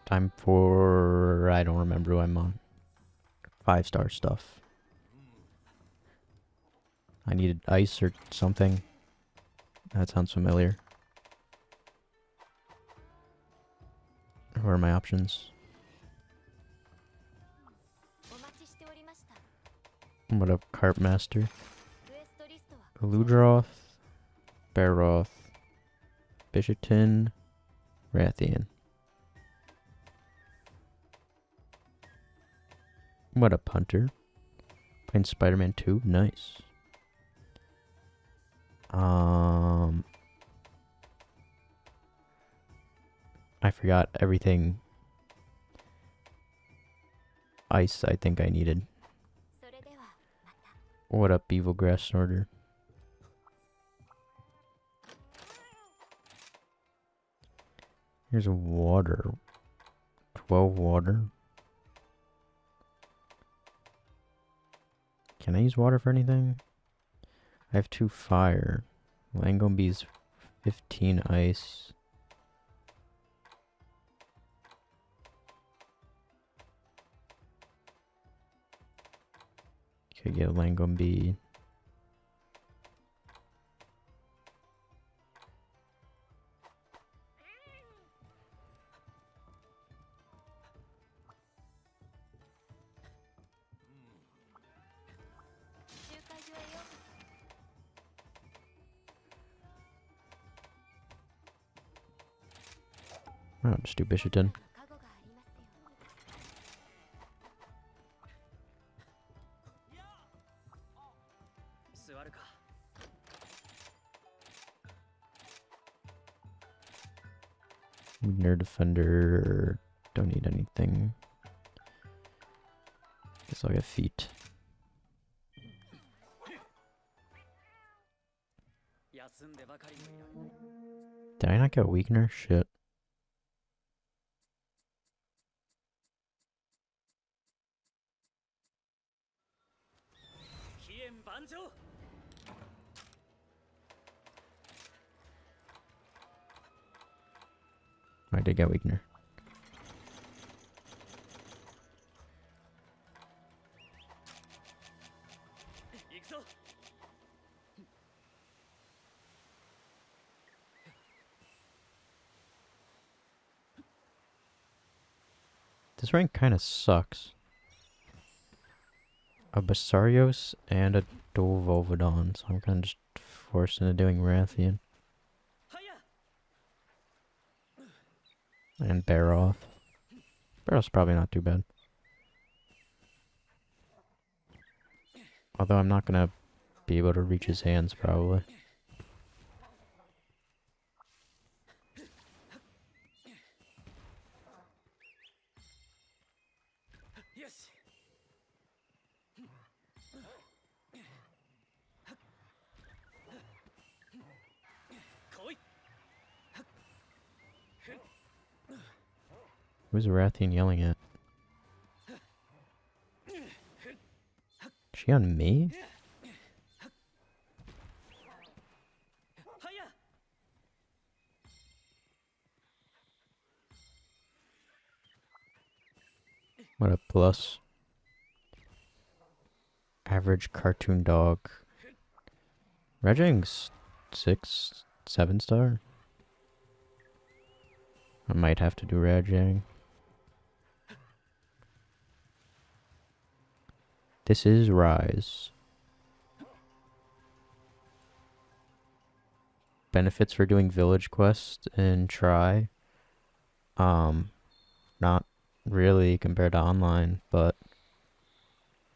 Time for... I don't remember who I'm on. 5-star stuff. I needed ice or something. That sounds familiar. What are my options? What up, Carp Master? Eludroth, Baroth, Bishatin, Rathian. What up, Hunter? Playing Spider-Man 2? Nice. I forgot everything ice I think I needed. What up, Evil Grass Snorter? Here's a water. 12 water. Can I use water for anything? I have 2 fire. Langombee's 15 ice. Could get Langombee. Oh, just do Bishatin. Nerd Defender. Don't need anything. Guess I'll get feet. Did I not get Weakener? Shit. I did get Weakener. This rank kind of sucks. A Basarios and a dual Volvidon, so I'm kind of just forced into doing Rathian. And Baroth. Baroth's probably not too bad. Although I'm not gonna be able to reach his hands, probably. Who's Rathian yelling at? Is she on me? What a plus. Average cartoon dog. Reging's 6, 7-star. I might have to do Rajang. This is Rise. Benefits for doing village quest and try. Not really compared to online, but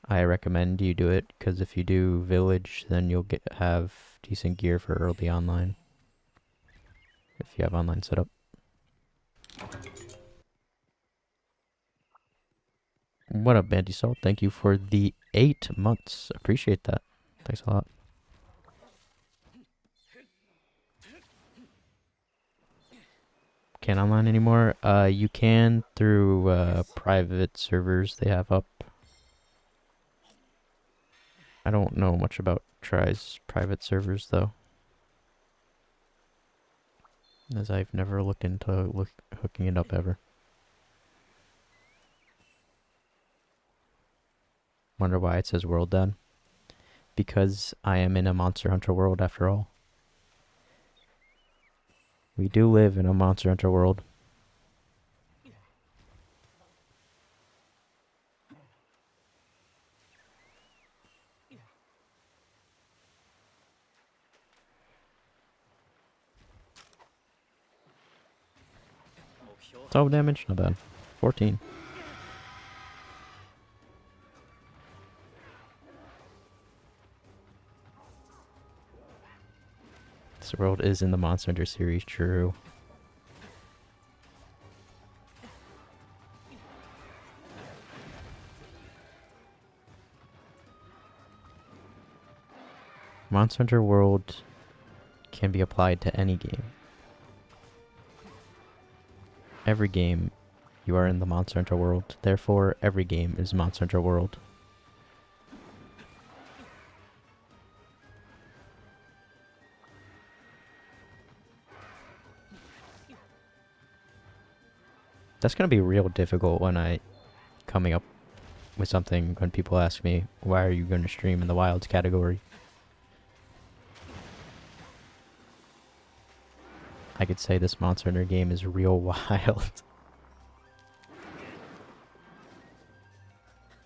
I recommend you do it because if you do village, then you'll have decent gear for early online. If you have online set up. What up, Bandy Salt? Thank you for the 8 months. Appreciate that. Thanks a lot. Can't online anymore? You can through private servers they have up. I don't know much about Try's private servers though, as I've never looked into hooking it up ever. Wonder why it says world then? Because I am in a Monster Hunter world after all. We do live in a Monster Hunter world. Total damage? Not bad. 14. This world is in the Monster Hunter series, true. Monster Hunter World can be applied to any game. Every game, you are in the Monster Hunter World. Therefore, every game is Monster Hunter World. That's going to be real difficult when coming up with something when people ask me, why are you going to stream in the Wilds category? I could say this Monster Hunter game is real wild.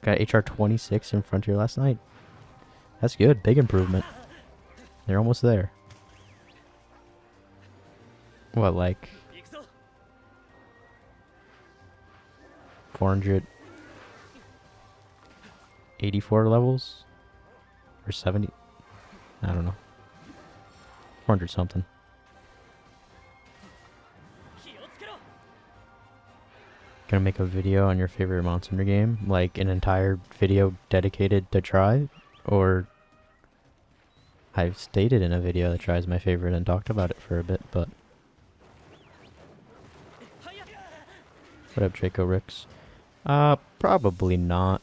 Got HR 26 in Frontier last night. That's good. Big improvement. They're almost there. What, like 484 levels? Or 70? I don't know. 400 something. Gonna make a video on your favorite Monster Hunter game? Like an entire video dedicated to Try? Or I've stated in a video that Try is my favorite and talked about it for a bit, but what up, Jaco Ricks? Probably not.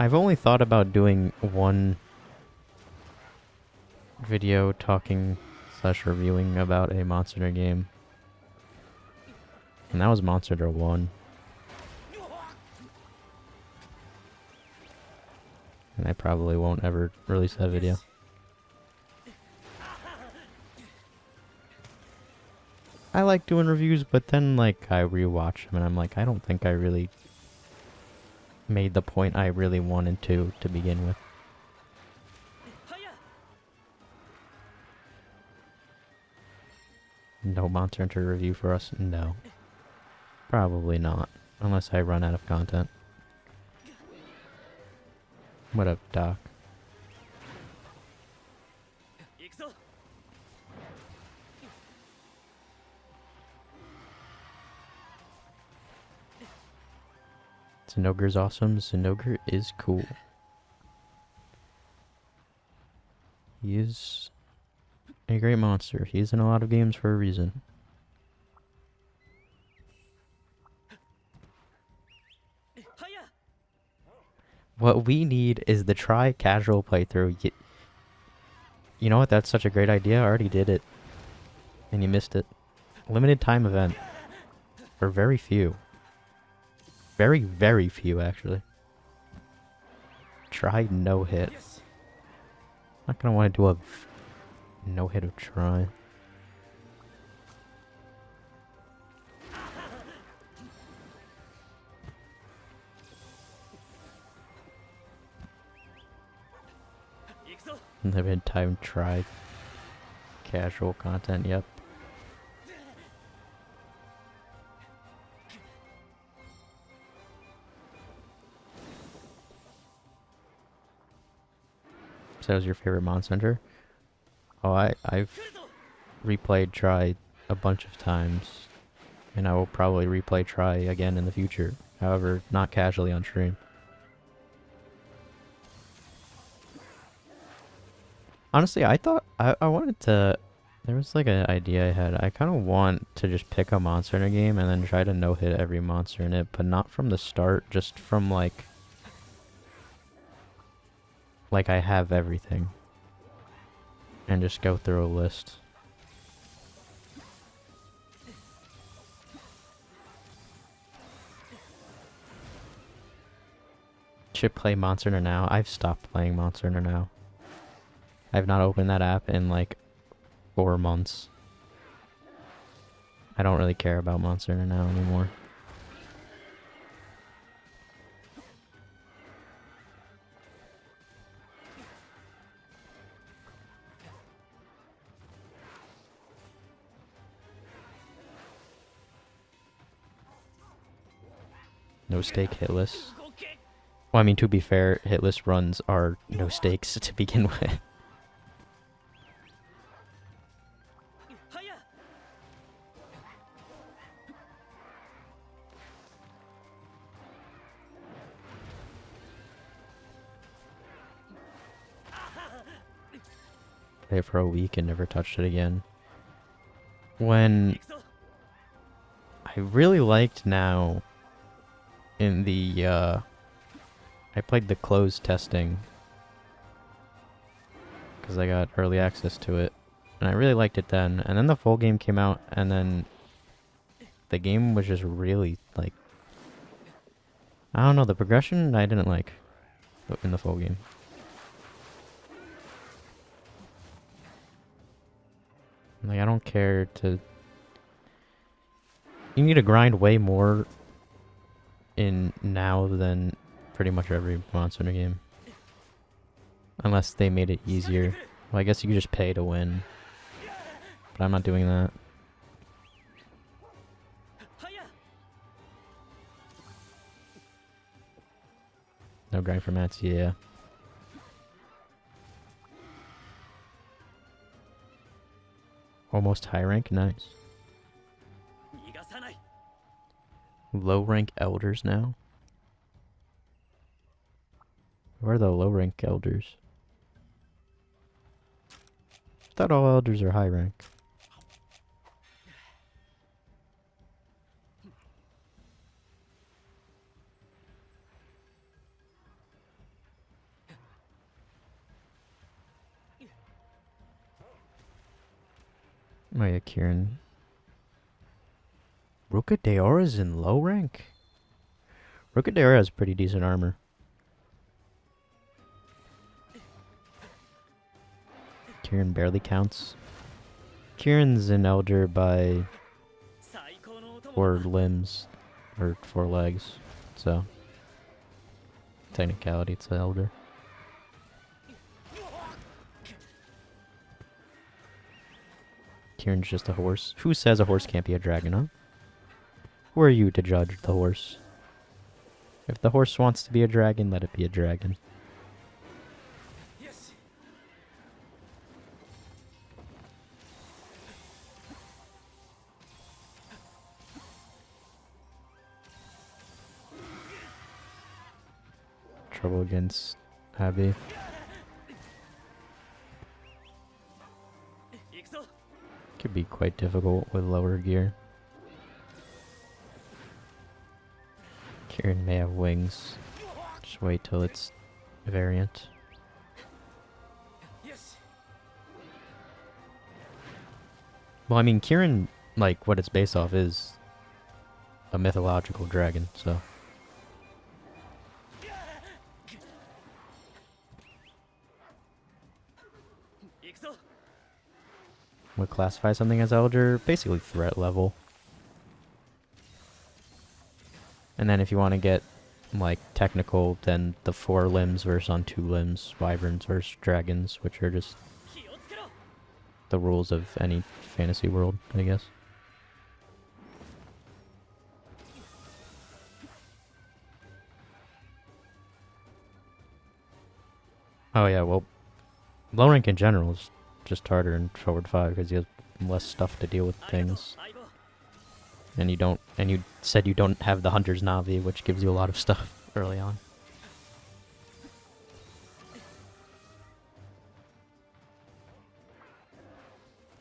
I've only thought about doing one video talking / reviewing about a Monster Hunter game. And that was Monster Hunter 1. And I probably won't ever release that video. I like doing reviews, but then like I rewatch them and I'm like, I don't think I really made the point I really wanted to begin with. No Monster Hunter review for us? No. Probably not. Unless I run out of content. What up, Doc? Zinogre's awesome. Zinogre is cool. He is a great monster. He's in a lot of games for a reason. What we need is the Try casual playthrough. You know what? That's such a great idea. I already did it. And you missed it. Limited time event. For very few. Very, very few, actually. Try no hit. Not gonna want to do a no hit of Try. Limited time Try casual content, yep. So that was your favorite Monster Hunter? Oh, I've replayed Try a bunch of times. And I will probably replay Try again in the future. However, not casually on stream. Honestly, I thought I wanted to. There was like an idea I had. I kind of want to just pick a monster in a game and then try to no hit every monster in it, but not from the start, just from like I have everything. And just go through a list. should play Monster Hunter Now. I've stopped playing Monster Hunter Now. I've not opened that app in like 4 months. I don't really care about Monster Hunter Now anymore. No stake hitless. Well, I mean, to be fair, hitless runs are no stakes to begin with. Play it for a week and never touched it again. When I really liked Now in the I played the closed testing because I got early access to it, and I really liked it then. And then the full game came out, and then the game was just really like, I don't know, the progression I didn't like in the full game. Like, I don't care to... You need to grind way more in Now than pretty much every Monster Hunter game. Unless they made it easier. Well, I guess you could just pay to win. But I'm not doing that. No grind for mats, yeah. Almost high rank, nice. Low rank elders now? Where are the low rank elders? I thought all elders are high rank. Oh yeah, Kieran. Ruka Deora's in low rank? Ruka Deora has pretty decent armor. Kieran barely counts. Kieran's an elder by 4 limbs, or 4 legs, so technicality it's an elder. Kieran's just a horse. Who says a horse can't be a dragon, huh? Who are you to judge the horse? If the horse wants to be a dragon, let it be a dragon. Yes. Trouble against Abby. Could be quite difficult with lower gear. Kieran may have wings. Just wait till it's variant. Yes. Well, I mean, Kieran, like, what it's based off is a mythological dragon, so. Would classify something as elder, basically threat level. And then if you want to get like technical, then the 4 limbs versus on 2 limbs, wyverns versus dragons, which are just the rules of any fantasy world, I guess. Oh yeah, well, low rank in general is just harder in forward 5 because you have less stuff to deal with things. And you don't, and you said you don't have the Hunter's Navi, which gives you a lot of stuff early on.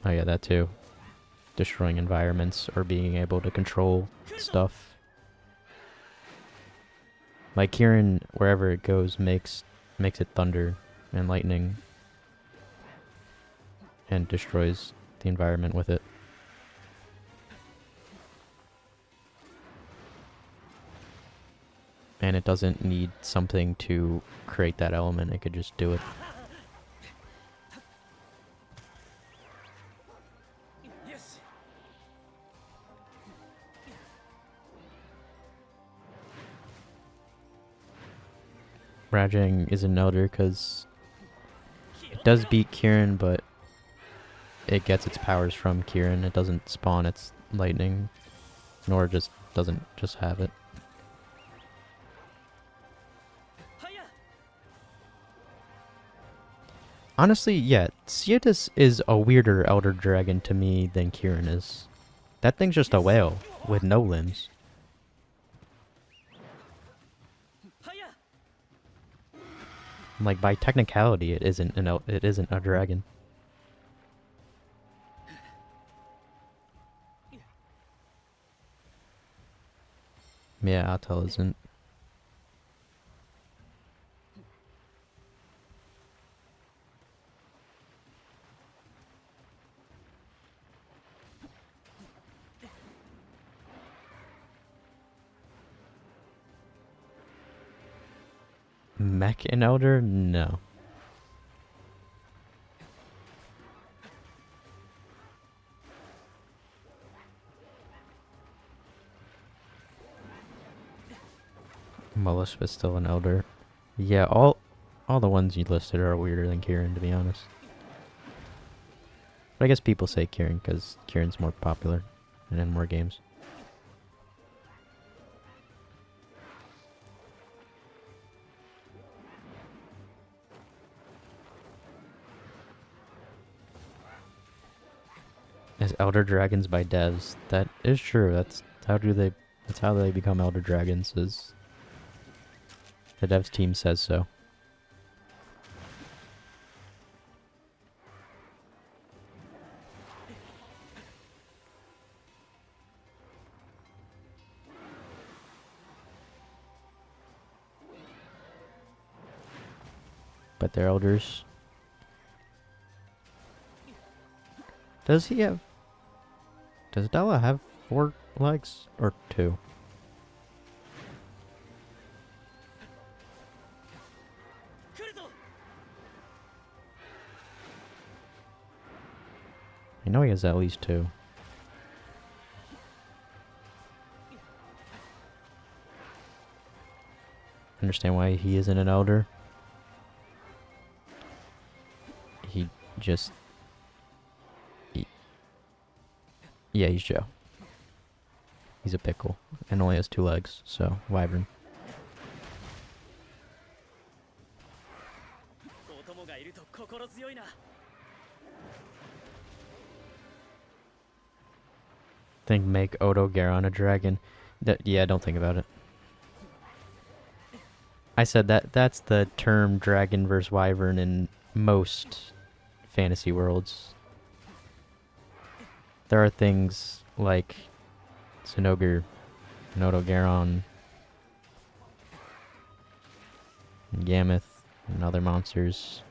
Oh yeah, that too. Destroying environments or being able to control stuff. Like Kieran, wherever it goes, makes it thunder and lightning. And destroys the environment with it. And it doesn't need something to create that element, it could just do it. Rajang is an elder because it does beat Kieran, but it gets its powers from Kieran. It doesn't spawn its lightning, nor just doesn't just have it. Honestly, yeah, Cietus is a weirder elder dragon to me than Kieran is. That thing's just a whale with no limbs. Like, by technicality, it isn't a dragon. Yeah, Atel isn't. Mech and elder? No. Mollusk is still an elder. Yeah, all the ones you listed are weirder than Kieran, to be honest. But I guess people say Kieran because Kieran's more popular and in more games. As elder dragons by devs, that is true. That's how they become elder dragons, is the devs team says so. But they're elders. Does Della have 4 legs or 2? I know he has at least 2. Understand why he isn't an elder? He just... Yeah, he's Joe. He's a pickle and only has 2 legs, so wyvern. Think make Odo Garon a dragon. Yeah, don't think about it. I said that's the term dragon versus wyvern in most fantasy worlds. There are things like Zinogre, Odo Garon, and Gammoth, and other monsters.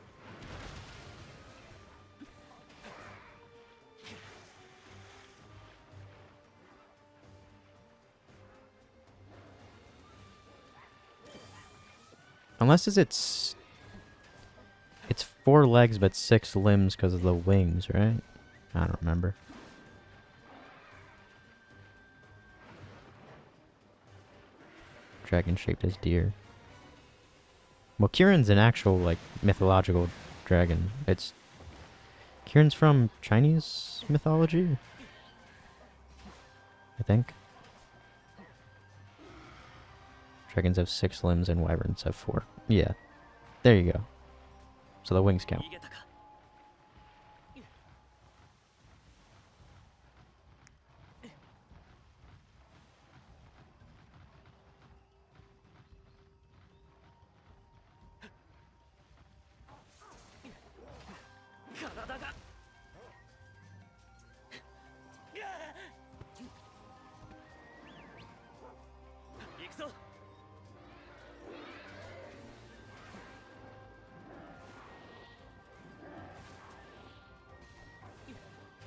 Unless it's 4 legs but 6 limbs because of the wings, right? I don't remember. Dragon shaped as deer. Well, Kieran's an actual, like, mythological dragon. Kieran's from Chinese mythology, I think. Dragons have 6 limbs and wyverns have 4. Yeah. There you go. So the wings count.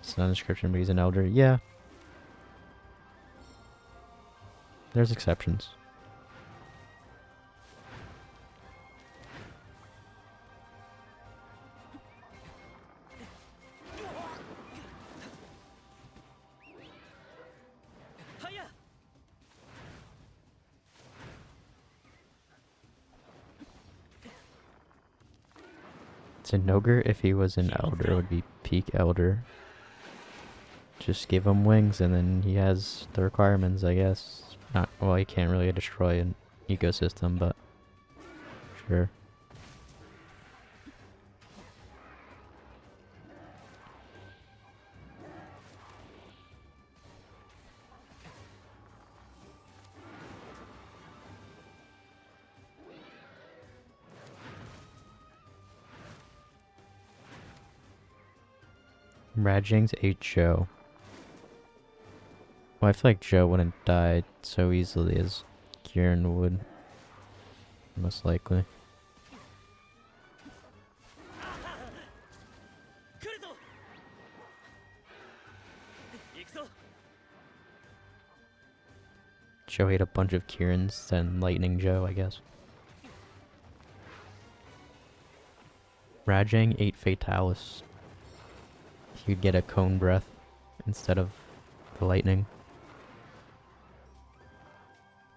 It's not a description, but he's an elder. Yeah. There's exceptions. Zinogre, if he was an Elder, would be peak Elder. Just give him wings and then he has the requirements, I guess. Not, well, he can't really destroy an ecosystem, but sure. Rajang's ate Joe. Well, I feel like Joe wouldn't die so easily as Kieran would. Most likely. Joe ate a bunch of Kieran's, then Lightning Joe, I guess. Rajang ate Fatalis. He'd get a cone breath instead of the lightning.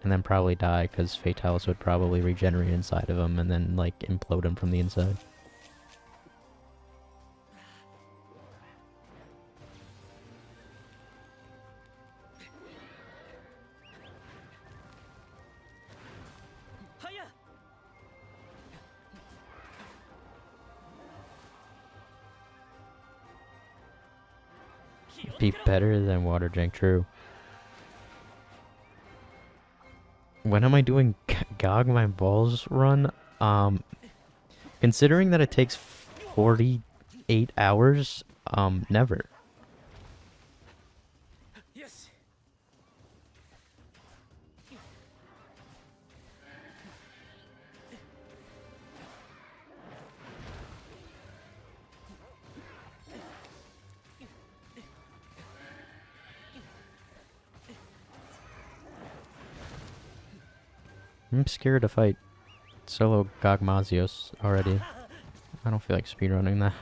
And then probably die because Fatalis would probably regenerate inside of him and then like implode him from the inside. Be better than Water Drink, true. When am I doing Gog My Balls run? Considering that it takes 48 hours, never. Yes. I'm scared to fight solo Gogmazios already. I don't feel like speedrunning that.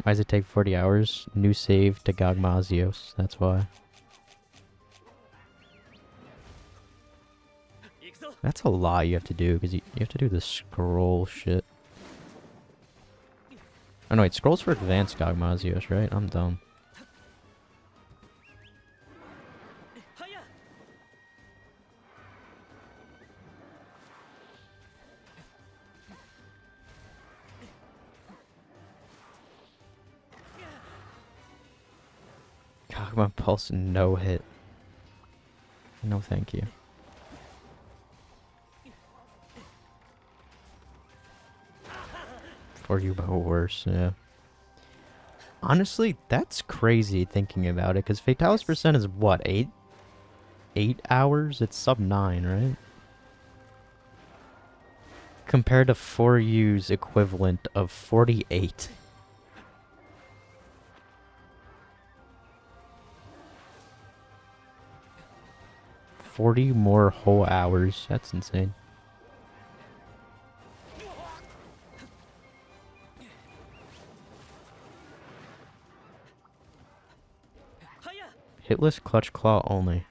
Why does it take 40 hours? New save to Gogmazios, that's why. That's a lot you have to do, because you have to do the scroll shit. Oh no, wait, scrolls for advanced Gogmazios, right? I'm dumb. Gogma Pulse no hit. No thank you. For you, but worse, yeah. Honestly, that's crazy thinking about it, because Fatalis percent is what, 8? 8 hours? It's sub 9, right? Compared to 4U's equivalent of 48. $40 more whole hours. That's insane. Hitless Clutch Claw only.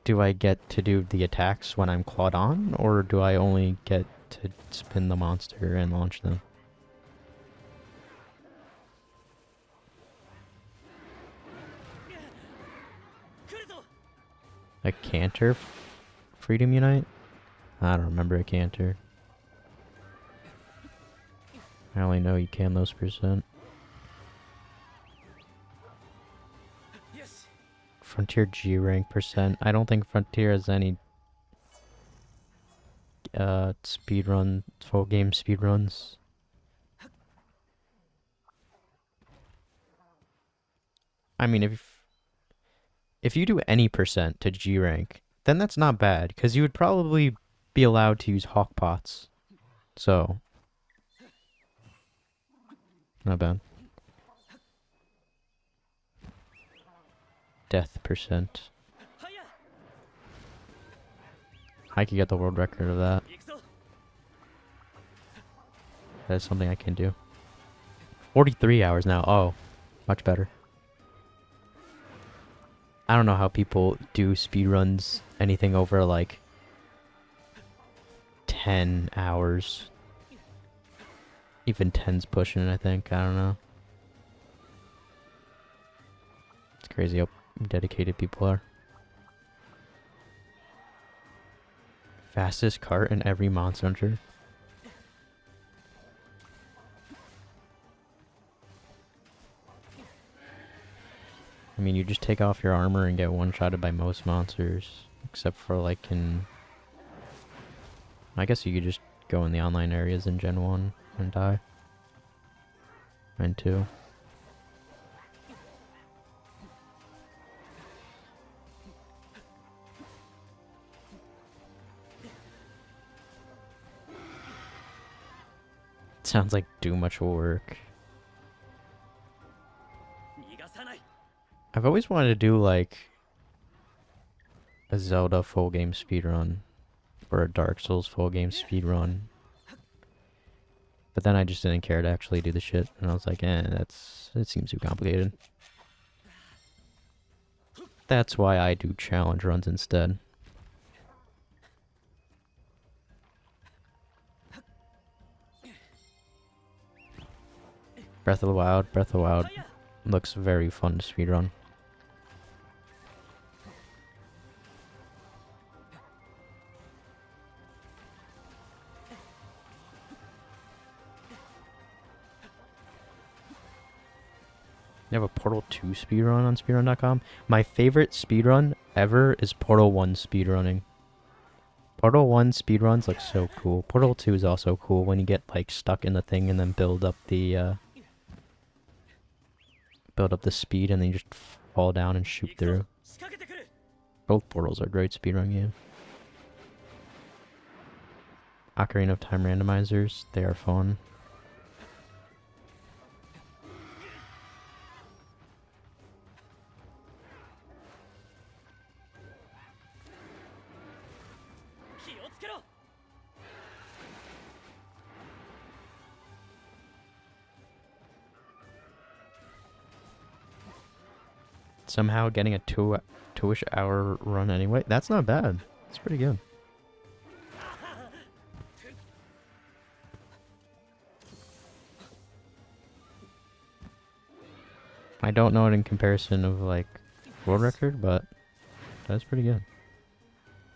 Do I get to do the attacks when I'm clawed on, or do I only get to spin the monster and launch them? A canter? Freedom Unite? I don't remember a canter. I only know you can those percent. Yes. Frontier G rank percent. I don't think Frontier has any speedrun, full game speedruns. I mean, if you do any percent to G rank, then that's not bad, because you would probably be allowed to use Hawk Pots. So, not bad. Death percent. I could get the world record of that. That is something I can do. 43 hours now. Oh, much better. I don't know how people do speedruns anything over like 10 hours. Even 10's pushing it, I think. I don't know. It's crazy how dedicated people are. Fastest cart in every Monster Hunter. I mean, you just take off your armor and get one-shotted by most monsters. Except for, like, in... I guess you could just go in the online areas in Gen 1 and die. And 2. Sounds like too much work. I've always wanted to do, like, a Zelda full game speedrun. Or a Dark Souls full game speedrun. But then I just didn't care to actually do the shit. And I was like, it seems too complicated. That's why I do challenge runs instead. Breath of the Wild looks very fun to speedrun. You have a Portal 2 speedrun on speedrun.com? My favorite speedrun ever is Portal 1 speedrunning. Portal 1 speedruns look so cool. Portal 2 is also cool when you get, like, stuck in the thing and then build up the speed and then you just fall down and shoot through. Both Portals are great speedrun games. Ocarina of Time randomizers, they are fun. Somehow getting a two-ish hour run anyway. That's not bad. It's pretty good. I don't know it in comparison of, like, world record, but that's pretty good.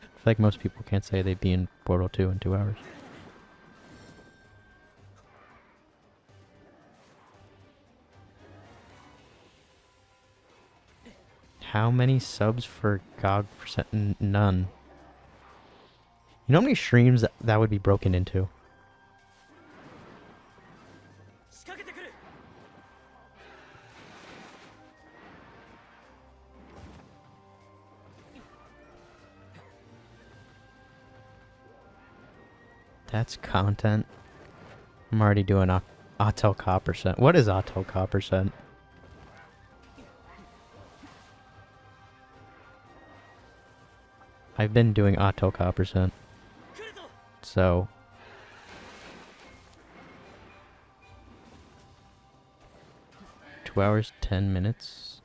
I feel like most people can't say they'd be in Portal 2 in 2 hours. How many subs for GOG percent? None. You know how many streams that would be broken into? That's content. I'm already doing Auto Cop percent. What is Auto Cop percent? I've been doing Auto Cop percent. So 2 hours, 10 minutes,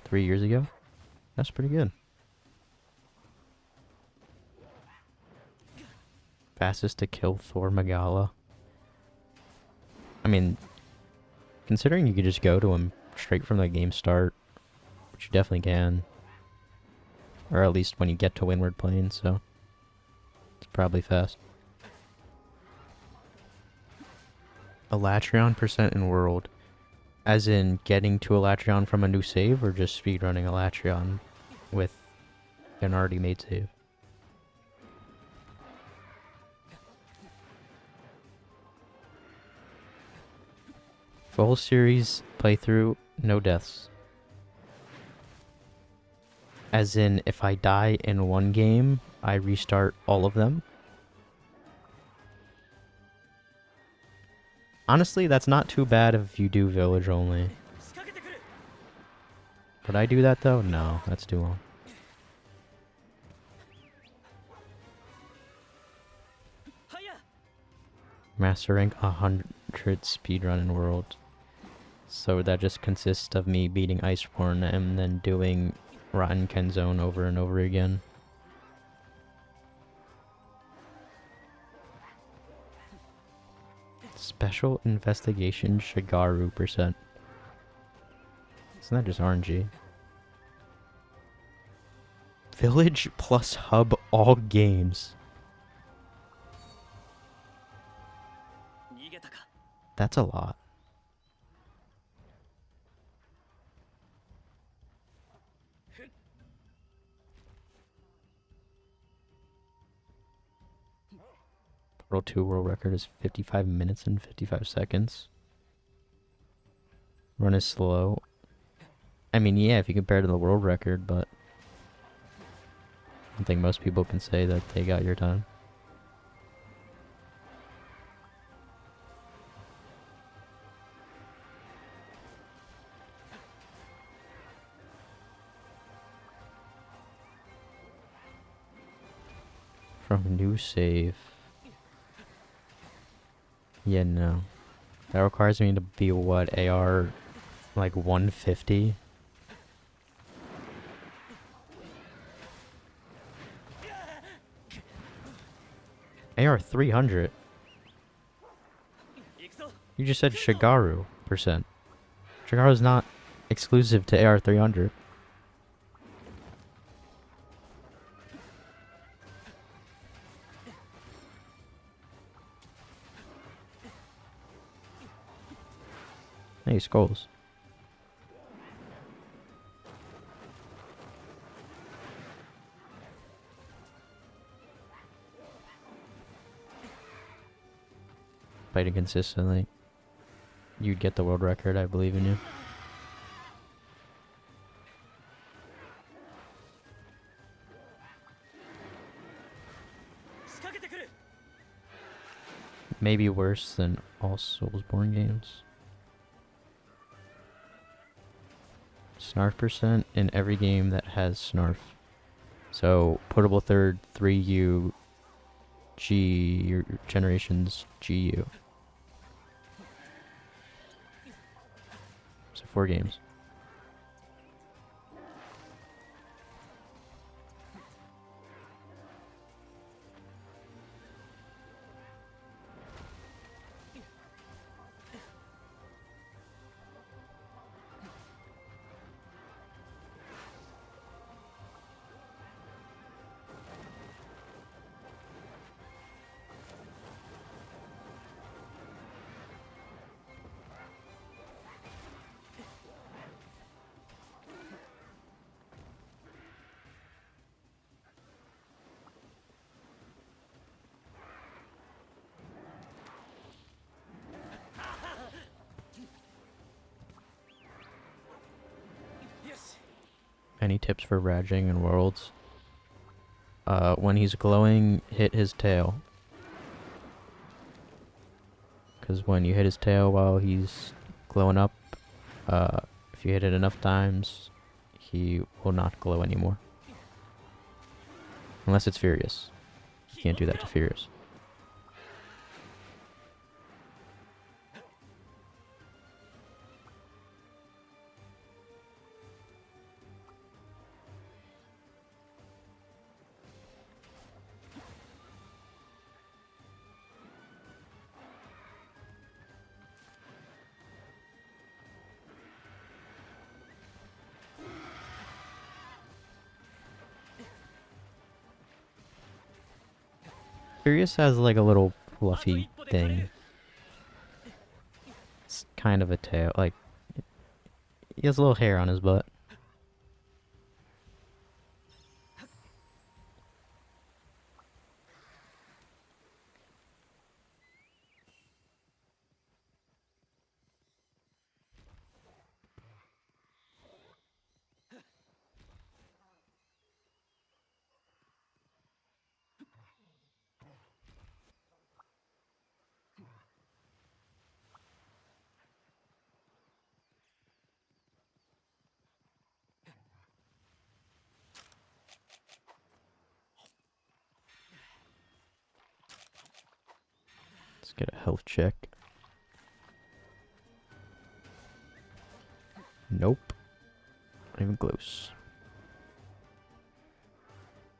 3 years ago. That's pretty good. Fastest to kill Thor Magala. I mean, considering you could just go to him straight from the game start, which you definitely can. Or at least when you get to Windward Plains, so it's probably fast. Elatrion percent in world. As in getting to Elatrion from a new save, or just speedrunning Elatrion with an already made save? Full series playthrough, no deaths. As in, if I die in one game, I restart all of them. Honestly, that's not too bad if you do village only. Would I do that though? No, that's too long. Master rank 100 speedrun in world. So that just consists of me beating Iceborne and then doing Rotten Kenzone over and over again. Special Investigation Shigaru percent. Isn't that just RNG? Village plus hub all games. That's a lot. Portal 2 world record is 55 minutes and 55 seconds. Run is slow. I mean, yeah, if you compare to the world record, but I don't think most people can say that they got your time. From new save. Yeah, no. That requires me to be what, AR like 150? AR 300? You just said Shigaru percent. Shigaru's not exclusive to AR 300. Hey, skulls. Fighting consistently. You'd get the world record, I believe in you. Maybe worse than all Soulsborne games. Snarf percent in every game that has Snarf. So, potable third, 3U, G, your generations, GU. So 4 games. Any tips for Raging in Worlds? When he's glowing, hit his tail. Because when you hit his tail while he's glowing up, if you hit it enough times, he will not glow anymore. Unless it's Furious. You can't do that to Furious. Furious has like a little fluffy thing. It's kind of a tail, like, he has a little hair on his butt. Let's get a health check. Nope. Not even close.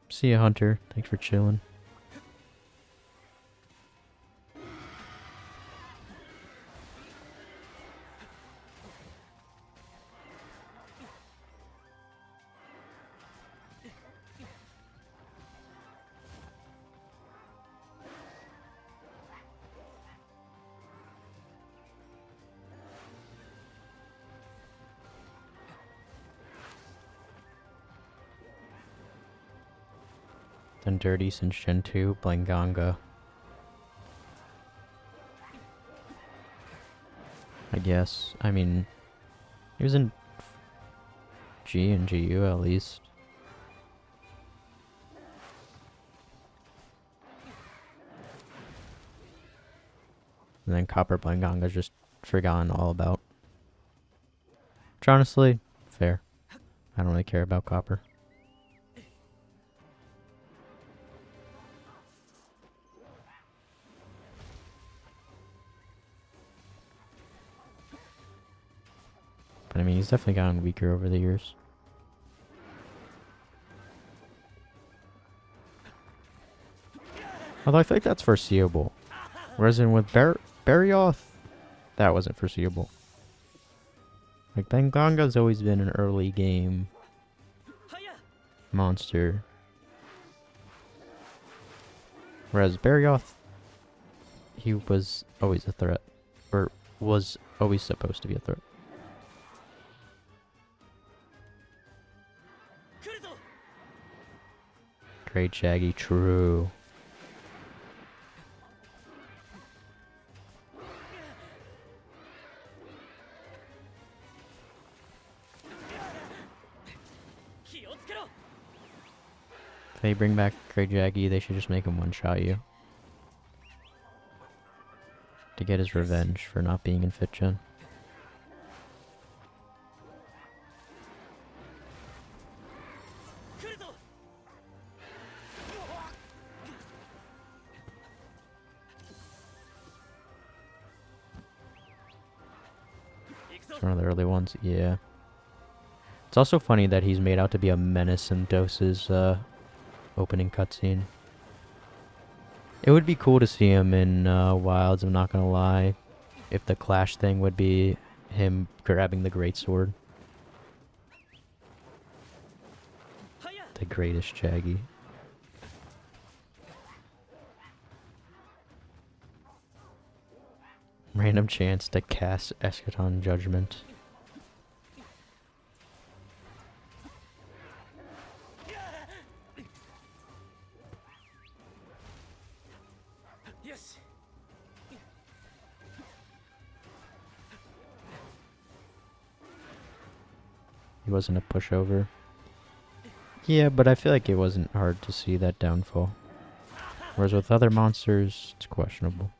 See ya, Hunter. Thanks for chilling. Done dirty since Gen 2, Blanganga. I guess. I mean, he was in G and GU at least. And then Copper Blanganga's just forgotten all about. Which honestly, fair. I don't really care about Copper. But I mean, he's definitely gotten weaker over the years. Although I feel like that's foreseeable. Whereas in with Barrioth, that wasn't foreseeable. Like, Banganga's always been an early game monster. Whereas Barrioth, he was always a threat. Or was always supposed to be a threat. Great Shaggy, true. If they bring back Great Shaggy, they should just make him one-shot you. To get his revenge for not being in 5th Gen. It's one of the early ones, yeah. It's also funny that he's made out to be a menace in Dose's opening cutscene. It would be cool to see him in Wilds, I'm not gonna lie. If the clash thing would be him grabbing the greatsword. The greatest Shaggy. Random chance to cast Eschaton Judgment. Yes. He wasn't a pushover. Yeah, but I feel like it wasn't hard to see that downfall. Whereas with other monsters, it's questionable.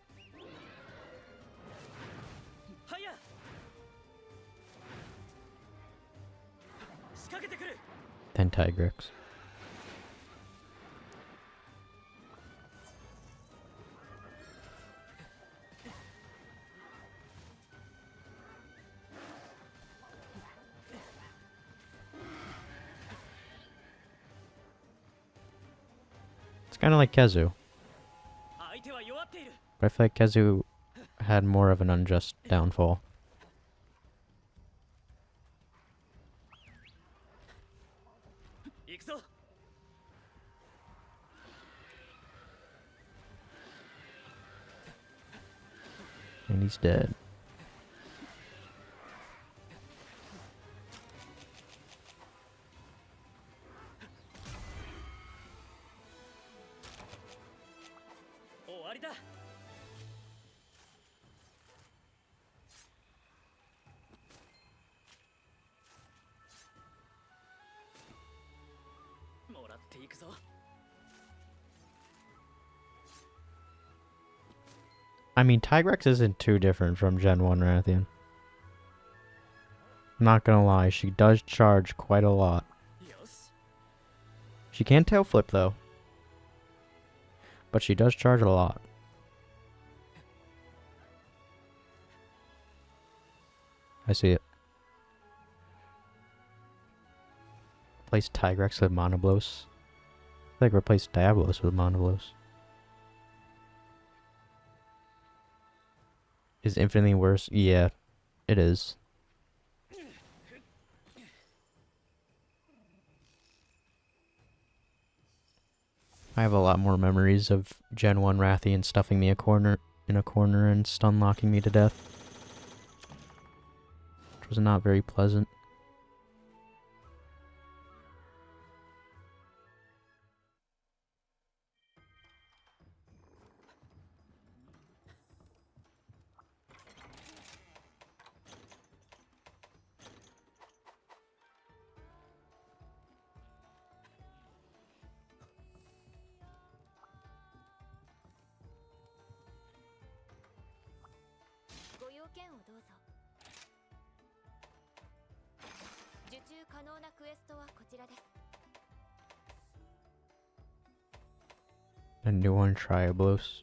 Then Tigrex. It's kind of like Kezu. But I feel like Kezu had more of an unjust downfall. And he's dead. I mean, Tigrex isn't too different from Gen 1 Rathian. Not gonna lie, she does charge quite a lot. She can't tail flip though. But she does charge a lot. I see it. Replace Tigrex with Monoblos. Like replace Diablos with Monoblos. Is infinitely worse? Yeah, it is. I have a lot more memories of Gen 1 Rathian stuffing me in a corner and stun locking me to death. Which was not very pleasant. A new one, Triablos.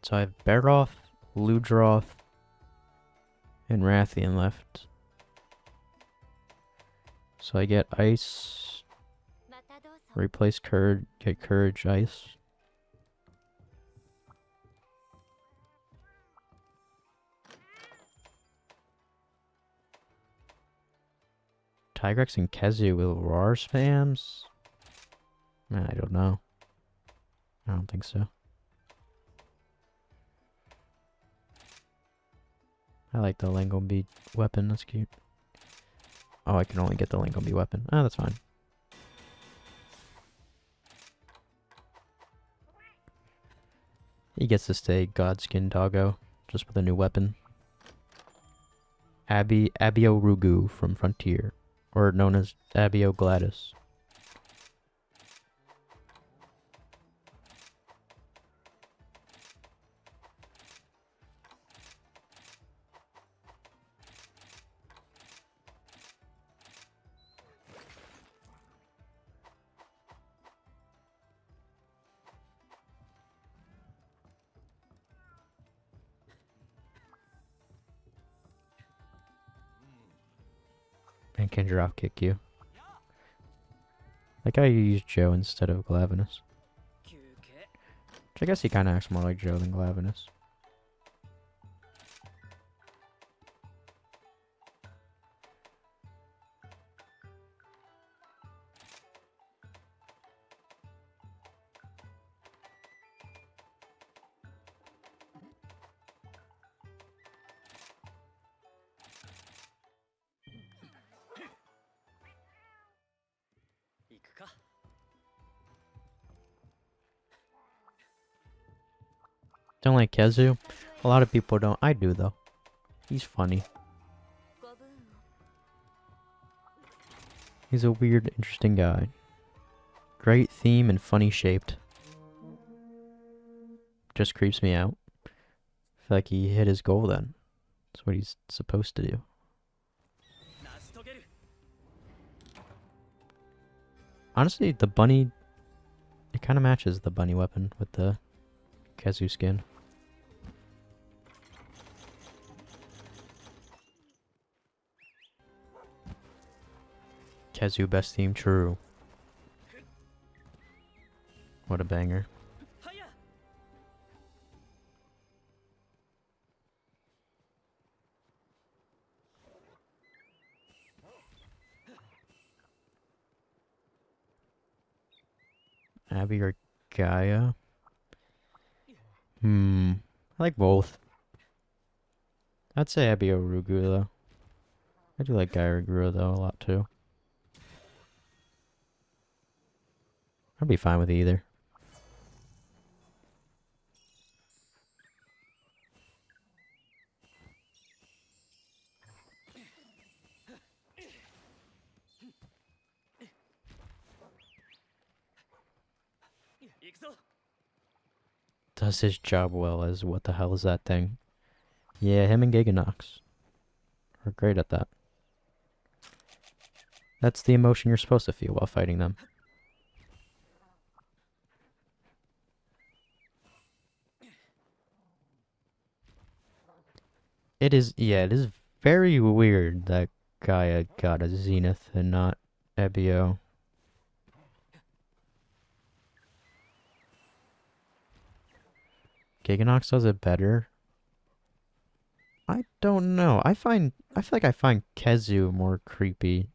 So I have Baroth, Ludroth, and Rathian left. So I get Ice, replace Courage, get Courage Ice. Tigrex and Kezu with Roar spams? I don't know. I don't think so. I like the Langombi weapon, that's cute. Oh, I can only get the Langombi weapon. Oh, that's fine. He gets to stay Godskin Doggo, just with a new weapon. Abio Rugu from Frontier, or known as Abio Gladys. And can drop kick you. Like how you use Joe instead of Glavenus. Which I guess he kind of acts more like Joe than Glavenus. Don't like Kezu? A lot of people don't. I do though. He's funny. He's a weird, interesting guy. Great theme and funny shaped. Just creeps me out. I feel like he hit his goal then. That's what he's supposed to do. Honestly, the bunny... It kind of matches the bunny weapon with the Kezu skin. Kezu best theme, true. What a banger. Abby or Gaia? I like both. I'd say Abby or Rugu though. I do like Gaia or Guru though a lot too. I'd be fine with either. Does his job well as what the hell is that thing? Yeah, him and Giganox are great at that. That's the emotion you're supposed to feel while fighting them. It is, yeah, it is very weird that Gaia got a Zenith and not Ebio. Giganox does it better. I don't know. I feel like I find Kezu more creepy.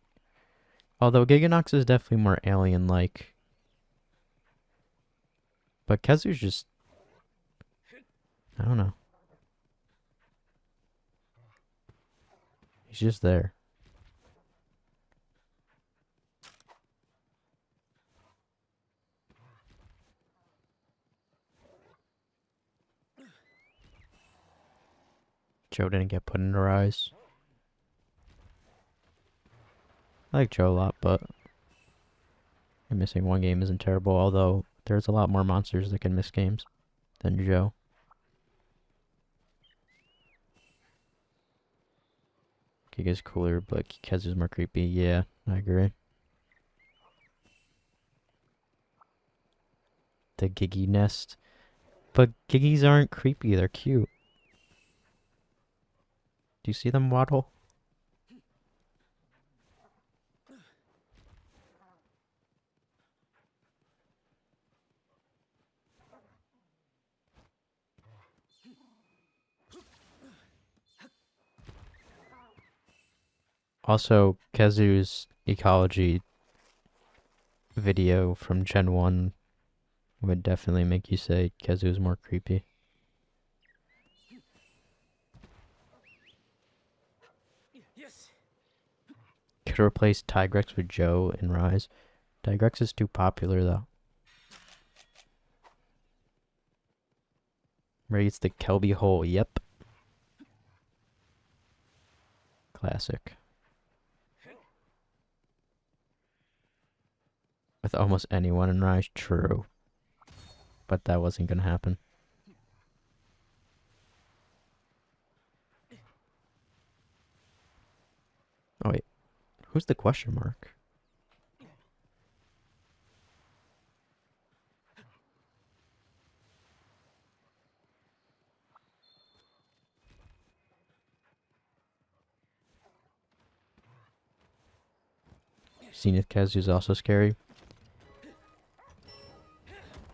Although Giganox is definitely more alien-like. But Kezu's just... I don't know. He's just there. Joe didn't get put in her eyes. I like Joe a lot, but missing one game isn't terrible, although there's a lot more monsters that can miss games. than Joe. Giga's cooler, but Kazu's more creepy. Yeah, I agree. The Gigi nest. But Gigis aren't creepy, they're cute. Do you see them waddle? Also, Kazu's ecology video from Gen 1 would definitely make you say Kazu's more creepy. Yes. Could replace Tigrex with Joe in Rise. Tigrex is too popular though. Raise the Kelby hole, yep. Classic. With almost anyone in Rise, true. But that wasn't gonna happen. Oh wait, who's the question mark? Zenith Kazu is also scary.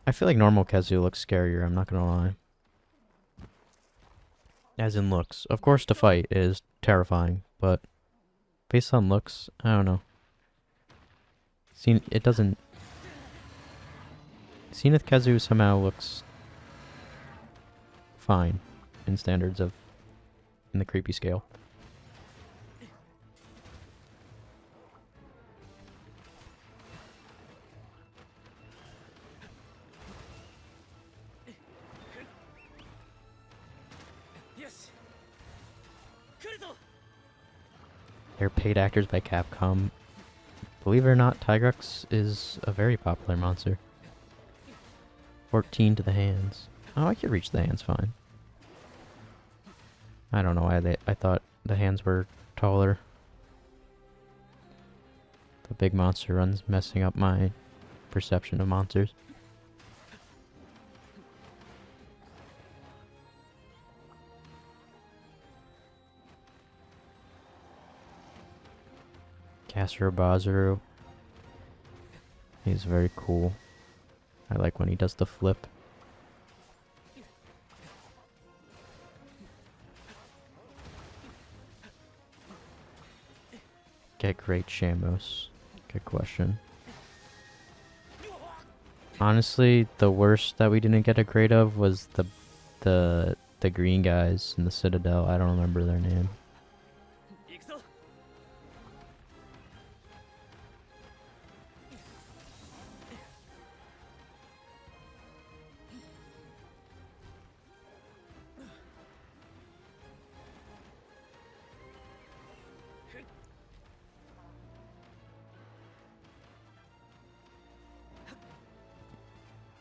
I feel like normal Kazu looks scarier, I'm not gonna lie. As in looks. Of course, to fight is terrifying, but based on looks, I don't know. It doesn't. Zenith Kazu somehow looks fine in standards of in the creepy scale. Yes. They're paid actors by Capcom. Believe it or not, Tigrex is a very popular monster. 14 to the hands. Oh, I could reach the hands fine. I don't know why I thought the hands were taller. The big monster runs messing up my perception of monsters. Castor Bazaru. He's very cool. I like when he does the flip. Get great Shamos. Good question. Honestly, the worst that we didn't get a grade of was the green guys in the Citadel. I don't remember their name.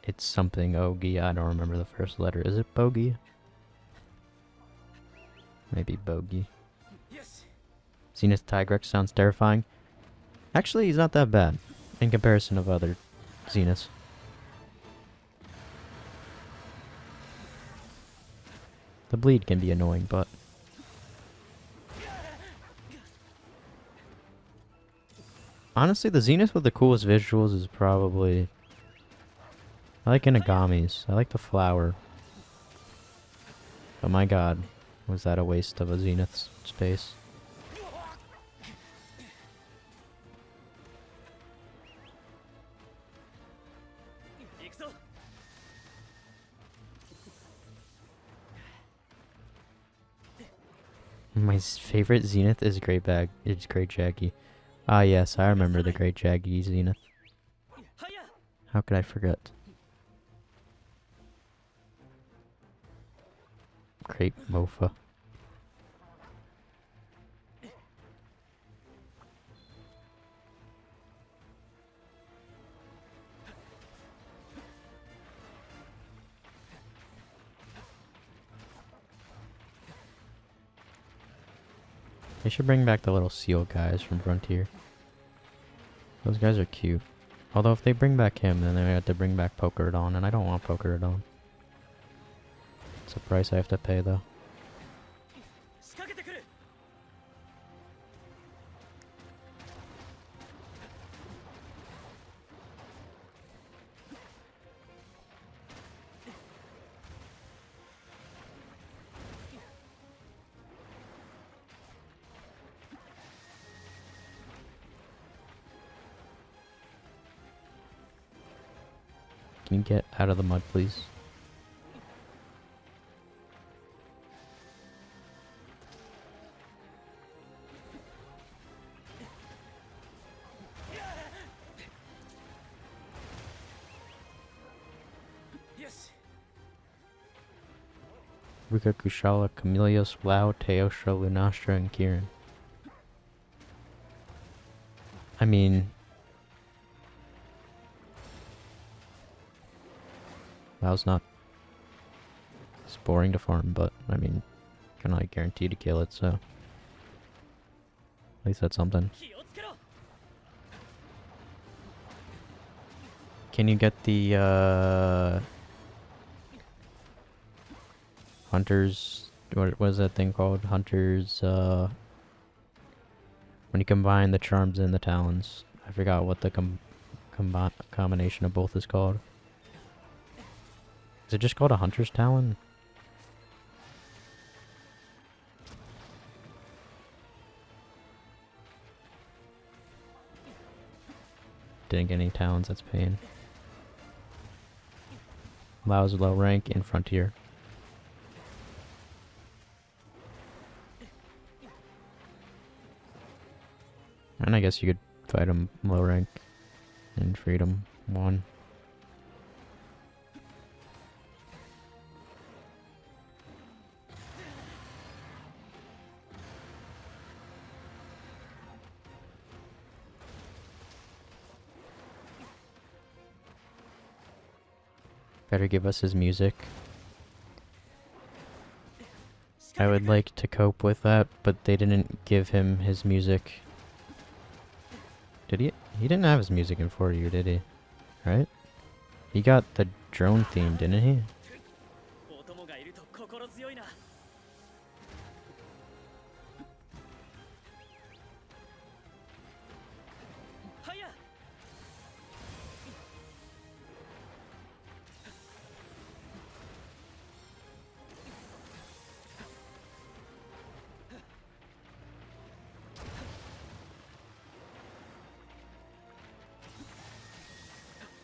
It's something Ogi. I don't remember the first letter. Is it Bogey? Maybe Bogey. Yes. Zenith Tigrex sounds terrifying. Actually, he's not that bad in comparison of other Zeniths. The bleed can be annoying, but honestly, the Zenith with the coolest visuals is probably... I like Inagami's. I like the flower. But my god, was that a waste of a Zenith's space. My favorite Zenith is Great Jaggy. Ah yes, I remember the Great Jaggy Zenith. How could I forget? Great Mofa. They should bring back the little seal guys from Frontier. Those guys are cute. Although if they bring back him, then they have to bring back Pokerodon, and I don't want Pokerodon. It's a price I have to pay, though. 仕掛けてくる Can you get out of the mud, please? Yes. Rika, Kushala, Camelios, Lau, Teosha, Lunastra, and Kieran. I mean... Lau's not... It's boring to farm, but, I mean... Can I guarantee to kill it, so... At least that's something. 気をつけろ Can you get the, Hunters... What is that thing called? Hunters, when you combine the charms and the talons. I forgot what the combination of both is called. Is it just called a Hunter's Talon? Didn't get any talons, that's pain. Allows low rank in Frontier. And I guess you could fight him low rank in Freedom 1. Better give us his music. I would like to cope with that, but they didn't give him his music. Did he? He didn't have his music in 4U, did he? Right? He got the drone theme, didn't he? お供がいると心強いな Hiya!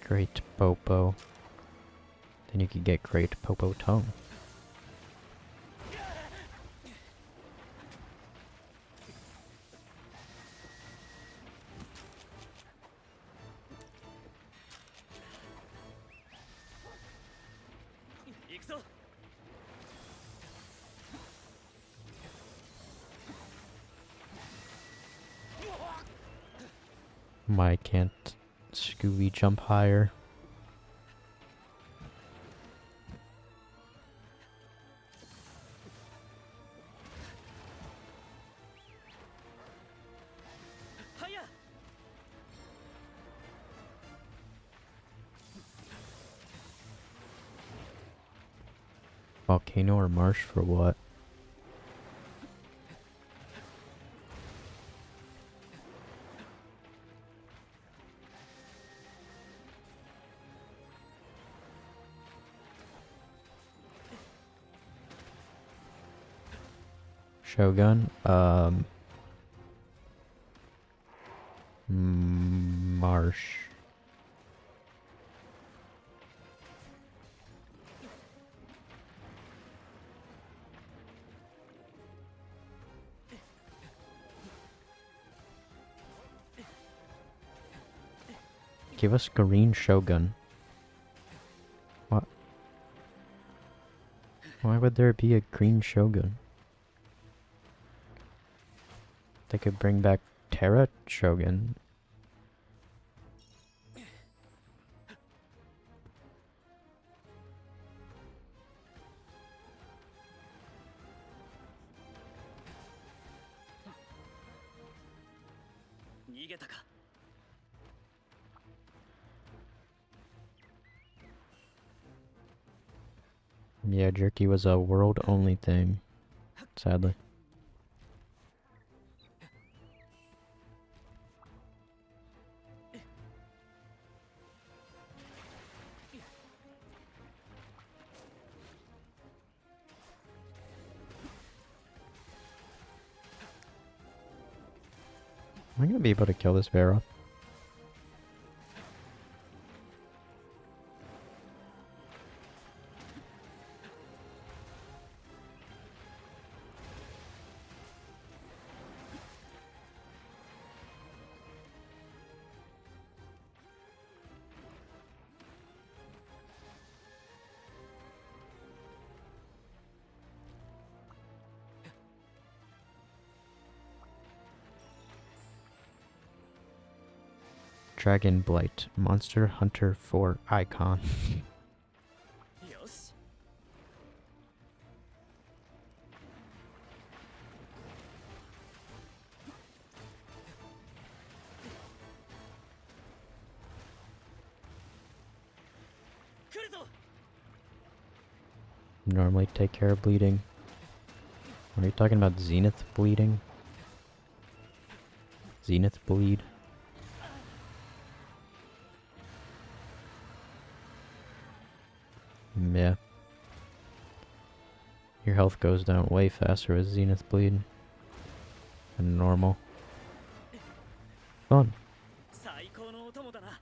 Great Popo. Then you could get Great Popo Tongue. Why can't Scooby jump higher? Hiya! Volcano or marsh for what? Shogun, marsh. Give us green Shogun. What? Why would there be a green Shogun? They could bring back Terra Shogun. 逃げたか。 Yeah, jerky was a world-only thing, sadly. Am I gonna be able to kill this bear? Dragon Blight, Monster Hunter 4 icon. よし。 来るぞ。 Normally take care of bleeding. Are you talking about Zenith bleeding? Zenith bleed? Yeah. Your health goes down way faster with Zenith bleed than normal. Fun. 最高のお供だな。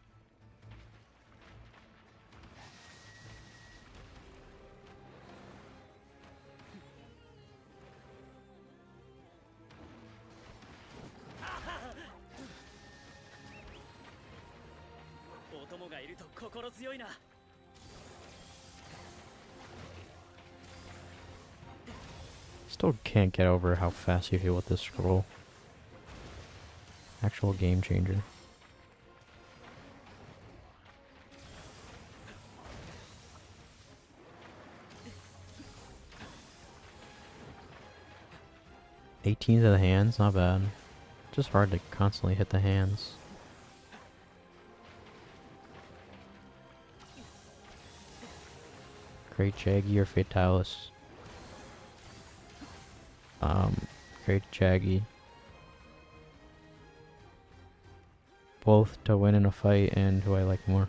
お供がいると心強いな。 Still can't get over how fast you heal with this scroll. Actual game changer. $18 to the hands, not bad. Just hard to constantly hit the hands. Great Jaggy or Fatalis? Great Jaggy. Both to win in a fight, and who I like more.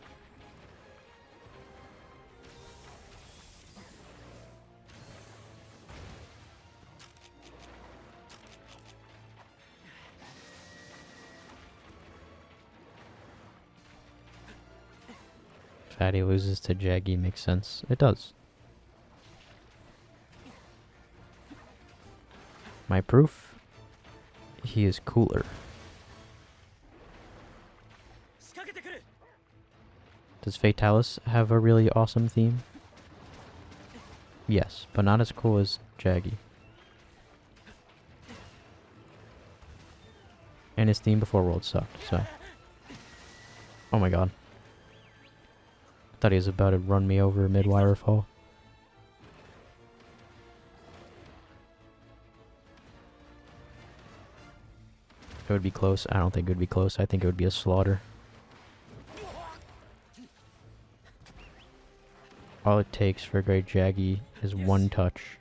Fatty loses to Jaggy makes sense. It does. My proof? He is cooler. 仕掛けてくる。 Does Fatalis have a really awesome theme? Yes, but not as cool as Jaggy. And his theme before World sucked, so. Oh my god. I thought he was about to run me over mid-wire fall. It would be close. I don't think it would be close. I think it would be a slaughter. All it takes for Great Jaggy is one touch.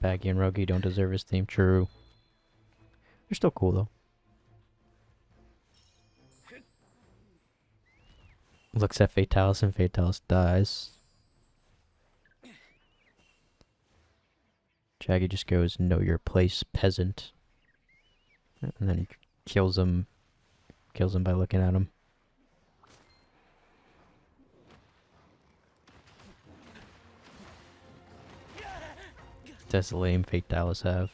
Baggy and Rogi don't deserve his theme. True. They're still cool though. Looks at Fatalis and Fatalis dies. Jaggy just goes, "Know your place, peasant." And then he kills him by looking at him. Does lame Fatalis have?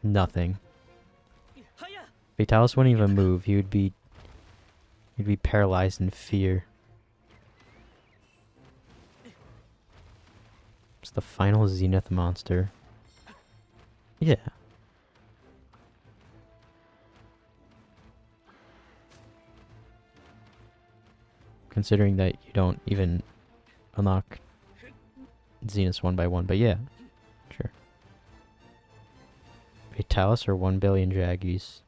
Nothing. Fatalis wouldn't even move. He'd be paralyzed in fear. The final Zenith monster. Yeah. Considering that you don't even unlock Zeniths one by one, but yeah, sure. Fatalis or 1 billion Jaggies?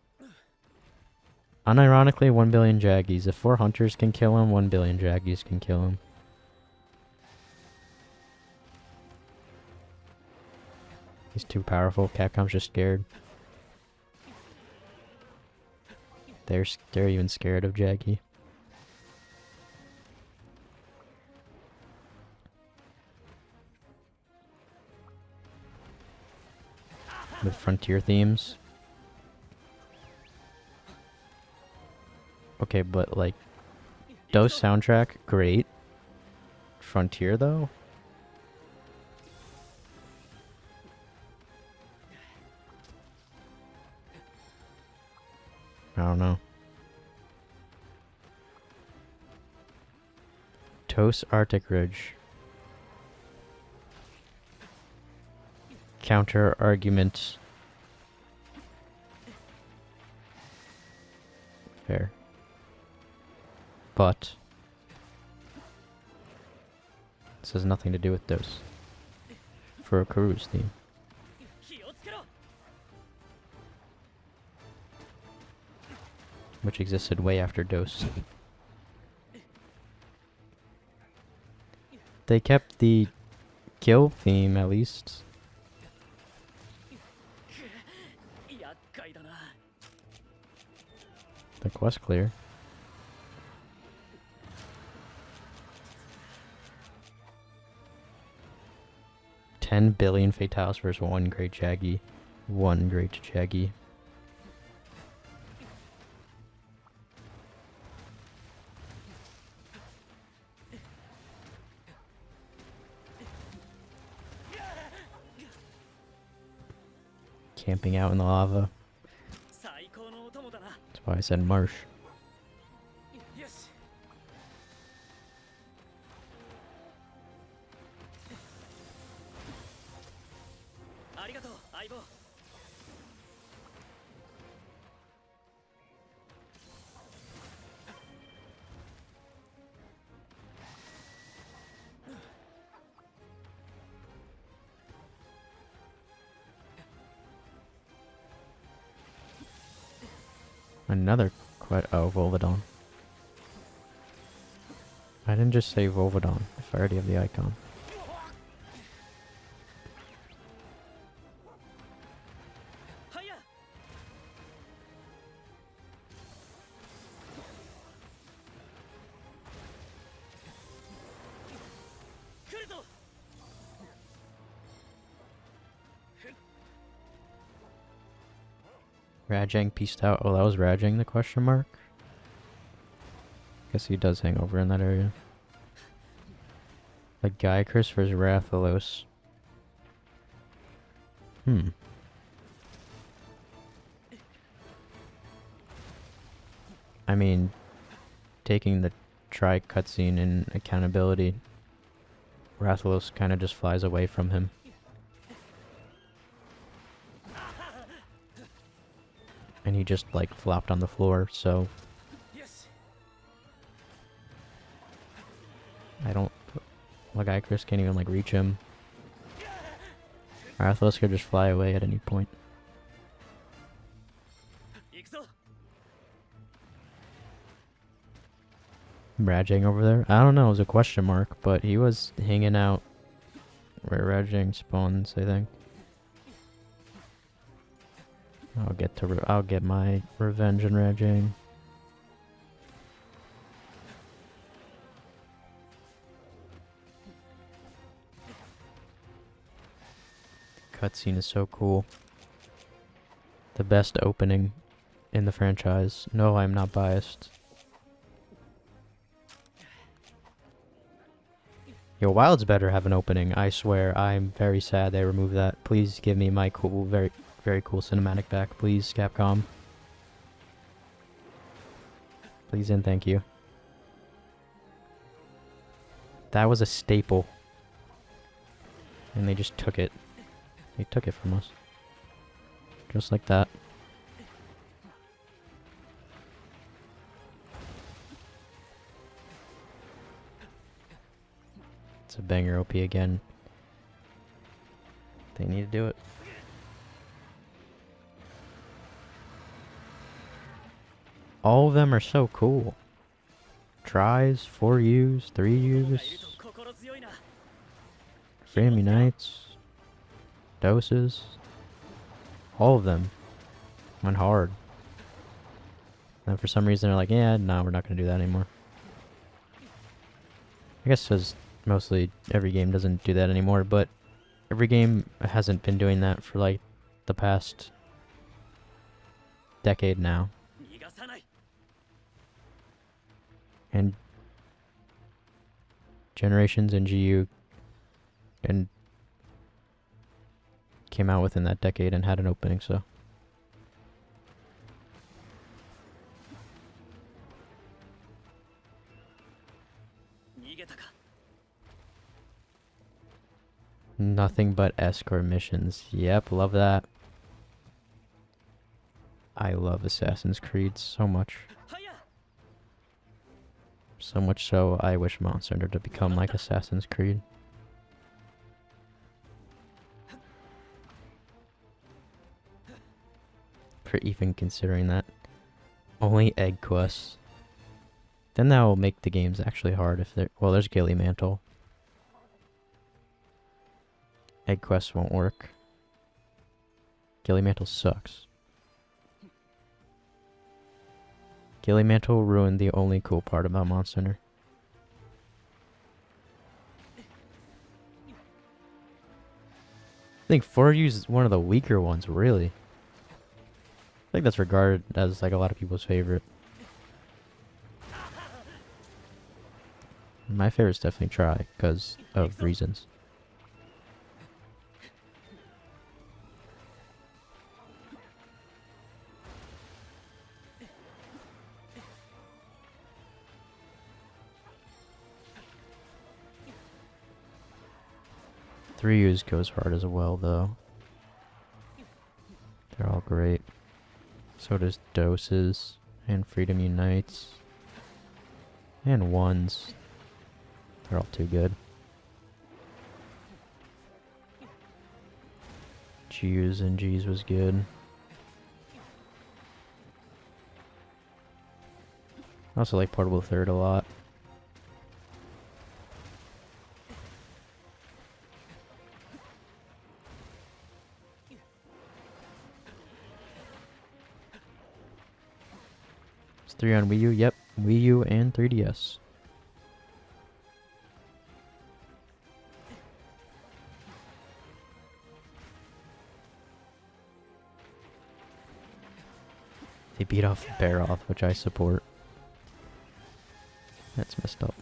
Unironically, 1 billion Jaggies. If 4 hunters can kill him, 1 billion Jaggies can kill him. He's too powerful. Capcom's just scared. They're even scared of Jaggy. With Frontier themes. Okay, but like, Dose soundtrack, great. Frontier though? I don't know. Toast Arctic Ridge. Counter argument. Fair. But this has nothing to do with Dose. For a Karu's theme. Which existed way after Dose. They kept the kill theme at least. The quest clear. $10 billion Fatalis versus 1 Great Jaggy. 1 Great Jaggy. Camping out in the lava. That's why I said marsh. Another oh, Volvidon. I didn't just say Volvidon, if I already have the icon. Rajang pieced out. Oh, that was Rajang, the question mark? Guess he does hang over in that area. Like Gaiacris versus Rathalos. I mean, taking the try cutscene in accountability, Rathalos kind of just flies away from him. And he just like flopped on the floor, so I don't. Lagaichris can't even like reach him. Rathalos could just fly away at any point. Rajang over there? I don't know, it was a question mark, but he was hanging out where Rajang spawns, I think. I'll get my revenge on Rajang. Cutscene is so cool. The best opening in the franchise. No, I'm not biased. Yo, Wilds better have an opening, I swear. I'm very sad they removed that. Please give me my cool, very cool cinematic back, please, Capcom. Please and thank you. That was a staple And they just took it. They took it from us. Just like that. It's a banger OP again. They need to do it. All of them are so cool. Tries, 4Us, 3Us, Freedom Unites, Doses. All of them went hard. And for some reason they're like, yeah, no, we're not going to do that anymore. I guess because mostly every game doesn't do that anymore, but every game hasn't been doing that for like the past decade now. And Generations and GU and came out within that decade and had an opening, so. Nothing but escort missions. Yep, love that. I love Assassin's Creed so much. So much so, I wish Monster Hunter to become like Assassin's Creed. For even considering that. Only egg quests. Then that will make the games actually hard if they're... Well, there's Gilly Mantle. Egg quests won't work. Gilly Mantle sucks. Gilly Mantle ruined the only cool part about Monster Hunter. I think 4U is one of the weaker ones, really. I think that's regarded as like a lot of people's favorite. My favorite's definitely Try, because of reasons. Three U's goes hard as well, though. They're all great. So does Doses, and Freedom Unites, and Ones. They're all too good. G's and G's was good. I also like Portable Third a lot. It's 3 on Wii U, yep. Wii U and 3DS. They beat off Baroth, which I support. That's messed up.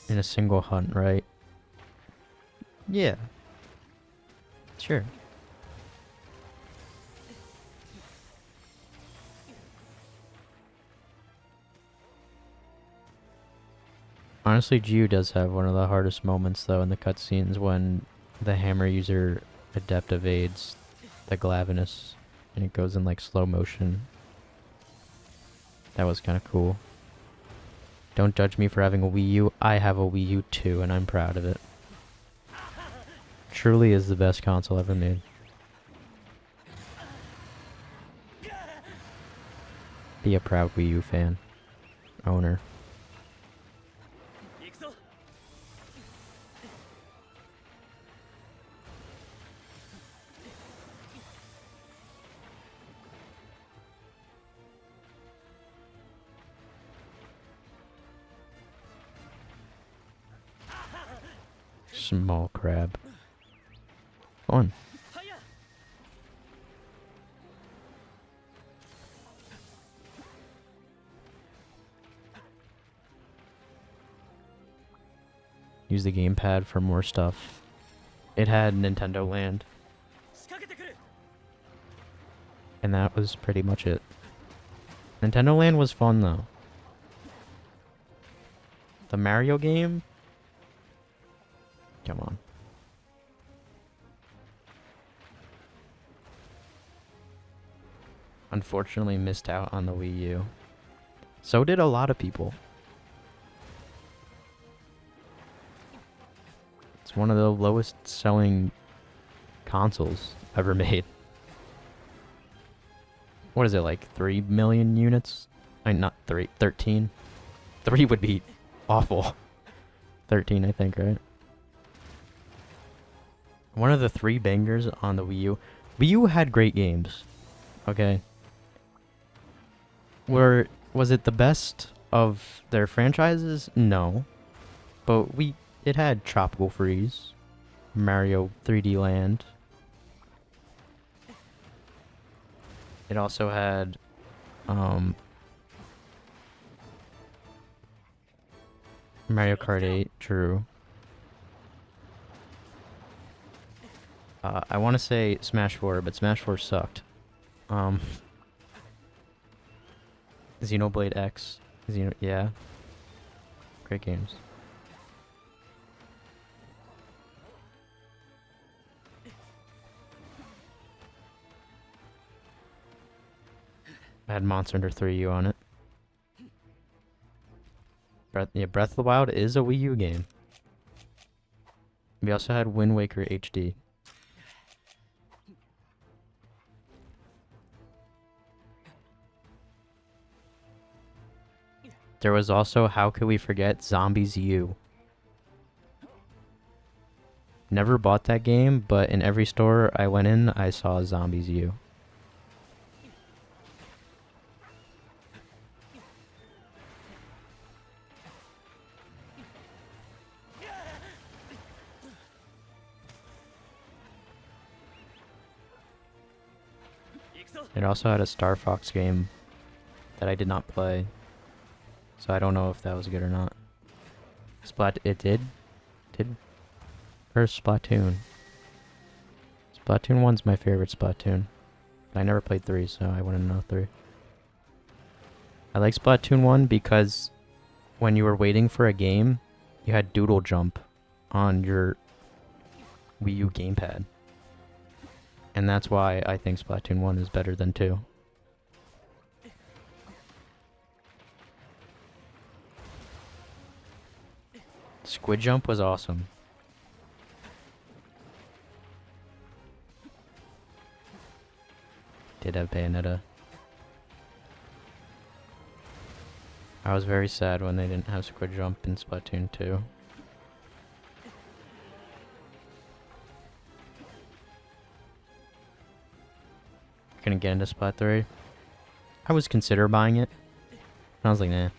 In a single hunt, right? Yeah. Sure. Honestly, GU does have one of the hardest moments, though, in the cutscenes when the hammer user adept evades the Glavenus and it goes in like slow motion. That was kind of cool. Don't judge me for having a Wii U. I have a Wii U too, and I'm proud of it. Truly is the best console ever made. Be a proud Wii U fan. Owner. Small crab. Fun. Use the gamepad for more stuff. It had Nintendo Land. And that was pretty much it. Nintendo Land was fun though. The Mario game Come on. Unfortunately missed out on the Wii U. So did a lot of people. It's one of the lowest selling consoles ever made. What is it, like 3 million units? I mean, not 3, 13. 3 would be awful. 13, I think, right? One of the 3 bangers on the Wii U. Wii U had great games. Okay. Was it the best of their franchises? No. But it had Tropical Freeze, Mario 3D Land. It also had Mario Kart 8, true. I want to say Smash 4, but Smash 4 sucked. Xenoblade X. Yeah. Great games. I had Monster Hunter 3U on it. Breath of the Wild is a Wii U game. We also had Wind Waker HD. There was also, how could we forget, Zombies U. Never bought that game, but in every store I went in, I saw Zombies U. It also had a Star Fox game that I did not play, so I don't know if that was good or not. It did? First Splatoon. Splatoon 1's my favorite Splatoon. I never played 3, so I wouldn't know 3. I like Splatoon 1 because when you were waiting for a game, you had Doodle Jump on your Wii U gamepad. And that's why I think Splatoon 1 is better than 2. Squid Jump was awesome. Did have Bayonetta. I was very sad when they didn't have Squid Jump in Splatoon 2. Couldn't get into Splat 3. I was consider buying it. And I was like, nah.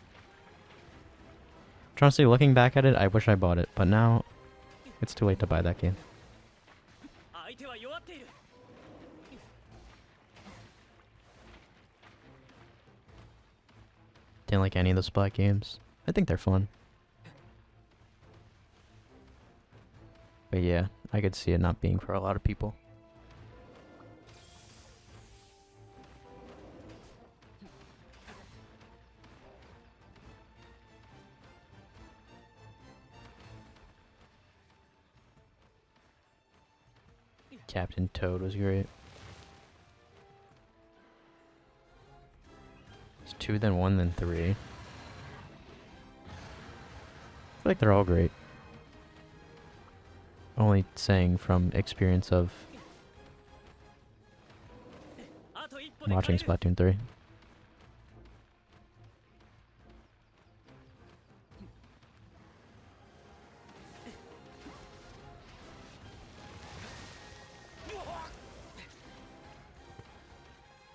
Honestly, looking back at it, I wish I bought it, but now it's too late to buy that game. Didn't like any of the Splat games. I think they're fun. But yeah, I could see it not being for a lot of people. Captain Toad was great. It's 2, then 1, then 3. I feel like they're all great. Only saying from experience of watching Splatoon 3.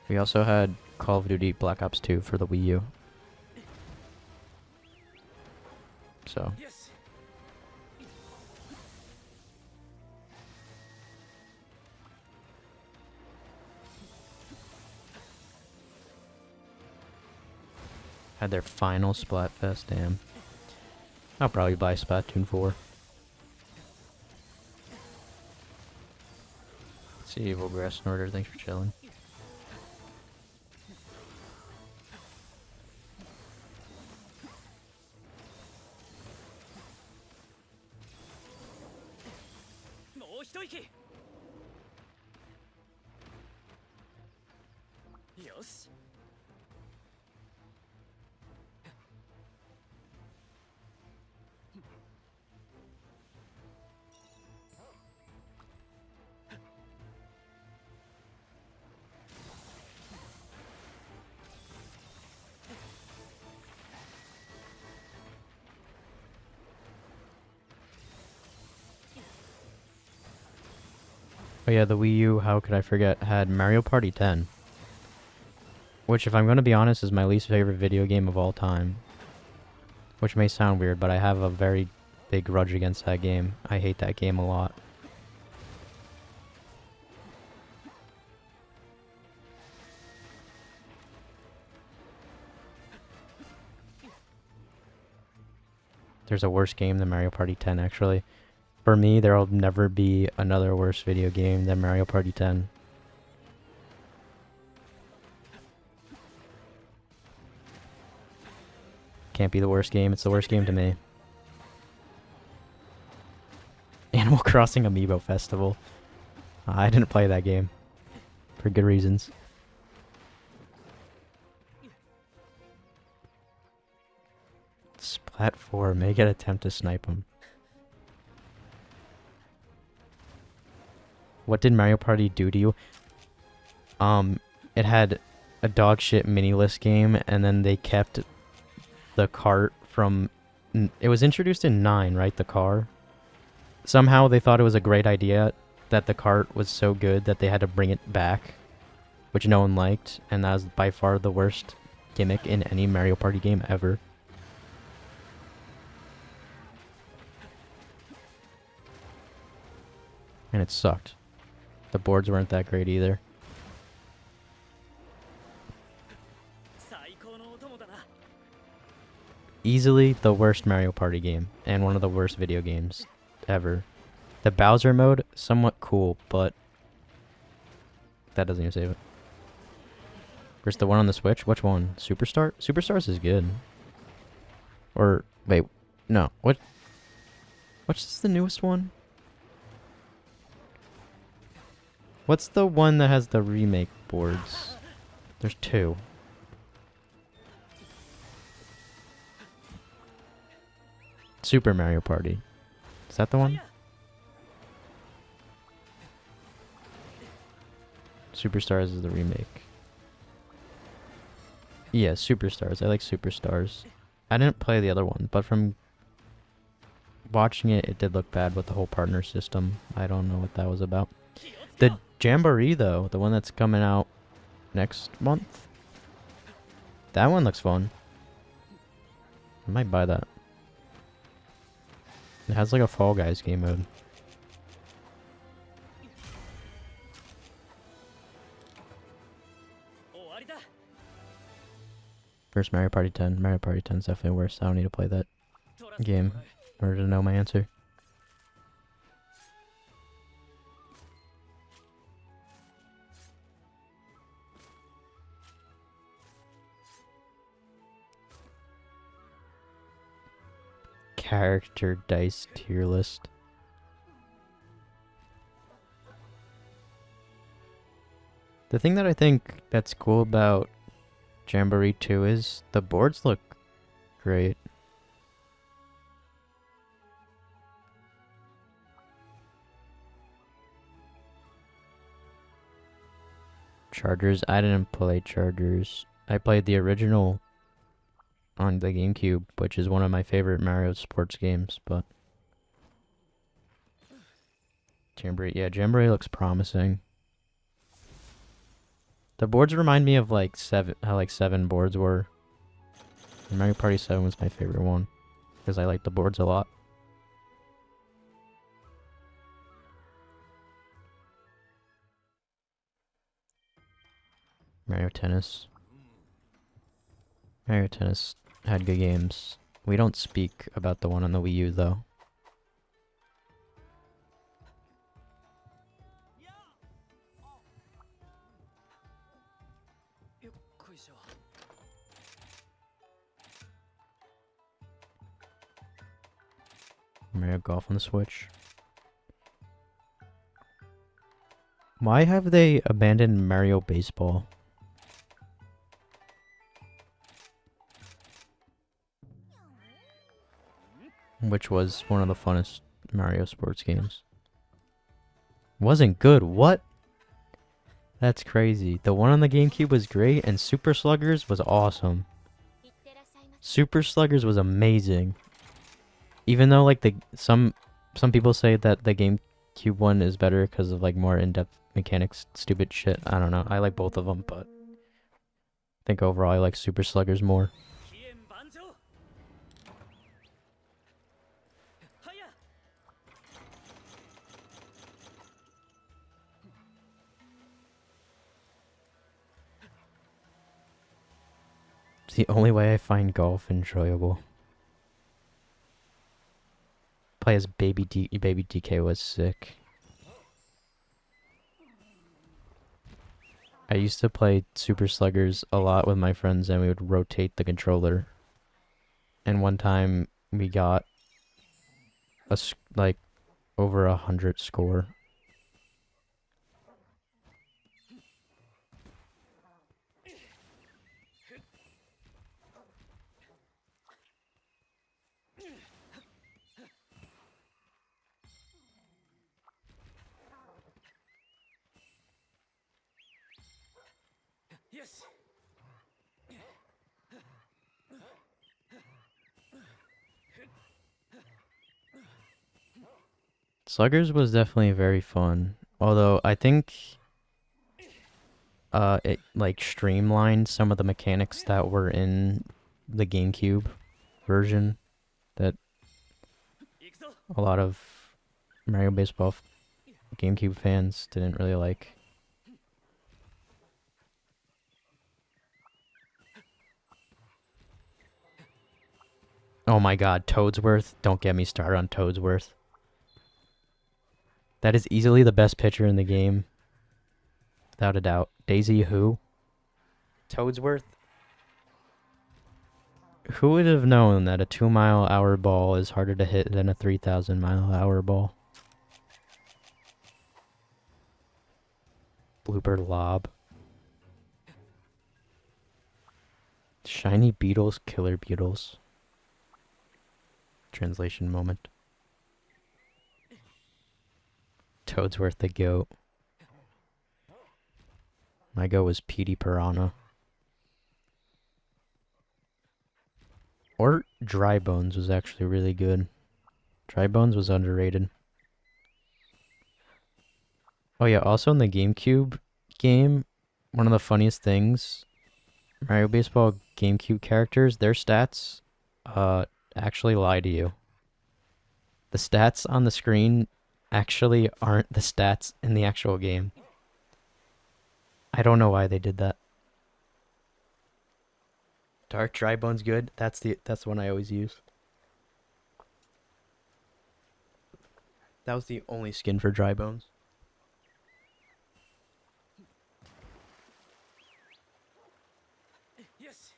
We also had Call of Duty Black Ops 2 for the Wii U. So. Had their final Splatfest, damn. I'll probably buy Splatoon 4. Let's see, Evil Grass Snorter, thanks for chilling. よし。Oh yeah, the Wii U, how could I forget, had Mario Party 10. Which, if I'm going to be honest, is my least favorite video game of all time. Which may sound weird, but I have a very big grudge against that game. I hate that game a lot. There's a worse game than Mario Party 10, actually. For me, there'll never be another worse video game than Mario Party 10. Can't be the worst game, it's the worst game to me. Animal Crossing Amiibo Festival. I didn't play that game. For good reasons. Splat 4, may get attempt to snipe him. What did Mario Party do to you? It had a dog shit mini list game, and then they kept the cart from... It was introduced in 9, right? The car? Somehow they thought it was a great idea that the cart was so good that they had to bring it back, which no one liked, and that was by far the worst gimmick in any Mario Party game ever. And it sucked. The boards weren't that great either. Easily the worst Mario Party game, and one of the worst video games ever. The Bowser mode, somewhat cool, but that doesn't even save it. Versus the one on the Switch? Which one? Superstar? Superstars is good. Or, wait, no. What's the newest one? What's the one that has the remake boards? There's 2. Super Mario Party. Is that the one? Superstars is the remake. Yeah, Superstars. I like Superstars. I didn't play the other one, but from watching it, it did look bad with the whole partner system. I don't know what that was about. The Jamboree, though, the one that's coming out next month, that one looks fun. I might buy that. It has like a Fall Guys game mode. First Mario Party 10. Mario Party 10 is definitely worse. I don't need to play that game in order to know my answer. Character dice tier list. The thing that I think that's cool about Jamboree 2 is the boards look great. Chargers, I didn't play Chargers. I played the original on the GameCube, which is one of my favorite Mario sports games, but Jamboree, yeah, Jamboree looks promising. The boards remind me of like how 7 boards were. And Mario Party 7 was my favorite one because I like the boards a lot. Mario Tennis. Mario Tennis had good games. We don't speak about the one on the Wii U though. Mario Golf on the Switch. Why have they abandoned Mario Baseball? which was one of the funnest Mario sports games. Wasn't good. What? That's crazy. The one on the GameCube was great, and Super Sluggers was awesome. Super Sluggers was amazing. Even though like some people say that the GameCube one is better because of like more in-depth mechanics, stupid shit. I don't know. I like both of them, but I think overall I like Super Sluggers more. It's the only way I find golf enjoyable. Play as Baby DK was sick. I used to play Super Sluggers a lot with my friends, and we would rotate the controller. And one time we got like over 100 score. Yes. Sluggers was definitely very fun. Although I think it like streamlined some of the mechanics that were in the GameCube version that a lot of Mario Baseball GameCube fans didn't really like. Oh my god, Toadsworth. Don't get me started on Toadsworth. That is easily the best pitcher in the game. Without a doubt. Daisy who? Toadsworth? Who would have known that a 2-mile-an-hour ball is harder to hit than a 3,000-mile-an-hour ball? Blooper lob. Shiny beetles, killer beetles. Translation moment. Toadsworth the goat. My goat was Petey Piranha. Or Dry Bones was actually really good. Dry Bones was underrated. Oh yeah, also in the GameCube game, one of the funniest things, Mario Baseball GameCube characters, their stats actually lie to you. The stats on the screen actually aren't the stats in the actual game. I don't know why they did that. Dark Dry Bones good. That's the one I always use. That was the only skin for Dry Bones. Yes.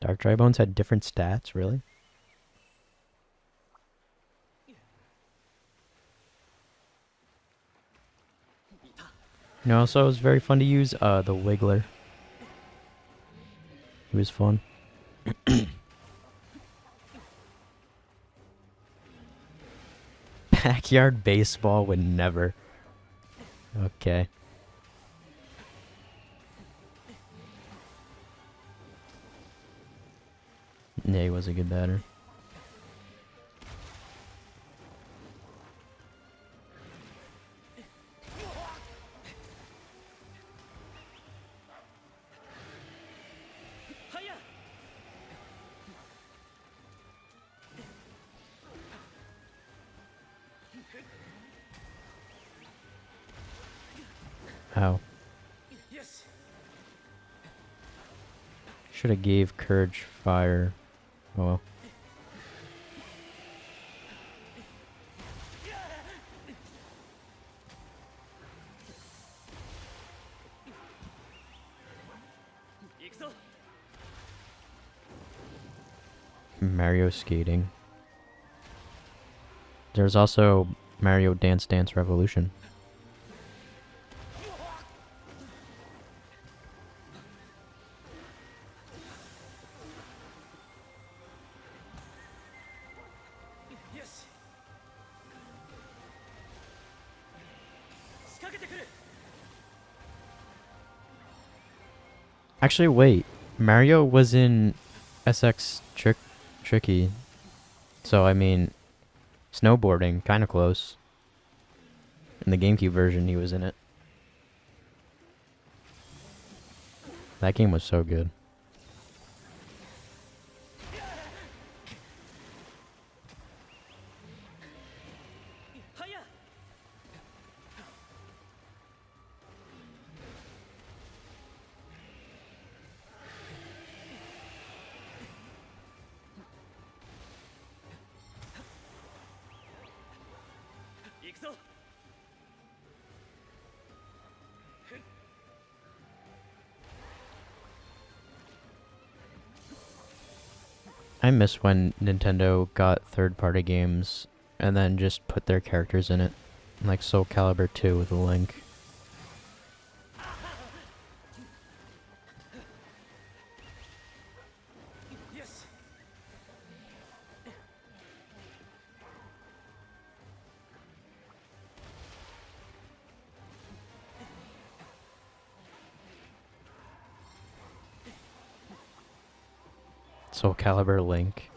Dark Dry Bones had different stats, really? You know, also it was very fun to use the Wiggler. He was fun. Backyard baseball would never. Okay. Yeah, he was a good batter. Ow. Yes. Should have gave Courage fire. Oh well. Mario skating. There's also Mario Dance Dance Revolution. Actually, wait. Mario was in SX Tricky. So, I mean, snowboarding, kind of close. In the GameCube version, he was in it. That game was so good. I miss when Nintendo got third-party games and then just put their characters in it. Like Soul Calibur 2 with a Link. Soul Calibur Link.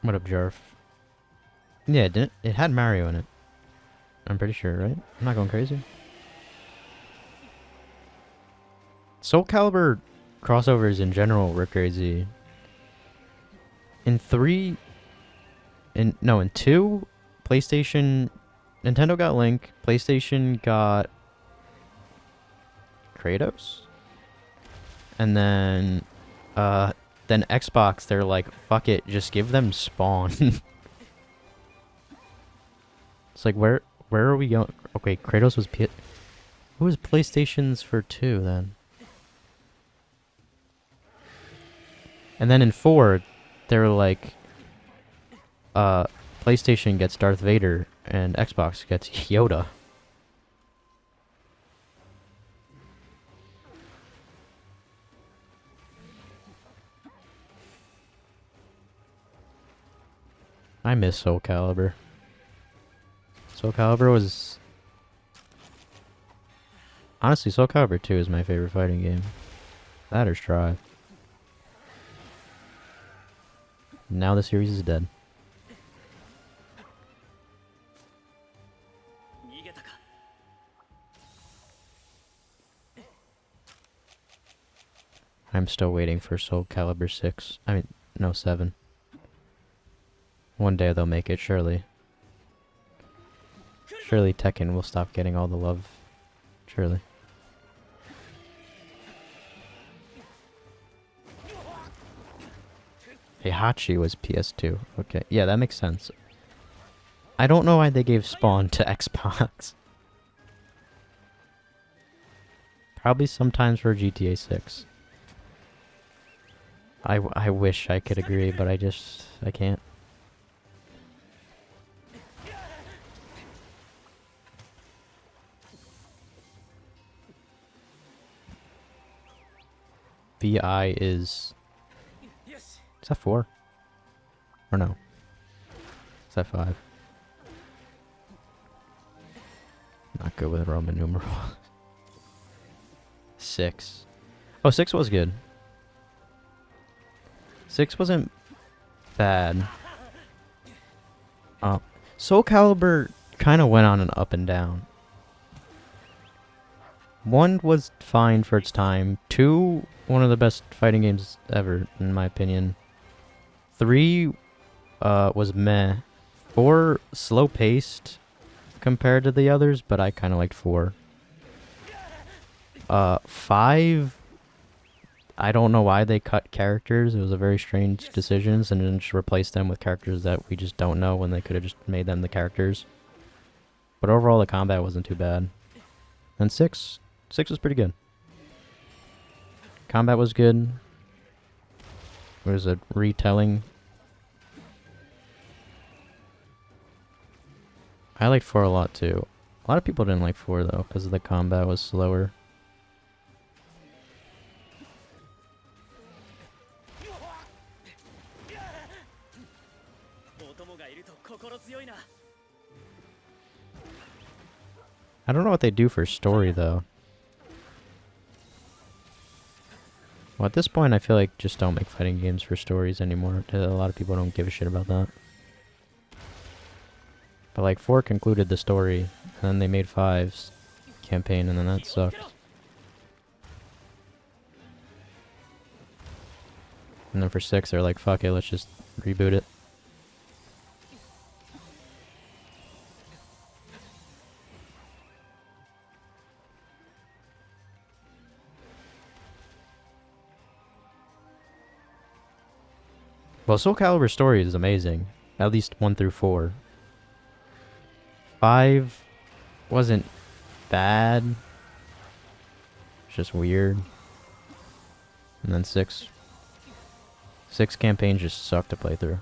What up, Jarf? Yeah, it had Mario in it. I'm pretty sure, right? I'm not going crazy. Soul Calibur crossovers in general were crazy. In 3... in 2, PlayStation... Nintendo got Link, PlayStation got... Kratos? And then Xbox, they're like, fuck it, just give them Spawn. It's like, where are we going? Okay, Kratos was who was PlayStation's for 2 then? And then in 4, they were like, PlayStation gets Darth Vader and Xbox gets Yoda. I miss Soul Calibur. Soul Calibur was... Honestly, Soul Calibur 2 is my favorite fighting game. That or Strive. Now the series is dead. I'm still waiting for Soul Calibur 6. I mean, no, 7. One day they'll make it, surely. Surely Tekken will stop getting all the love. Surely. Heihachi was PS2. Okay, yeah, that makes sense. I don't know why they gave Spawn to Xbox. Probably sometimes for GTA 6. I wish I could agree, but I can't. VI is that 4? Or no? Is that 5? Not good with Roman numerals. 6. Oh, 6 was good. 6 wasn't bad. Soul Calibur kind of went on an up and down. 1 was fine for its time. 2, one of the best fighting games ever, in my opinion. 3 was meh. 4, slow-paced compared to the others, but I kind of liked 4. 5, I don't know why they cut characters. It was a very strange decision, and then just replaced them with characters that we just don't know when they could have just made them the characters. But overall, the combat wasn't too bad. And 6 was pretty good. Combat was good. It was a retelling. I liked 4 a lot too. A lot of people didn't like 4 though, because the combat was slower. I don't know what they do for story though. Well, at this point, I feel like just don't make fighting games for stories anymore. A lot of people don't give a shit about that. But like 4 concluded the story, and then they made 5's campaign, and then that sucked. And then for 6, they're like, fuck it, let's just reboot it. Well, Soul Calibur's story is amazing. At least 1 through 4. 5 wasn't bad. It's just weird. And then 6 campaigns just sucked to play through.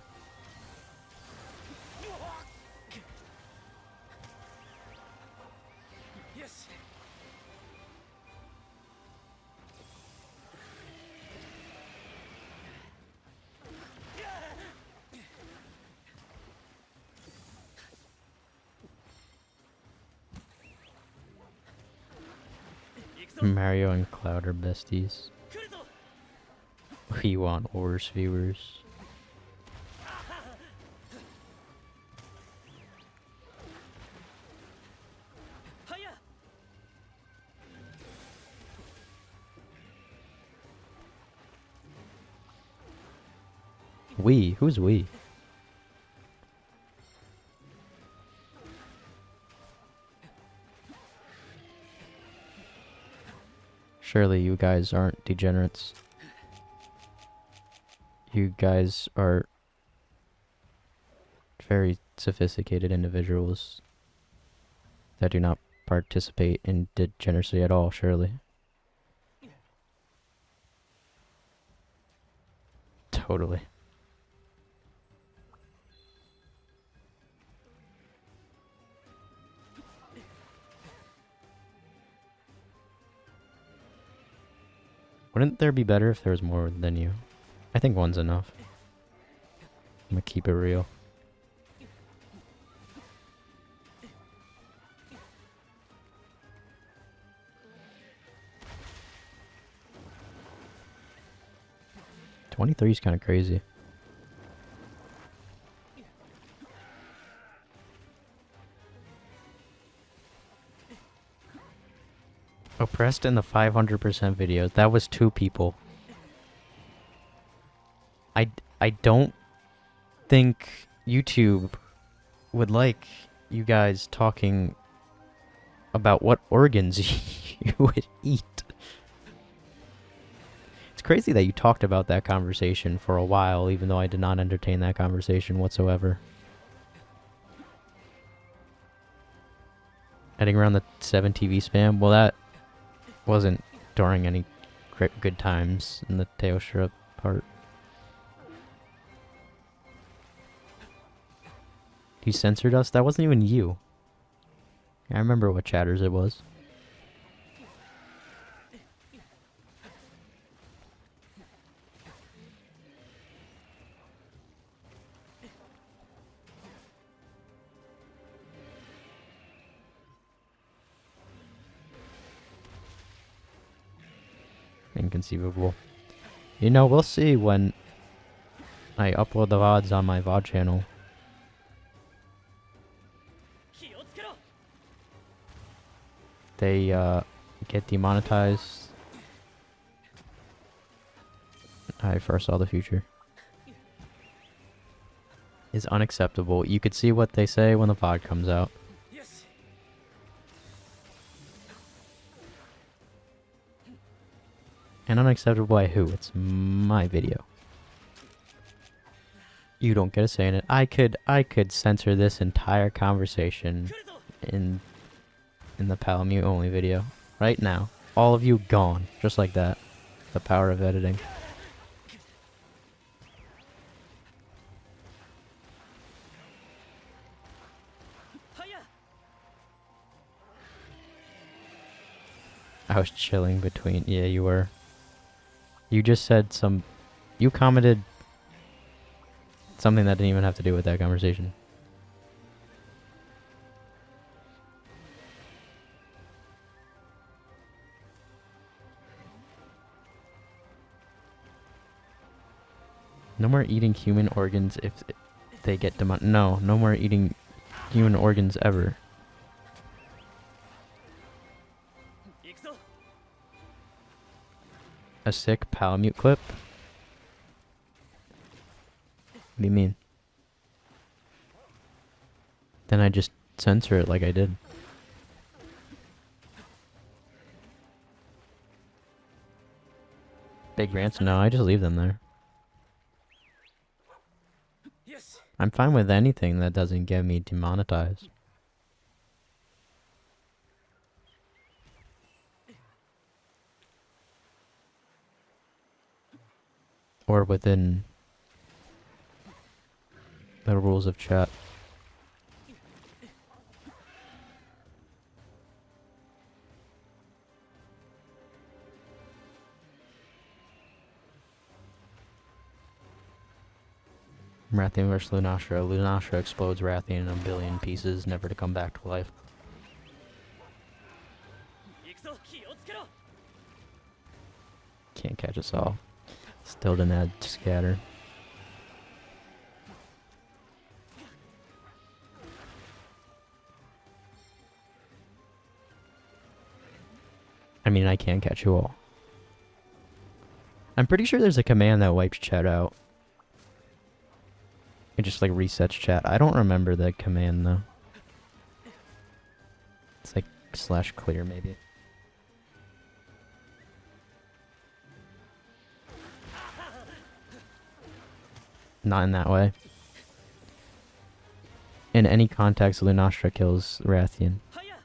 Mario and Cloud are besties. We want worse viewers. We? Who's we? Surely you guys aren't degenerates. You guys are very sophisticated individuals that do not participate in degeneracy at all, surely. Totally. Wouldn't there be better if there was more than you? I think one's enough. I'm gonna keep it real. '23's kind of crazy. Oppressed in the 500% videos. That was 2 people. I don't think YouTube would like you guys talking about what organs you would eat. It's crazy that you talked about that conversation for a while, even though I did not entertain that conversation whatsoever. Heading around the 7 TV spam? Well, that wasn't during any good times in the Teoshira part. You censored us? That wasn't even you. I remember what chatters it was. Inconceivable. You know, we'll see when I upload the VODs on my VOD channel. They get demonetized. I foresaw the future. Is unacceptable. You could see what they say when the VOD comes out. And unacceptable by who? It's my video. You don't get a say in it. I could censor this entire conversation in the Palamute only video right now. All of you gone, just like that. The power of editing. I was chilling between. Yeah, you were. You just said some. You commented something that didn't even have to do with that conversation. No more eating human organs if they get No, no more eating human organs ever. 行くぞ A sick Palamute clip? What do you mean? Then I just censor it like I did. Big rants? No, I just leave them there. よし I'm fine with anything that doesn't get me demonetized. Or within the rules of chat. Rathian vs. Lunastra. Lunastra explodes Rathian in a billion pieces, never to come back to life. 行くぞ気をつけろ Can't catch us all. Still didn't add scatter. I mean, I can catch you all. I'm pretty sure there's a command that wipes chat out. It just like resets chat. I don't remember that command though. It's like /clear maybe. Not in that way. In any context, Lunastra kills Rathian. はや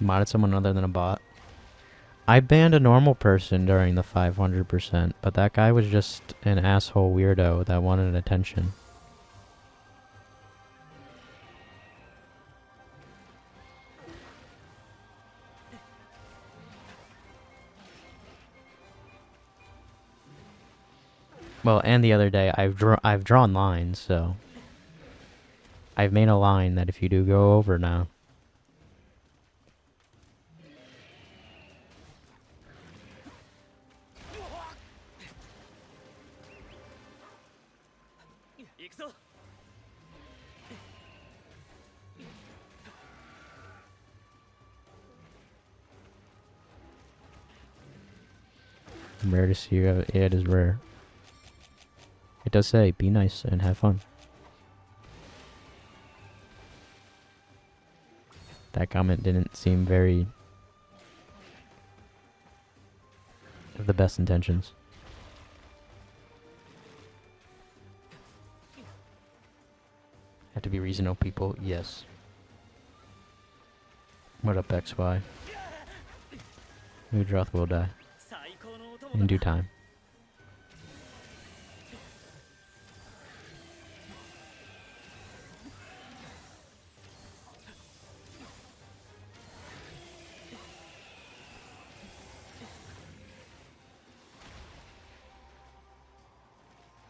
Modded someone other than a bot. I banned a normal person during the 500%, but that guy was just an asshole weirdo that wanted attention. Well, and the other day I've drawn lines, so I've made a line that if you do go over now,行くぞ rare to see you. Yeah, it is rare. It does say, be nice and have fun. That comment didn't seem very of the best intentions. Have to be reasonable people, yes. What up, XY? Udroth will die 最高のお供 in だ due time.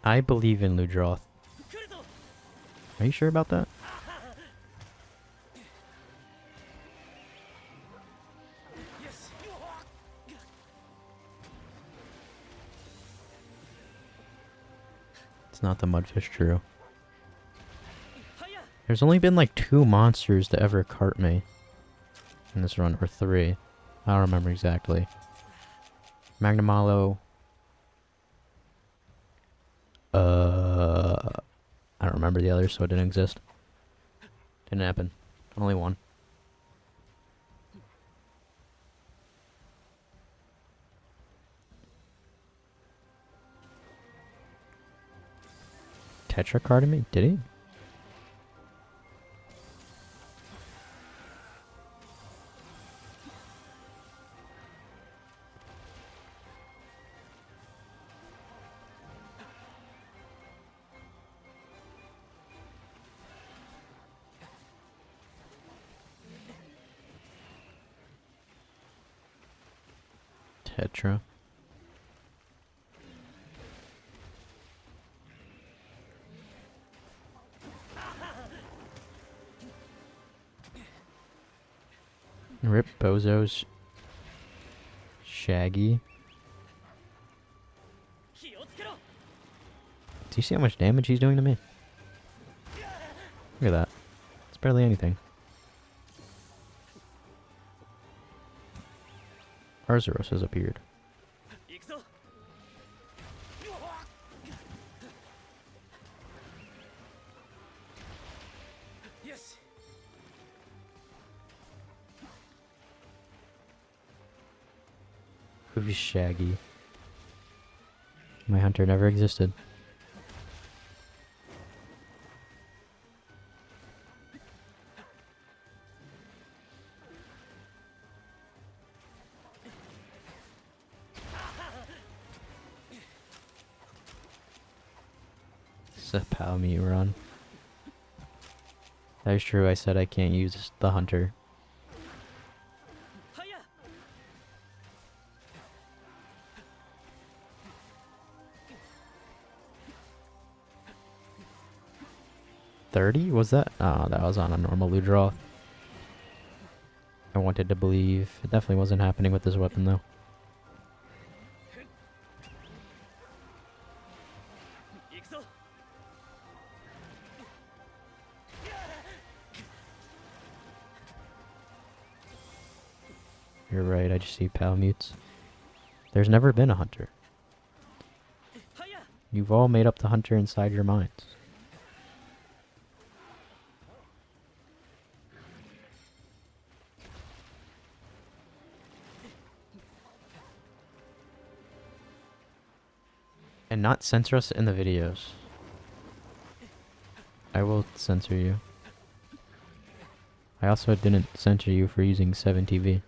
I believe in Ludroth. 来るぞ Are you sure about that? It's not the Mudfish True. はや There's only been like 2 monsters to ever cart me in this run, or 3. I don't remember exactly. Magnamalo. I don't remember the others, so it didn't exist. Didn't happen. Only one. Tetra carded me? Did he? Tetra. Rip Bozo's Shaggy. 気をつけろ。 Do you see how much damage he's doing to me? Look at that. It's barely anything. Arzuros has appeared. 行くぞ。 よし。 Who's Shaggy? My hunter never existed. It's a Palamute run. That is true, I said I can't use the hunter. はや。 30? Was that? Oh, that was on a normal loot draw. I wanted to believe. It definitely wasn't happening with this weapon, though. 行くぞ。 You're right, I just see Palamutes. There's never been a hunter. はや。 You've all made up the hunter inside your minds. And not censor us in the videos. I will censor you. I also didn't censor you for using 7TV.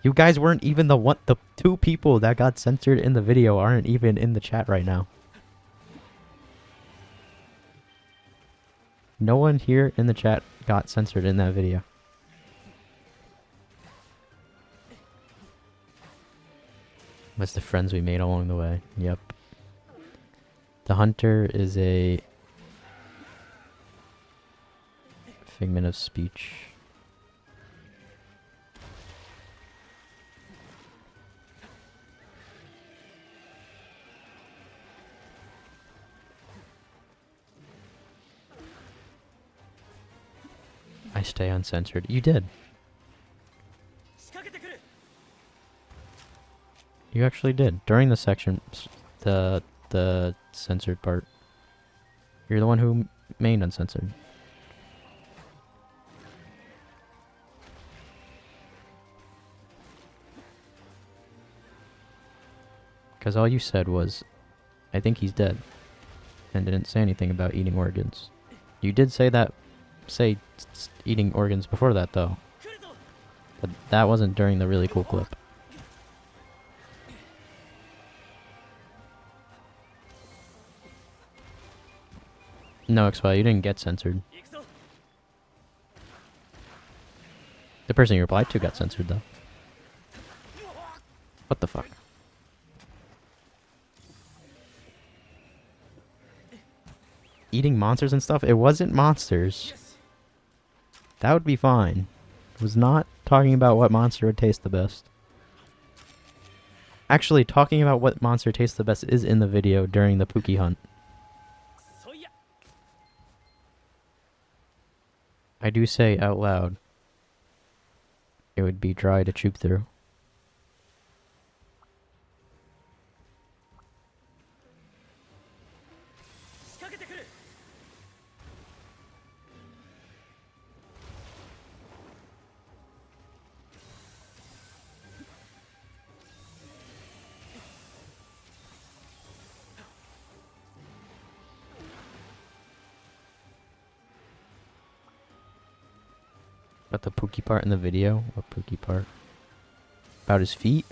You guys weren't even the two people that got censored in the video aren't even in the chat right now. No one here in the chat got censored in that video. That's the friends we made along the way. Yep. The hunter is a figment of speech. I stay uncensored. You did. 仕掛けてくる。 You actually did. During the section, the censored part. You're the one who made uncensored. Because all you said was, I think he's dead. And didn't say anything about eating organs. You did say that, eating organs before that though. 来るぞ。 But that wasn't during the really cool clip. No, XY, you didn't get censored. 行くぞ。 The person you replied to got censored though. What the fuck? Eating monsters and stuff? It wasn't monsters. よし。 That would be fine. It was not talking about what monster would taste the best. Actually, talking about what monster tastes the best is in the video during the Pookie hunt. そいや。 I do say out loud, it would be dry to chew through. 仕掛けてくる。 But the Pookie part in the video? What Pookie part? About his feet?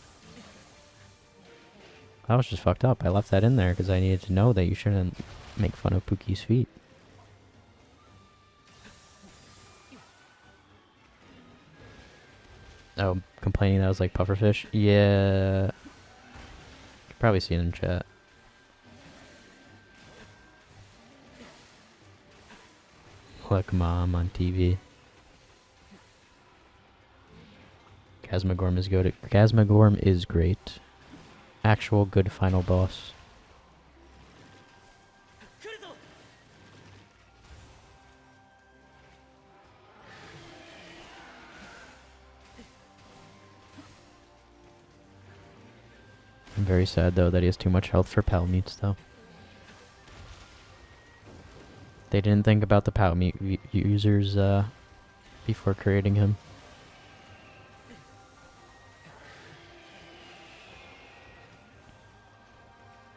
That was just fucked up. I left that in there because I needed to know that you shouldn't make fun of Pookie's feet. Oh, complaining that I was like pufferfish? Yeah. Could probably see it in chat. Look, Mom on TV. Gasmagorm is good. Gasmagorm is great. Actual good final boss. I'm very sad though that he has too much health for Palamutes though. They didn't think about the Palamute users before creating him.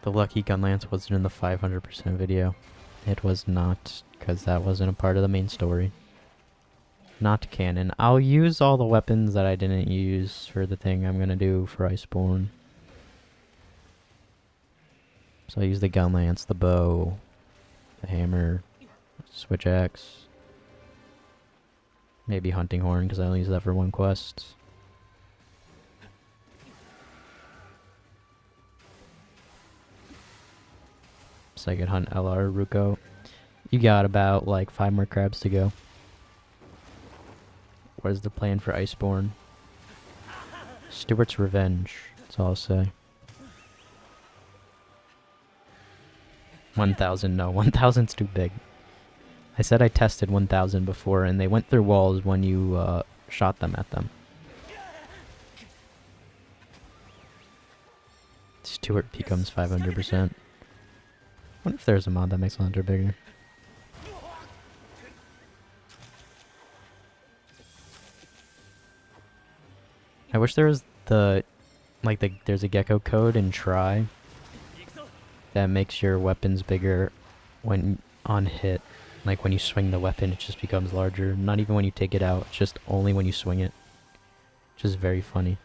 The Lucky Gun Lance wasn't in the 500% video. It was not, because that wasn't a part of the main story. Not canon. I'll use all the weapons that I didn't use for the thing I'm gonna do for Iceborne. So I use the Gun Lance, the bow, the hammer, switch axe, maybe Hunting Horn, because I only use that for one quest. So I could hunt LR Ruko. You got about like 5 more crabs to go. What is the plan for Iceborne? Stuart's Revenge. That's all I'll say. 1,000, no. 1,000's too big. I said I tested 1,000 before, and they went through walls when you shot them at them. Stuart becomes 500%. What if there's a mod that makes a hunter bigger? I wish there was there's a gecko code in Try that makes your weapons bigger when on hit. Like when you swing the weapon, it just becomes larger. Not even when you take it out, just only when you swing it. Which is very funny.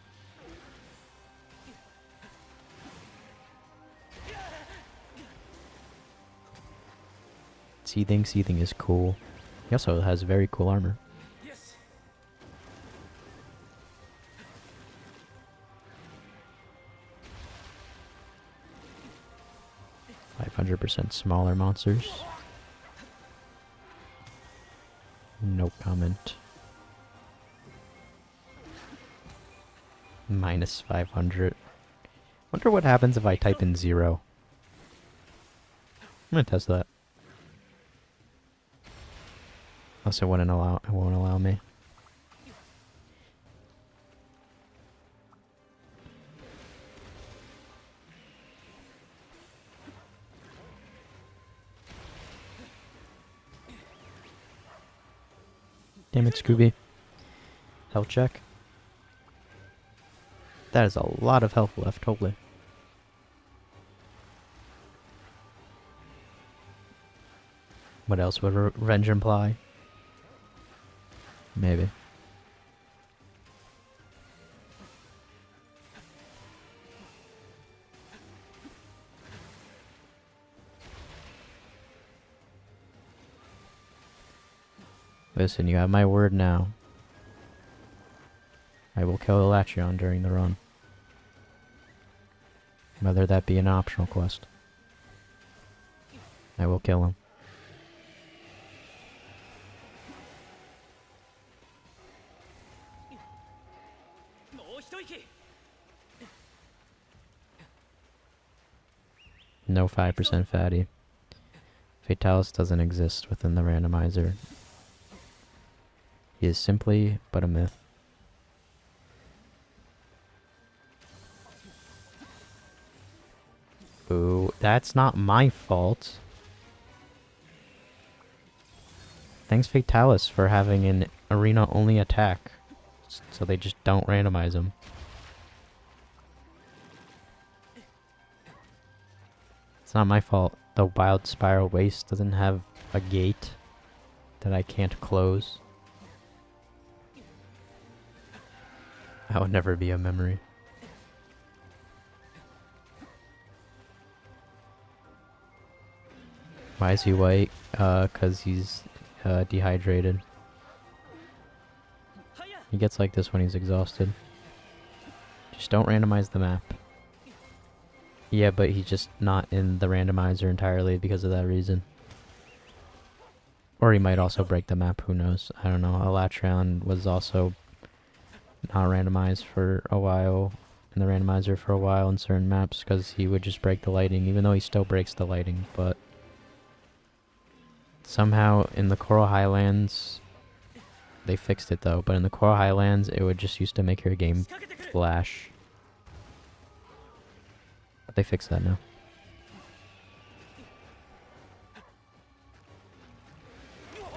Seething is cool. He also has very cool armor. 500% smaller monsters. No comment. Minus 500. Wonder what happens if I type in 0. I'm gonna test that. Also, it won't allow me. Damn it, Scooby. Health check. That is a lot of health left, hopefully. What else would revenge imply? Maybe. Listen, you have my word now. I will kill Elatrion during the run. Whether that be an optional quest. I will kill him. No 5% fatty. Fatalis doesn't exist within the randomizer. He is simply but a myth. Ooh, that's not my fault. Thanks Fatalis for having an arena-only attack, so they just don't randomize him. It's not my fault. The Wild Spiral Waste doesn't have a gate that I can't close. That would never be a memory. Why is he white? 'Cause he's dehydrated. He gets like this when he's exhausted. Just don't randomize the map. Yeah, but he's just not in the randomizer entirely because of that reason. Or he might also break the map, who knows. I don't know. Elatrion was also not randomized for a while in the randomizer for a while in certain maps because he would just break the lighting, even though he still breaks the lighting. But somehow in the Coral Highlands, they fixed it though. But in the Coral Highlands, it would just used to make your game flash. But they fixed that now.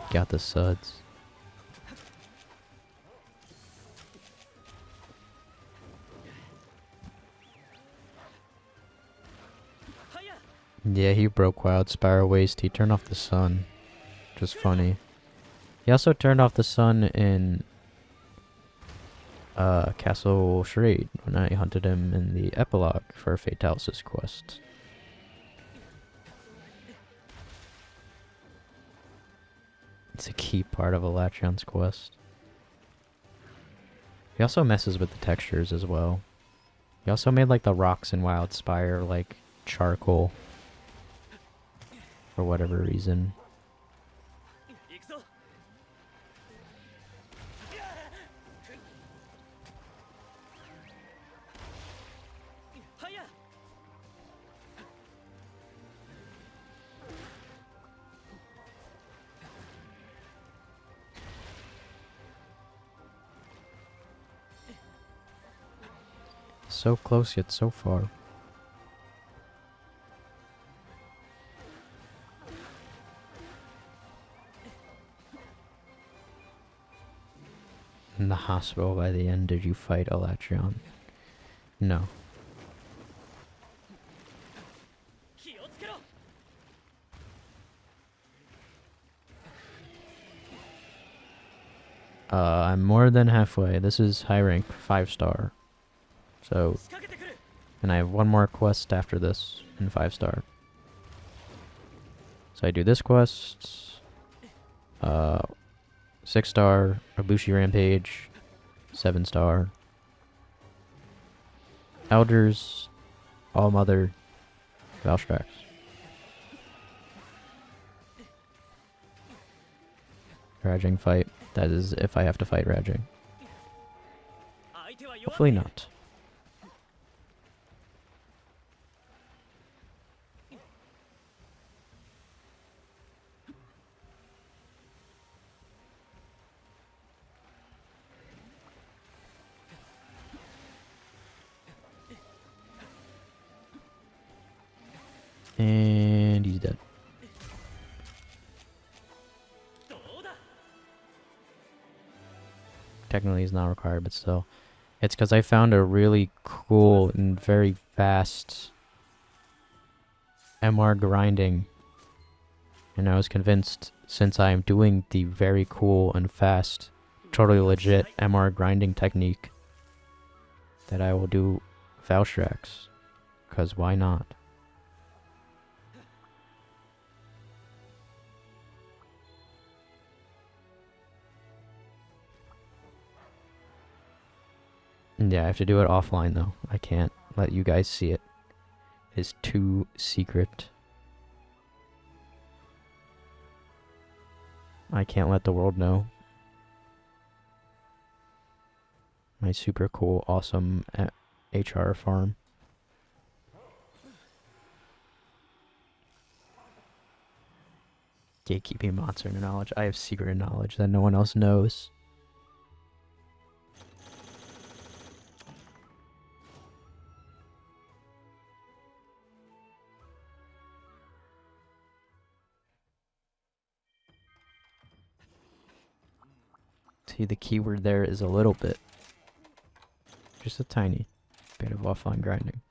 Got the suds. Yeah, he broke Wild Spiral Waste. He turned off the sun, which was funny. He also turned off the sun in Castle Charade when I hunted him in the epilogue for Fatalis' quest. It's a key part of Elatreon's quest. He also messes with the textures as well. He also made like the rocks in Wild Spire like charcoal for whatever reason. So close yet so far. In the hospital by the end, did you fight Elatreon? No. I'm more than halfway. This is high rank, 5-star. So, and I have one more quest after this in 5-star. So I do this quest, 6-star, Ibushi Rampage, 7-star, Elders, All Mother, Valstrax. Raging fight. That is if I have to fight Raging. Hopefully not. And he's dead. Technically he's not required, but still. It's because I found a really cool and very fast MR grinding. And I was convinced, since I am doing the very cool and fast, totally legit MR grinding technique, that I will do Valstrax. Because why not? Yeah, I have to do it offline though. I can't let you guys see it. It's too secret. I can't let the world know. My super cool, awesome HR farm. Gatekeeping monster knowledge. I have secret knowledge that no one else knows. See, the keyword there is a little bit. Just a tiny bit of offline grinding.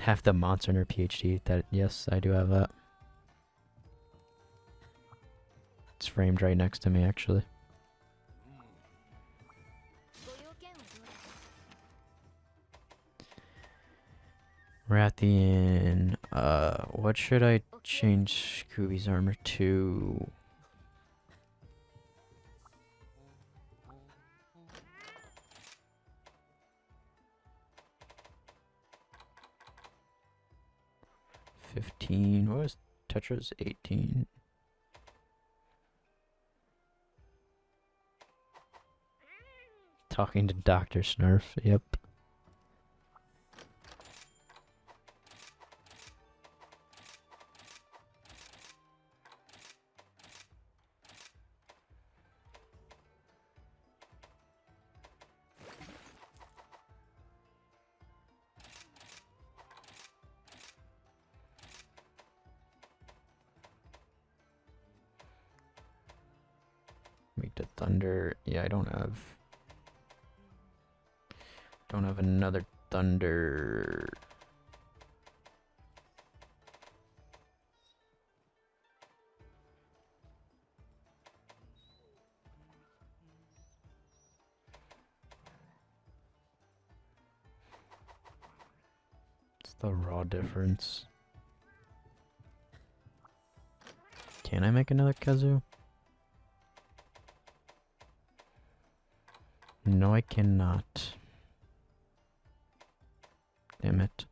Have the Monster Hunter PhD. That, yes, I do have that. It's framed right next to me, actually. Rathian. What should I change Scooby's armor to? $15. What was Tetra's 18? Talking to Dr. Snurf, yep. Make the thunder. Yeah, I don't have another thunder. It's the raw difference. Can I make another kazoo? No, I cannot. Damn it.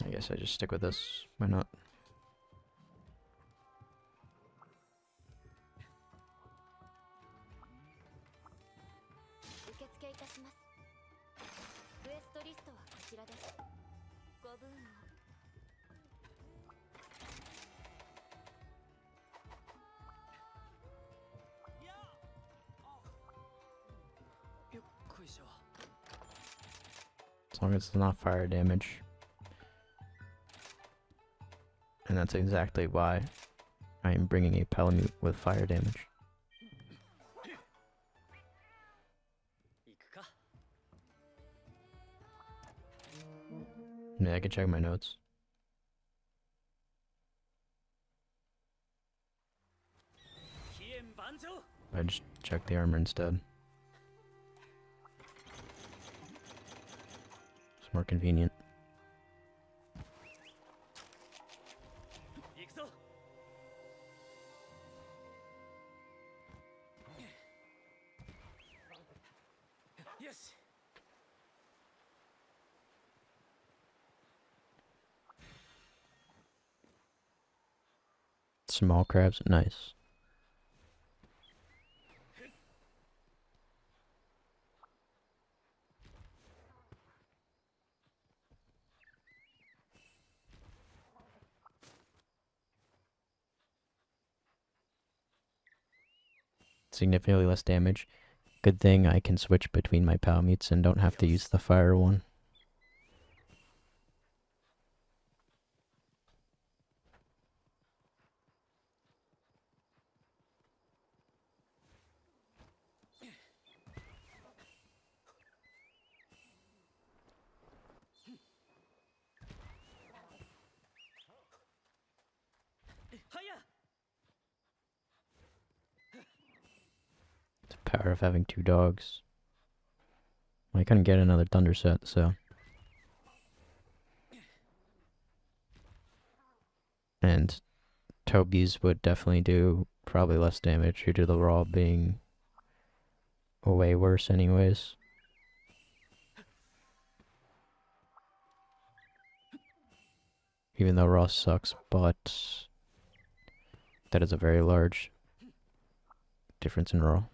I guess I just stick with this. Why not? As long as it's not fire damage. And that's exactly why I am bringing a Palamute with fire damage. Yeah, I can check my notes. I just checked the armor instead. It's more convenient. Small crabs, nice. Significantly less damage. Good thing I can switch between my Palamutes and don't have to use the fire one. The power of having two dogs. I couldn't get another thunder set, so. And Toby's would definitely do probably less damage due to the raw being way worse anyways. Even though raw sucks, but that is a very large difference in raw.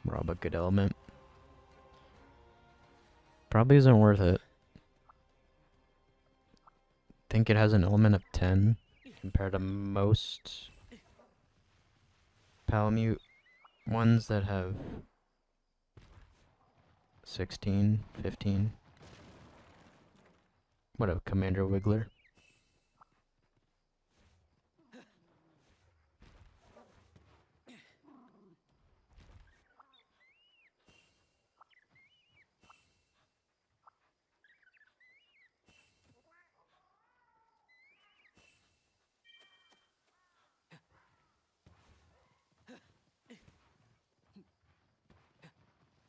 Raw but good element. Probably isn't worth it. Think it has an element of 10 compared to most Palamute ones that have 16, 15. What a Commander Wiggler.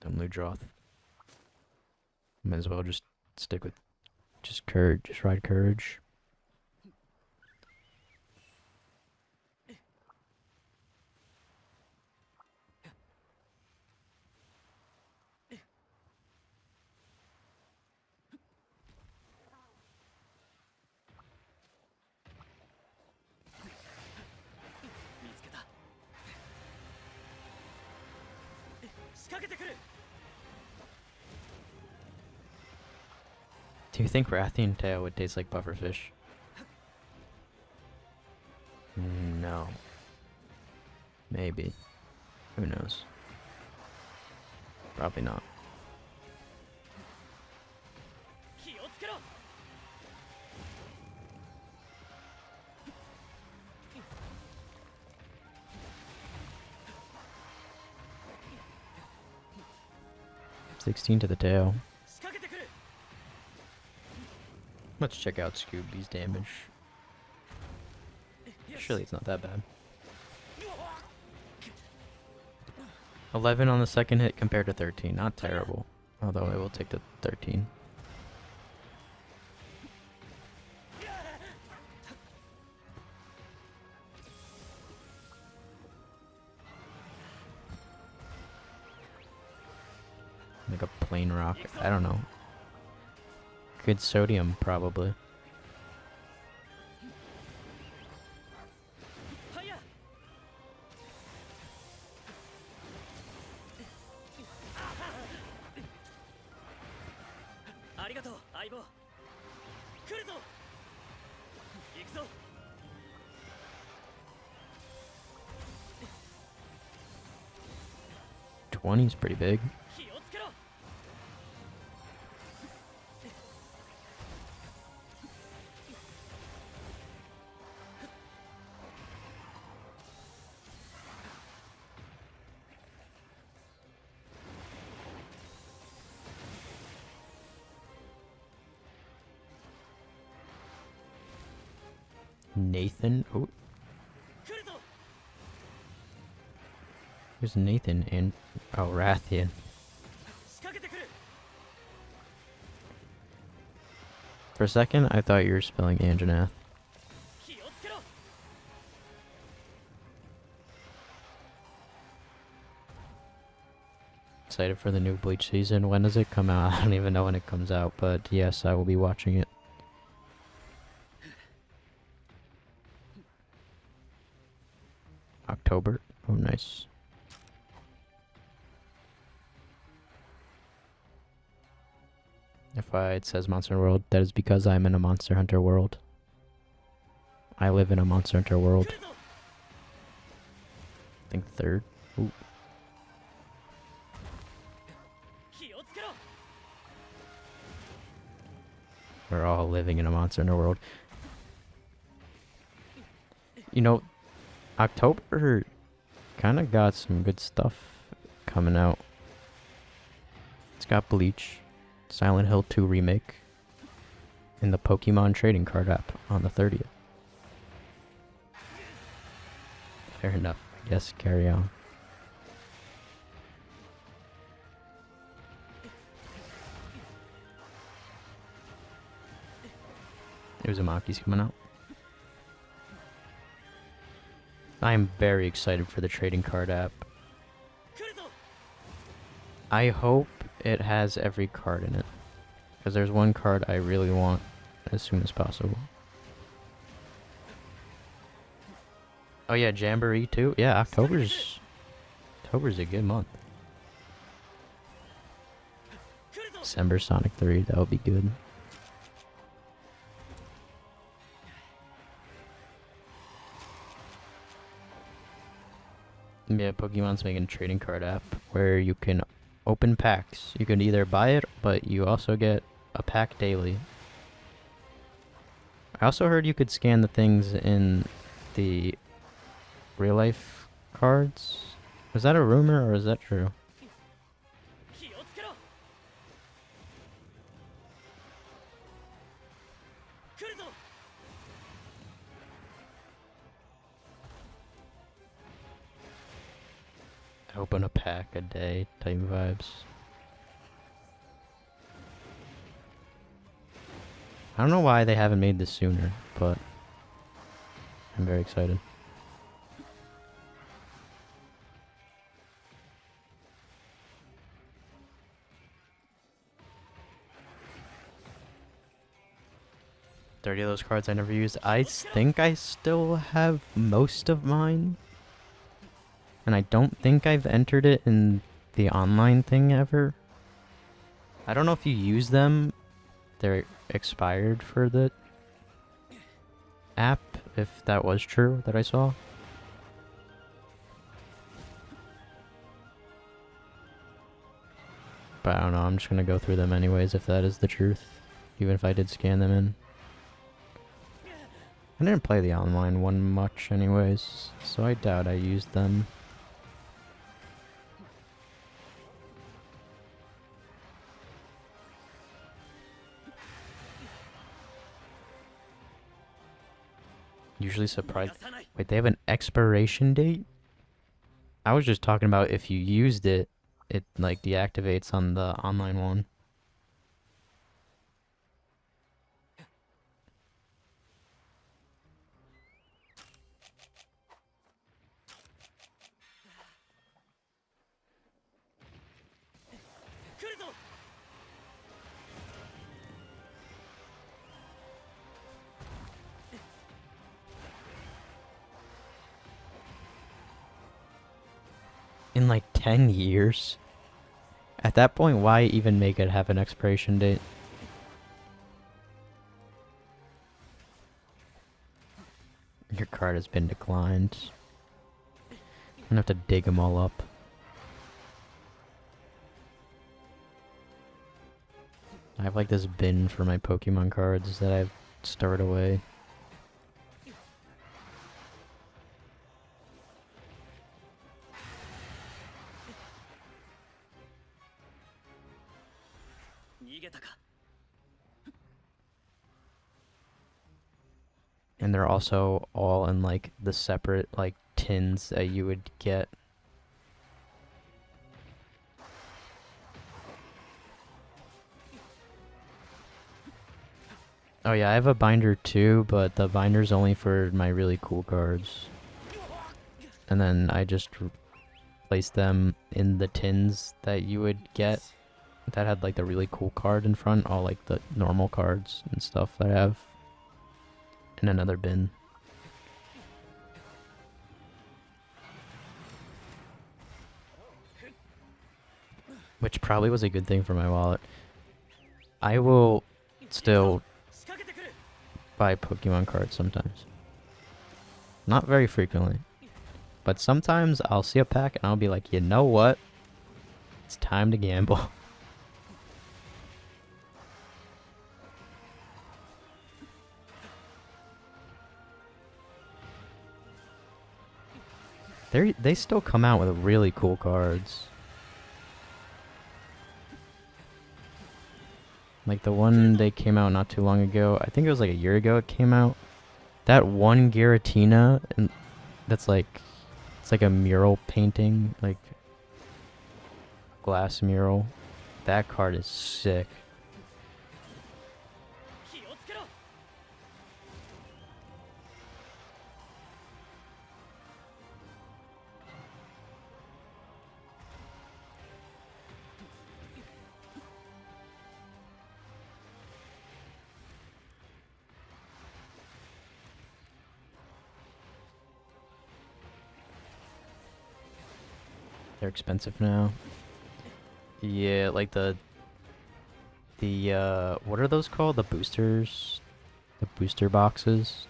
Dumb Ludroth. Might as well just stick with just courage. Just ride courage. Do you think Rathian tail would taste like pufferfish? No. Maybe. Who knows? Probably not. $16 to the tail. Let's check out Scooby's damage. Surely it's not that bad. 11 on the second hit compared to 13. Not terrible. Although I will take the 13. Like a plain rock. I don't know. Good sodium, probably. $20's pretty big. Nathan. Oh. Who's Nathan and oh, Rathian. For a second, I thought you were spelling Anjanath. Excited for the new Bleach season. When does it come out? I don't even know when it comes out, but yes, I will be watching it. October. Oh, nice. If it says Monster World, that is because I'm in a Monster Hunter world. I live in a Monster Hunter world. I think third. Ooh. We're all living in a Monster Hunter world. You know, October kind of got some good stuff coming out. It's got Bleach, Silent Hill 2 Remake, and the Pokemon trading card app on the 30th. Fair enough. Yes, carry on. Uzumaki's coming out. I am very excited for the trading card app. I hope it has every card in it, because there's one card I really want as soon as possible. Oh yeah, Jamboree too. Yeah, October's a good month. December Sonic 3, that would be good. Yeah, Pokemon's making a trading card app where you can open packs. You can either buy it, but you also get a pack daily. I also heard you could scan the things in the real life cards. Is that a rumor or is that true? Open a pack a day type vibes. I don't know why they haven't made this sooner, but I'm very excited. Thirty of those cards I never used. I think I still have most of mine. And I don't think I've entered it in the online thing ever. I don't know if you use them. They're expired for the app, if that was true that I saw. But I don't know, I'm just gonna go through them anyways if that is the truth. Even if I did scan them in. I didn't play the online one much anyways, so I doubt I used them. Usually surprised. Wait, they have an expiration date? I was just talking about if you used it, it like deactivates on the online one. In like 10 years? At that point, why even make it have an expiration date? Your card has been declined. I'm gonna have to dig them all up. I have like this bin for my Pokemon cards that I've stored away. And they're also all in like the separate like tins that you would get. Oh yeah, I have a binder too, but the binder's only for my really cool cards. And then I just place them in the tins that you would get that had like the really cool card in front, all like the normal cards and stuff that I have in another bin. Which probably was a good thing for my wallet. I will still buy Pokemon cards sometimes. Not very frequently. But sometimes I'll see a pack and I'll be like, you know what? It's time to gamble. They still come out with really cool cards. Like the one they came out not too long ago. I think it was like a year ago it came out. That one Giratina, and that's like, it's like a mural painting, like glass mural. That card is sick. They're expensive now. Yeah, like the what are those called? The boosters? The booster boxes?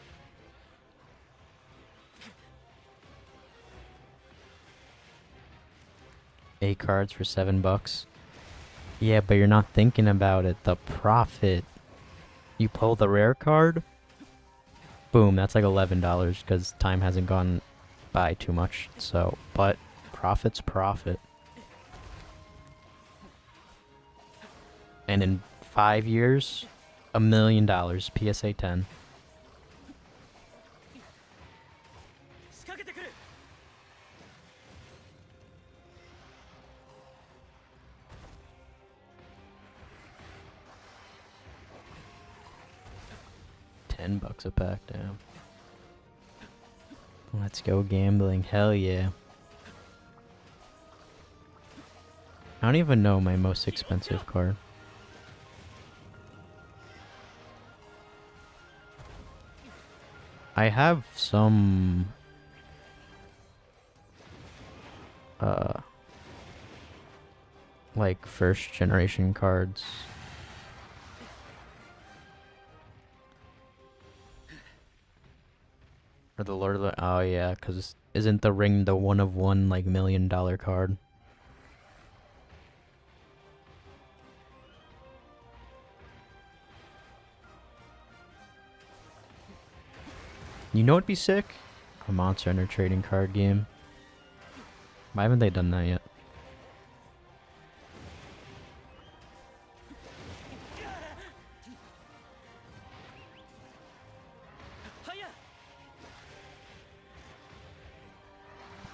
$8 cards for $7. Yeah, but you're not thinking about it. The profit. You pull the rare card, boom, that's like $11 because time hasn't gone by too much. So, but profit's profit. And in 5 years, $1 million. PSA 10. $10 a pack, damn. Let's go gambling, hell yeah. I don't even know my most expensive card. I have some like first generation cards. Or the Lord of the... Oh yeah, because isn't the ring the one of one like $1 million card? You know what'd be sick? A Monster Hunter trading card game. Why haven't they done that yet?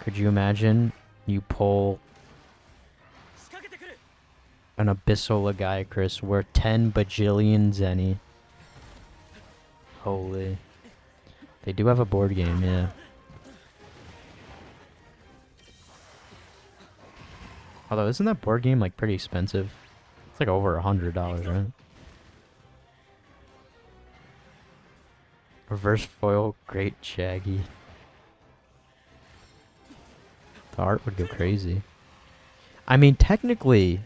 Could you imagine you pull an Abyssal Lagiacrus worth 10 bajillion zenny? Holy. They do have a board game, yeah. Although, isn't that board game like pretty expensive? It's like over $100, right? Reverse foil, great Shaggy. The art would go crazy. I mean, technically,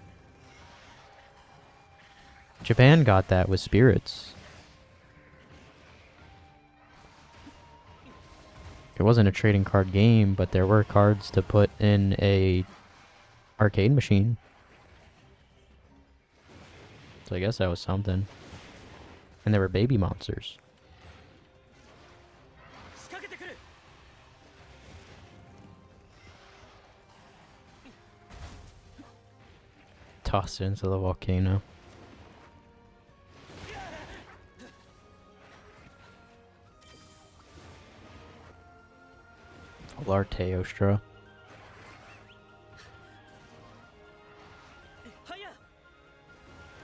Japan got that with Spirits. It wasn't a trading card game, but there were cards to put in a arcade machine. So I guess that was something. And there were baby monsters. Tossed it into the volcano. Larteostra.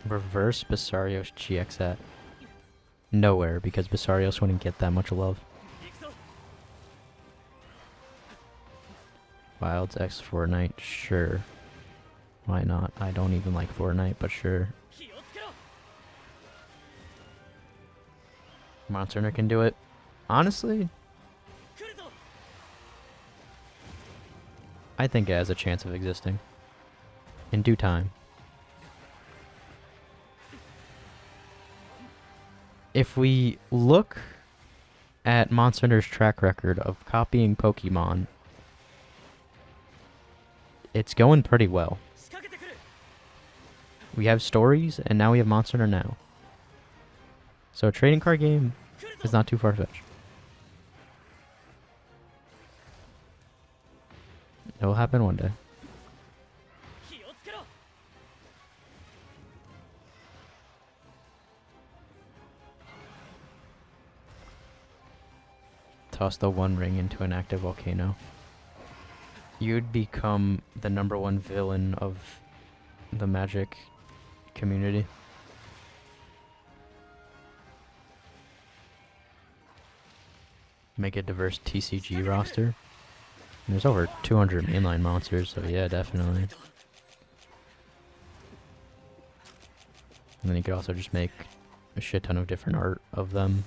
Reverse Basarios GX at nowhere because Basarios wouldn't get that much love. Wilds X Fortnite, sure. Why not? I don't even like Fortnite, but sure. Monster Hunter can do it. Honestly, I think it has a chance of existing. In due time. If we look at Monster Hunter's track record of copying Pokemon, it's going pretty well. We have stories, and now we have Monster Hunter now. So a trading card game is not too far-fetched. It will happen one day. Toss the One Ring into an active volcano. You'd become the #1 villain of the Magic community. Make a diverse TCG roster. There's over 200 mainline monsters, so yeah, definitely. And then you could also just make a shit ton of different art of them.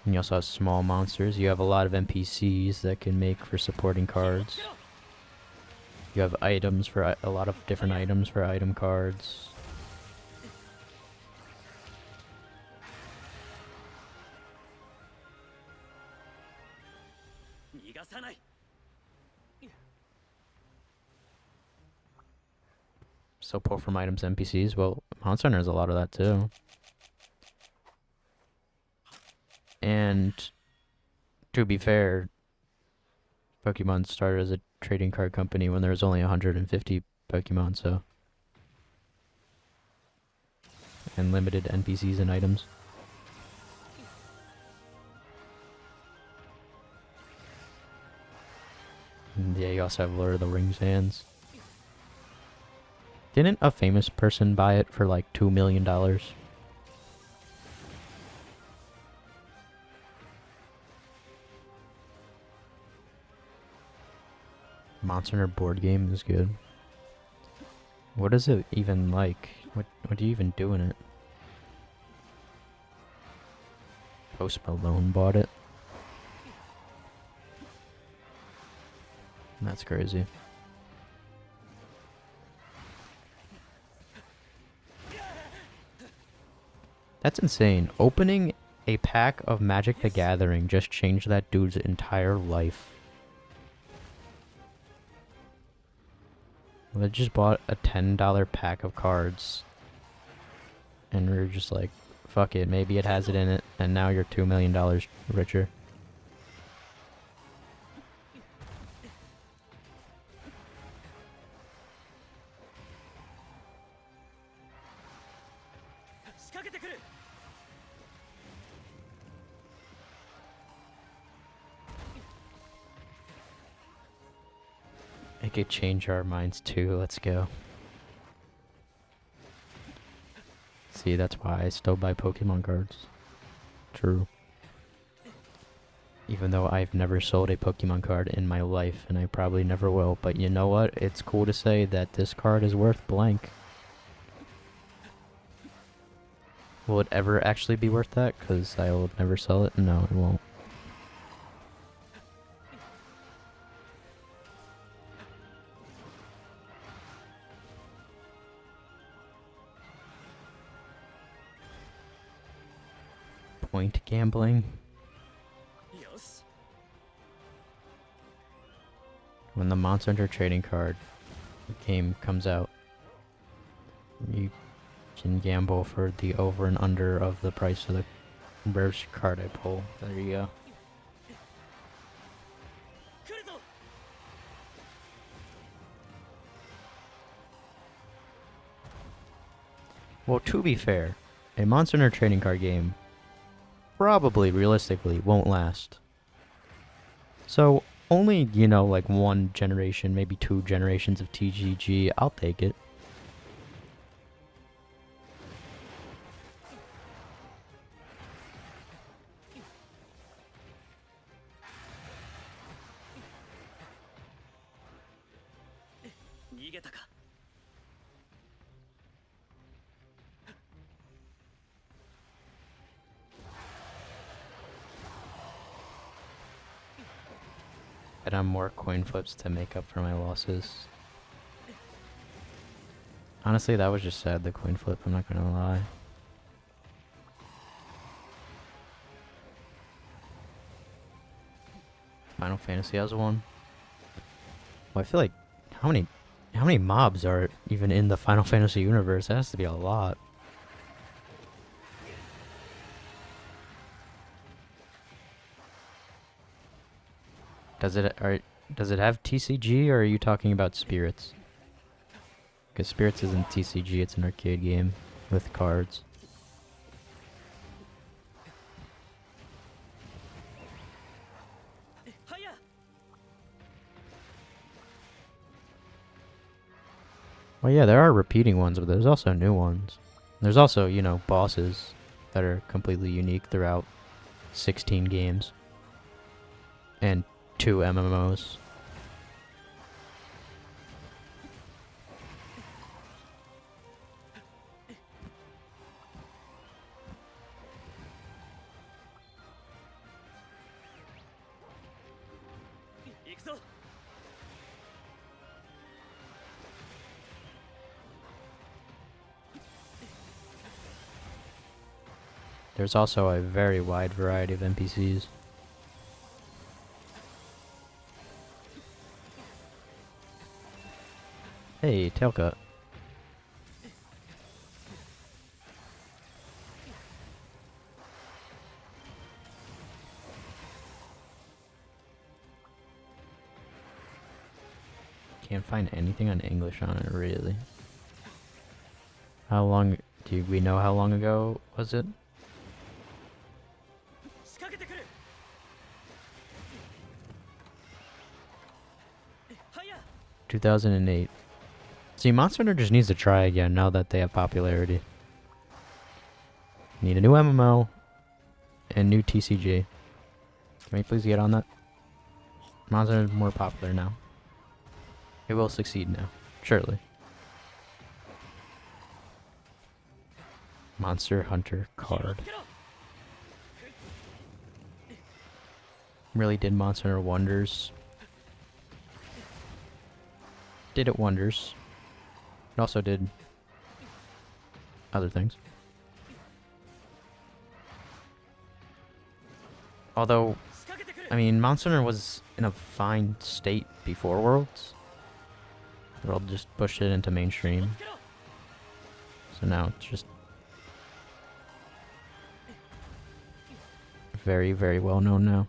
And you also have small monsters. You have a lot of NPCs that can make for supporting cards. You have items for a lot of different items for item cards. So pull from items NPCs. Well, Monster Hunter has a lot of that too. And to be fair, Pokemon started as a trading card company when there was only 150 Pokemon, so. And limited NPCs and items. And yeah, you also have Lord of the Rings fans. Didn't a famous person buy it for like $2 million? Monster Hunter board game is good. What is it even like? What do you even do in it? Post Malone bought it. That's crazy. That's insane. Opening a pack of Magic the Gathering just changed that dude's entire life. They just bought a $10 pack of cards. And we are just like, fuck it, maybe it has it in it, and now you're $2 million richer. It could change our minds too, let's go. See, that's why I still buy Pokemon cards. True. Even though I've never sold a Pokemon card in my life, and I probably never will. But you know what? It's cool to say that this card is worth blank. Will it ever actually be worth that? Because I will never sell it? No, it won't. Point gambling. When the Monster Hunter trading card game comes out, you can gamble for the over and under of the price of the rarest card I pull. There you go. Well, to be fair, a Monster Hunter trading card game probably, realistically, won't last. So, only, you know, like one generation, maybe 2 generations of TGG, I'll take it. And I'm more coin flips to make up for my losses. Honestly, that was just sad, the coin flip, I'm not gonna lie. Final Fantasy has one. Well, I feel like how many mobs are even in the Final Fantasy universe? That has to be a lot. Does it have TCG, or are you talking about Spirits? Because Spirits isn't TCG, it's an arcade game with cards. Well, yeah, there are repeating ones, but there's also new ones. There's also, you know, bosses that are completely unique throughout 16 games. And 2 MMOs. There's also a very wide variety of NPCs. Hey, Tailcut. Can't find anything on English on it, really. How long, do we know how long ago was it? 2008. See, Monster Hunter just needs to try again now that they have popularity. Need a new MMO and new TCG. Can we please get on that? Monster Hunter is more popular now. It will succeed now. Surely. Monster Hunter card. Really did Monster Hunter wonders. Did it wonders. It also did other things. Although, I mean, Monster Hunter was in a fine state before Worlds. World just pushed it into mainstream. So now it's just very, very well known now.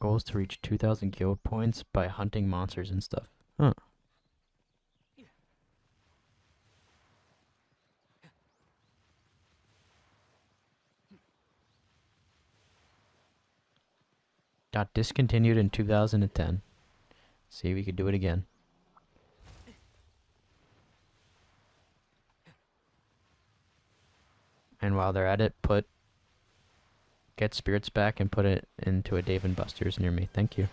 Goal is to reach 2,000 guild points by hunting monsters and stuff. Huh. Got discontinued in 2010. See if we could do it again. And while they're at it, get spirits back and put it into a Dave and Buster's near me. Thank you.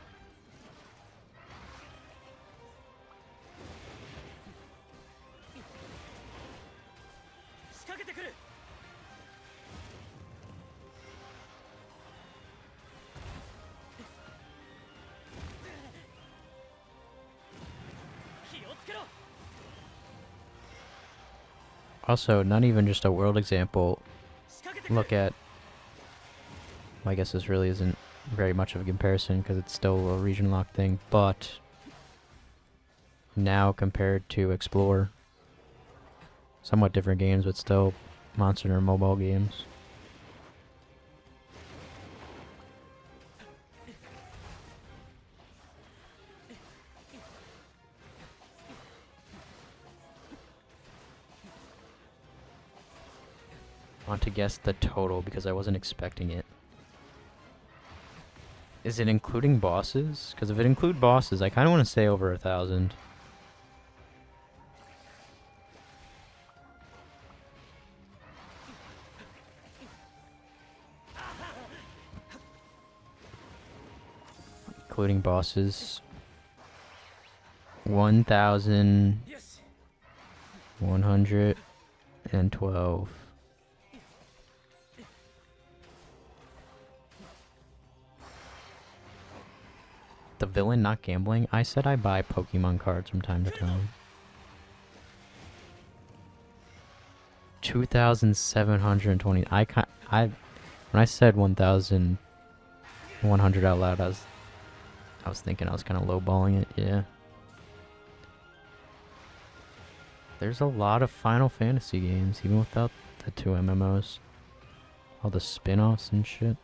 Also, not even just a world example. Look at... I guess this really isn't very much of a comparison because it's still a region lock thing, but now compared to Explore, somewhat different games, but still Monster Hunter mobile games. Want to guess the total because I wasn't expecting it. Is it including bosses? Because if it includes bosses, I kind of want to say over 1,000. Including bosses. 1,112. The villain not gambling? I said I buy Pokemon cards from time to time. 2,720. When I said 1,100 out loud, I was thinking I was kind of lowballing it. Yeah. There's a lot of Final Fantasy games, even without the 2 MMOs. All the spin-offs and shit.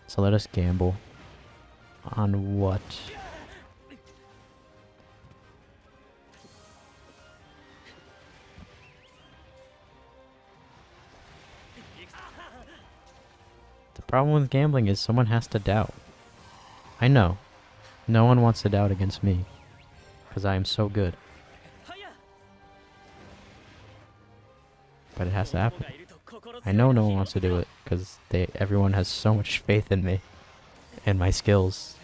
So let us gamble. On what? The problem with gambling is someone has to doubt. I know. No one wants to doubt against me. Because I am so good. But it has to happen. I know no one wants to do it because everyone has so much faith in me and my skills.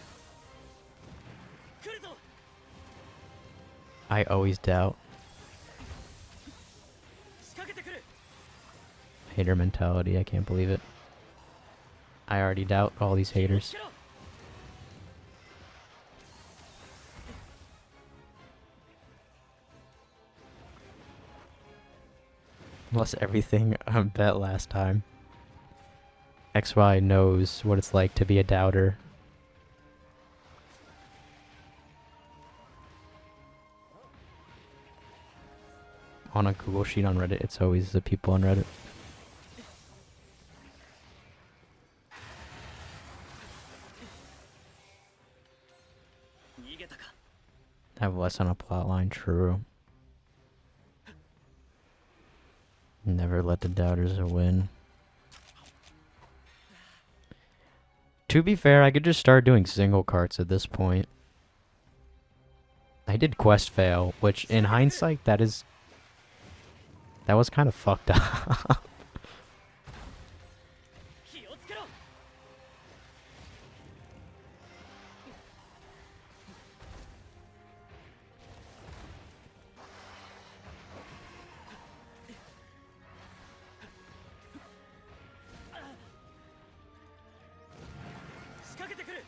I always doubt. Hater mentality, I can't believe it. I already doubt all these haters. Lost everything on bet last time. XY knows what it's like to be a doubter. On a Google sheet on Reddit, it's always the people on Reddit. Have less on a plotline, true. Never let the doubters win. To be fair, I could just start doing single carts at this point. I I did quest fail, which in hindsight that was kind of fucked up. 気をつけろ。仕掛けてくる。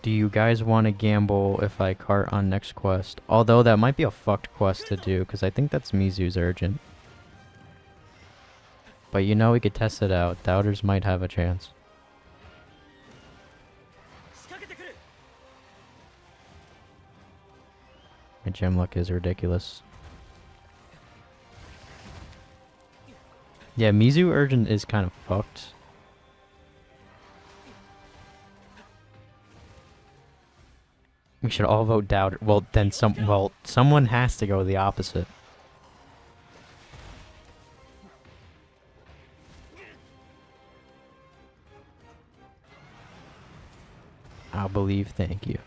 Do you guys want to gamble if I cart on next quest? Although that might be a fucked quest to do, because I think that's Mizu's urgent. But you know we could test it out. Doubters might have a chance. 仕掛けてくる。 My gem luck is ridiculous. Yeah, Mizu urgent is kind of fucked. We should all vote doubter. Well, then someone has to go the opposite. I'll believe, thank you.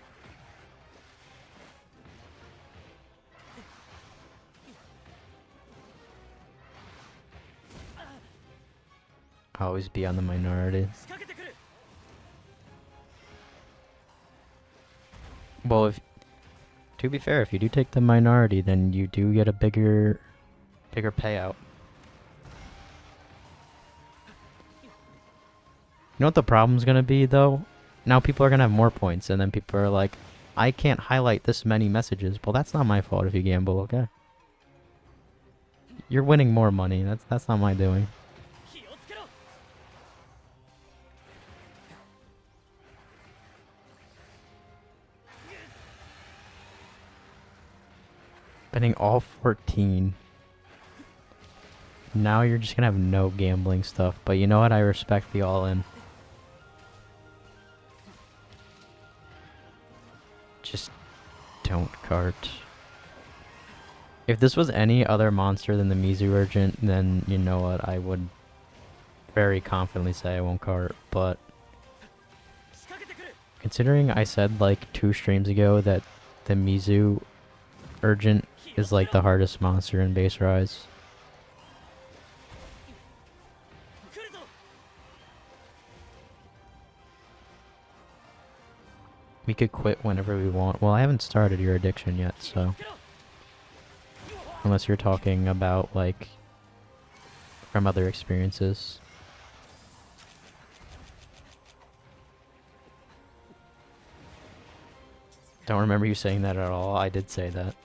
Always be on the minority. 仕掛けてくる。 Well, to be fair, if you do take the minority, then you do get a bigger payout. You know what the problem's gonna be, though? Now people are gonna have more points, and then people are like, I can't highlight this many messages. Well, that's not my fault if you gamble, okay? You're winning more money. That's not my doing. 気をつけろ。 Spending all 14. Now you're just gonna have no gambling stuff. But you know what? I respect the all-in. Just don't cart. If this was any other monster than the Mizu Urgent, then you know what? I would very confidently say I won't cart. But 仕掛けてくる。 considering I said like 2 streams ago that the Mizu Urgent is like the hardest monster in base rise. 来るぞ。 We could quit whenever we want. Well, I haven't started your addiction yet, 気を so つけろ。 unless you're talking about like from other experiences. Don't remember you saying that at all. I did say that.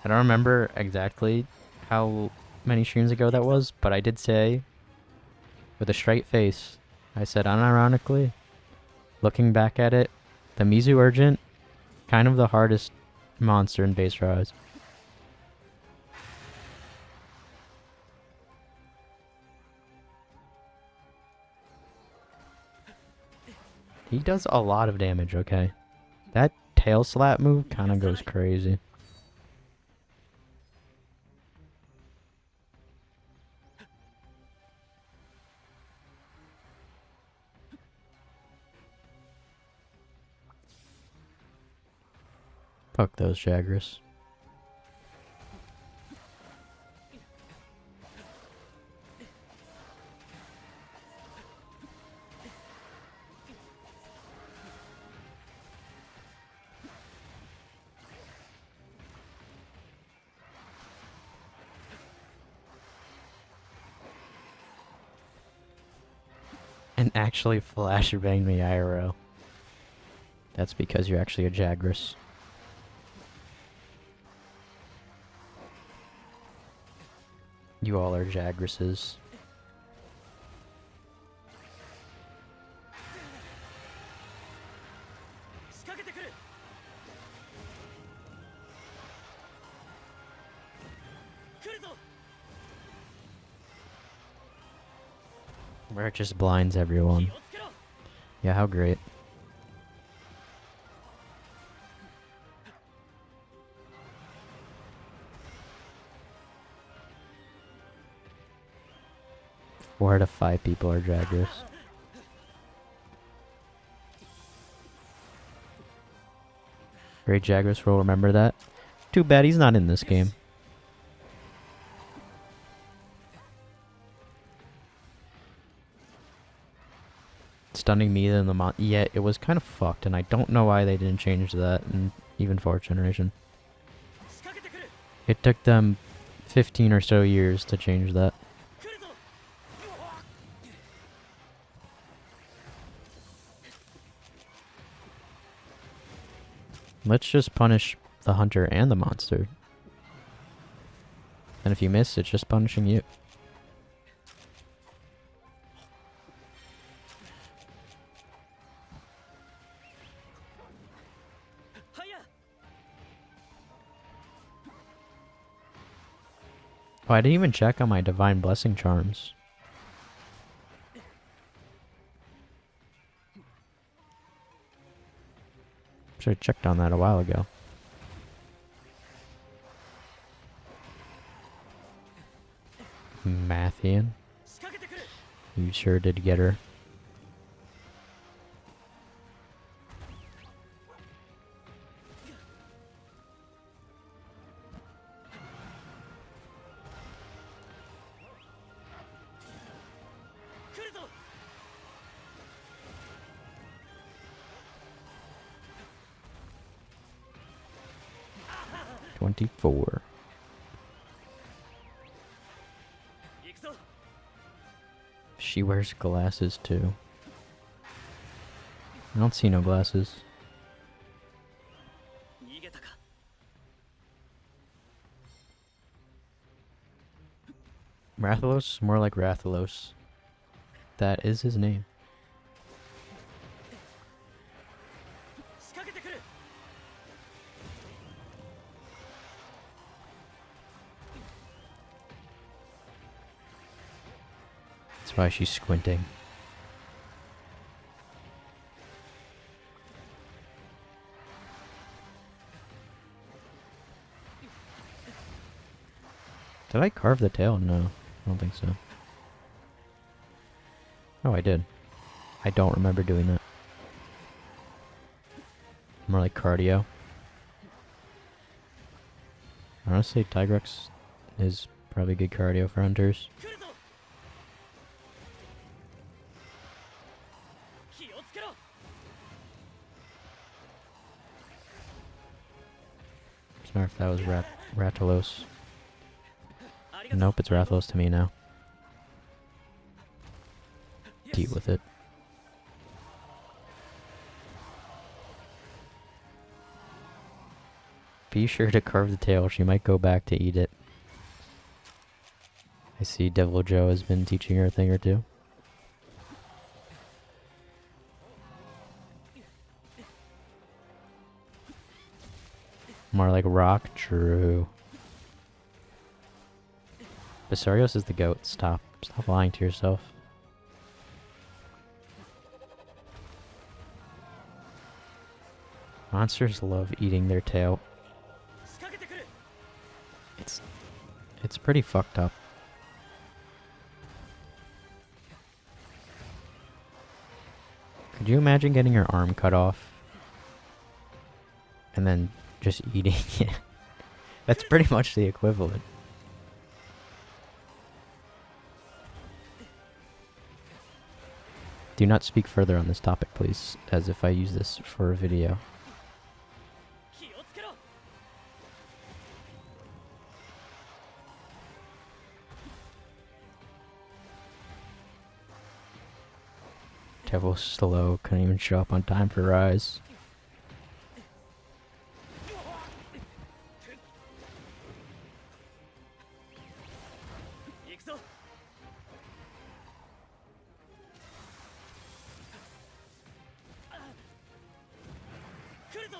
I don't remember exactly how many streams ago that was, but I did say with a straight face, I said unironically, looking back at it, the Mizu Urgent, kind of the hardest monster in base rise. He does a lot of damage, okay? That tail slap move kind of goes crazy. Fuck those Jagras. And actually flashbang me IRL. That's because you're actually a Jagras. You all are Jagrases. Where it just blinds everyone. Yeah, how great. 4 out of 5 people are Jagras. Great Jagras roll, remember that? Too bad he's not in this game. Stunning me in the yeah, it was kind of fucked, and I don't know why they didn't change that in even 4th generation. It took them 15 or so years to change that. Let's just punish the hunter and the monster. And if you miss, it's just punishing you. Oh, I didn't even check on my Divine Blessing charms. Should have checked on that a while ago. Mathian. You sure did get her. "24. She wears glasses too. I don't see no glasses. Rathalos? More like Rathalos. That is his name. That's why she's squinting. Did I carve the tail? No, I don't think so. Oh, I did. I don't remember doing that. More like cardio. Honestly, Tigrex is probably good cardio for hunters. Sorry if that was Rathalos. Nope, it's Rathalos to me now. Deal with it. Be sure to carve the tail. She might go back to eat it. I see Devil Joe has been teaching her a thing or two. More like rock? True. Basarios is the goat. Stop. Stop lying to yourself. Monsters love eating their tail. It's pretty fucked up. Could you imagine getting your arm cut off and then just eating it? That's pretty much the equivalent. Do not speak further on this topic, please, as if I use this for a video. Devil's slow, couldn't even show up on time for Rise.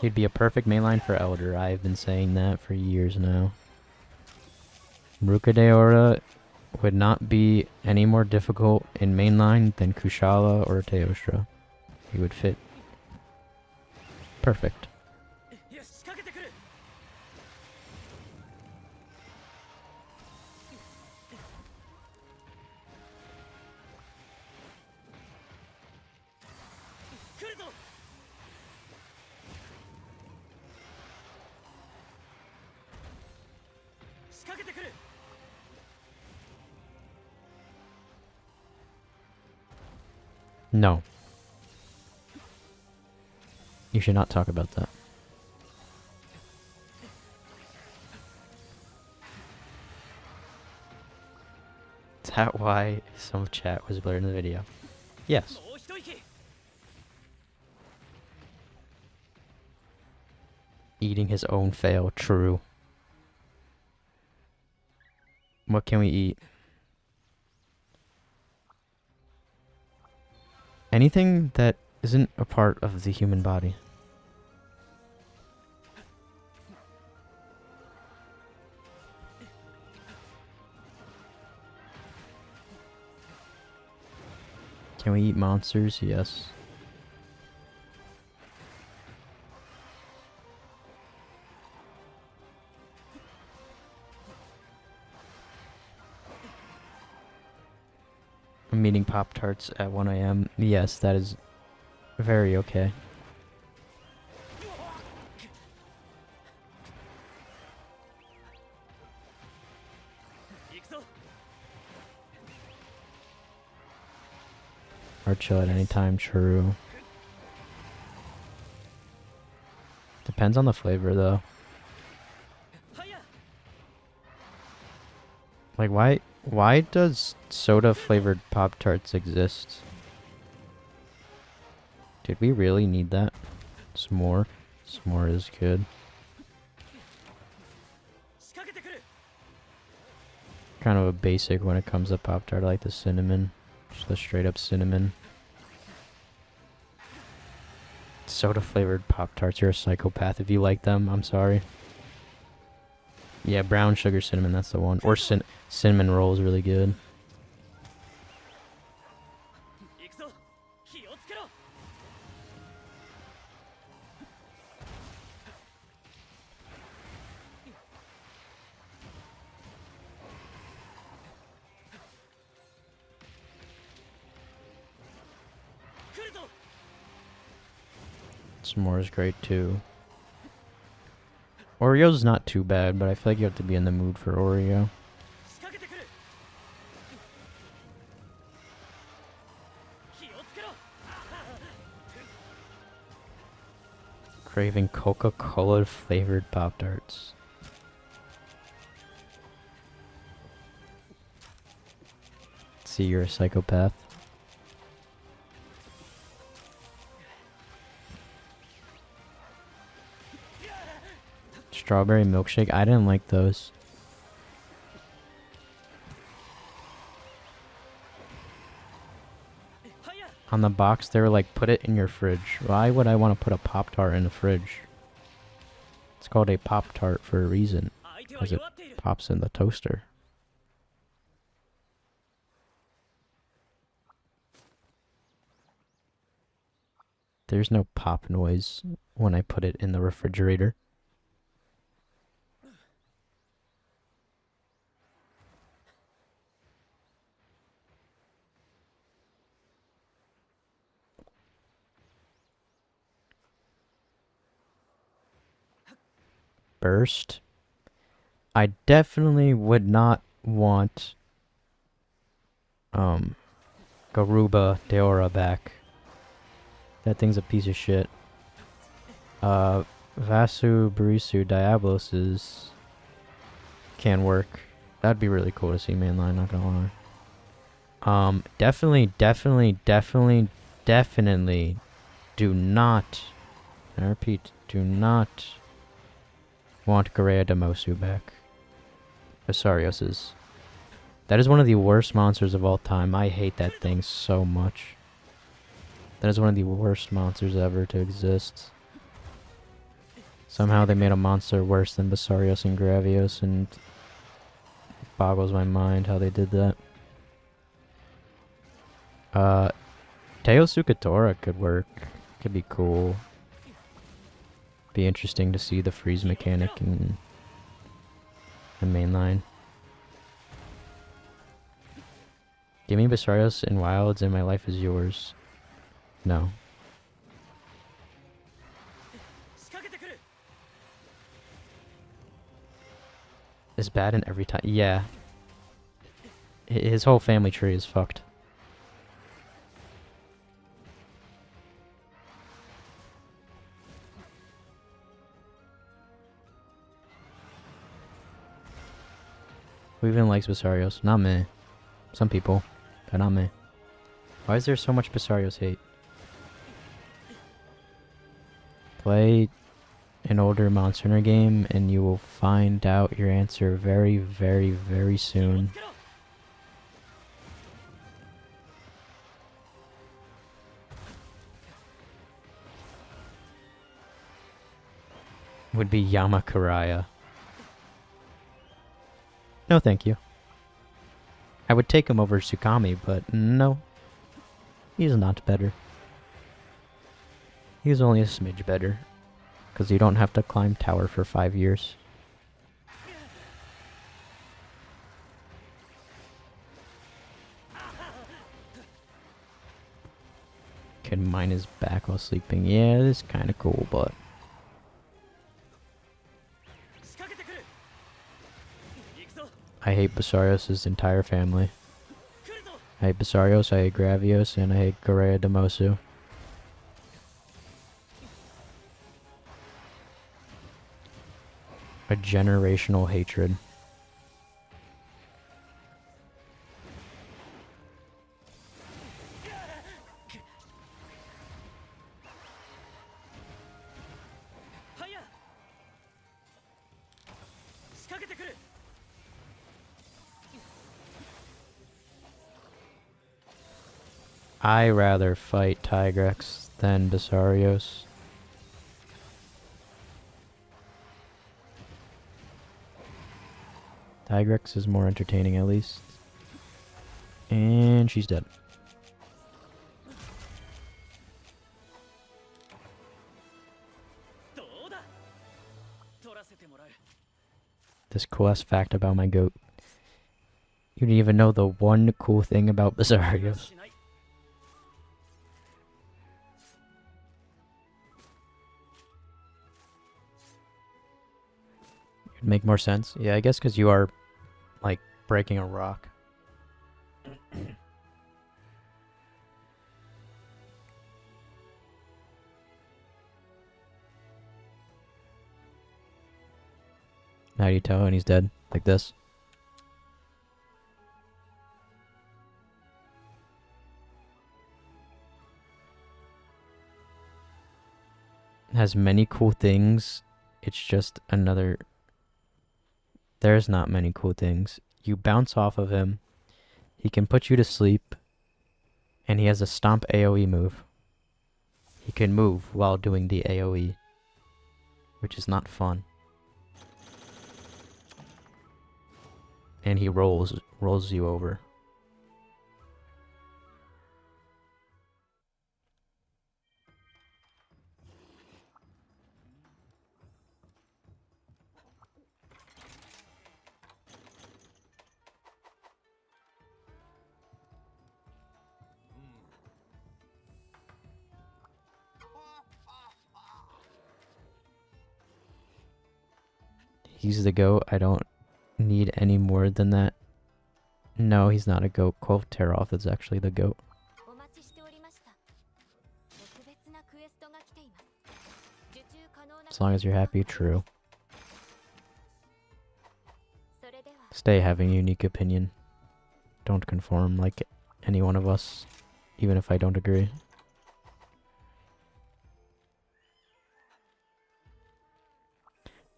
He'd be a perfect mainline for Elder. I've been saying that for years now. Ruka Deora would not be any more difficult in mainline than Kushala or Teostra. He would fit perfect. けてくる No. You should not talk about that. Is that why some chat was blurred in the video? Yes. もう一息 Eating his own fail. True. What can we eat? Anything that isn't a part of the human body. Can we eat monsters? Yes. I'm eating Pop-Tarts at 1 a.m. Yes, that is very okay. Or chill at any time, true. Depends on the flavor, though. Like, why does soda-flavored Pop-Tarts exist? Did we really need that? S'more? S'more is good. Kind of a basic when it comes to Pop-Tart. I like the cinnamon. Just the straight-up cinnamon. Soda-flavored Pop-Tarts. You're a psychopath if you like them. I'm sorry. Yeah, brown sugar cinnamon, that's the one. Or cinnamon roll is really good. S'more is great too. Oreo's not too bad, but I feel like you have to be in the mood for Oreo. Craving Coca-Cola flavored Pop-Tarts. See, you're a psychopath. Strawberry milkshake? I didn't like those. On the box, they were like, put it in your fridge. Why would I want to put a Pop-Tart in the fridge? It's called a Pop-Tart for a reason. Because it pops in the toaster. There's no pop noise when I put it in the refrigerator. Burst. I definitely would not want Garuba Deora back. That thing's a piece of shit. Vasu Barisu Diablos is can work. That'd be really cool to see mainline, not gonna lie. Definitely do not, I repeat, do not want Garea Demosu back. Asarios is. That is one of the worst monsters of all time. I hate that thing so much. That is one of the worst monsters ever to exist. Somehow they made a monster worse than Basarios and Gravios, and it boggles my mind how they did that. Teosukatora could work. Could be cool. Be interesting to see the freeze mechanic in the mainline. Give me Basarios in Wilds and my life is yours. No. is bad in every time. Yeah. His whole family tree is fucked. Who even likes Basarios? Not me. Some people, but not me. Why is there so much Basarios hate? Play an older Monster Hunter game and you will find out your answer very, very, very soon. Would be Yamakaraya. No thank you. I would take him over Tsukami, but no. He's not better. He's only a smidge better. Because you don't have to climb tower for 5 years. Can mine his back while sleeping. Yeah, it's kind of cool, but... I hate Basarios' entire family. I hate Basarios, I hate Gravios, and I hate Correa de Mosu. A generational hatred. I rather fight Tigrex than Basarios. Tigrex is more entertaining at least. And she's dead. This cool ass fact about my goat. You didn't even know the one cool thing about Basarios. It'd make more sense. Yeah, I guess because you are, like, breaking a rock. How do you tell when he's dead? Like this. It has many cool things. It's just another... There's not many cool things. You bounce off of him. He can put you to sleep. And he has a stomp AoE move. He can move while doing the AoE. Which is not fun. And he rolls you over. He's the goat. I don't need any more than that. No, he's not a goat. Kolteroth is actually the goat. As long as you're happy, true. Stay having a unique opinion. Don't conform like any one of us, even if I don't agree.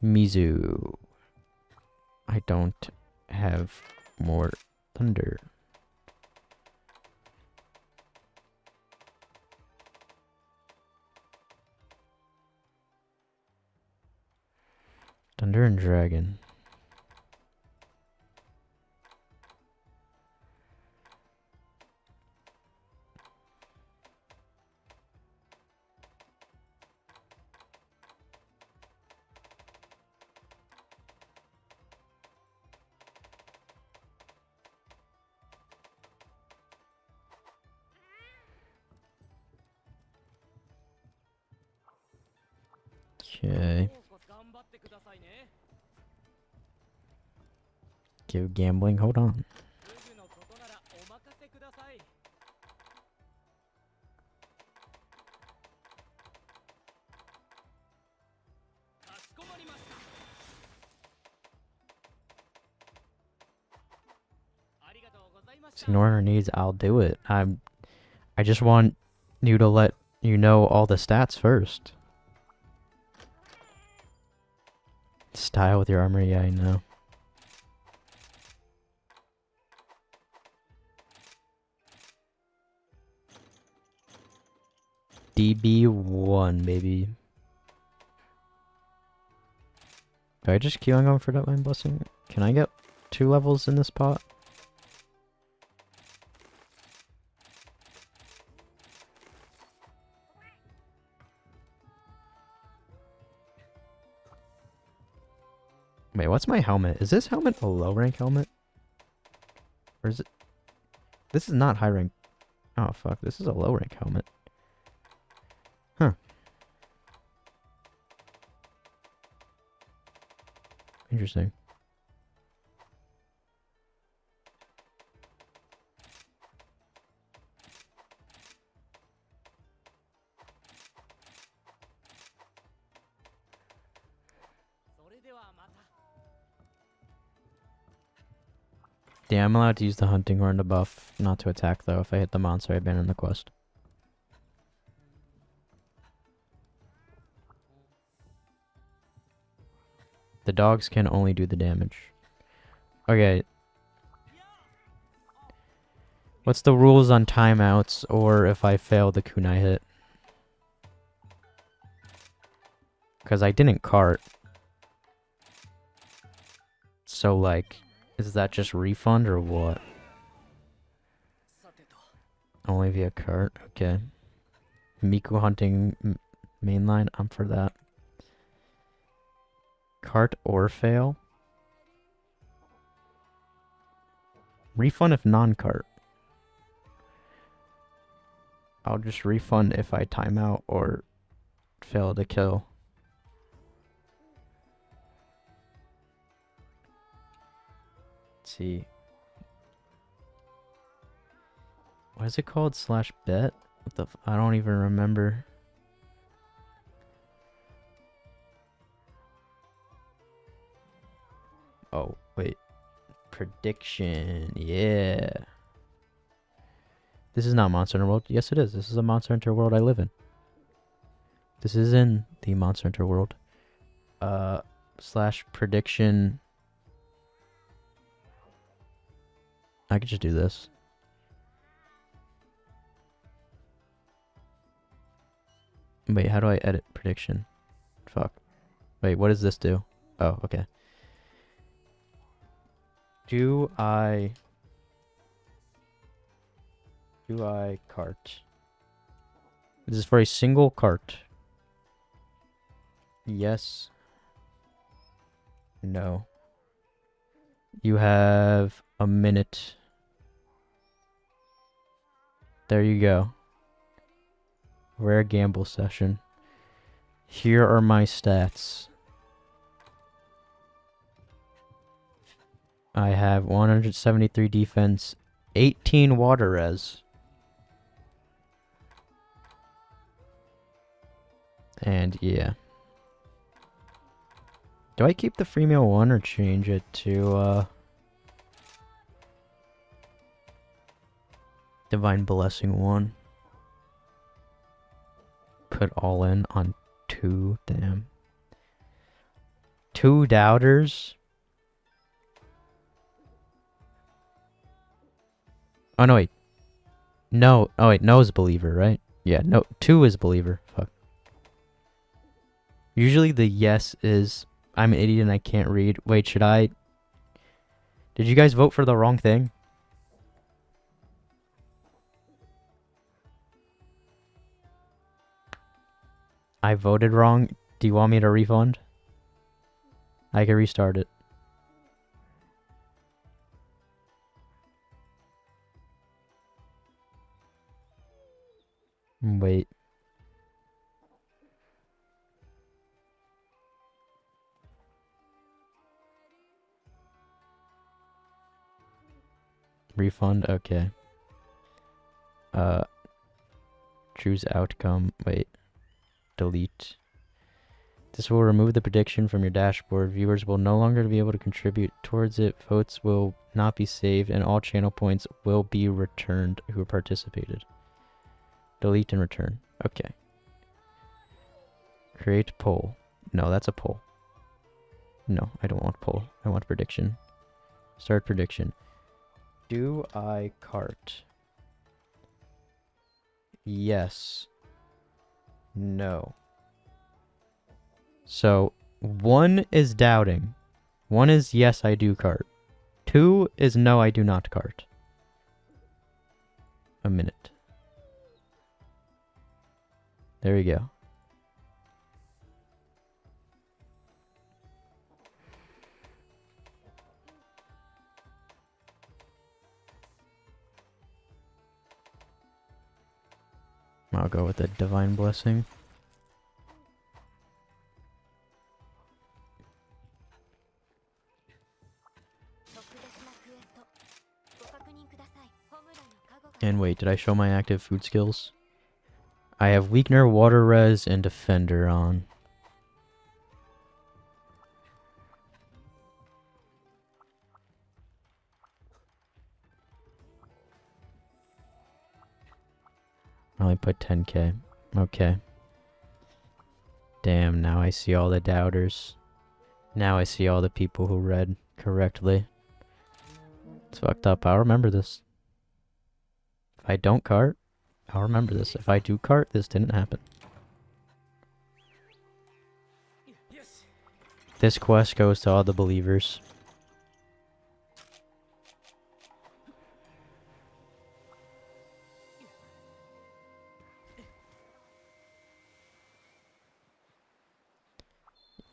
Mizu. I don't have more thunder. Thunder and Dragon. Okay. Give gambling. Hold on. フグのことならお任せください。かしこまりました。ありがとうございました。 Ignore her needs. I'll do it. I just want you to let you know all the stats first. Style with your armor. Yeah, I know. DB1, baby. Do I just keep on going for that line blessing? Can I get 2 levels in this pot? Wait, what's my helmet? Is this helmet a low rank helmet? Or is it? This is not high rank. Oh fuck, this is a low rank helmet. Huh. Interesting. Damn, I'm allowed to use the hunting horn to buff, not to attack though. If I hit the monster, I abandon the quest. The dogs can only do the damage. Okay. What's the rules on timeouts or if I fail the kunai hit? Because I didn't cart. So like, is that just refund or what? Only via cart? Okay. Miku hunting mainline? I'm for that. Cart or fail? Refund if non-cart. I'll just refund if I time out or fail to kill. Let's see. What is it called? Slash bet? What the I don't even remember. Oh, wait. Prediction. Yeah. This is not Monster Hunter World. Yes, it is. This is a Monster Hunter World I live in. This is in the Monster Hunter World. Slash prediction. I could just do this. Wait, how do I edit prediction? Fuck. Wait, what does this do? Oh, okay. Do I cart? This is for a single cart. Yes. No. You have a minute. There you go. Rare gamble session. Here are my stats. I have 173 defense, 18 water res. And yeah. Do I keep the free meal 1 or change it to Divine Blessing 1? Put all in on 2, damn. 2 doubters? Oh no, wait. No, oh wait, no is believer, right? Yeah, no, 2 is believer. Fuck. Usually the yes is I'm an idiot and I can't read. Wait, should I? Did you guys vote for the wrong thing? I voted wrong. Do you want me to refund? I can restart it. Wait. Refund? Okay. Choose outcome. Wait. Delete. This will remove the prediction from your dashboard. Viewers will no longer be able to contribute towards it. Votes will not be saved, and all channel points will be returned who participated. Delete and return. Okay. Create poll. No, that's a poll. No, I don't want poll. I want prediction. Start prediction. Do I cart? Yes. No. So, 1 is doubting. 1 is yes, I do cart. 2 is no, I do not cart. A minute. There we go. I'll go with the divine blessing. And wait, did I show my active food skills? I have weakener, water res, and defender on. I only put 10k. Okay. Damn, now I see all the doubters. Now I see all the people who read correctly. It's fucked up. I'll remember this. If I don't cart, I'll remember this. If I do cart, this didn't happen. This quest goes to all the believers.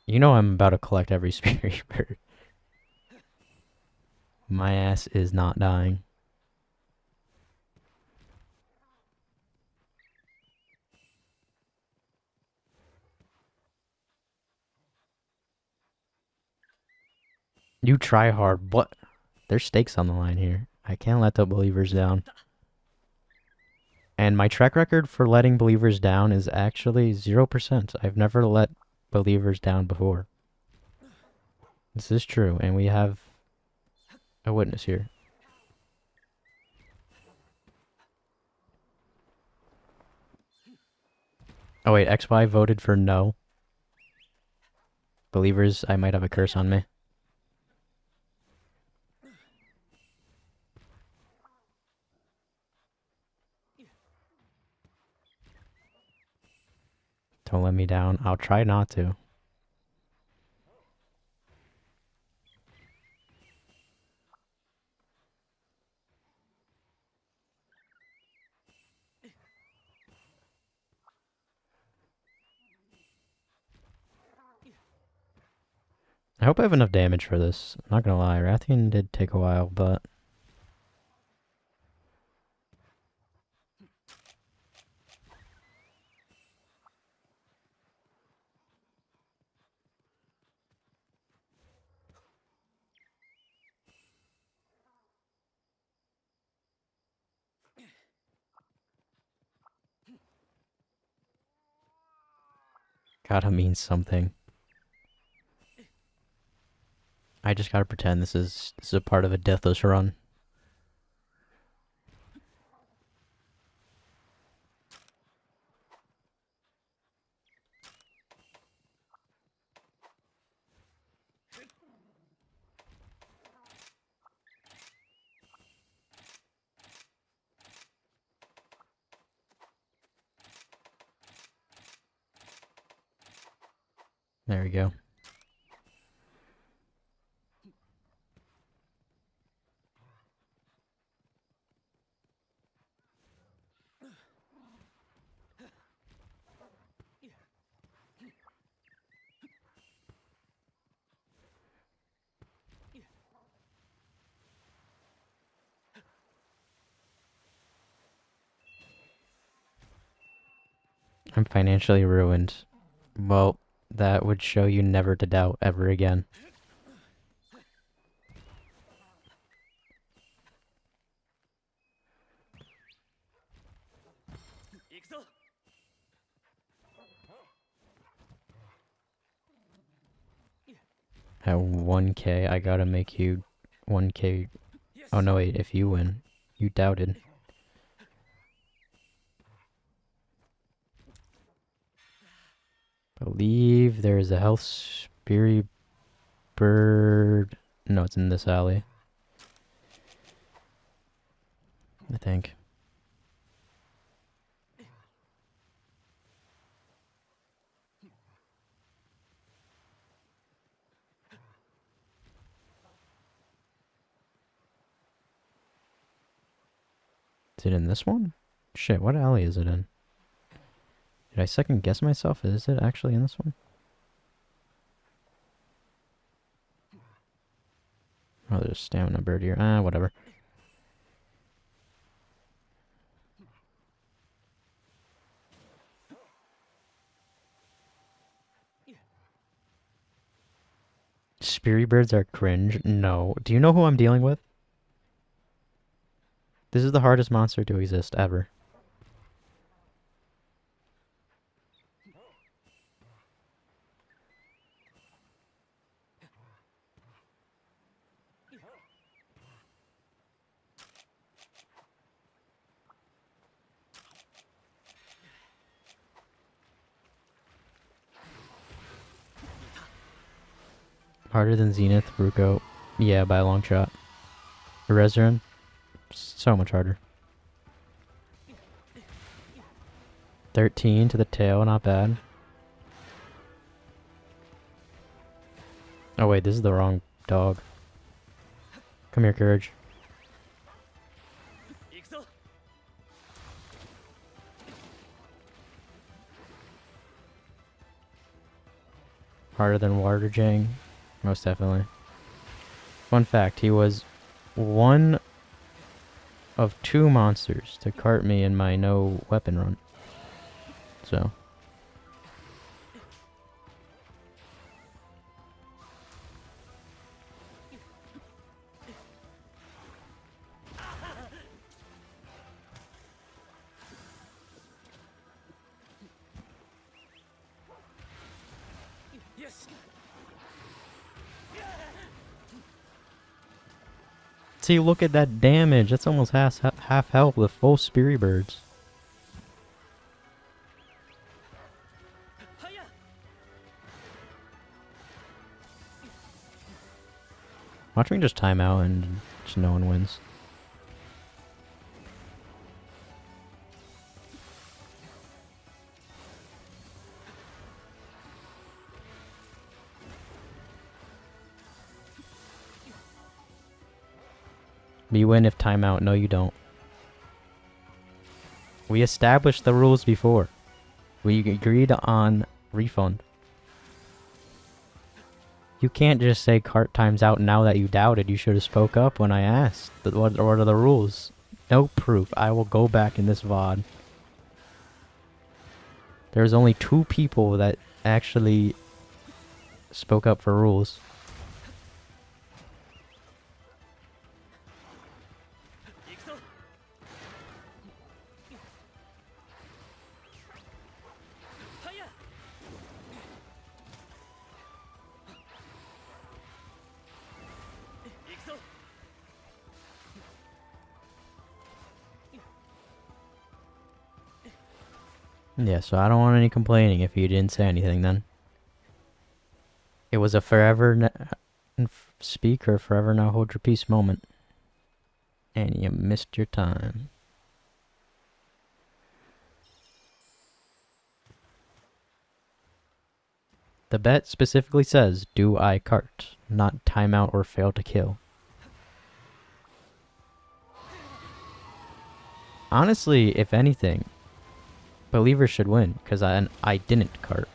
You know I'm about to collect every spirit bird. My ass is not dying. You try hard. What? There's stakes on the line here. I can't let the believers down. And my track record for letting believers down is actually 0%. I've never let believers down before. This is true, and we have a witness here. Oh wait, XY voted for no. Believers, I might have a curse on me. Don't let me down. I'll try not to. I hope I have enough damage for this. I'm not gonna lie, Rathian did take a while, but... gotta mean something. I just gotta pretend this is a part of a deathless run. There we go. I'm financially ruined. Well, that would show you never to doubt ever again. At 1k, I gotta make you 1k. Oh no, wait, if you win. You doubted. Believe there is a health spirit bird. No, it's in this alley. I think. Is it in this one? Shit, what alley is it in? Did I second guess myself? Is it actually in this one? Oh, there's a stamina bird here. Ah, whatever. Spirit birds are cringe? No. Do you know who I'm dealing with? This is the hardest monster to exist ever. Harder than Zenith, Ruko. Yeah, by a long shot. Resurren, so much harder. 13 to the tail, not bad. Oh wait, this is the wrong dog. Come here, Courage. Harder than Waterjang, most definitely. Fun fact, he was one of 2 monsters to cart me in my no weapon run. So. See, look at that damage. That's almost half health with full Spirit Birds. Watch me just time out and just no one wins. You win if timeout. No, you don't. We established the rules before. We agreed on refund. You can't just say cart times out now that you doubted. You should have spoke up when I asked. What are the rules? No proof. I will go back in this VOD. There's only 2 people that actually spoke up for rules. Yeah, so I don't want any complaining if you didn't say anything then. It was a forever speak or forever now hold your peace moment. And you missed your time. The bet specifically says, do I cart, not timeout or fail to kill. Honestly, if anything, Believer should win, because I didn't cart.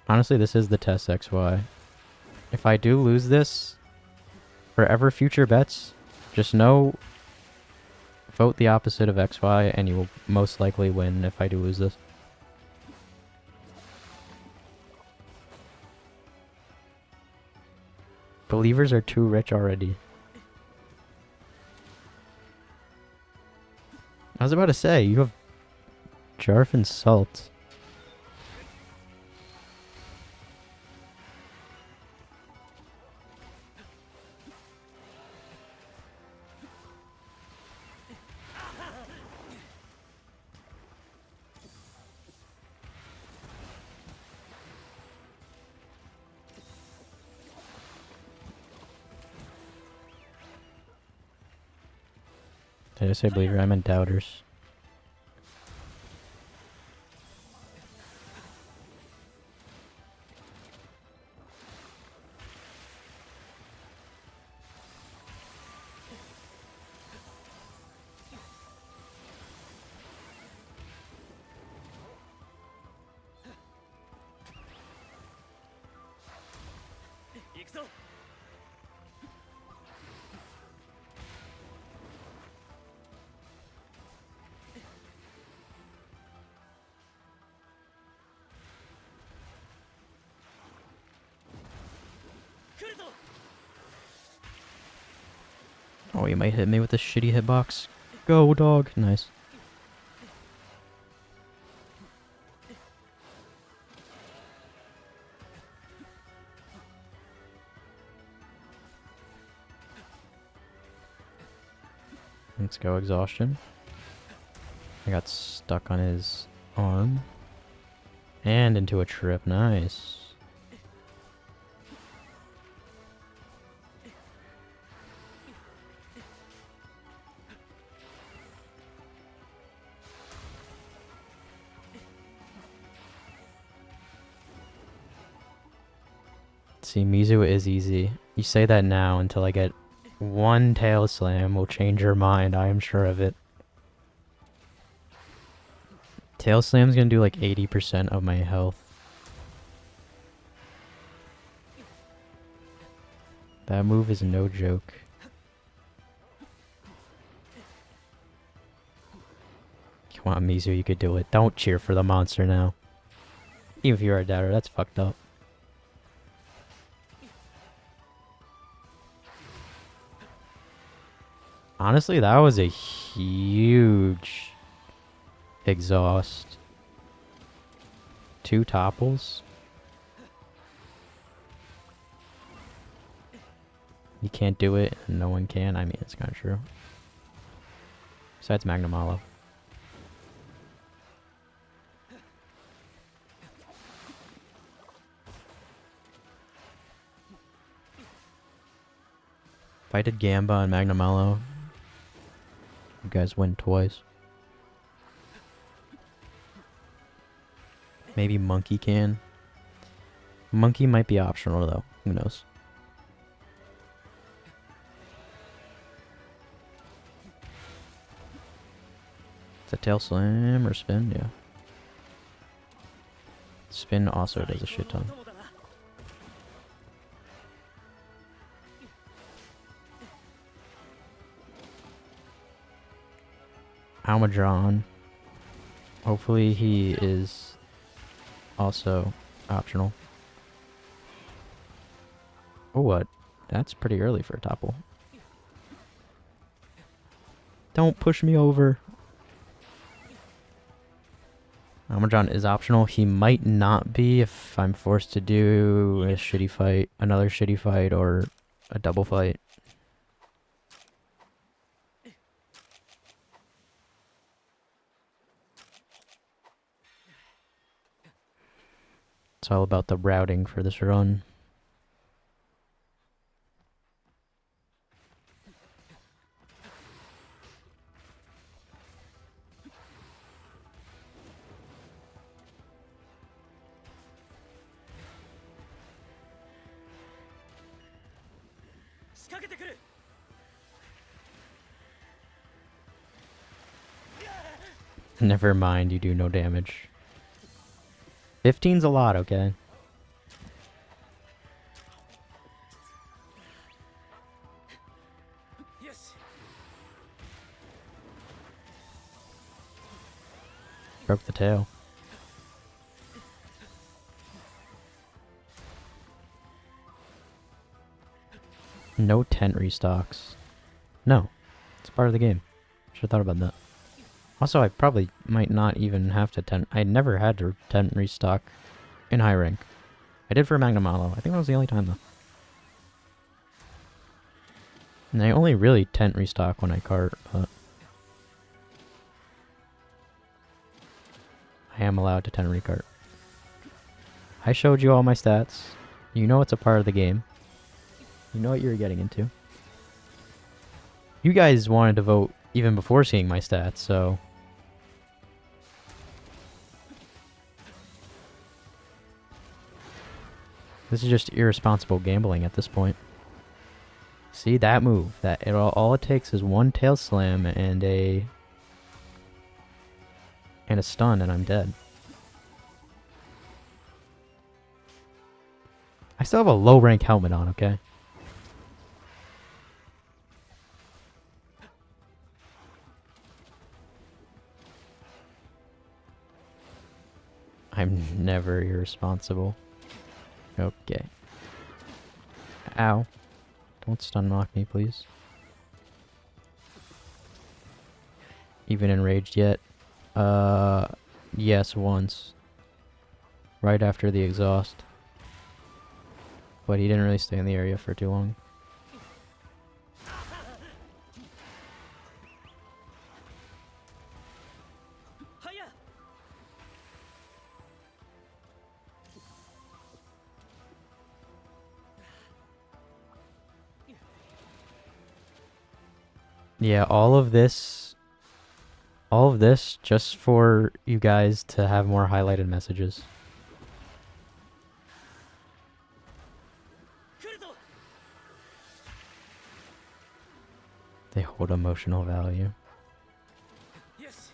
Honestly, this is the test XY. If I do lose this, forever future bets, Just know, vote the opposite of XY and you will most likely win if I do lose this. Believers are too rich already. I was about to say, you have Jarf and Salt. Did I say believer? I meant doubters. Oh, you might hit me with a shitty hitbox. Go, dog. Nice. Let's go, exhaustion. I got stuck on his arm. And into a trip. Nice. See, Mizu is easy. You say that now until I get one tail slam will change your mind, I am sure of it. Tail slam's gonna do like 80% of my health. That move is no joke. Come on, Mizu, you could do it. Don't cheer for the monster now. Even if you're a doubter, that's fucked up. Honestly, that was a huge exhaust. 2 topples. You can't do it, and no one can. I mean, it's kind of true. Besides Magnum Hollow. If I did Gamba and Magnum Hollow, you guys win twice. Maybe Monkey can. Monkey might be optional though. Who knows? Is that tail slam or spin? Yeah. Spin also does a shit ton. Almadron. Hopefully he is also optional. Oh, what? That's pretty early for a topple. Don't push me over. Almadron is optional. He might not be if I'm forced to do a shitty fight, another shitty fight, or a double fight. It's all about the routing for this run. Never mind, you do no damage. 15's a lot, okay? Broke the tail. No tent restocks. No. It's part of the game. Should have thought about that. Also, I probably might not even have to tent. I never had to tent restock in high rank. I did for Magnum Malo. I think that was the only time, though. And I only really tent restock when I cart, but I am allowed to tent recart. I showed you all my stats. You know it's a part of the game. You know what you're getting into. You guys wanted to vote even before seeing my stats, so... This is just irresponsible gambling at this point. See that move? All it takes is one tail slam and a stun, and I'm dead. I still have a low rank helmet on, okay? I'm never irresponsible. Okay. Ow. Don't stun lock me, please. Even enraged yet? Yes, once. Right after the exhaust. But he didn't really stay in the area for too long. Yeah, all of this just for you guys to have more highlighted messages. They hold emotional value. Yes.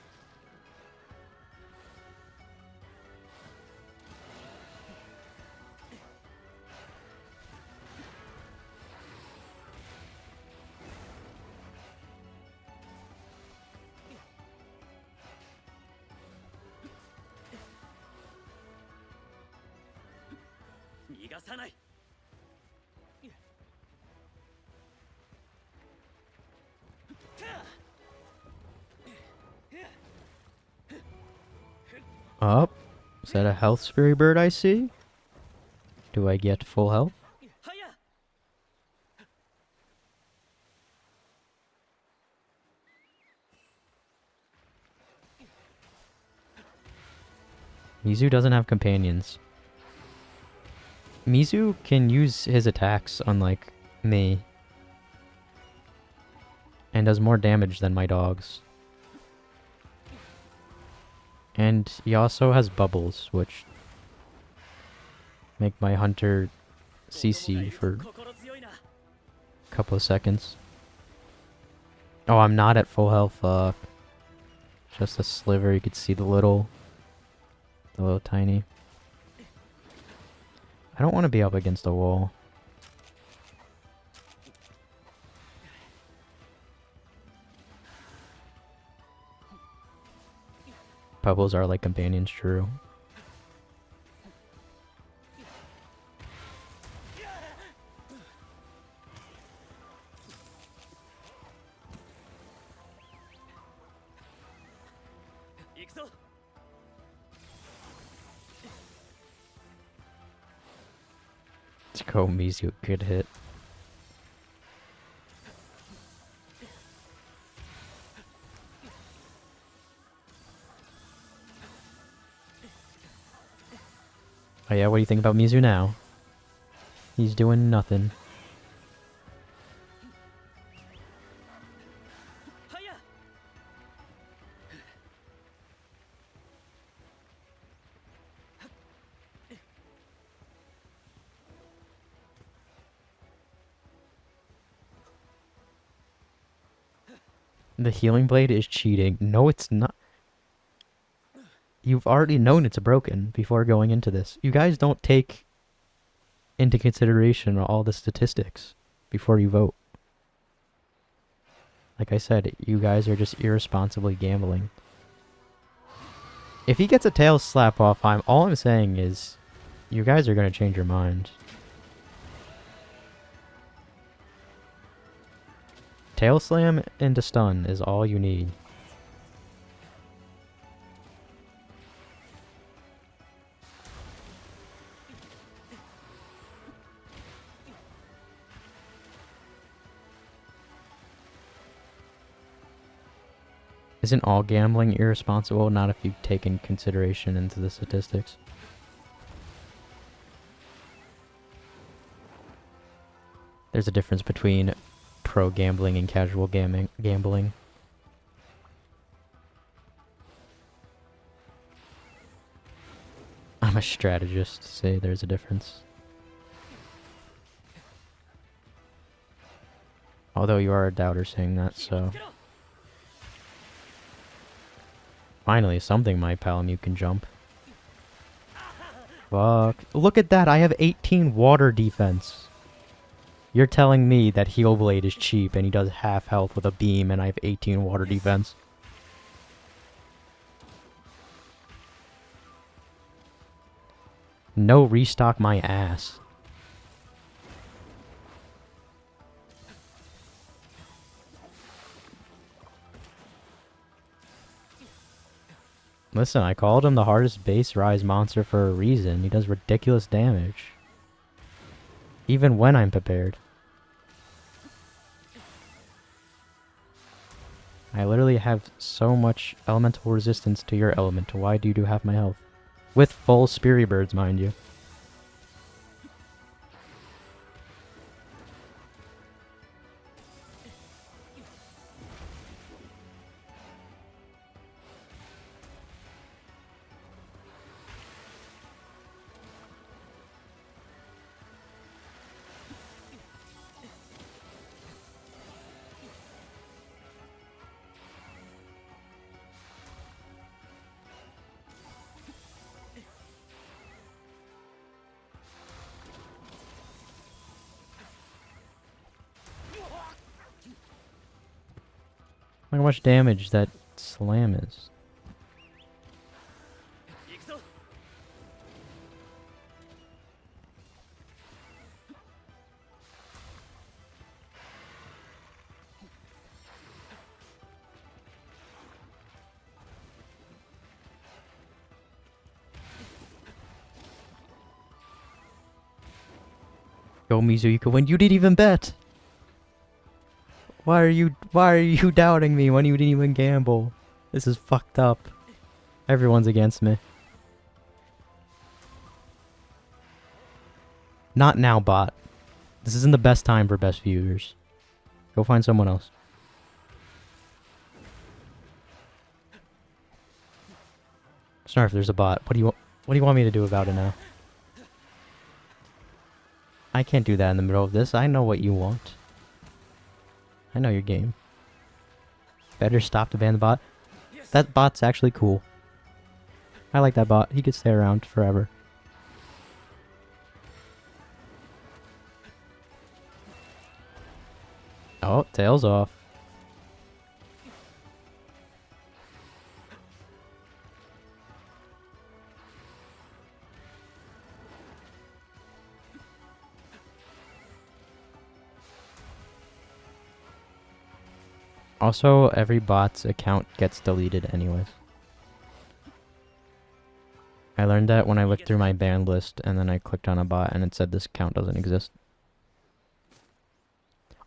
Up. Is that a health spirit bird I see? Do I get full health? Mizu doesn't have companions. Mizu can use his attacks unlike me. And does more damage than my dogs. And he also has bubbles, which make my hunter CC for a couple of seconds. Oh, I'm not at full health, fuck. Just a sliver, you could see the little tiny. I don't want to be up against a wall. Pebbles are like companions, true. Let's go, Mizu, good hit. Oh yeah, what do you think about Mizu now? He's doing nothing. The healing blade is cheating. No, it's not. You've already known it's broken before going into this. You guys don't take into consideration all the statistics before you vote. Like I said, you guys are just irresponsibly gambling. If he gets a tail slap off, all I'm saying is you guys are going to change your mind. Tail slam into stun is all you need. Isn't all gambling irresponsible? Not if you take in consideration into the statistics. There's a difference between pro gambling and casual gambling. I'm a strategist to say there's a difference. Although you are a doubter saying that, so... Finally, something my Palamute can jump. Fuck. Look at that, I have 18 water defense. You're telling me that Heal Blade is cheap and he does half health with a beam and I have 18 water defense. No restock my ass. Listen, I called him the hardest base rise monster for a reason. He does ridiculous damage. Even when I'm prepared. I literally have so much elemental resistance to your element. Why do you half my health? With full Speary Birds, mind you. Look how much damage that slam is. Go Mizu, you can win. You didn't even bet. Why are you doubting me when you didn't even gamble? This is fucked up. Everyone's against me. Not now, bot. This isn't the best time for best viewers. Go find someone else. Snarf, there's a bot. What do you want me to do about it now? I can't do that in the middle of this. I know what you want. I know your game. Better stop to ban the bot. That bot's actually cool. I like that bot. He could stay around forever. Oh, tails off. Also, every bot's account gets deleted anyways. I learned that when I looked through my banned list and then I clicked on a bot and it said this account doesn't exist.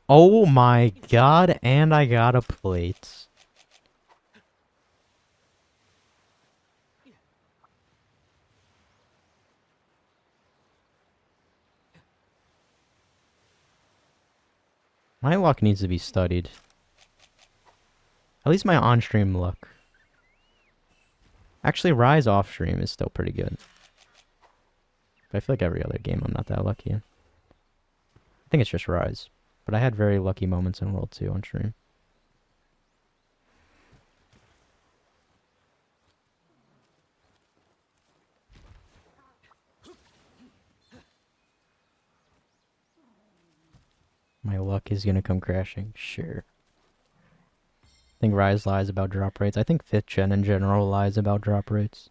Oh my god, and I got a plate. My luck needs to be studied. At least my on-stream luck. Actually, Rise off-stream is still pretty good. But I feel like every other game I'm not that lucky in. I think it's just Rise. But I had very lucky moments in World 2 on stream. My luck is gonna come crashing, sure. I think Rise lies about drop rates. I think 5th gen in general lies about drop rates.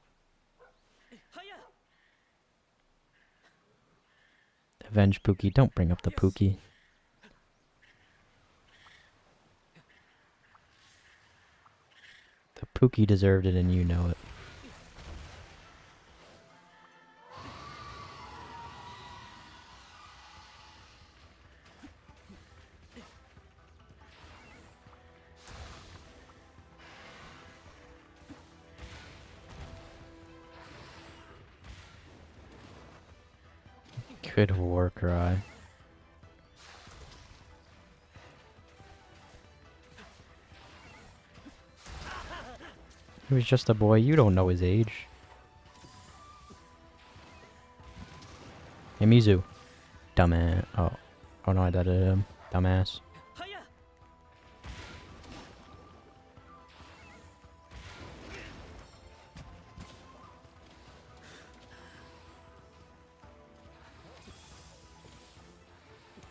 Avenge Pookie. Don't bring up the Pookie. The Pookie deserved it and you know it. Good war cry. He was just a boy. You don't know his age. Hey, Mizu. Dumbass. Oh. Oh no, I did it. Dumbass.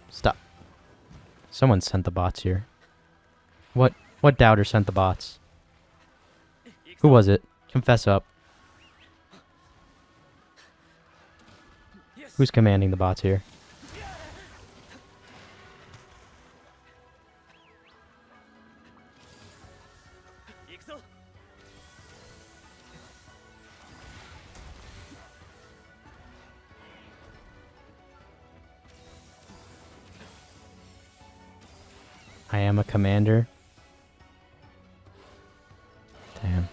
Stop. Someone sent the bots here. What doubter sent the bots? Who was it? Confess up. Who's commanding the bots here? I am a commander. Damn.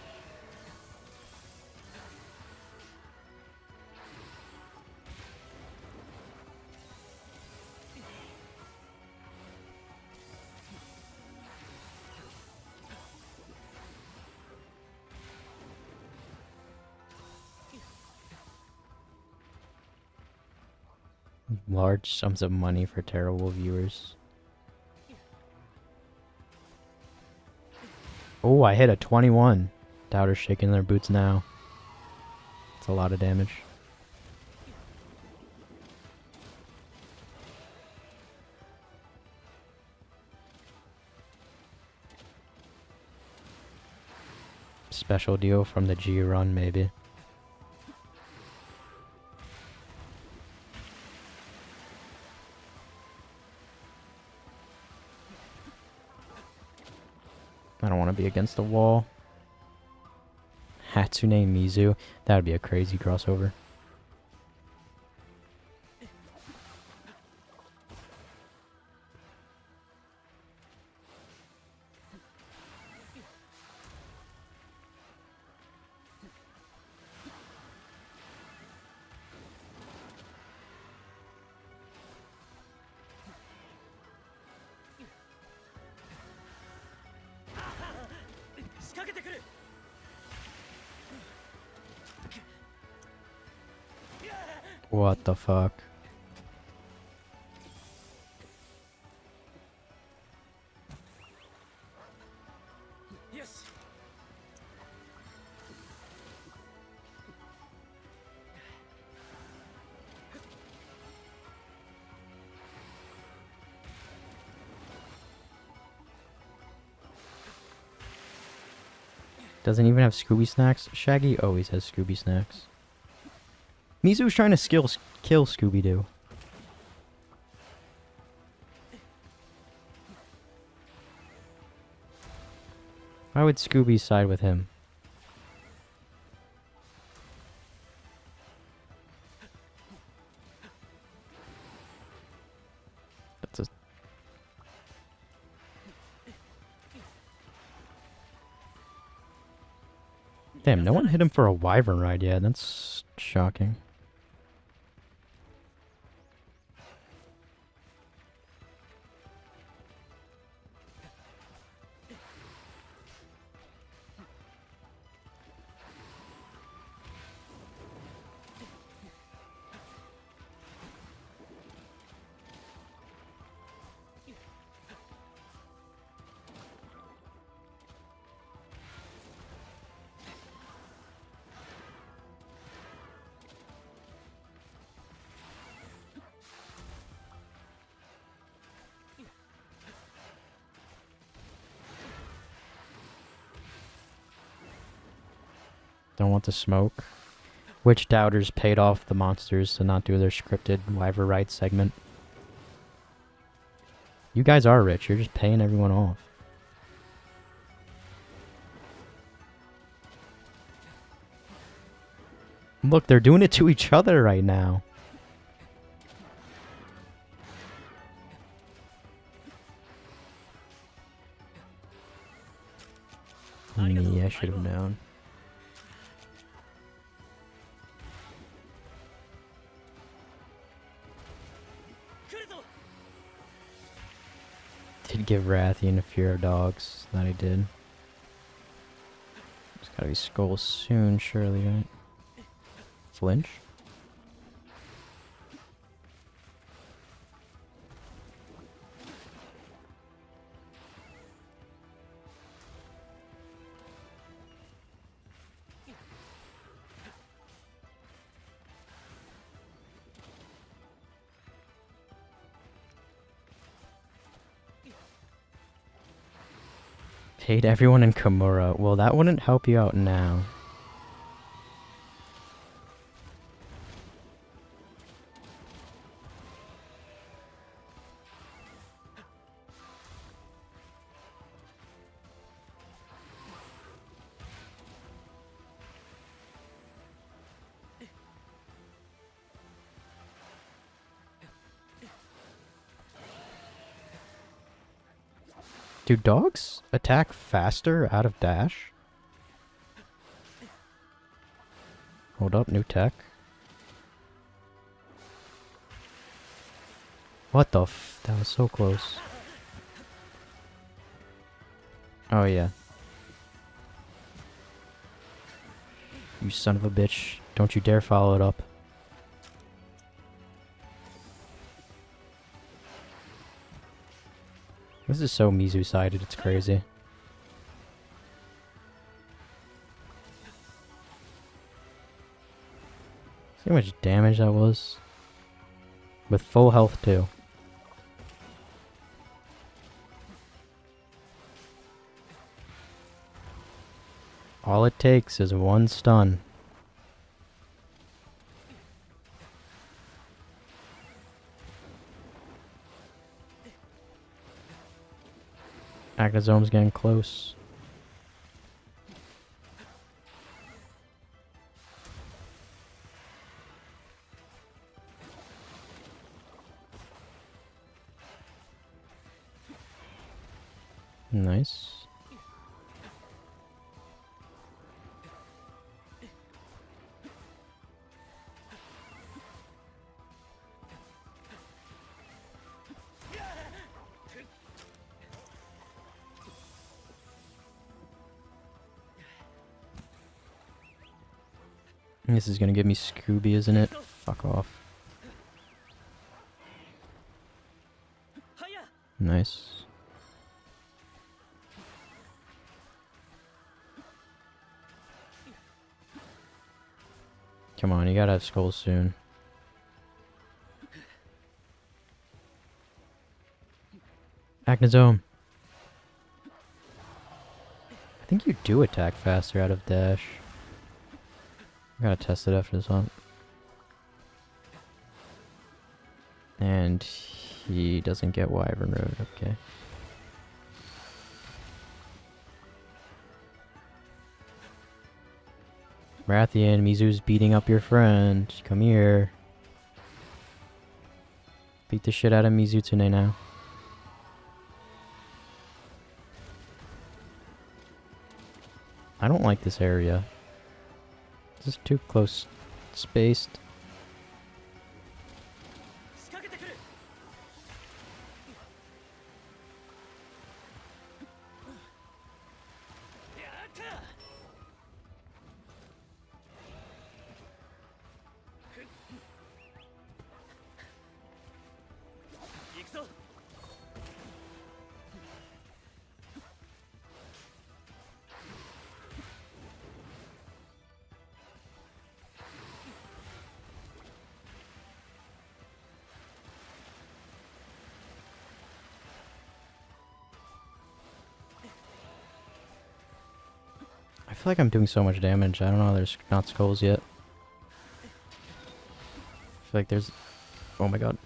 Large sums of money for terrible viewers. Oh, I hit a 21. Doubter's shaking their boots now. It's a lot of damage. Special deal from the G run, maybe. I don't want to be against the wall. Hatsune Mizu. That would be a crazy crossover. What the fuck? Yes. Doesn't even have Scooby snacks. Shaggy always has Scooby snacks. Mizu's trying to kill Scooby-Doo. Why would Scooby side with him? That's a... Damn, no one hit him for a wyvern ride yet. That's shocking. Don't want the smoke. Witch Doubters paid off the monsters to not do their scripted Wyver Rights segment. You guys are rich. You're just paying everyone off. Look, they're doing it to each other right now. Me, I should have known. Did give Rathian a fear of dogs. That he did. It's gotta be Skull soon, surely, right? Flinch? Paid everyone in Kimura. Well, that wouldn't help you out now. Do dogs attack faster out of dash? Hold up, new tech. What the f? That was so close. Oh yeah. You son of a bitch. Don't you dare follow it up. This is so Mizu-sided, it's crazy. See how much damage that was? With full health too. All it takes is one stun. Aghazome's getting close. Nice. This is gonna give me Scooby, isn't it? Fuck off. Nice. Come on, you gotta have skulls soon. Achnazome. I think you do attack faster out of dash. I gotta test it after this one. And he doesn't get Wyvern Road, okay. Rathian, Mizu's beating up your friend. Come here. Beat the shit out of Mizutsune now. I don't like this area. This is too close spaced. I feel like I'm doing so much damage. I don't know, there's not skulls yet. I feel like there's... Oh my god.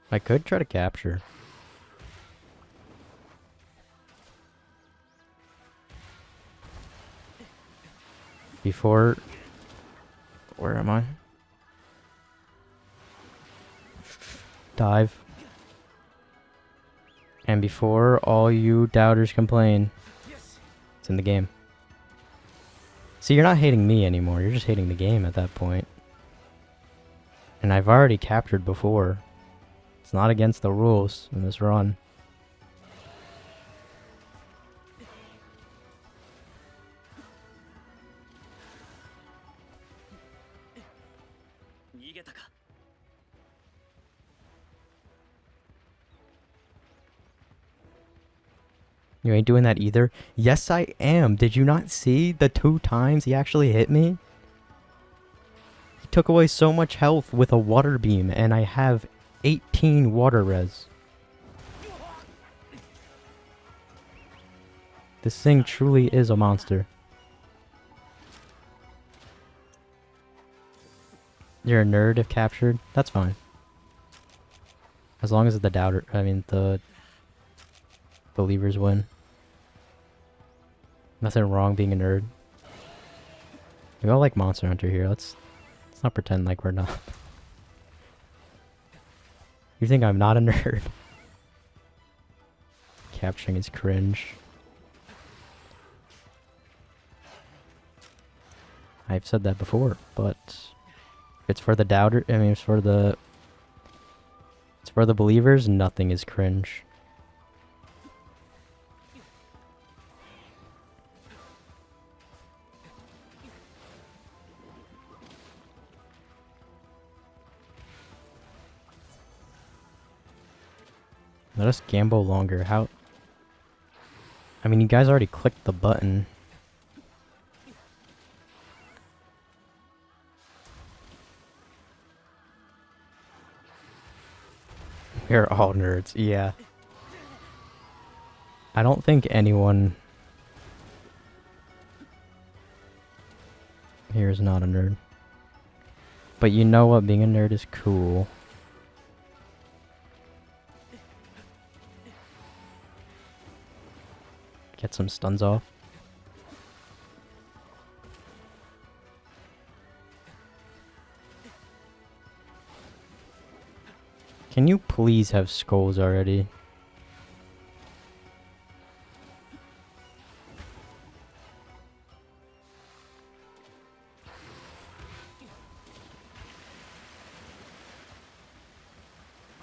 I could try to capture. Before... Where am I? Dive. And before all you doubters complain, it's in the game. See, you're not hating me anymore, you're just hating the game at that point. And I've already captured before. It's not against the rules in this run. You ain't doing that either? Yes, I am. Did you not see the 2 times he actually hit me? He took away so much health with a water beam, and I have 18 water res. This thing truly is a monster. You're a nerd if captured? That's fine. As long as the the believers win. Nothing wrong being a nerd. We all like Monster Hunter here. Let's not pretend like we're not. You think I'm not a nerd? Capturing is cringe. I've said that before, but it's for the doubter. I mean, it's for the believers. Nothing is cringe. Let us gamble longer. How? I mean, you guys already clicked the button. We're all nerds, yeah. I don't think anyone here is not a nerd. But you know what? Being a nerd is cool. Get some stuns off. Can you please have skulls already?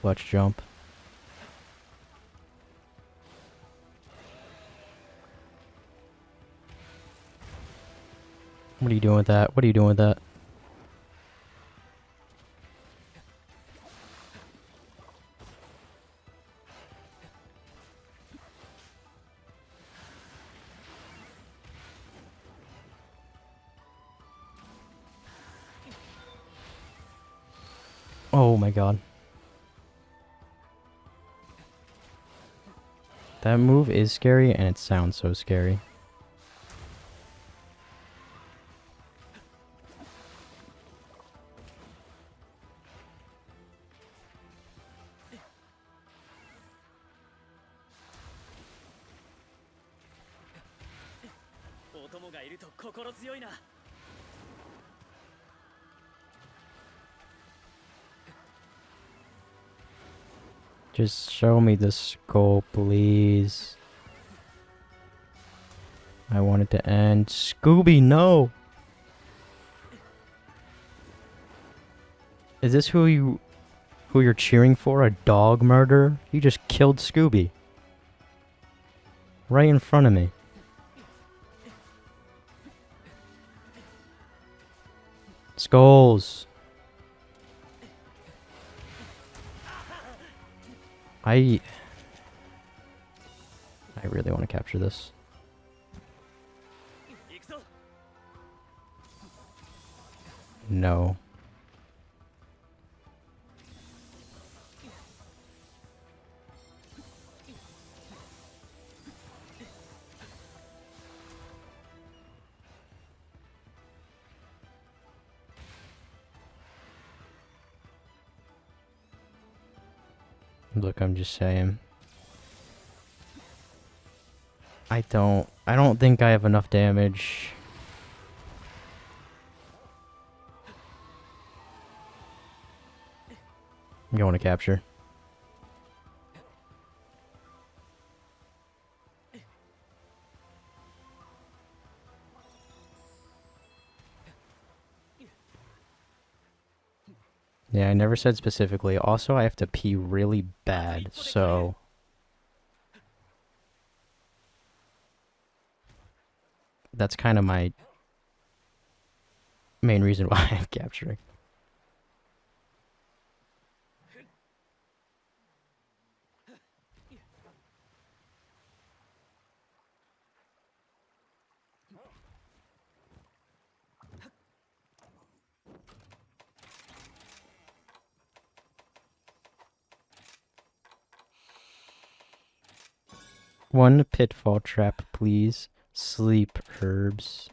Clutch jump. What are you doing with that? What are you doing with that? Oh my god. That move is scary and it sounds so scary. Just show me the skull, please. I want it to end. Scooby, no! Is this who you're cheering for? A dog murderer? You just killed Scooby. Right in front of me. Skulls. I really want to capture this. No. Look, I'm just saying. I don't think I have enough damage. I'm going to capture. Yeah, I never said specifically. Also, I have to pee really bad, so... That's kind of my main reason why I'm capturing. One pitfall trap, please. Sleep herbs.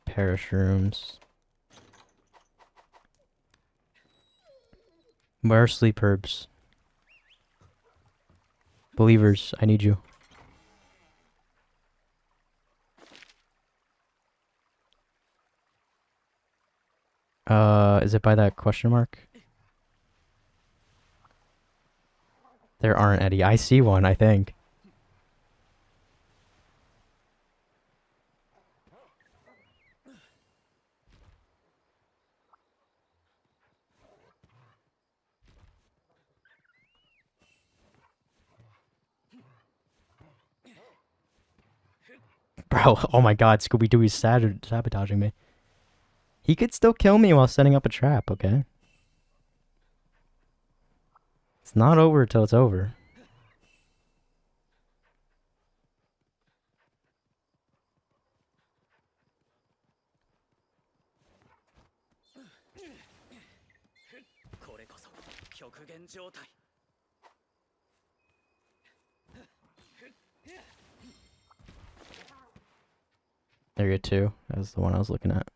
Perish rooms. Where are sleep herbs? Believers, I need you. Is it by that question mark? There aren't any. I see one, I think. Bro, oh my god, Scooby-Doo is sabotaging me. He could still kill me while setting up a trap, okay? It's not over till it's over. Area 2. That's the one I was looking at.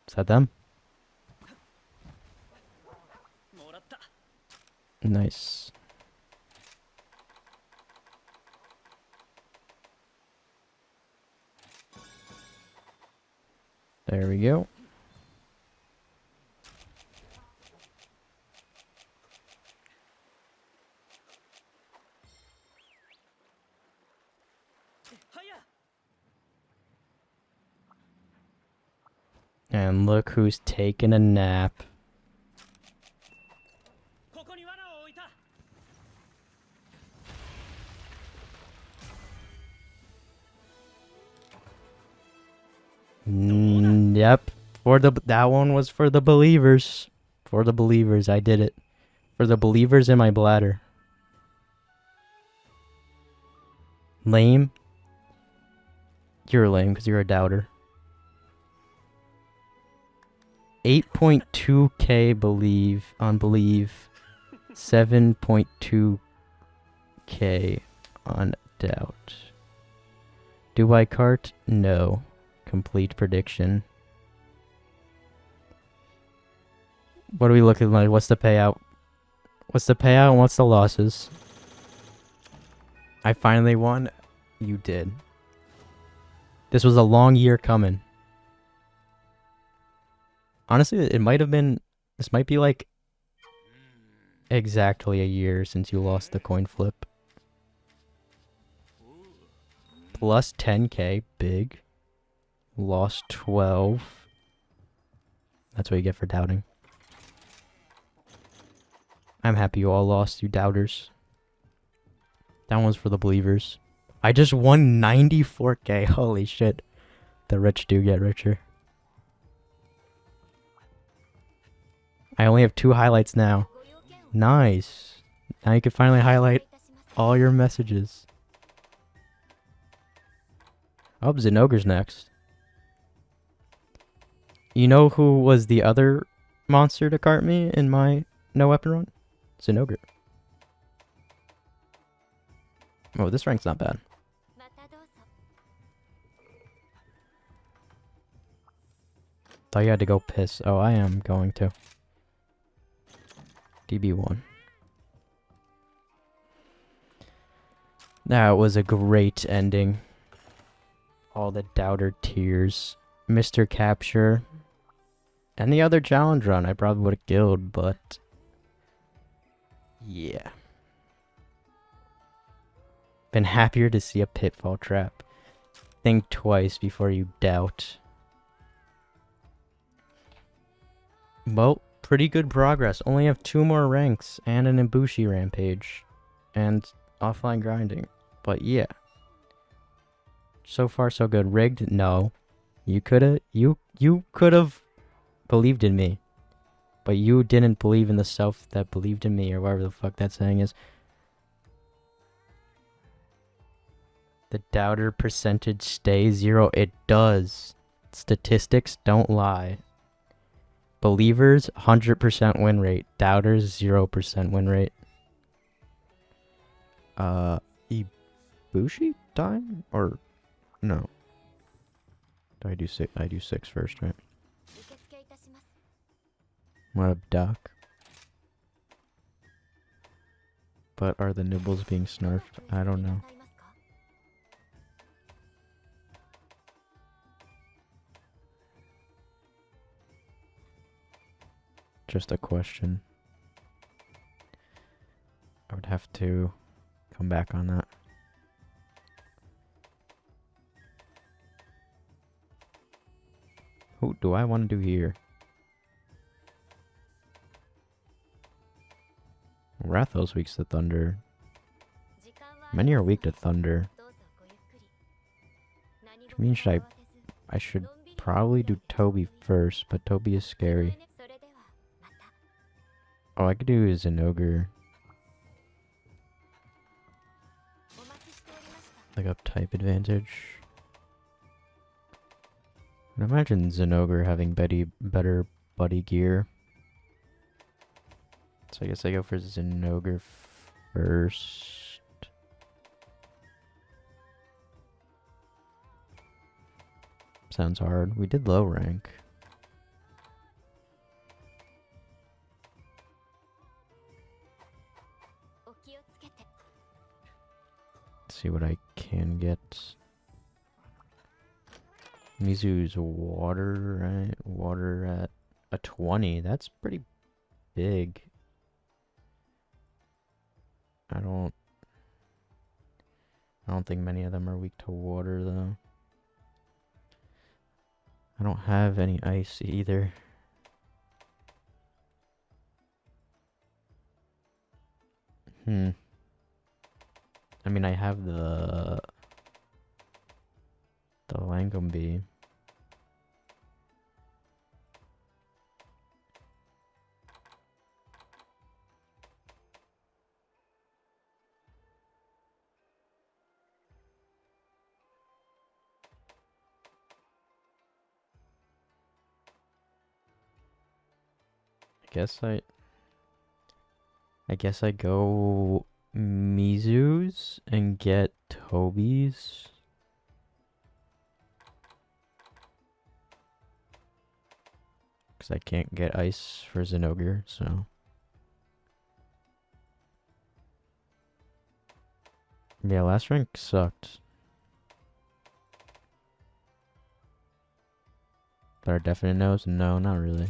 Is that them? Nice. There we go. And look who's taking a nap. Yep. That one was for the believers. For the believers, I did it. For the believers in my bladder. Lame? You're lame because you're a doubter. 8.2k believe on believe. 7.2k on doubt. Do I cart? No. Complete prediction. What are we looking like? What's the payout? What's the payout and what's the losses? I finally won. You did. This was a long year coming. Honestly, it might have been... This might be like... exactly a year since you lost the coin flip. Plus 10k. Big. Lost 12. That's what you get for doubting. I'm happy you all lost, you doubters. That one's for the believers. I just won 94k. Holy shit. The rich do get richer. I only have 2 highlights now. Nice. Now you can finally highlight all your messages. Oh, Zenogre's next. You know who was the other monster to cart me in my no weapon run? Zinogre. Oh, this rank's not bad. Thought you had to go piss. Oh, I am going to. DB1. That was a great ending. All the doubter tears. Mr. Capture. Any other challenge run I probably would have killed, but... yeah. Been happier to see a pitfall trap. Think twice before you doubt. Well, pretty good progress. Only have 2 more ranks and an Ibushi rampage. And offline grinding. But yeah. So far so good. Rigged? No. You could've believed in me. But you didn't believe in the self that believed in me, or whatever the fuck that saying is. The doubter percentage stay 0. It does. Statistics don't lie. Believers, 100% win rate. Doubters, 0% win rate. Ibushi time? Or, no. I do 6 first, right? What up, Doc? But are the nibbles being snarfed? I don't know. Just a question. I would have to come back on that. Who do I want to do here? Rathos weak to Thunder. Many are weak to Thunder. Which means I should probably do Toby first, but Toby is scary. Oh, I could do Zinogre. Like up type advantage. I imagine Zinogre having better buddy gear. So I guess I go for Zinogre first. Sounds hard. We did low rank. Let's see what I can get. Mizu's water, right? Water at a 20. That's pretty big. I don't think many of them are weak to water, though. I don't have any ice either. I mean, I have the Langum Bee. I guess I go Mizu's and get Toby's. Because I can't get ice for Zinogre, so. Yeah, last rank sucked. But our definite no's? No, not really.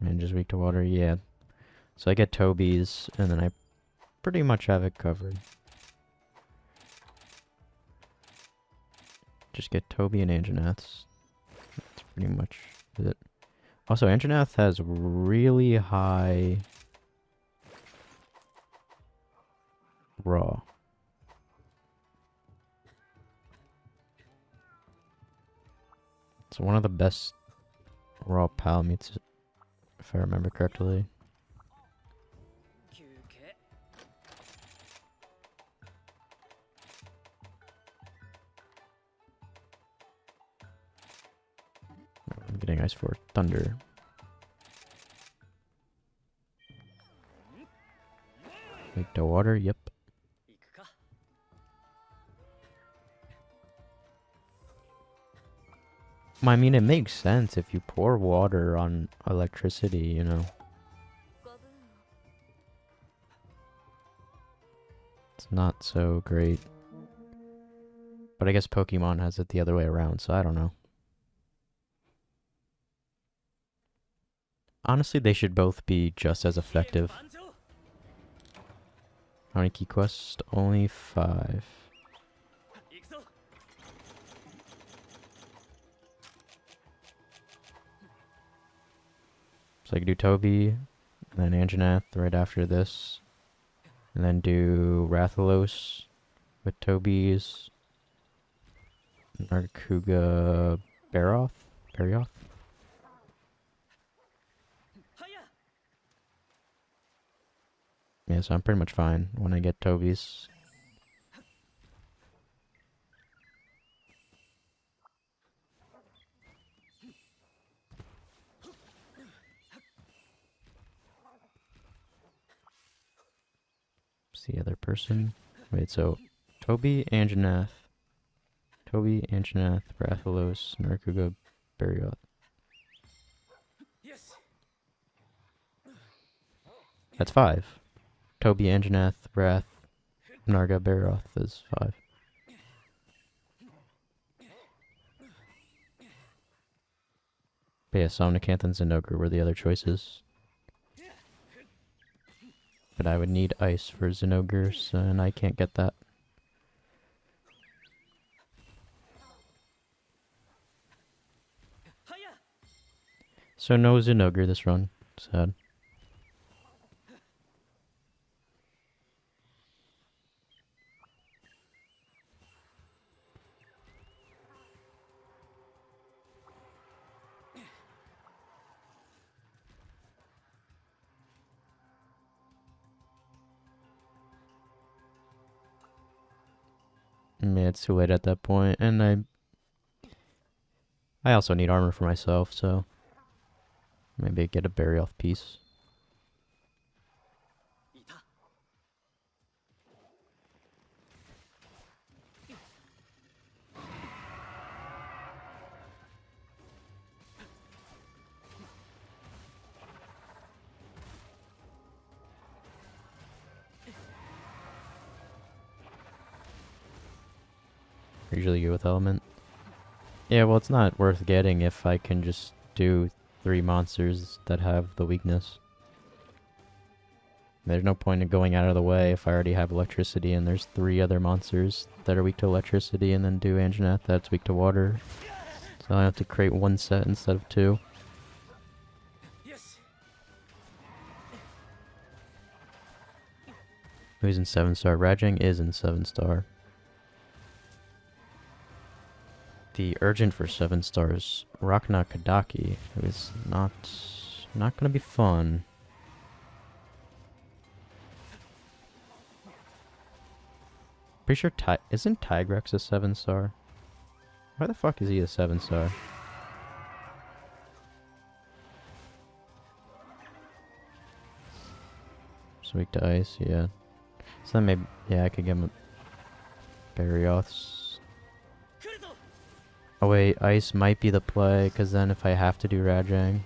And just weak to water, yeah. So I get Toby's, and then I pretty much have it covered. Just get Toby and Anjaneth's. That's pretty much it. Also, Anjanath has really high raw. It's one of the best raw Palamutes, if I remember correctly. 休憩 I'm getting ice for thunder. Weak to water, yep. 行くか I mean, it makes sense if you pour water on electricity, you know. It's not so great. But I guess Pokemon has it the other way around, so I don't know. Honestly, they should both be just as effective. 万丈 How many key quests? Only 5. 行くぞ So I could do Toby, and then Anjanath right after this. And then do Rathalos with Toby's Narkuga Barroth? Barioth? はや Yeah, so I'm pretty much fine when I get Toby's. What's the other person? Wait, so Toby, Anjanath, Rathalos, Narkuga, Barioth. よし That's 5. Toby, Anjanath, Wrath, Narga, Barioth is 5. But yeah, Somnicanth and Zinogre were the other choices. But I would need ice for Zinogre, so, and I can't get that. はや So no Zinogre this run. Sad. Yeah, it's too late at that point, and I also need armor for myself, so maybe get a Barioth piece. いた Usually go with element. Yeah, well, it's not worth getting if I can just do 3 monsters that have the weakness. There's no point in going out of the way if I already have electricity and there's 3 other monsters that are weak to electricity, and then do Anjanath that's weak to water. So I have to create 1 set instead of 2. よし Who's in 7-star? Rajang is in 7-star. The urgent for 7 stars, Rakna Kadaki, who is not gonna be fun. Pretty sure isn't Tigrex a 7-star? Why the fuck is he a 7-star? Just weak to ice, yeah. So then maybe, yeah, I could give him a Barioths. 来るぞ Oh wait, ice might be the play, because then if I have to do Rajang.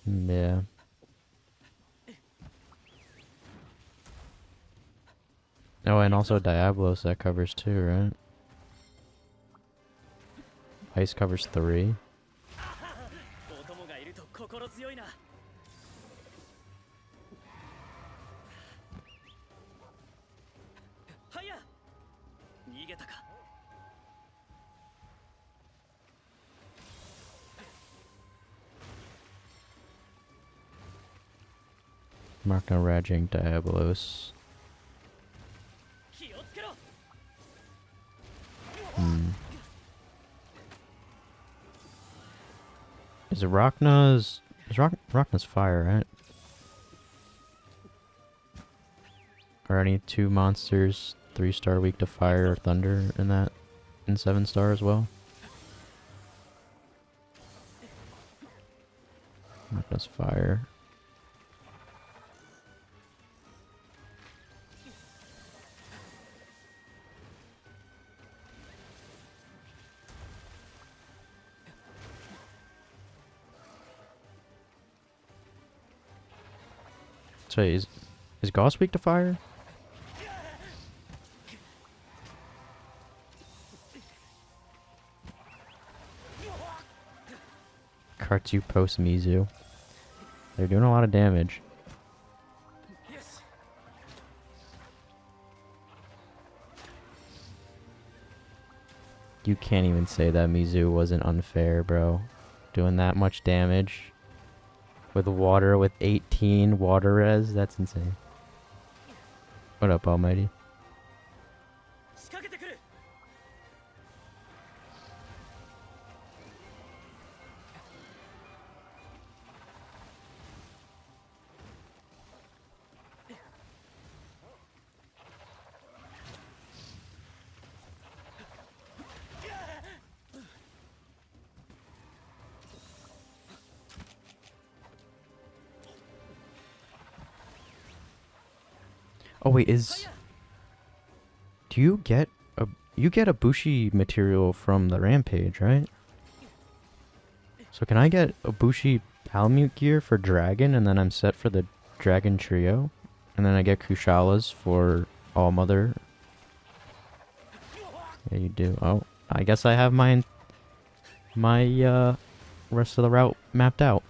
Yeah. Oh, and also Diablos that covers too, right? Ice covers 3. お供がいると心強いな。はや、逃げたか。Mark no Raging Diabolos. 気をつけろ。 Is Rachna's... Rachna's fire, right? Are any 2 monsters 3-star weak to fire or thunder in that? In 7-star as well? Rachna's fire. So is Gauss weak to fire? Kartu post Mizu. They're doing a lot of damage. You can't even say that Mizu wasn't unfair, bro. Doing that much damage. With water, with 18 water res, that's insane. What up, Almighty? Oh wait, do you get a Bushi material from the Rampage, right? So can I get a Bushi Palamute gear for Dragon, and then I'm set for the Dragon Trio, and then I get Kushalas for All Mother. Yeah, you do. Oh, I guess I have my rest of the route mapped out.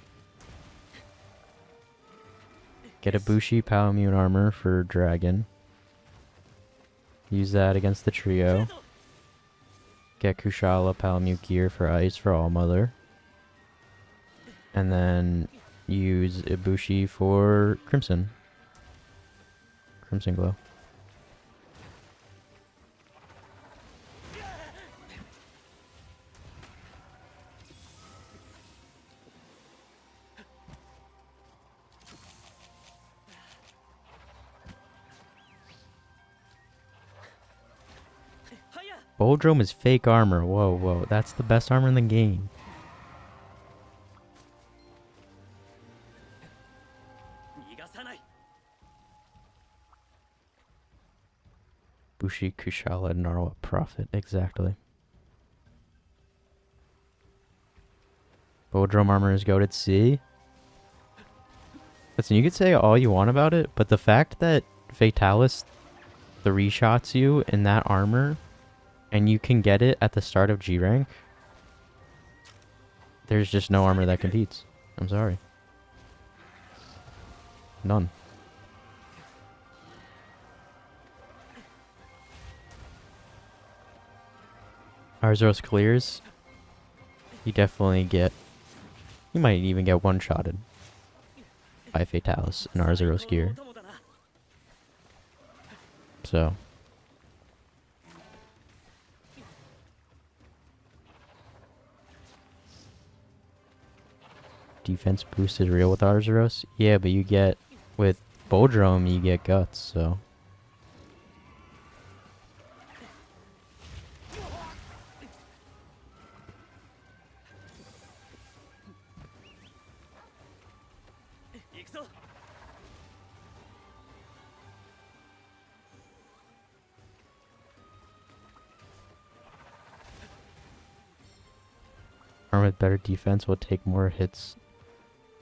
Get a Bushi Palamute armor for Dragon. Use that against the trio. Get Kushala Palamute gear for Ice for All Mother. And then use Ibushi for Crimson. Crimson Glow. Boldrome is fake armor. Whoa, whoa. That's the best armor in the game. Bushi, Kushala, Narwa, Prophet. Exactly. Boldrome armor is goated. See? Listen, you could say all you want about it, but the fact that Fatalis 3-shots you in that armor, and you can get it at the start of G rank, there's just no armor that competes. I'm sorry. None. Arzuros clears. You definitely get... You might even get one-shotted by Fatalis in Arzuros gear. So... Defense boost is real with Arzuros? Yeah, but you get... With Boldrome, you get guts, so... Armor with better defense will take more hits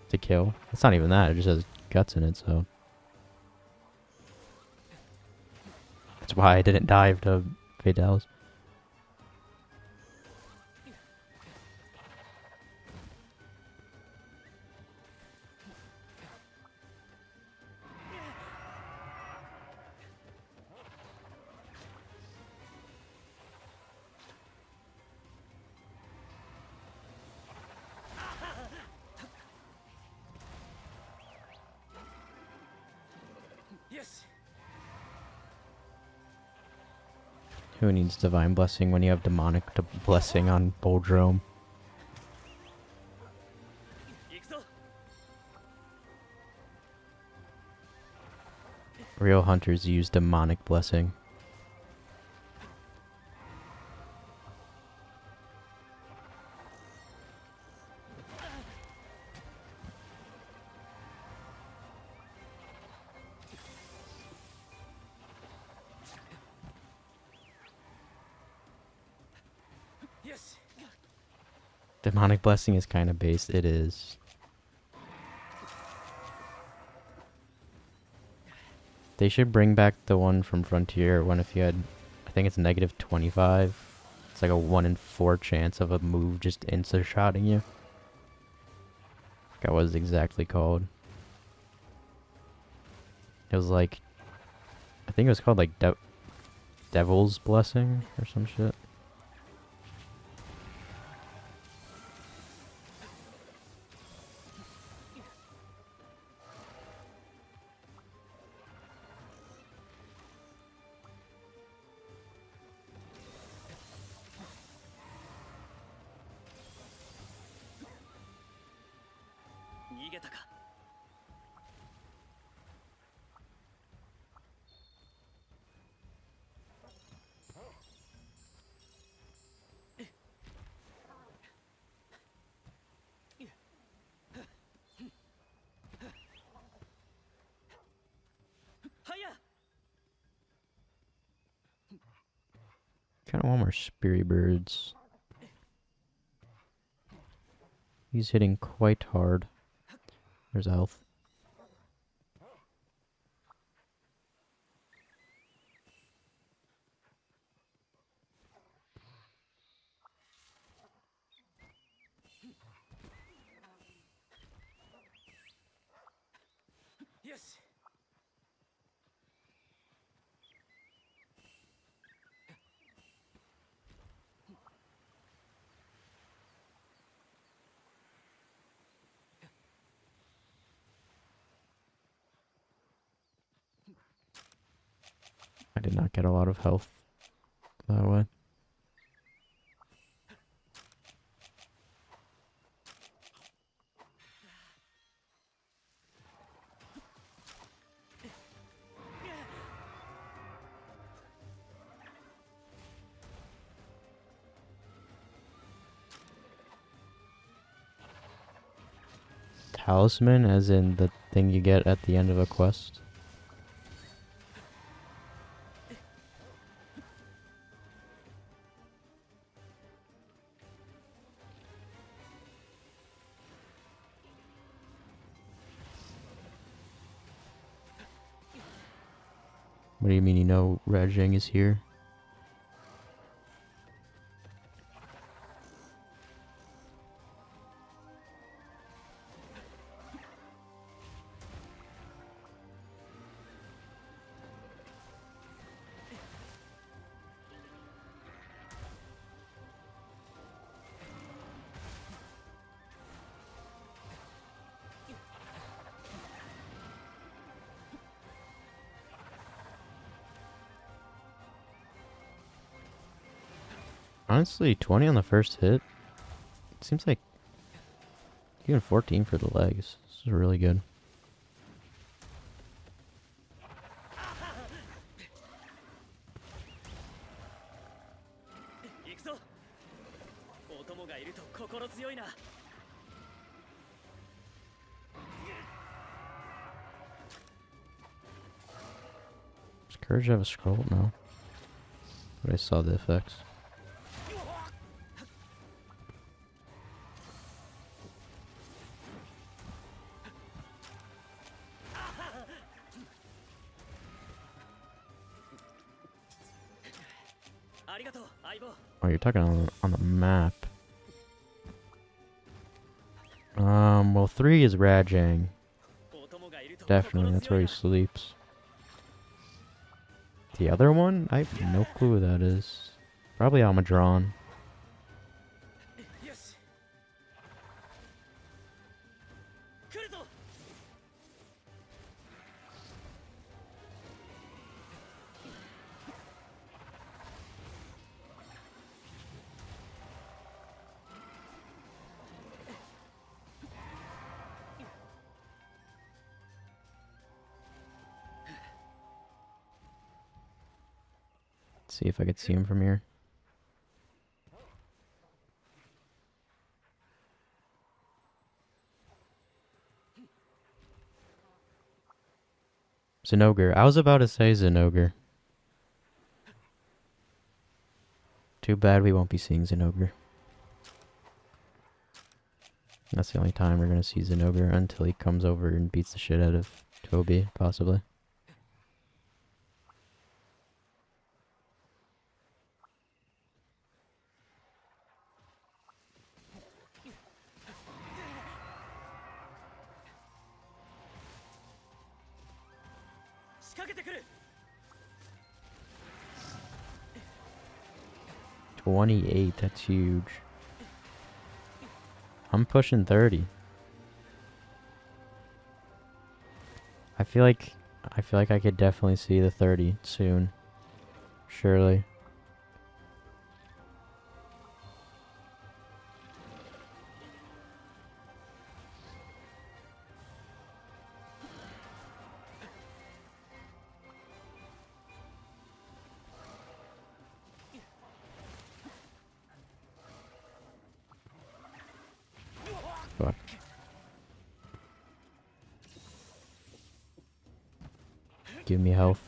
to kill. It's not even that, it just has guts in it, so... That's why I didn't dive to Fatalis. よし Who needs Divine Blessing when you have Demonic Blessing on Boldrome? 行くぞ Real hunters use Demonic Blessing. Demonic Blessing is kind of based. It is. They should bring back the one from Frontier when if you had, I think it's negative 25. It's like a 1 in 4 chance of a move just insta-shotting you. I forgot what it's exactly called. It was like, I think it was called like Devil's Blessing or some shit. Kind of want more Spirit Birds. He's hitting quite hard. There's health. Yes. I did not get a lot of health that way. Talisman, as in the thing you get at the end of a quest? What do you mean you know Rajang is here? Honestly, 20 on the first hit. It seems like even 14 for the legs. This is really good. Does Courage have a scroll? No. But I saw the effects. Oh, you're talking on the map. Well, 3 is Rajang. Definitely, that's where he sleeps. The other one? I have no clue who that is. Probably Almadron. See if I could see him from here. Zinogre. I was about to say Zinogre. Too bad we won't be seeing Zinogre. That's the only time we're gonna see Zinogre until he comes over and beats the shit out of Toby, possibly. $28, that's huge. I'm pushing 30. I feel like I could definitely see the 30 soon. Surely. Fuck. Give me health.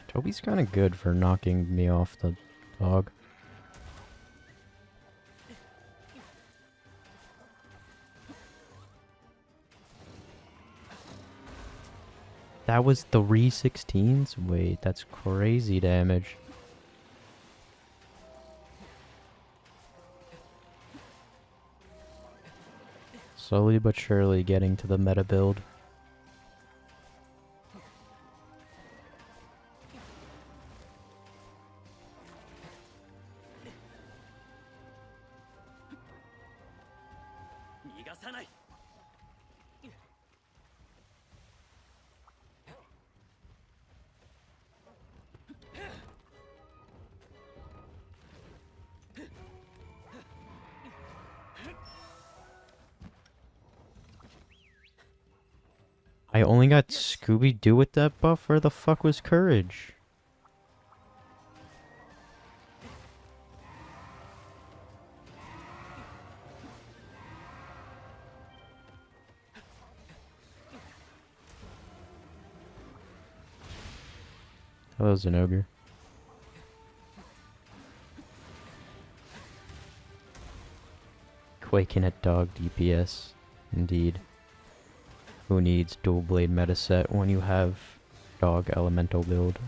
Toby's kind of good for knocking me off the dog. That was 3/16s? Wait, that's crazy damage. Slowly but surely getting to the meta build. I only got Scooby-Doo with that buff? Where the fuck was Courage? Hello, Zenogre. Quaking at dog DPS. Indeed. Who needs dual blade meta set when you have dog elemental build?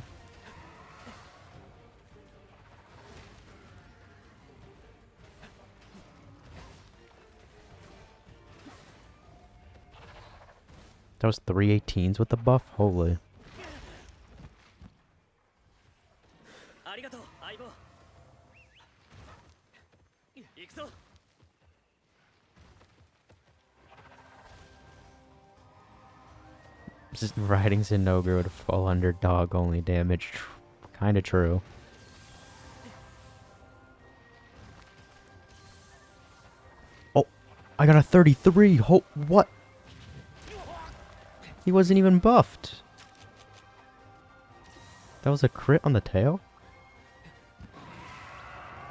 That was 3/18s with the buff? Holy. Just riding Zinogre would fall under dog only damage. Kinda true. Oh, I got a 33. What? He wasn't even buffed. That was a crit on the tail?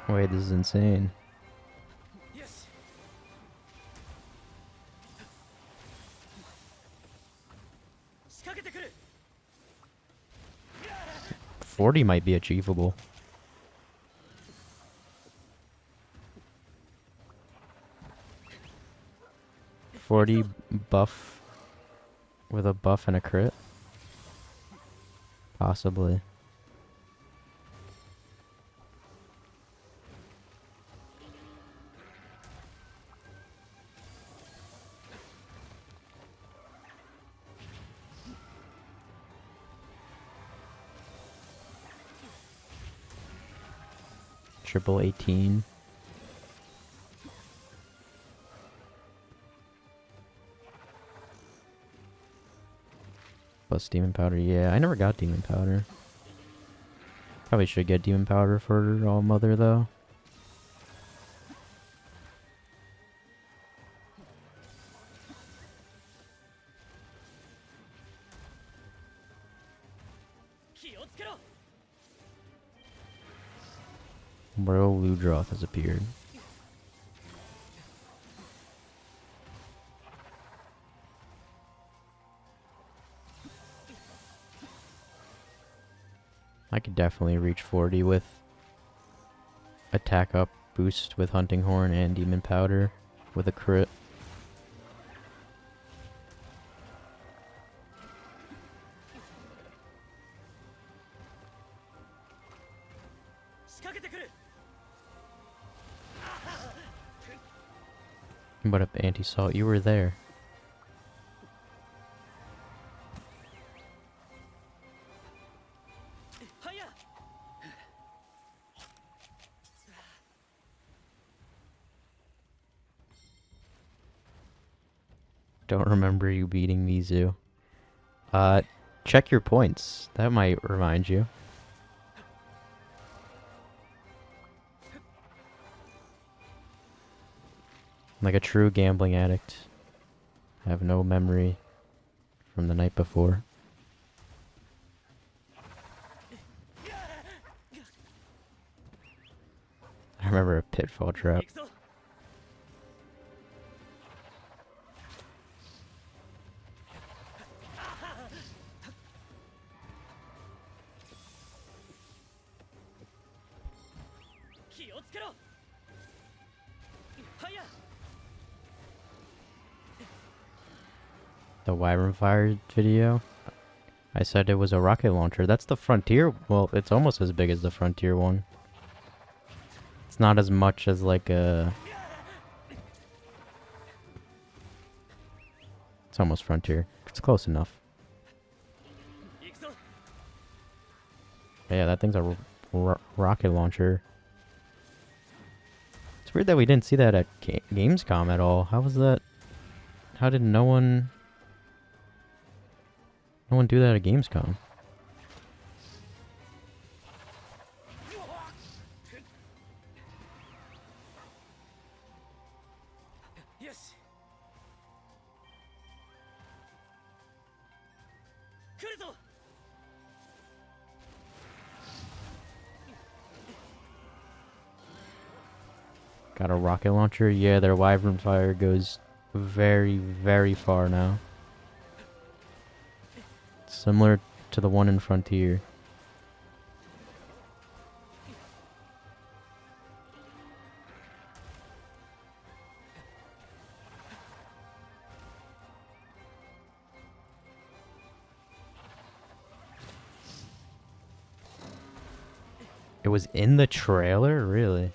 Wait, this is insane. Yes. 40 might be achievable. $40 buff with a buff and a crit? Possibly. triple 18. Plus demon powder. Yeah, I never got demon powder. Probably should get demon powder for All Mother though. Royal Ludroth has appeared. I could definitely reach 40 with attack up boost with Hunting Horn and Demon Powder with a crit. What up, Anti-Salt? You were there. Don't remember you beating Mizu. Check your points. That might remind you. Like a true gambling addict. I have no memory from the night before. I remember a pitfall trap. The Wyvern Fire video? I said it was a rocket launcher. That's the Frontier. Well, it's almost as big as the Frontier one. It's not as much as like a... It's almost Frontier. It's close enough. But yeah, that thing's a rocket launcher. It's weird that we didn't see that at Gamescom at all. How was that? How did no one do that at Gamescom? Got a rocket launcher? Yeah, their Wyvern Fire goes very, very far now. Similar to the one in Frontier. It was in the trailer? Really?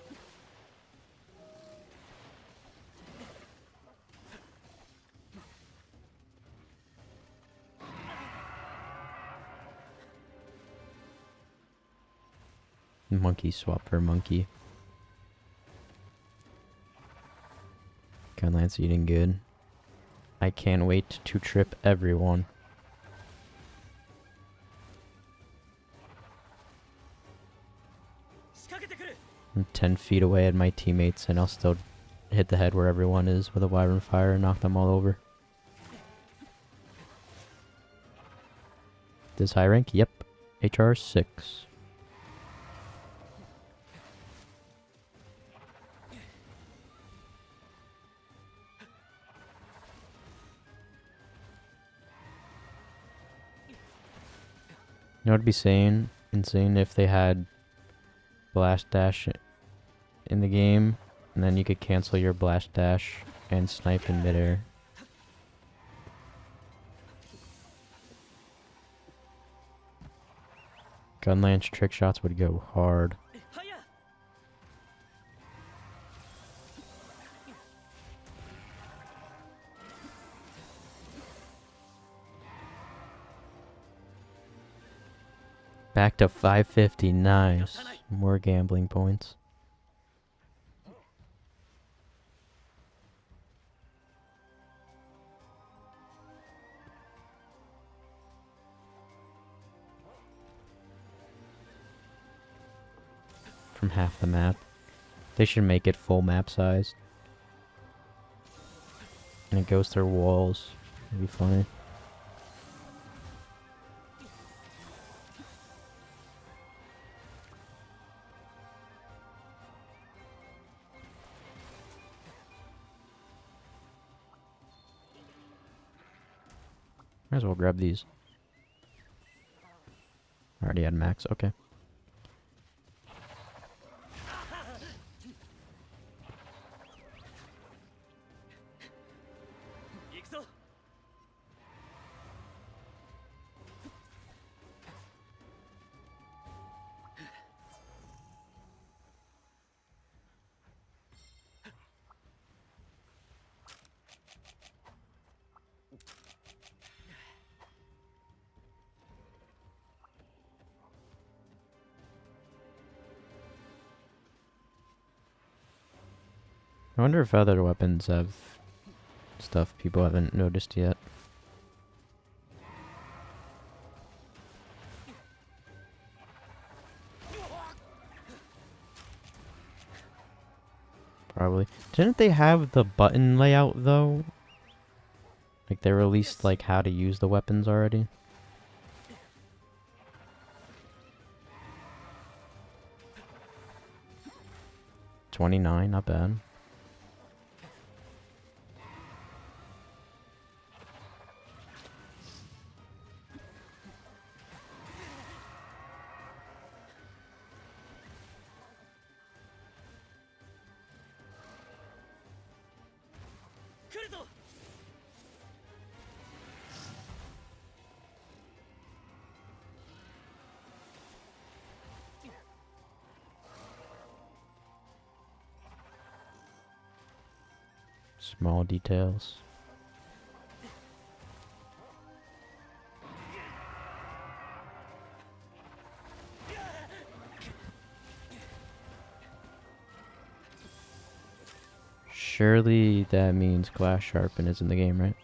Monkey swap for monkey. Gunlance eating good. I can't wait to trip everyone. I'm 10 feet away at my teammates and I'll still hit the head where everyone is with a Wyvern Fire and knock them all over. This high rank? Yep. HR 6. You know what would be insane if they had Blast Dash in the game, and then you could cancel your Blast Dash and snipe in midair. Gunlance trick shots would go hard. Back to 550, nice. More gambling points. from half the map. They should make it full map size. And it goes through walls. It'd be funny. Might as well grab these. I already had max, okay. I wonder if other weapons have stuff people haven't noticed yet. Probably. Didn't they have the button layout though? Like they released like how to use the weapons already? $29, not bad. Small details. Surely that means glass sharpen is in the game, right?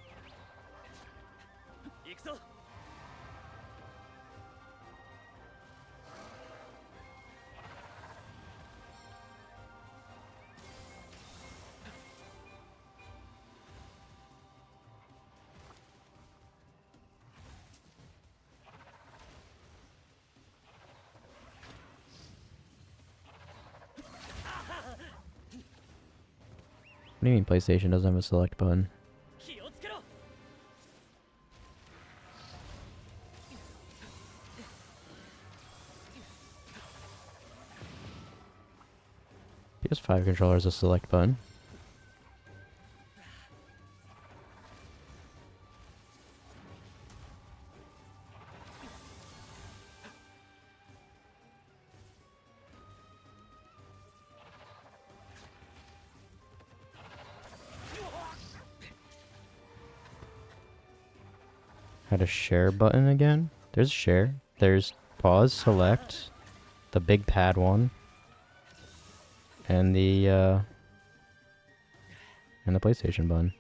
What do you mean PlayStation doesn't have a select button? PS5 controller has a select button. Had a share button again. There's share. There's pause, select, the big pad one, and the PlayStation button.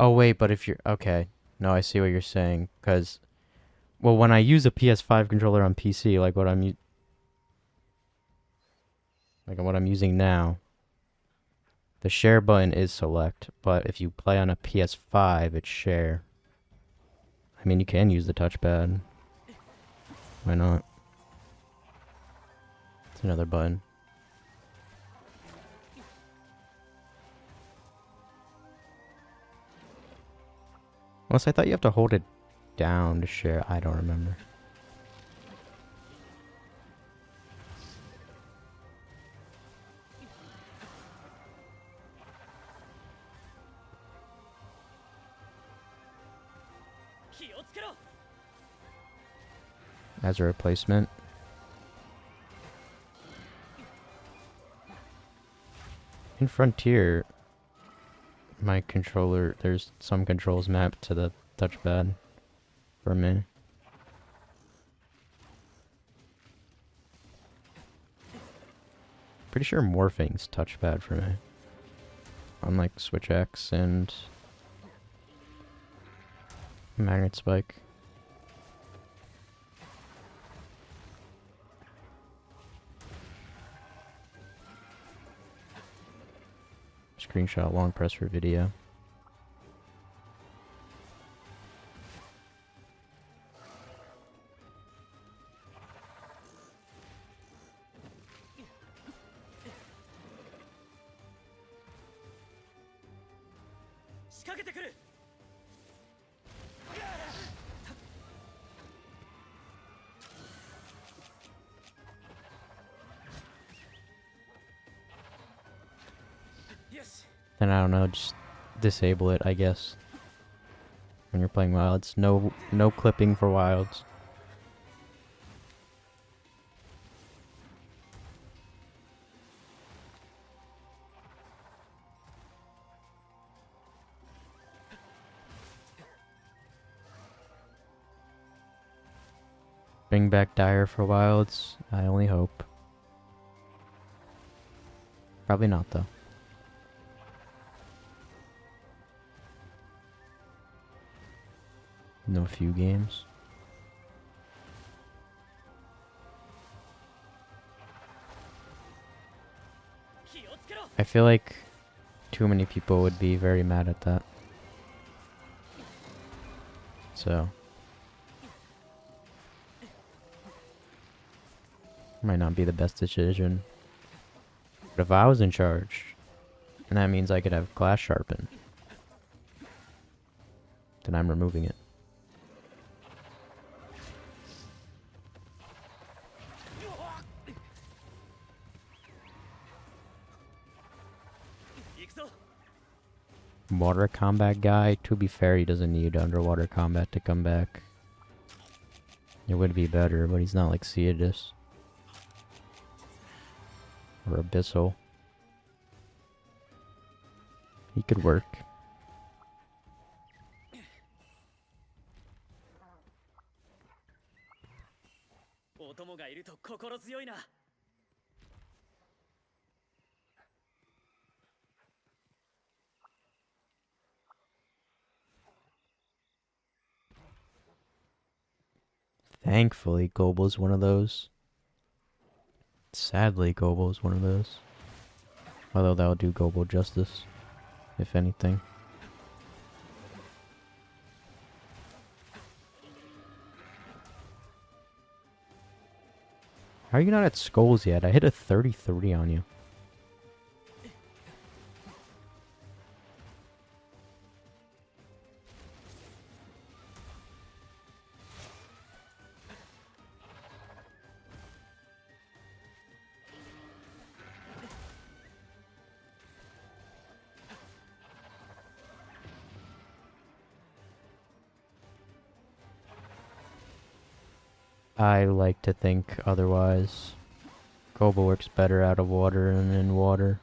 Oh wait, but if you're okay, no, I see what you're saying. Cause, well, when I use a PS5 controller on PC, like what I'm using now, the share button is select. But if you play on a PS5, it's share. I mean, you can use the touchpad. Why not? It's another button. Unless I thought you have to hold it down to share. I don't remember. As a replacement. In Frontier, my controller, there's some controls mapped to the touchpad for me. Pretty sure morphing's touchpad for me. Unlike Switch X and Magnet Spike. Screenshot long press for video. Then I don't know, just disable it, I guess. When you're playing wilds, no clipping for wilds. Bring back Dire for wilds. I only hope. Probably not though. No few games. I feel like too many people would be very mad at that. So might not be the best decision. But if I was in charge, and that means I could have glass sharpen, then I'm removing it. Water combat guy, to be fair, he doesn't need underwater combat to come back. It would be better, but he's not like Ceadus. Or Abyssal. He could work. Thankfully, Goble's one of those. Sadly, Goble's one of those. Although that'll do Goble justice, if anything. How are you not at skulls yet? I hit a 33 on you. I like to think otherwise. Goble works better out of water than in water.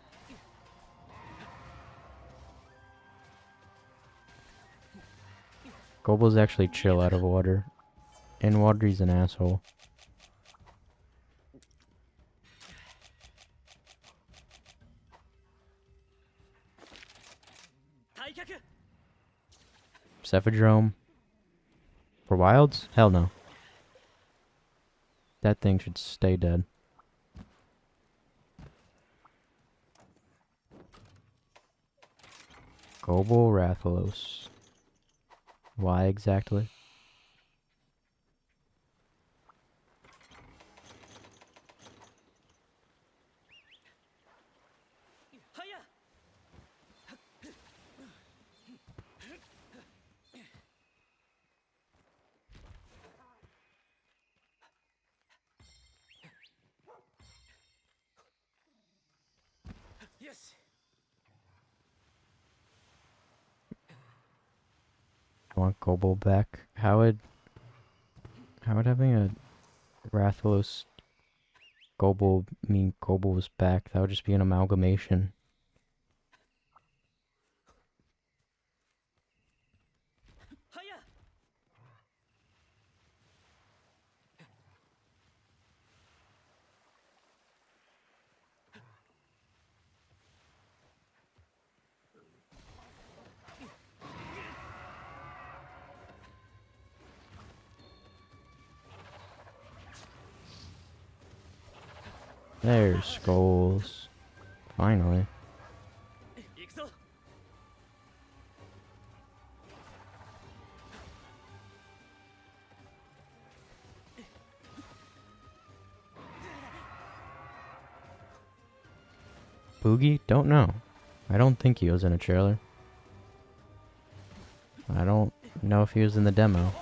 Goble's actually chill out of water. In water, he's an asshole. Cephadrome. For wilds? Hell no. That thing should stay dead. Goble Rathalos. Why exactly? I want Goble back. How would having a Rathalos Goble mean Goble was back? That would just be an amalgamation. There's skulls. Finally. 行くぞ。 Boogie? Don't know. I don't think he was in a trailer. I don't know if he was in the demo.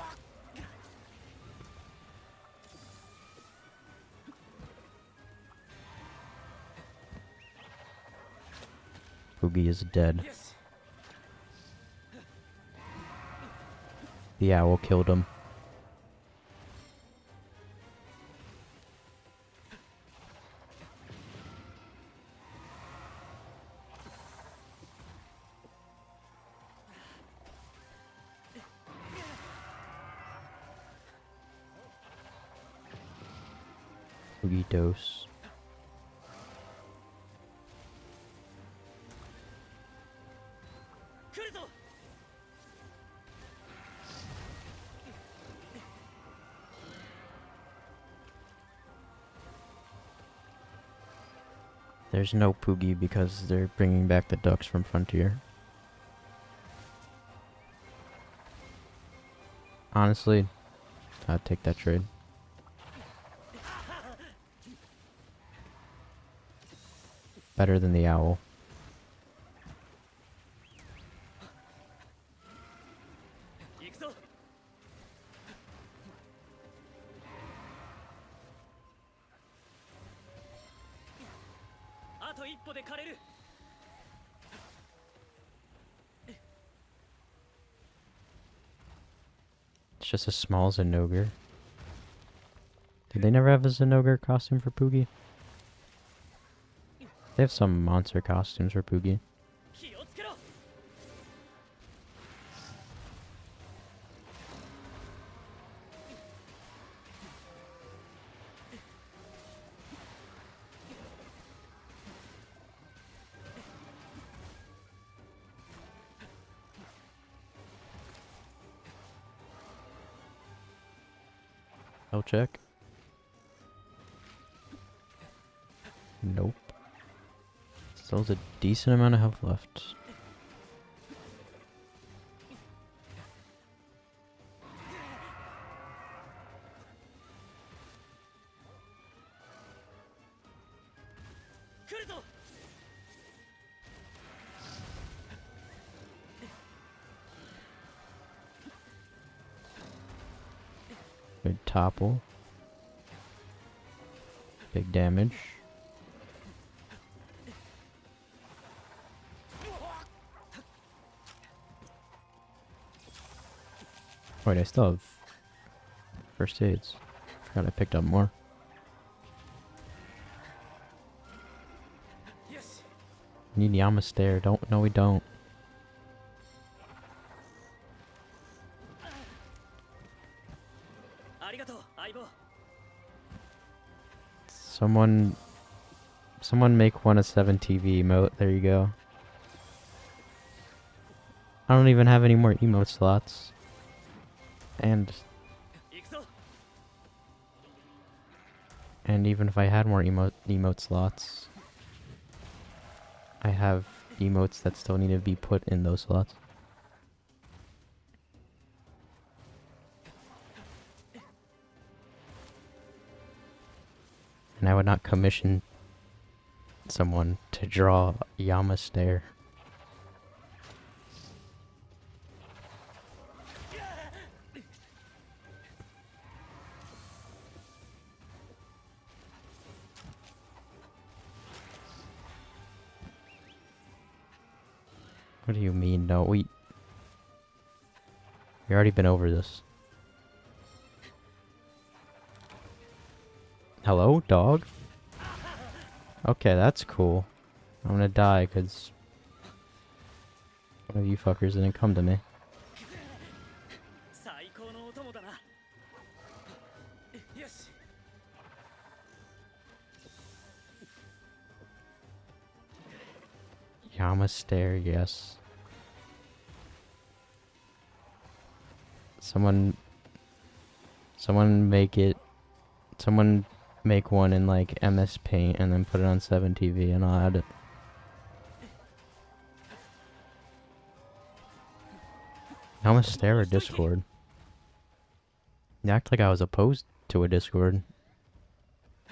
Boogie is dead. The owl killed him. Boogie dose. There's no Poogie because they're bringing back the ducks from Frontier. Honestly, I'd take that trade. Better than the owl. It's just a small Zenogre. Did they never have a Zenogre costume for Poogie? They have some monster costumes for Poogie. I'll check. Nope. Still has a decent amount of health left. Good topple. Big damage. Wait, I still have first aids. Forgot I picked up more. Need Yama stare. Don't. No, we don't. Someone make 1 of 7 TV emote. There you go. I don't even have any more emote slots. And even if I had more emote slots, I have emotes that still need to be put in those slots. And I would not commission someone to draw Yama stare. What do you mean? No, we already been over this. Hello, dog? Okay, that's cool. I'm gonna die because one of you fuckers didn't come to me. Yama stare, yes. Someone make it. Someone make one in like MS Paint and then put it on 7TV and I'll add it. Namaste or Discord? You act like I was opposed to a Discord.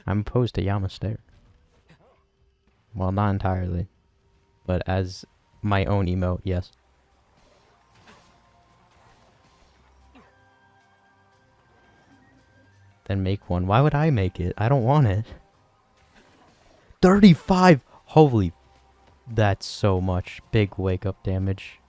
I'm opposed to Yamaste. Well, not entirely. But as my own emote, yes. Then make one. Why would I make it? I don't want it. 35! Holy... That's so much. Big wake-up damage.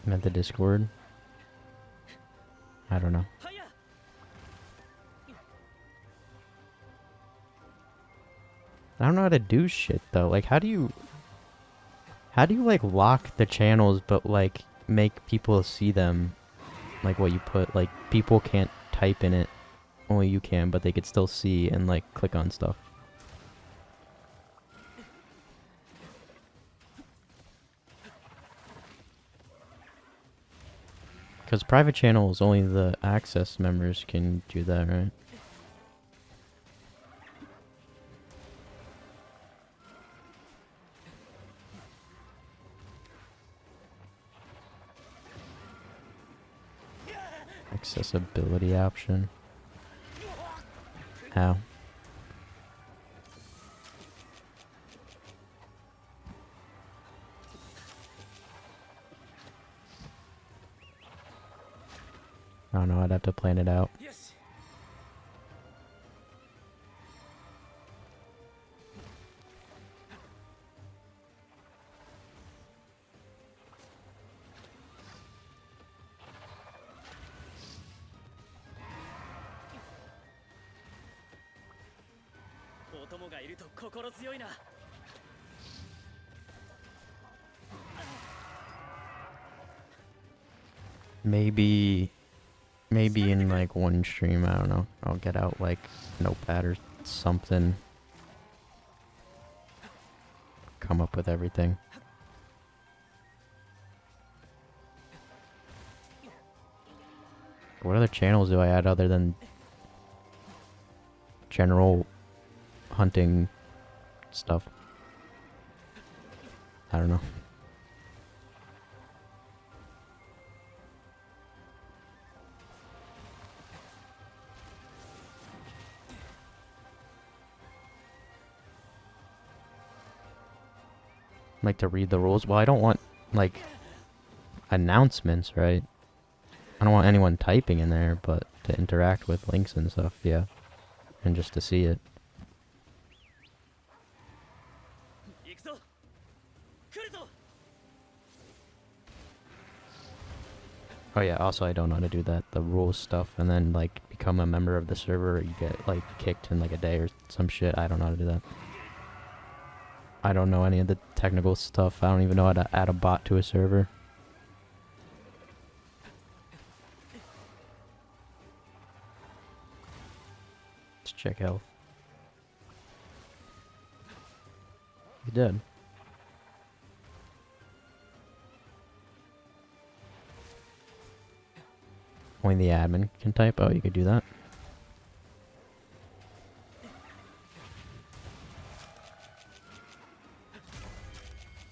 Meant the Discord. I don't know. I don't know how to do shit though. Like, how do you like lock the channels but like make people see them? Like what you put, like people can't type in it, only you can, but they could still see and like click on stuff. Because private channels, only the access members can do that, right? Accessibility option. How? I don't know, I'd have to plan it out. Maybe in like one stream, I don't know. I'll get out like Notepad or something. Come up with everything. What other channels do I add other than general hunting stuff? I don't know. Like to read the rules. Well, I don't want like announcements, right? I don't want anyone typing in there, but to interact with links and stuff, yeah. And just to see it. Oh yeah, also I don't know how to do that, the rules stuff, and then like become a member of the server, or you get like kicked in like a day or some shit. I don't know how to do that. I don't know any of the technical stuff. I don't even know how to add a bot to a server. Let's check health. You did. Only the admin can type? Oh, you could do that.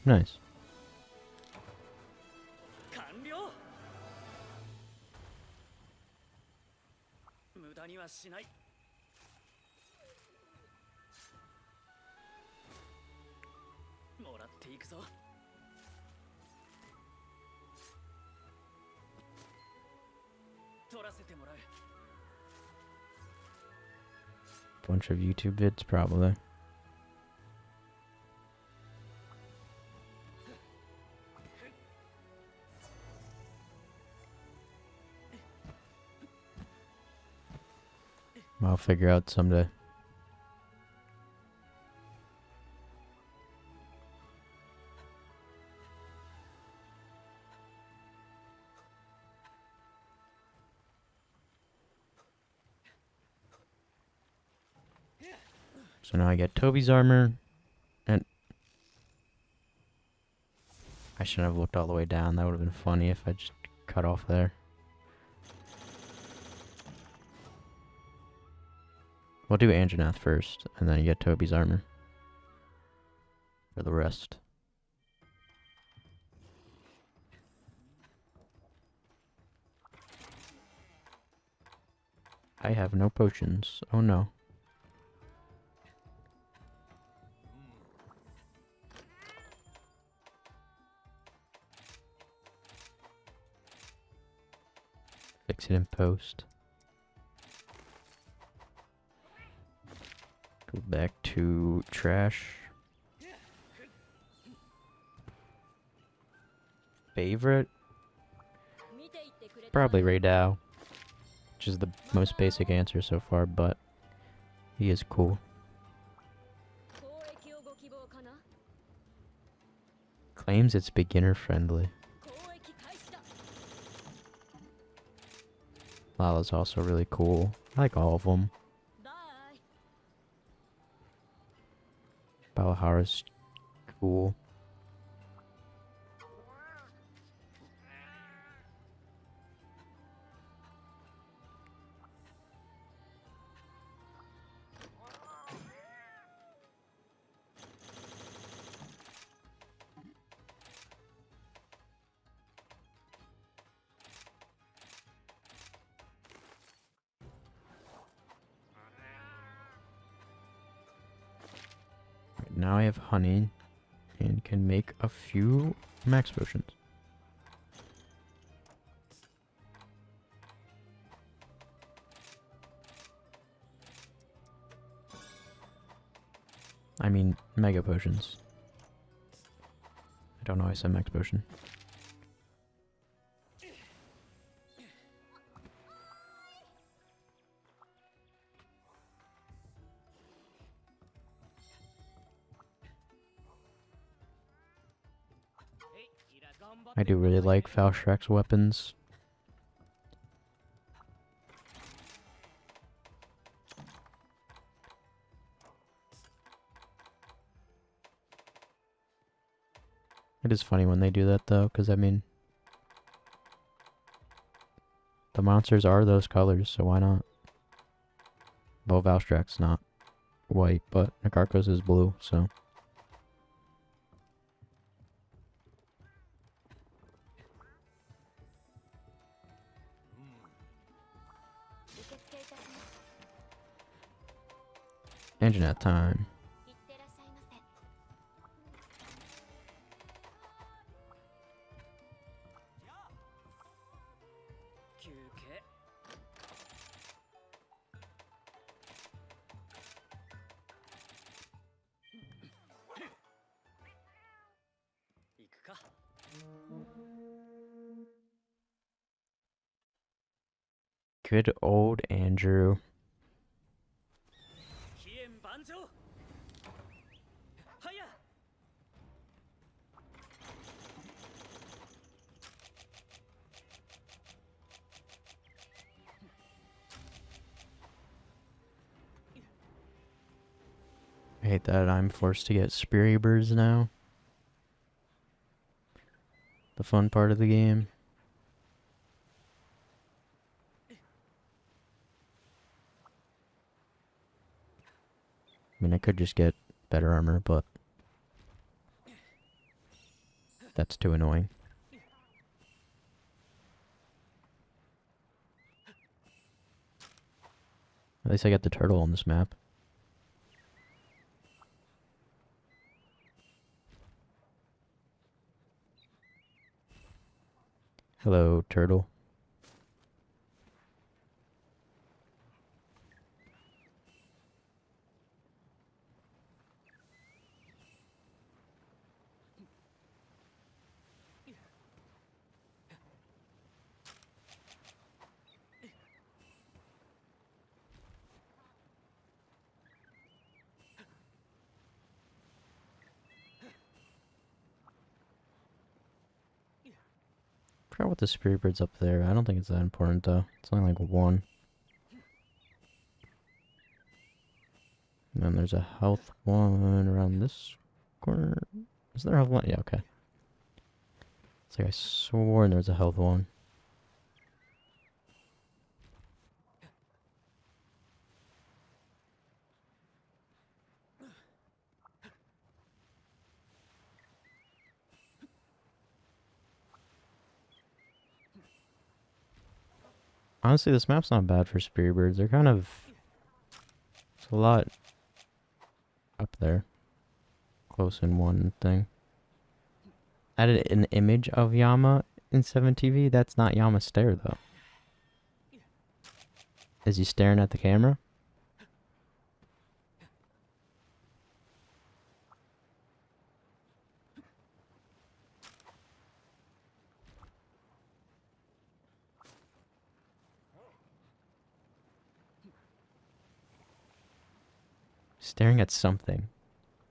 Nice. Bunch of YouTube vids, probably. I'll figure out someday. So now I get Toby's armor, and I shouldn't have looked all the way down. That would have been funny if I just cut off there. We'll do Anjanath first, and then get Toby's armor. For the rest. I have no potions. Oh no. Fix it in post. Go back to trash. Favorite? Probably Raydao. Which is the most basic answer so far, but he is cool. Claims it's beginner friendly. Lala's also really cool. I like all of them. Balahara's cool. Now I have honey and can make a few max potions. I mean, mega potions. I don't know, I said max potion. I do really like Falshrek's weapons. It is funny when they do that though, because I mean, the monsters are those colors, so why not? Well, Valstrak's not white, but Nakarkos is blue, so. Anjanath time. Good old Andrew. I hate that I'm forced to get Spree Birds now. The fun part of the game. I mean, I could just get better armor, but that's too annoying. At least I got the turtle on this map. Hello, turtle. Forgot what the Spirit Bird's up there. I don't think it's that important though. It's only like one. And then there's a health one around this corner. Is there a health one? Yeah, okay. It's like I swore there was a health one. Honestly, this map's not bad for Spear Birds. They're kind of... It's a lot up there. Close in one thing. Added an image of Yama in 7TV. That's not Yama's stare, though. Is he staring at the camera? Staring at something.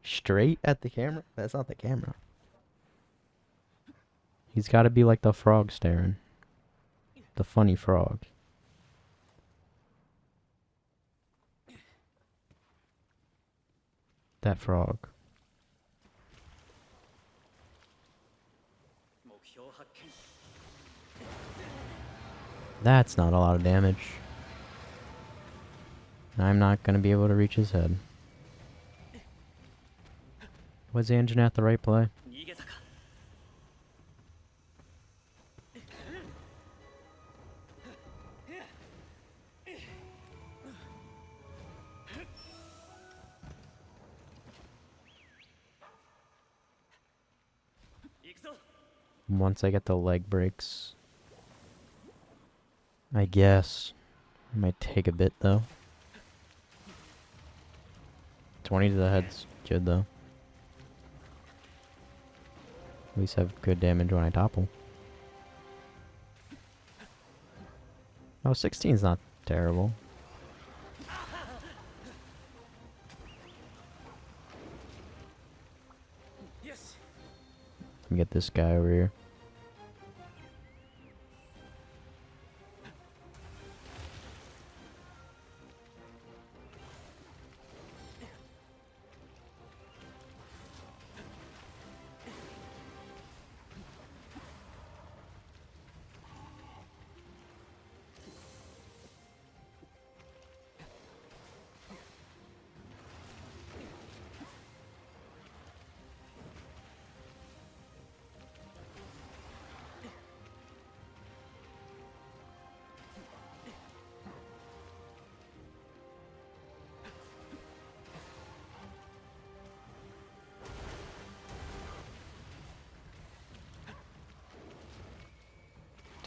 Straight at the camera? That's not the camera. He's got to be like the frog staring. The funny frog. That frog. That's not a lot of damage. I'm not going to be able to reach his head. Was the engine at the right play? Once I get the leg breaks, I guess. It might take a bit though. 20 to the head's good though. At least have good damage when I topple. Oh, 16's not terrible. Let me get this guy over here.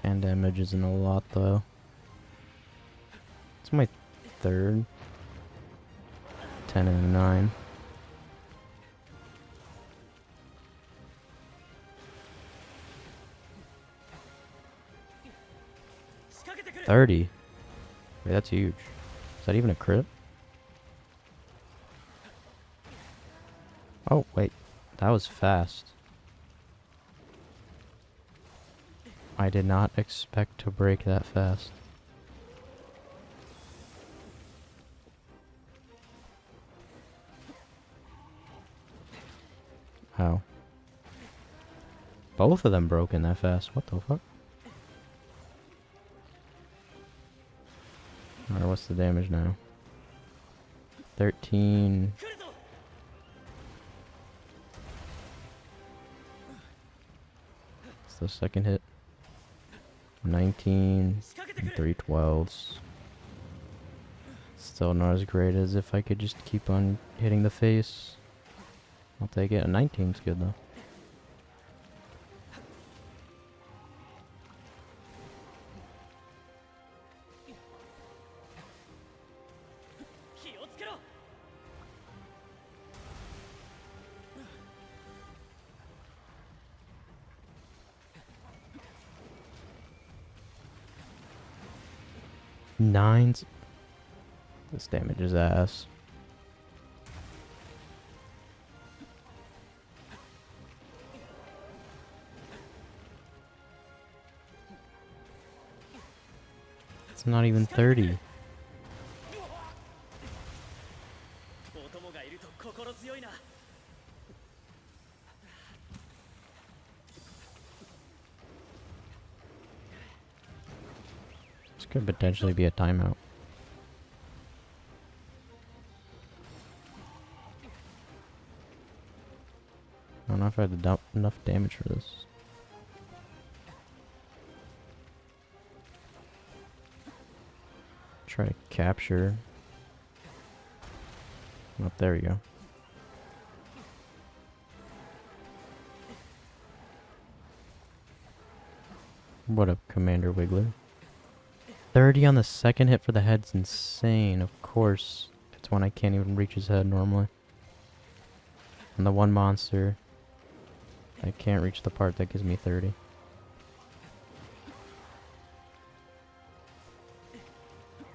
And damage isn't a lot though. It's my third. 10 and a 9. $30. Wait, that's huge. Is that even a crit? Oh, wait. That was fast. I did not expect to break that fast. How? Both of them broken that fast. What the fuck? Alright, what's the damage now? 13. It's the second hit. 19 and 3 12s. Still not as great as if I could just keep on hitting the face. I'll take it. A 19's good though. Nines. This damage is ass. It's not even 30. Could potentially be a timeout. I don't know if I had enough damage for this. Try to capture. Oh, there we go. What up, Commander Wiggler? 30 on the second hit for the head's insane. Of course. It's when I can't even reach his head normally. And the one monster, I can't reach the part that gives me 30.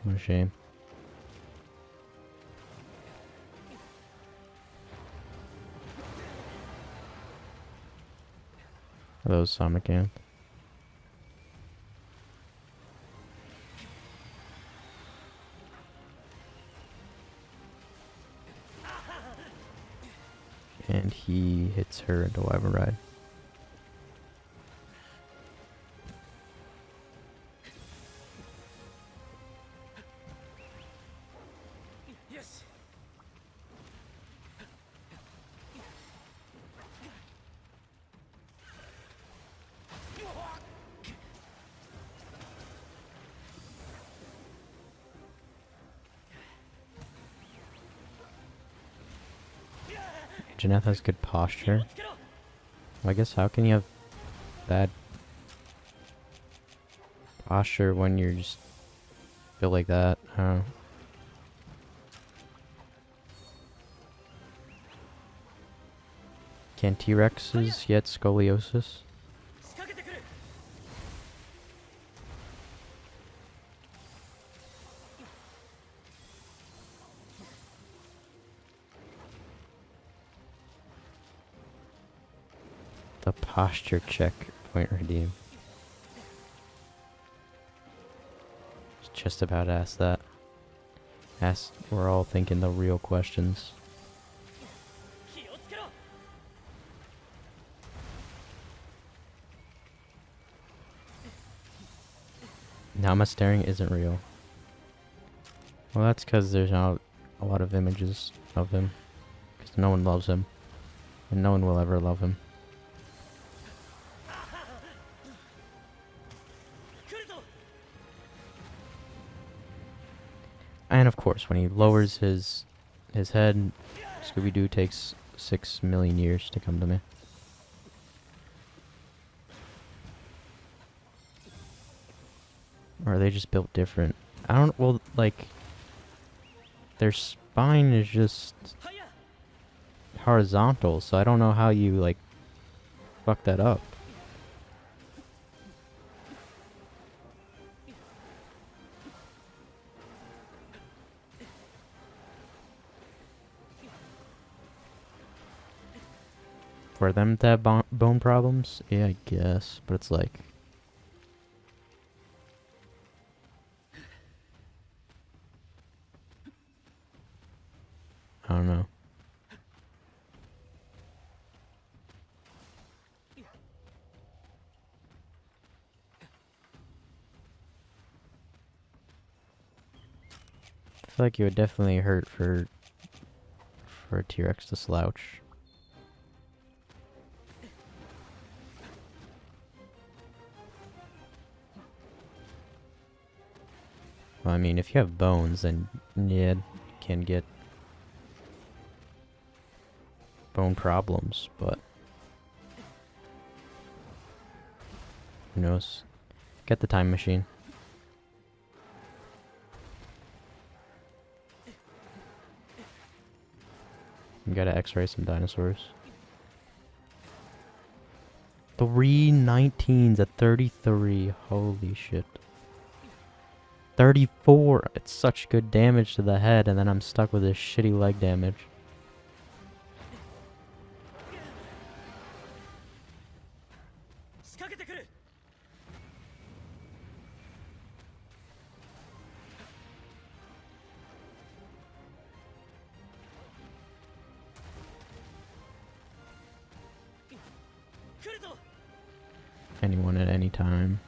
What a shame. Are those Sonic Ant? And he hits her into Wyvern. Yes. Janeth has good posture. Well, I guess how can you have bad posture when you're just built like that? I don't know. Can T-Rexes get scoliosis? The posture check point redeem. Just about to ask that. We're all thinking the real questions. Now my staring isn't real. Well, that's because there's not a lot of images of him. Because no one loves him. And no one will ever love him. And of course, when he lowers his head, Scooby-Doo takes 6 million years to come to me. Or are they just built different? I don't, well, like, their spine is just horizontal, so I don't know how you, like, fuck that up. For them to have bone problems? Yeah, I guess. But it's like... I don't know. I feel like it would definitely hurt for a T-Rex to slouch. Well, I mean, if you have bones, then yeah, you can get bone problems, but who knows? Get the time machine. You gotta x-ray some dinosaurs. 3 19s at 33. Holy shit. 34! It's such good damage to the head, and then I'm stuck with this shitty leg damage. Anyone at any time.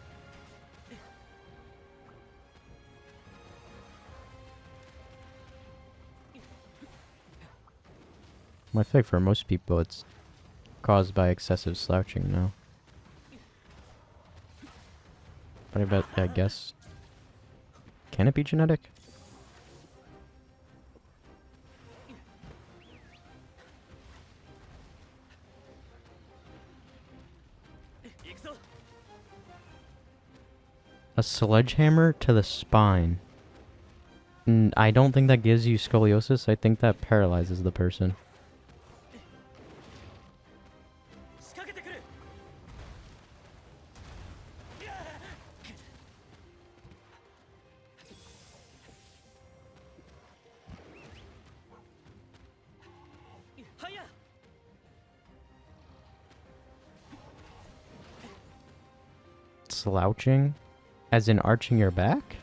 I feel like for most people it's caused by excessive slouching now. But I guess... Can it be genetic? A sledgehammer to the spine. I don't think that gives you scoliosis. I think that paralyzes the person. Slouching? As in arching your back?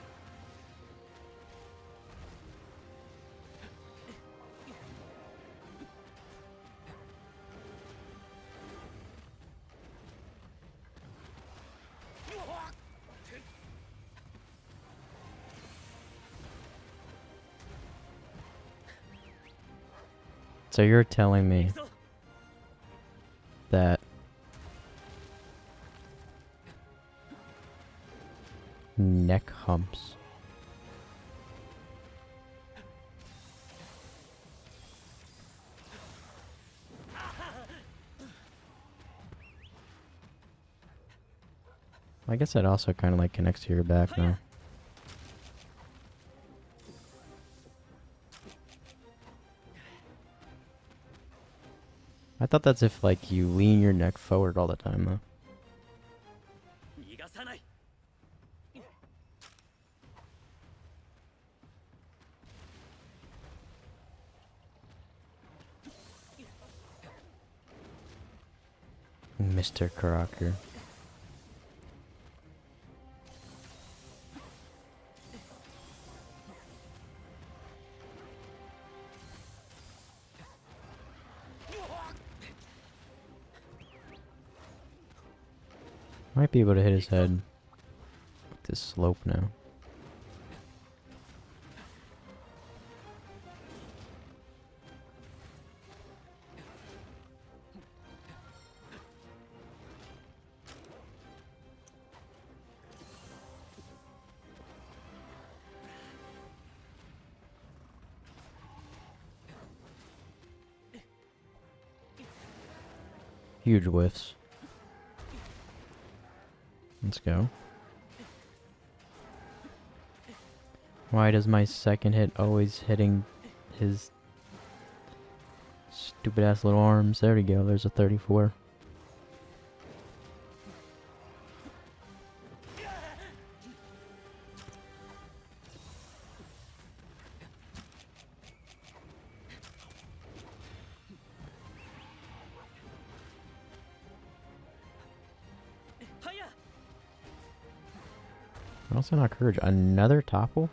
So you're telling me that neck humps I guess that also kind of like connects to your back now. I thought that's if like you lean your neck forward all the time though. Mr. Crocker. Might be able to hit his head with this slope now. Huge whiffs. Let's go. Why does my second hit always hitting his stupid ass little arms? There we go, there's a 34. Also not courage. Another topple?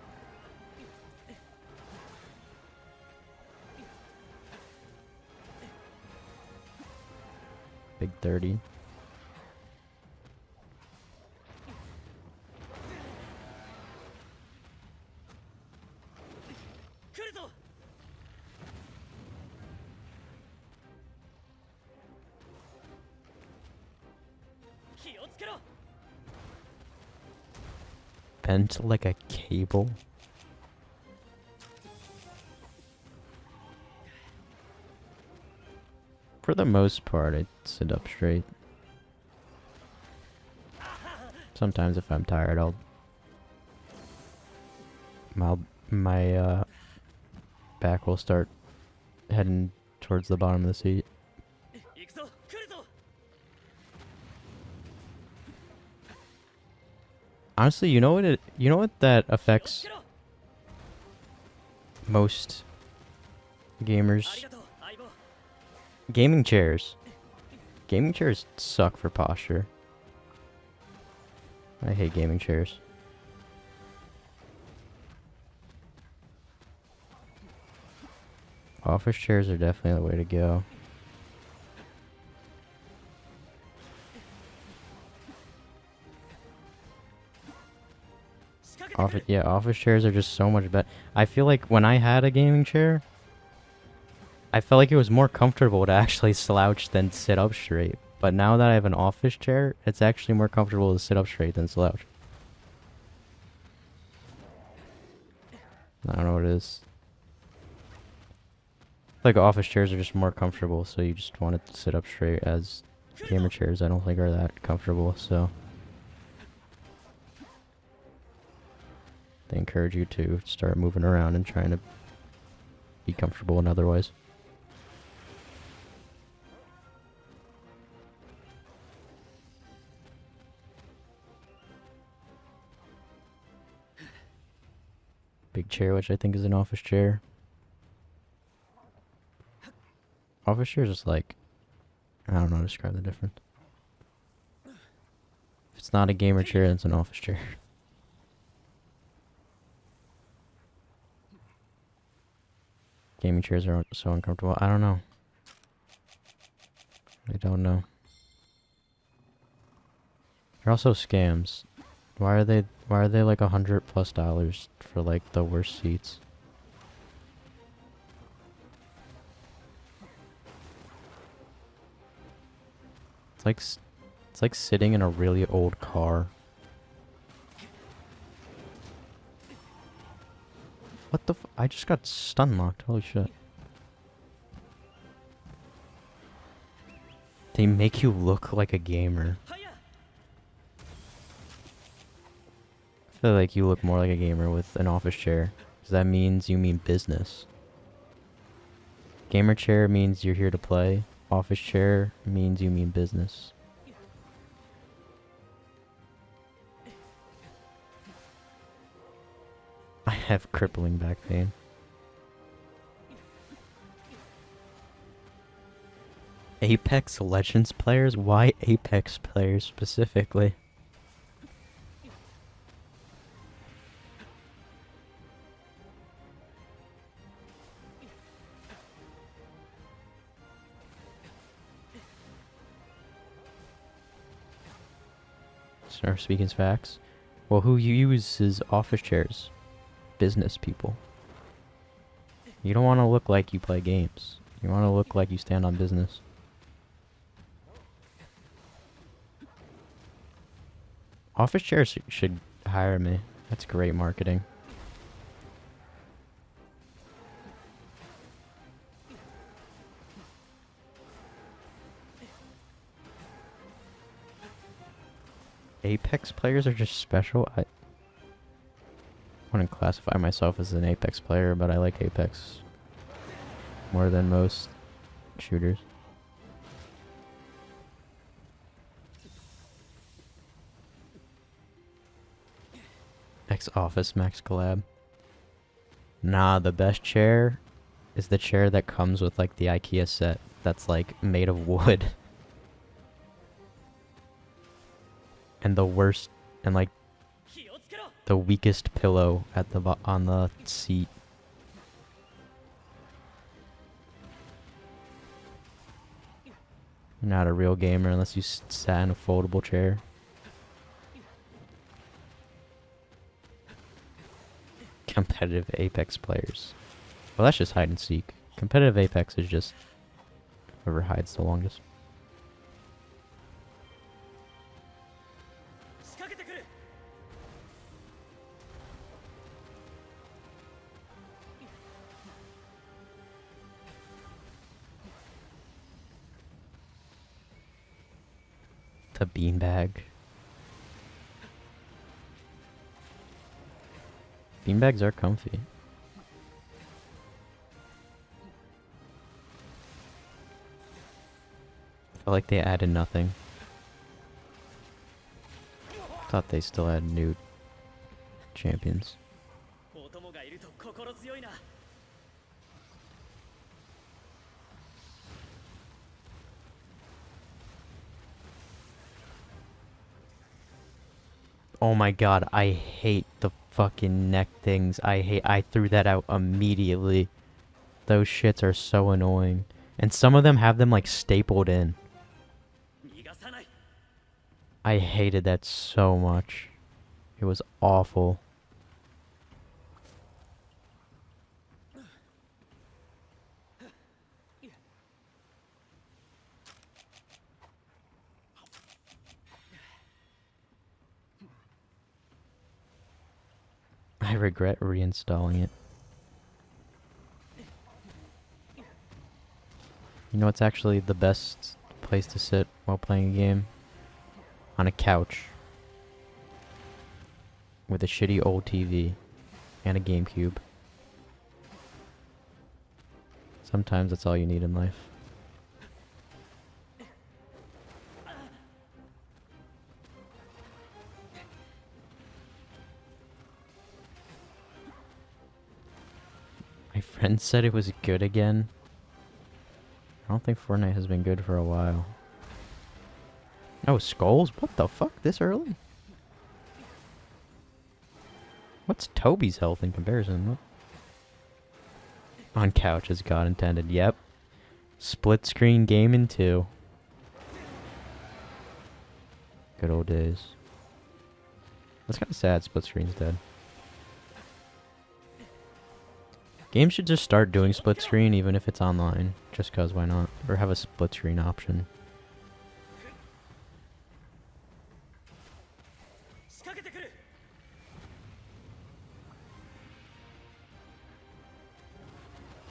Big 30. Bent like a cable. For the most part, I sit up straight. Sometimes if I'm tired, my back will start heading towards the bottom of the seat. Honestly, you know what that affects most gamers? Gaming chairs. Gaming chairs suck for posture. I hate gaming chairs. Office chairs are definitely the way to go. Office chairs are just so much better. I feel like when I had a gaming chair, I felt like it was more comfortable to actually slouch than sit up straight. But now that I have an office chair, it's actually more comfortable to sit up straight than slouch. I don't know what it is. Like office chairs are just more comfortable, so you just want to sit up straight. As gamer chairs, I don't think are that comfortable, so they encourage you to start moving around and trying to be comfortable in other ways. Big chair, which I think is an office chair. Office chair is just like, I don't know how to describe the difference. If it's not a gamer chair, it's an office chair. Gaming chairs are so uncomfortable. I don't know. I don't know. They're also scams. Why are they like $100+ for like the worst seats? It's like sitting in a really old car. What the I just got stun locked. Holy shit. They make you look like a gamer. I feel like you look more like a gamer with an office chair. Because that means you mean business. Gamer chair means you're here to play. Office chair means you mean business. I have crippling back pain. Apex Legends players? Why Apex players specifically? Start speaking facts. Well, who uses office chairs? Business people. You don't want to look like you play games. You want to look like you stand on business. Office chairs should hire me. That's great marketing. Apex players are just special. I wouldn't classify myself as an Apex player, but I like Apex more than most shooters. Office Max collab. Nah, the best chair is the chair that comes with like the IKEA set that's like made of wood. And the worst and like the weakest pillow at the on the seat. You're not a real gamer unless you sat in a foldable chair. Competitive Apex players. Well, that's just hide and seek. Competitive Apex is just whoever hides the longest. The beanbag. Beanbags are comfy. Felt like they added nothing. Thought they still had new champions. Oh my god, I hate the fucking neck things. I threw that out immediately. Those shits are so annoying. And some of them have them like stapled in. I hated that so much. It was awful. I regret reinstalling it. You know, it's actually the best place to sit while playing a game? On a couch. With a shitty old TV. And a GameCube. Sometimes that's all you need in life. My friend said it was good again. I don't think Fortnite has been good for a while. Oh, skulls? What the fuck? This early? What's Toby's health in comparison? What? On couch as God intended. Yep. Split screen gaming too. Good old days. That's kind of sad split screen's dead. Games should just start doing split screen even if it's online. Just cause why not? Or have a split screen option.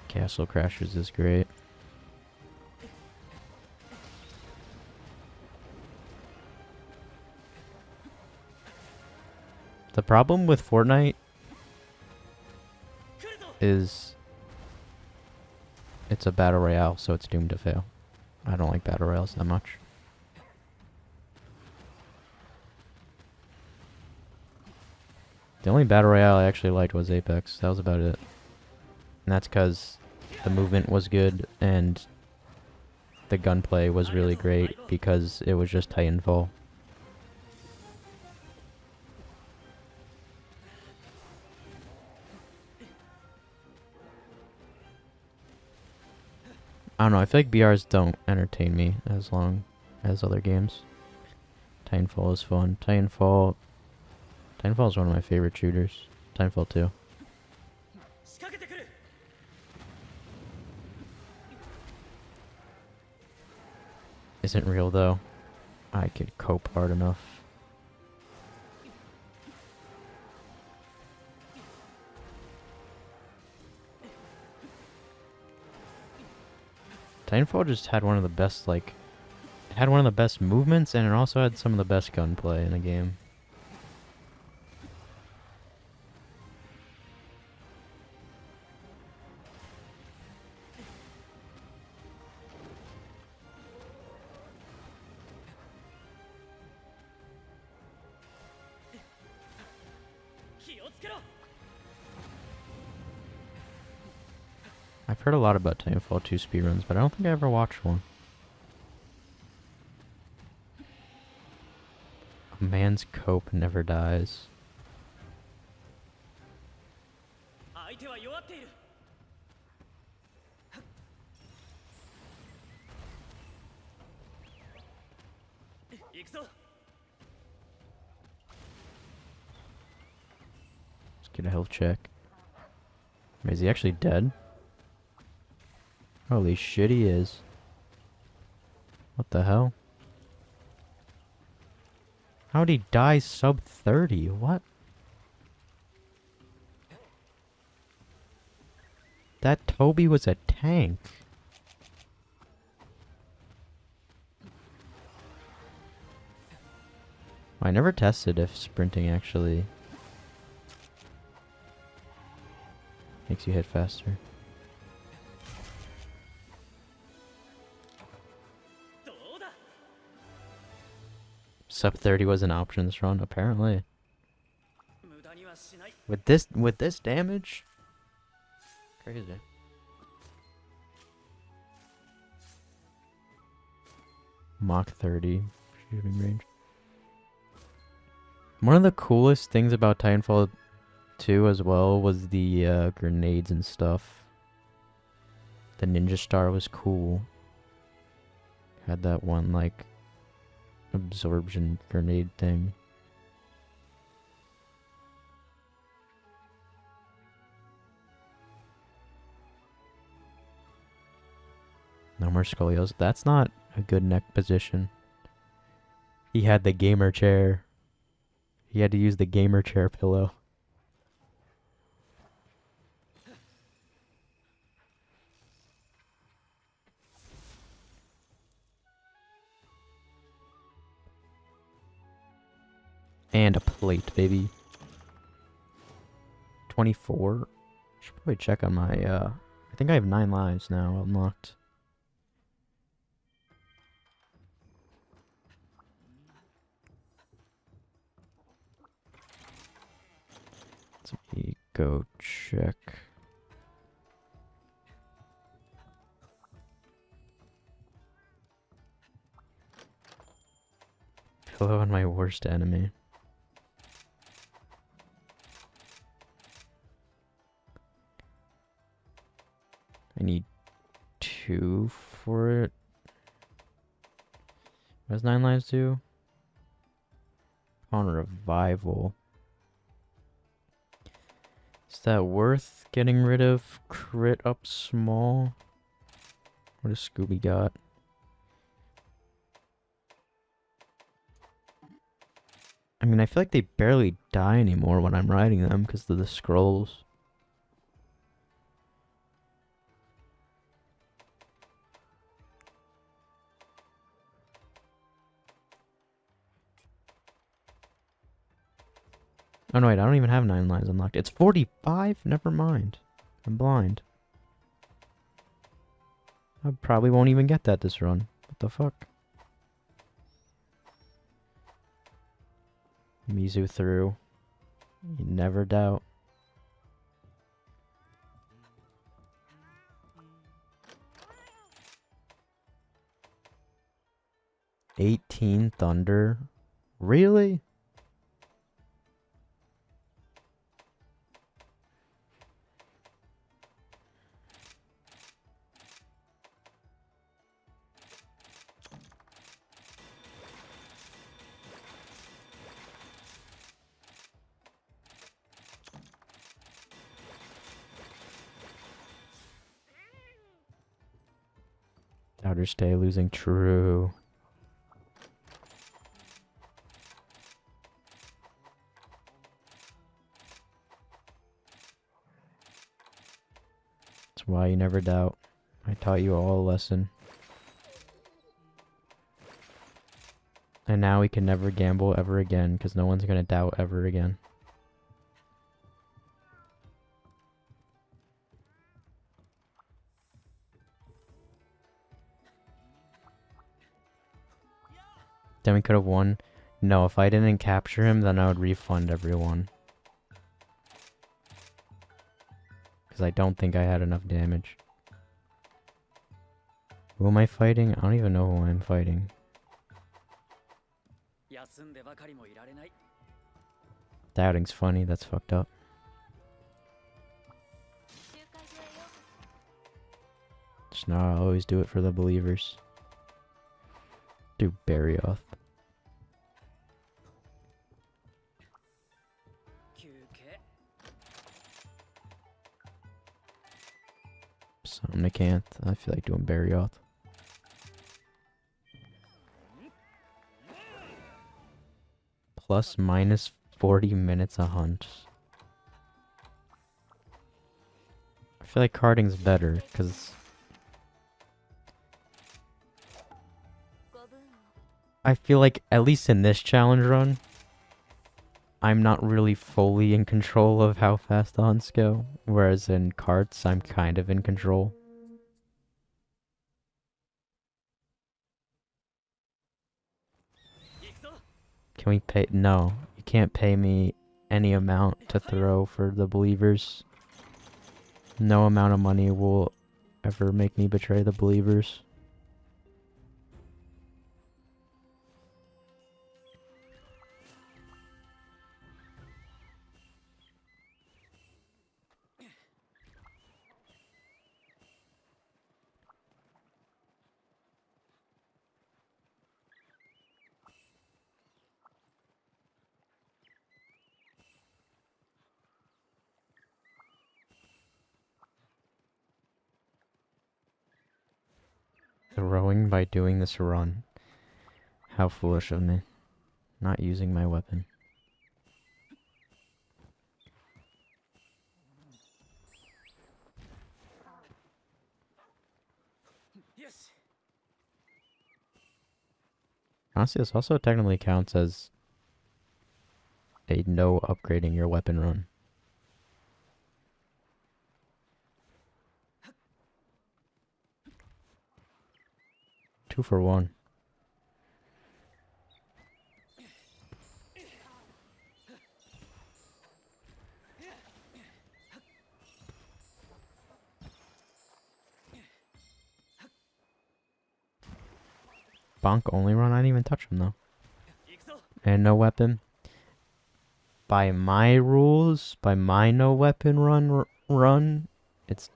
Castle Crashers is great. The problem with Fortnite is it's a battle royale, so it's doomed to fail. I don't like battle royales that much. The only battle royale I actually liked was Apex. That was about it. And that's because the movement was good and the gunplay was really great because it was just Titanfall. I don't know, I feel like BRs don't entertain me as long as other games. Titanfall is fun. Titanfall is one of my favorite shooters. Titanfall 2. Isn't real though. I could cope hard enough. Titanfall just had one of the best, like, it had one of the best movements, and it also had some of the best gunplay in a game. I've heard a lot about Titanfall 2 speedruns, but I don't think I ever watched one. A man's cope never dies. Let's get a health check. Is he actually dead? Holy shit, he is. What the hell? How'd he die sub 30? What? That Toby was a tank. I never tested if sprinting actually makes you hit faster. Sub 30 was an option this run, apparently. With this damage? Crazy. Mach 30 shooting range. One of the coolest things about Titanfall 2 as well was the grenades and stuff. The Ninja Star was cool. Had that one, like, absorption grenade thing. No more scoliosis. That's not a good neck position. He had the gamer chair. He had to use the gamer chair pillow. And a plate, baby. 24. Should probably check on my, I think I have 9 lives now unlocked. Let me go check. Pillow on my worst enemy. I need 2 for it. What does 9 lives do? On revival. Is that worth getting rid of crit up small? What does Scooby got? I mean, I feel like they barely die anymore when I'm riding them because of the scrolls. Oh no, wait, I don't even have 9 lives unlocked. It's 45? Never mind. I'm blind. I probably won't even get that this run. What the fuck? Mizu through. You never doubt. 18 Thunder? Really? Outer stay losing true. That's why you never doubt. I taught you all a lesson. And now we can never gamble ever again because no one's gonna doubt ever again. Then we could have won. No, if I didn't capture him, then I would refund everyone. Because I don't think I had enough damage. Who am I fighting? I don't even know who I'm fighting. Doubting's funny, that's fucked up. Just now I always do it for the believers. Do Barrioth. Something I can't. I feel like doing Barrioth. Plus minus 40 minutes a hunt. I feel like carding's better, because I feel like, at least in this challenge run, I'm not really fully in control of how fast the hunts go. Whereas in carts, I'm kind of in control. Can we pay? No, you can't pay me any amount to throw for the believers. No amount of money will ever make me betray the believers. Throwing by doing this run. How foolish of me. Not using my weapon. Honestly, this also technically counts as a no upgrading your weapon run. 2 for 1. Bonk only run? I didn't even touch him though. And no weapon. By my rules, by my no weapon run, it's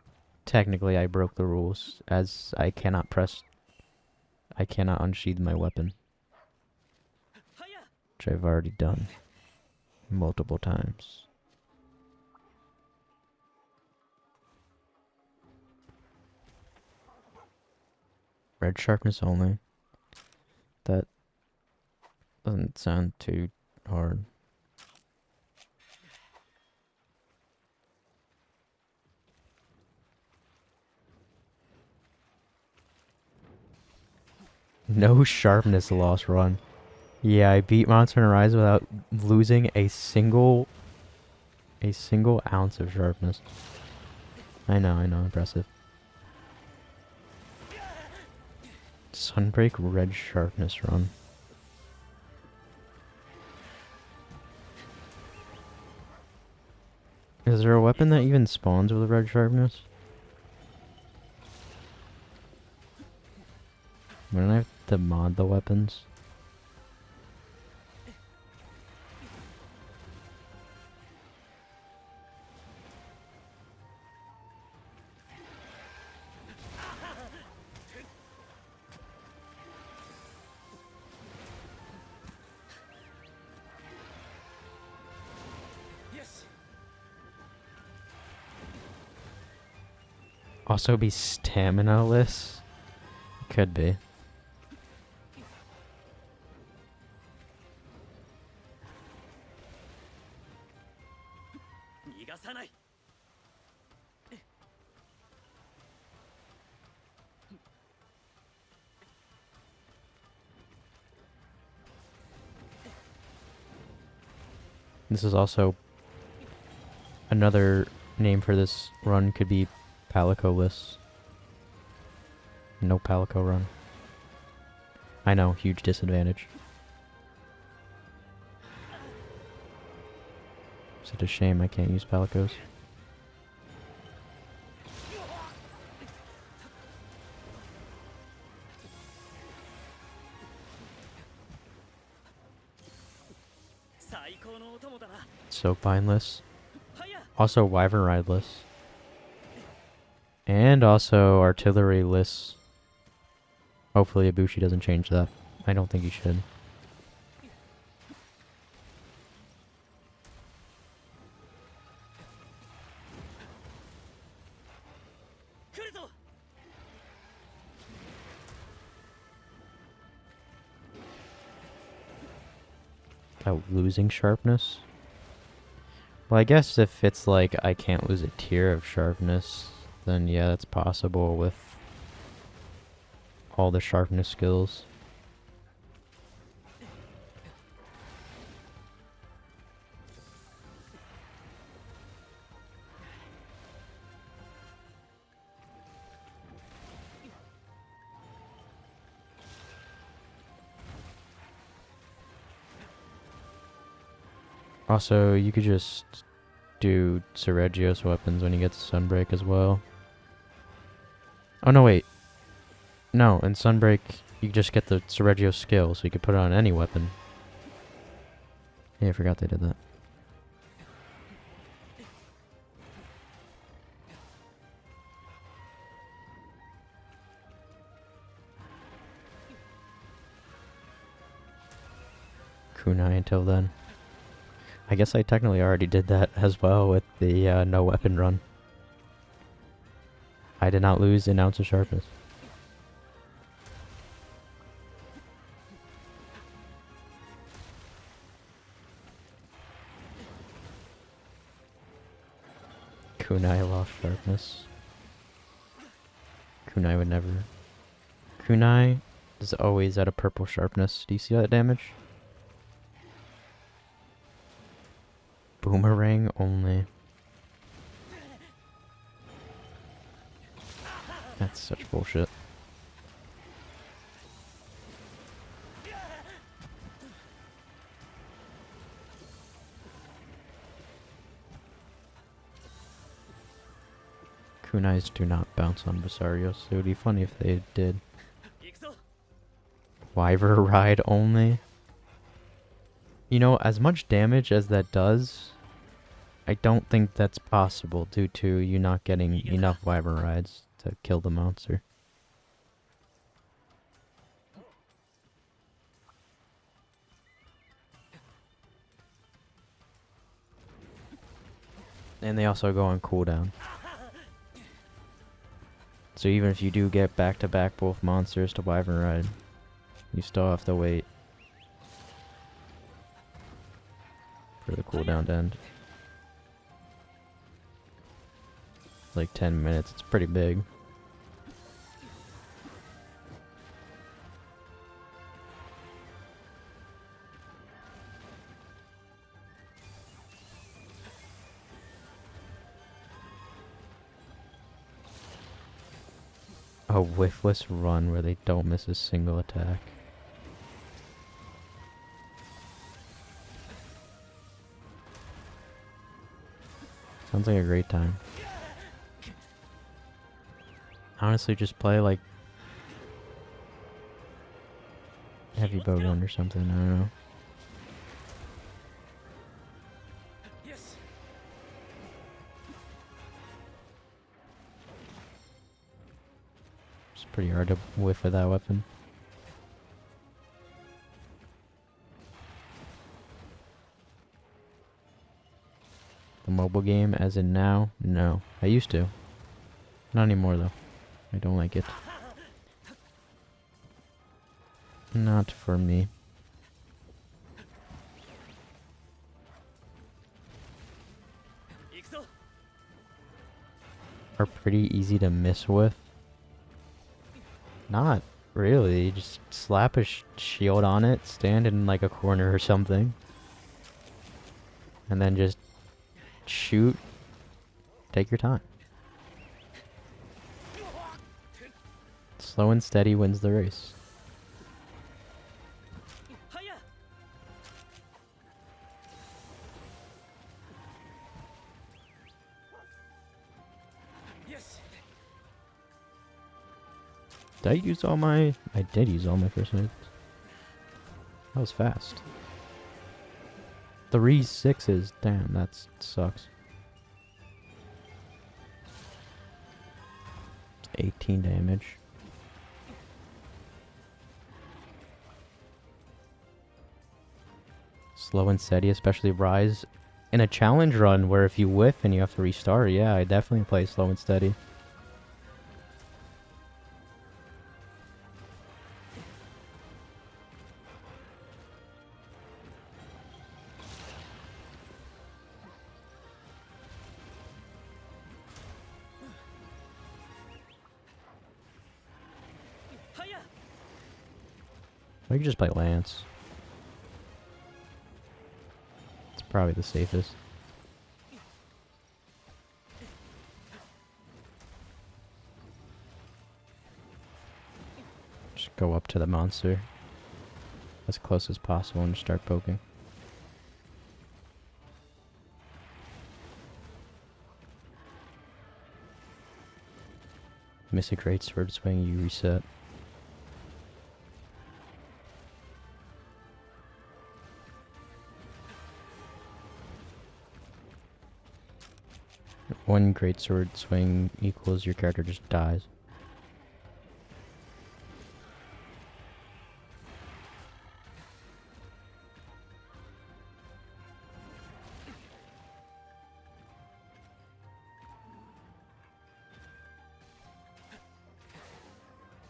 technically I broke the rules, as I cannot unsheath my weapon, which I've already done multiple times. Red sharpness only. That doesn't sound too hard. No sharpness loss run. Yeah, I beat Monster Hunter Rise without losing a single ounce of sharpness. I know, impressive. Sunbreak red sharpness run. Is there a weapon that even spawns with red sharpness? Wouldn't I have to mod the weapons? Also be stamina-less? Could be. This is also another name for this run could be Palico-less. No Palico run. I know, huge disadvantage. Such a shame I can't use Palicos. Soak Bineless. Also Wyvern Rideless. And also Artillery-less. Hopefully Ibushi doesn't change that. I don't think he should. Without losing sharpness? Well, I guess if it's like I can't lose a tier of sharpness, then yeah, that's possible with all the sharpness skills. Also, you could just do Sergio's weapons when you get to Sunbreak as well. Oh, no, wait. No, in Sunbreak, you just get the Sergio skill, so you could put it on any weapon. Yeah, I forgot they did that. Kunai until then. I guess I technically already did that as well with the no weapon run. I did not lose an ounce of sharpness. Kunai lost sharpness. Kunai would never. Kunai is always at a purple sharpness. Do you see that damage? Boomerang only. That's such bullshit. Kunais do not bounce on Basarios. It would be funny if they did. Wyver ride only. You know, as much damage as that does, I don't think that's possible due to you not getting enough Wyver rides to kill the monster. And they also go on cooldown. So even if you do get back-to-back both monsters to Wyvern ride, you still have to wait for the cooldown to end. Like 10 minutes, it's pretty big. A whiffless run where they don't miss a single attack. Sounds like a great time. Honestly, just play like Heavy Bowgun or something, I don't know. It's pretty hard to whiff with that weapon. The mobile game, as in now? No. I used to. Not anymore, though. I don't like it. Not for me. Are pretty easy to miss with. Not really. Just slap a shield on it, stand in like a corner or something, and then just shoot. Take your time. Slow and steady wins the race. Did I use all my... I did use all my first hits. That was fast. 3 6s. Damn, that sucks. 18 damage. Slow and steady, especially Rise. In a challenge run where if you whiff and you have to restart, yeah, I definitely play slow and steady. Or you can just play Lance. It's probably the safest. Just go up to the monster as close as possible and start poking. Miss a great sword swing, you reset. One great sword swing equals your character just dies.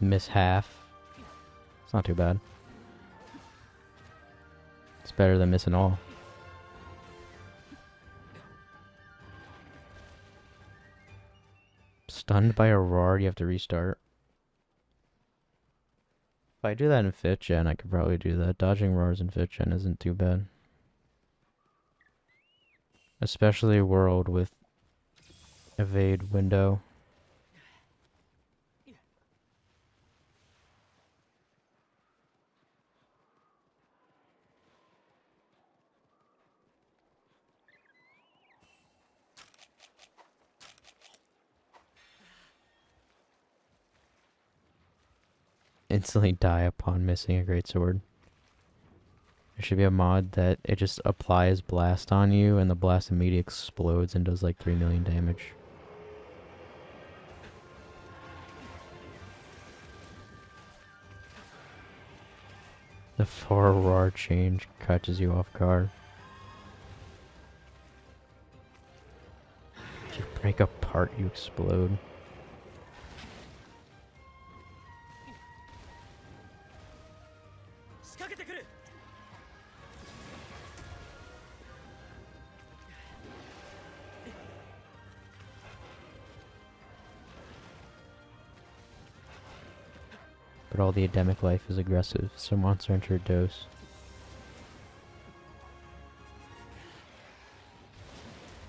Miss half. It's not too bad. It's better than missing all. Stunned by a roar, you have to restart. If I do that in 5th gen, I could probably do that. Dodging roars in 5th gen isn't too bad. Especially a world with evade window. Instantly die upon missing a greatsword. There should be a mod that it just applies blast on you and the blast immediately explodes and does like 3 million damage. The 4 roar change catches you off guard. If you break apart, you explode. But all the endemic life is aggressive, so monster enter a dose.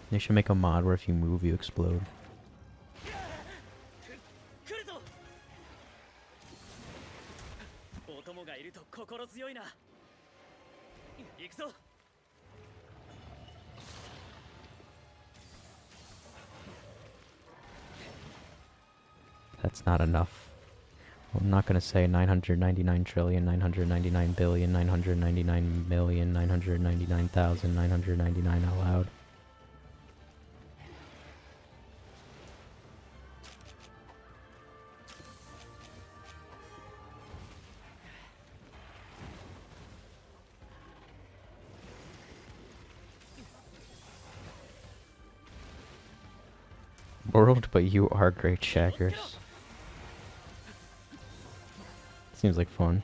They should make a mod where if you move, you explode. That's not enough. I'm not going to say 999 trillion, 999 billion, 999 million, 999,999 out loud. World, but you are great shaggers. Seems like fun.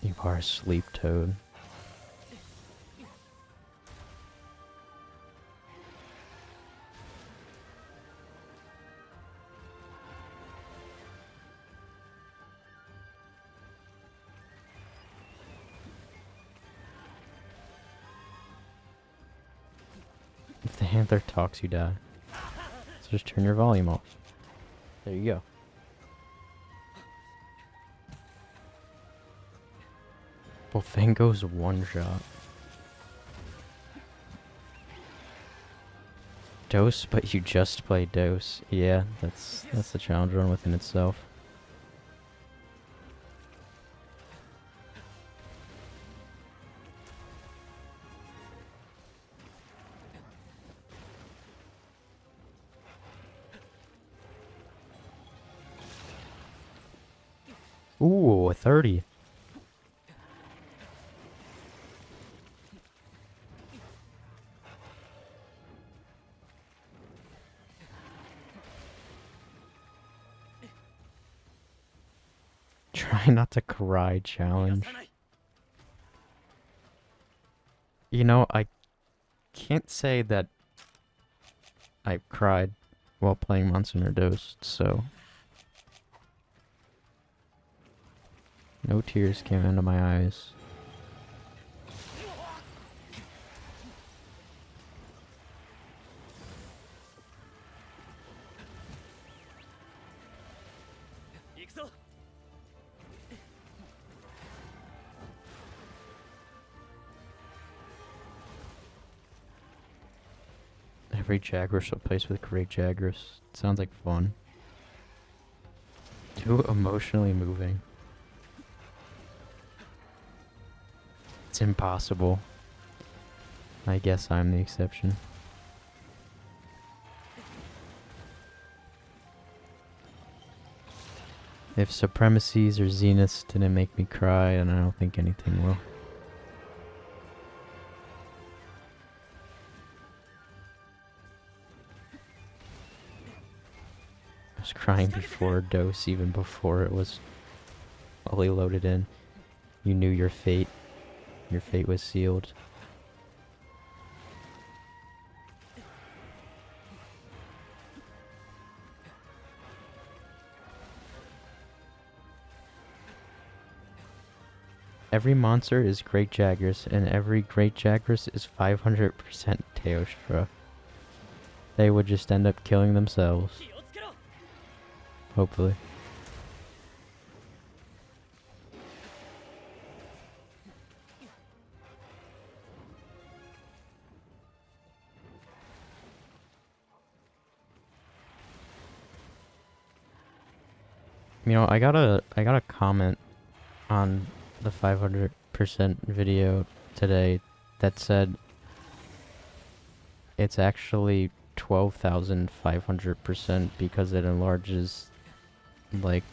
You are a sleep toad. If the handler talks, you die. So just turn your volume off. There you go. Well, Fango's one shot. Dose, but you just play Dose. Yeah, that's the challenge run within itself. Ooh, a 30. Try not to cry challenge. You know, I can't say that I cried while playing Monster Hunter Dose, so no tears came into my eyes. Every Jagras replaced with great Jagras. Sounds like fun. Too emotionally moving. It's impossible. I guess I'm the exception. If Supremacies or Zeniths didn't make me cry, then I don't think anything will. I was crying before Dose, even before it was fully loaded in. You knew your fate. Your fate was sealed. Every monster is Great Jagras, and every Great Jagras is 500% Teostra. They would just end up killing themselves. Hopefully. You know, I got a comment on the 500% video today that said it's actually 12,500% because it enlarges like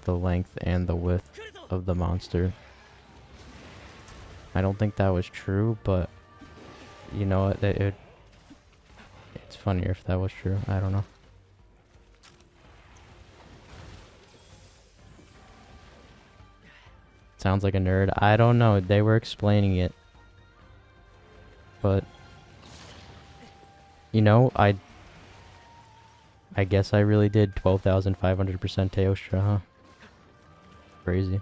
the length and the width of the monster. I don't think that was true, but you know it's funnier if that was true. I don't know. Sounds like a nerd. I don't know. They were explaining it. But you know, I guess I really did 12,500% Teostra, huh? Crazy.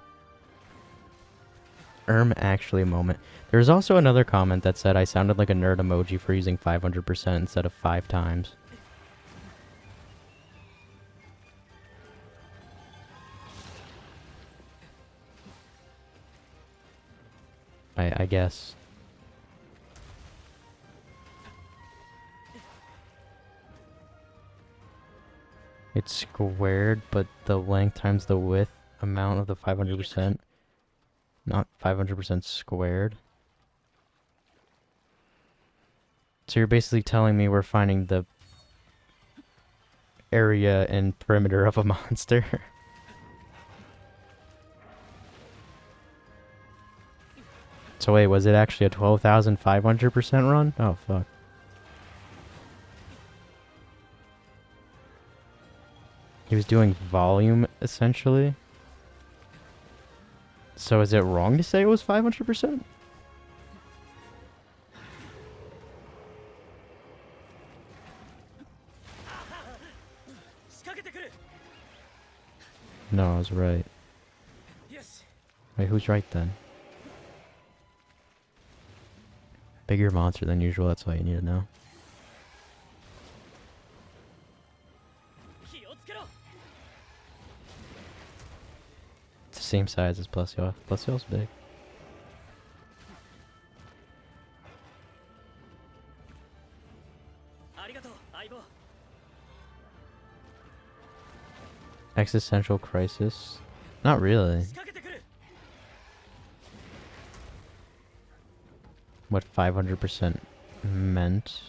Actually moment. There's also another comment that said I sounded like a nerd emoji for using 500% instead of 5 times. I guess. It's squared, but the length times the width amount of the 500%, not 500% squared. So you're basically telling me we're finding the area and perimeter of a monster. So wait, was it actually a 12,500% run? Oh, fuck. He was doing volume, essentially. So is it wrong to say it was 500%? No, I was right. Wait, who's right then? Bigger monster than usual, that's all you need to know. It's the same size as Plesios. Plesios big. Existential crisis? Not really. What 500% meant?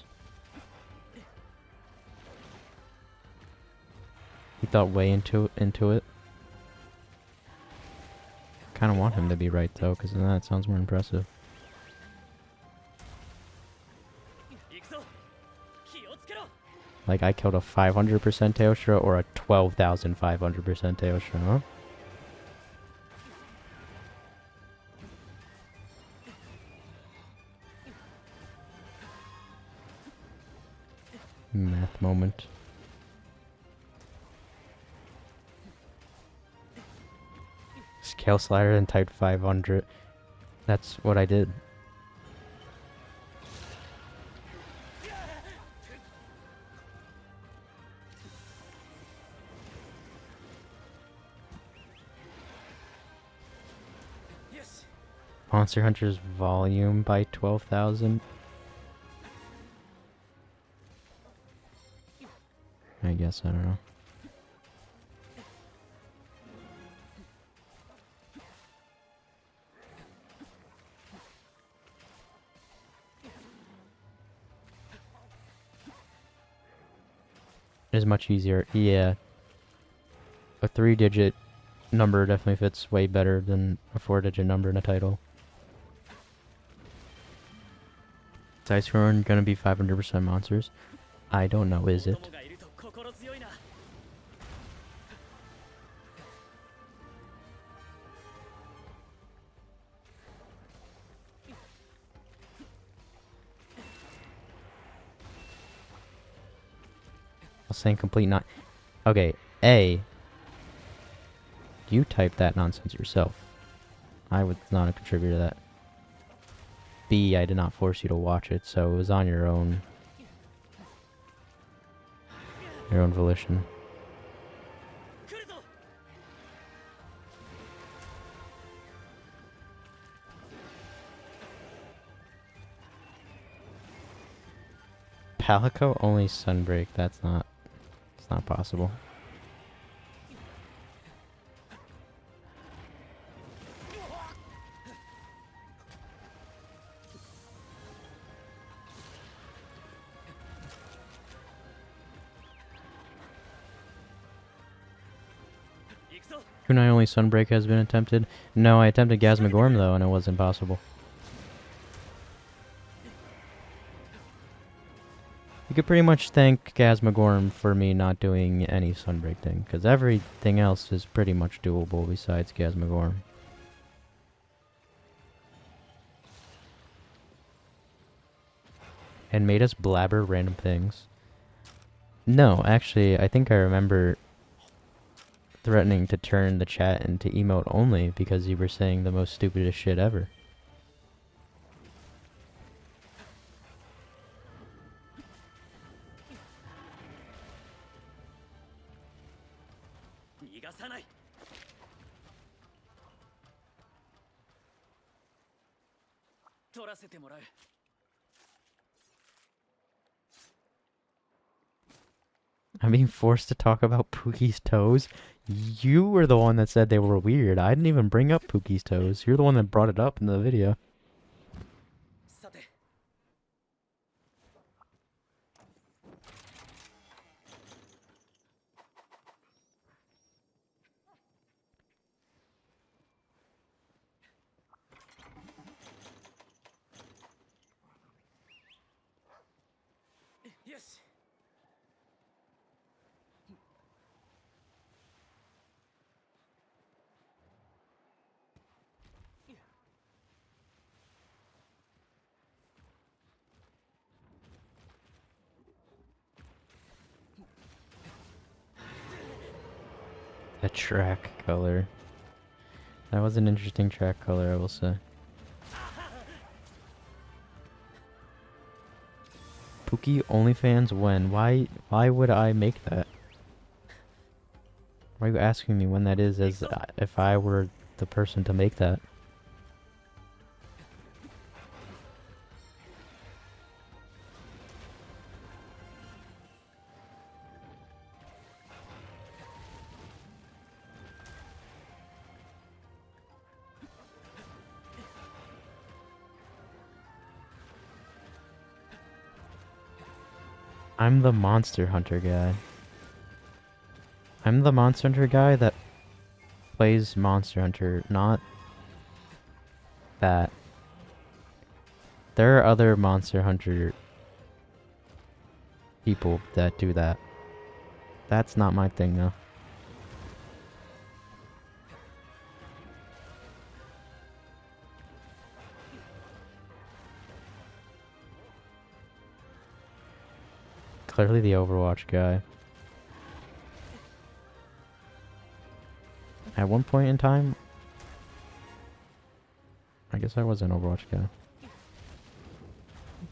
He thought way into it. Kind of want him to be right though, because then that sounds more impressive. Like I killed a 500% Teostra or a 12,500% Teostra, huh? Math moment. Scale slider and typed 500. That's what I did. Monster Hunter's volume by 12,000. I guess, I don't know. It is much easier. Yeah. A 3-digit number definitely fits way better than a 4-digit number in a title. Is Iceborne gonna be 500% monsters? I don't know, is it? I'll say complete not. Okay, A. You type that nonsense yourself. I was not a contributor to that. B, I did not force you to watch it, so it was on your own volition. 来るぞ Palico only Sunbreak. It's not possible. Kunai only Sunbreak has been attempted. No, I attempted Gasmagorm though, and it was impossible. You could pretty much thank Gasmagorm for me not doing any Sunbreak thing, because everything else is pretty much doable besides Gasmagorm. And made us blabber random things. No, actually, I think I remember threatening to turn the chat into emote only because you were saying the most stupidest shit ever. I'm being forced to talk about Pookie's toes? You were the one that said they were weird. I didn't even bring up Pookie's toes. You're the one that brought it up in the video. Yes. A track color. That was an interesting track color, I will say. Pookie OnlyFans when? Why would I make that? Why are you asking me when that is as if I were the person to make that? I'm the Monster Hunter guy. I'm the Monster Hunter guy that plays Monster Hunter, not that. There are other Monster Hunter people that do that. That's not my thing though. Clearly the Overwatch guy. At one point in time, I guess I was an Overwatch guy.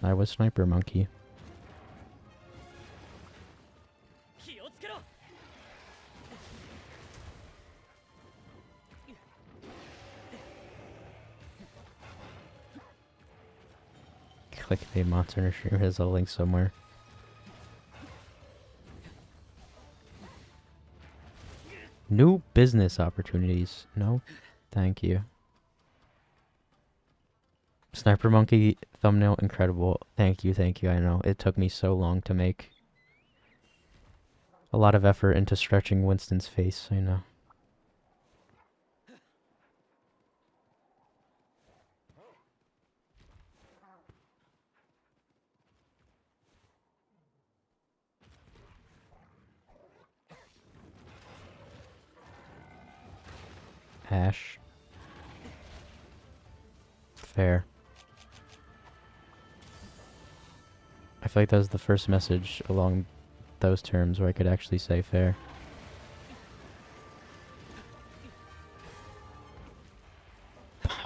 I was Sniper Monkey. Click the Monster Hunter stream, has a link somewhere. New business opportunities. No, thank you. Sniper Monkey thumbnail incredible. Thank you, I know. It took me so long to make. A lot of effort into stretching Winston's face, I know. Ash. Fair. I feel like that was the first message along those terms where I could actually say fair.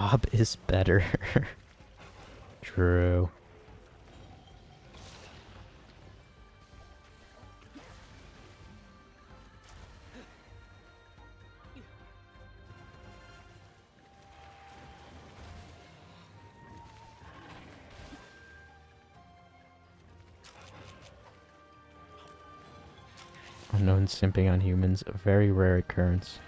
Bob is better. True. Unknown simping on humans, a very rare occurrence.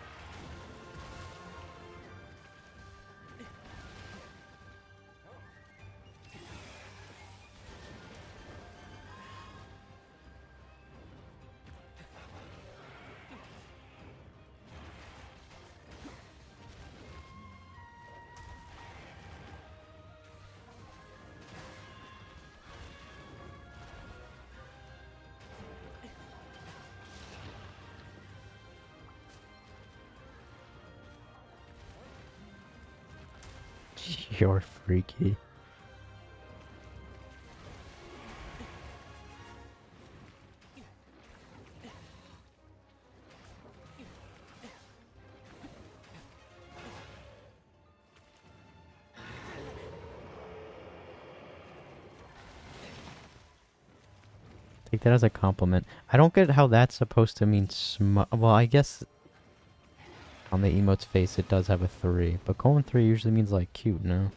You're freaky. Take that as a compliment. I don't get how that's supposed to mean well, I guess on the emote's face it does have a 3, but colon 3 usually means like cute, no?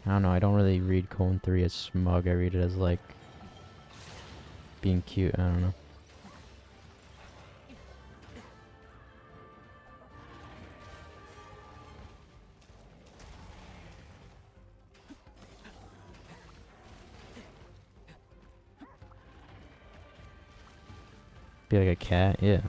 I don't know, I don't really read colon 3 as smug, I read it as like being cute, I don't know. Be like a cat, yeah.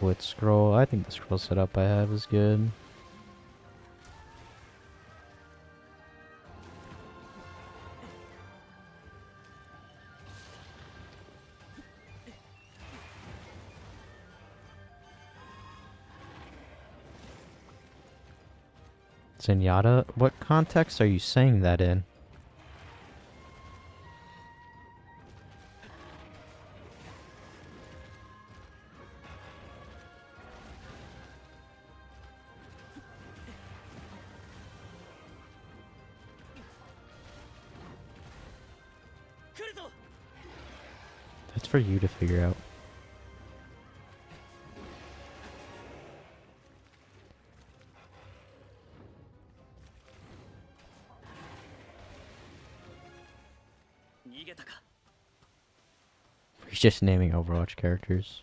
Blitz scroll. I think the scroll setup I have is good. Zenyatta? What context are you saying that in? That's for you to figure out. He's just naming Overwatch characters.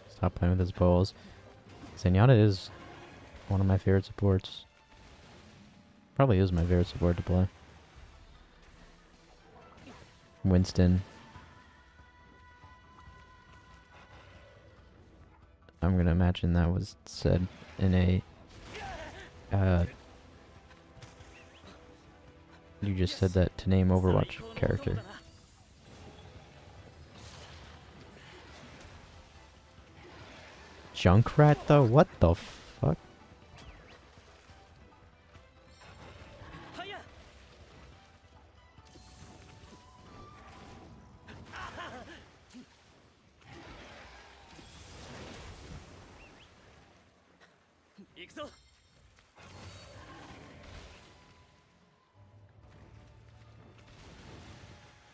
Stop playing with his balls. Zenyatta is one of my favorite supports. Probably is my favorite support to play. Winston. I'm gonna imagine that was said in a you just said that to name Overwatch character. Junkrat though? What the fuck?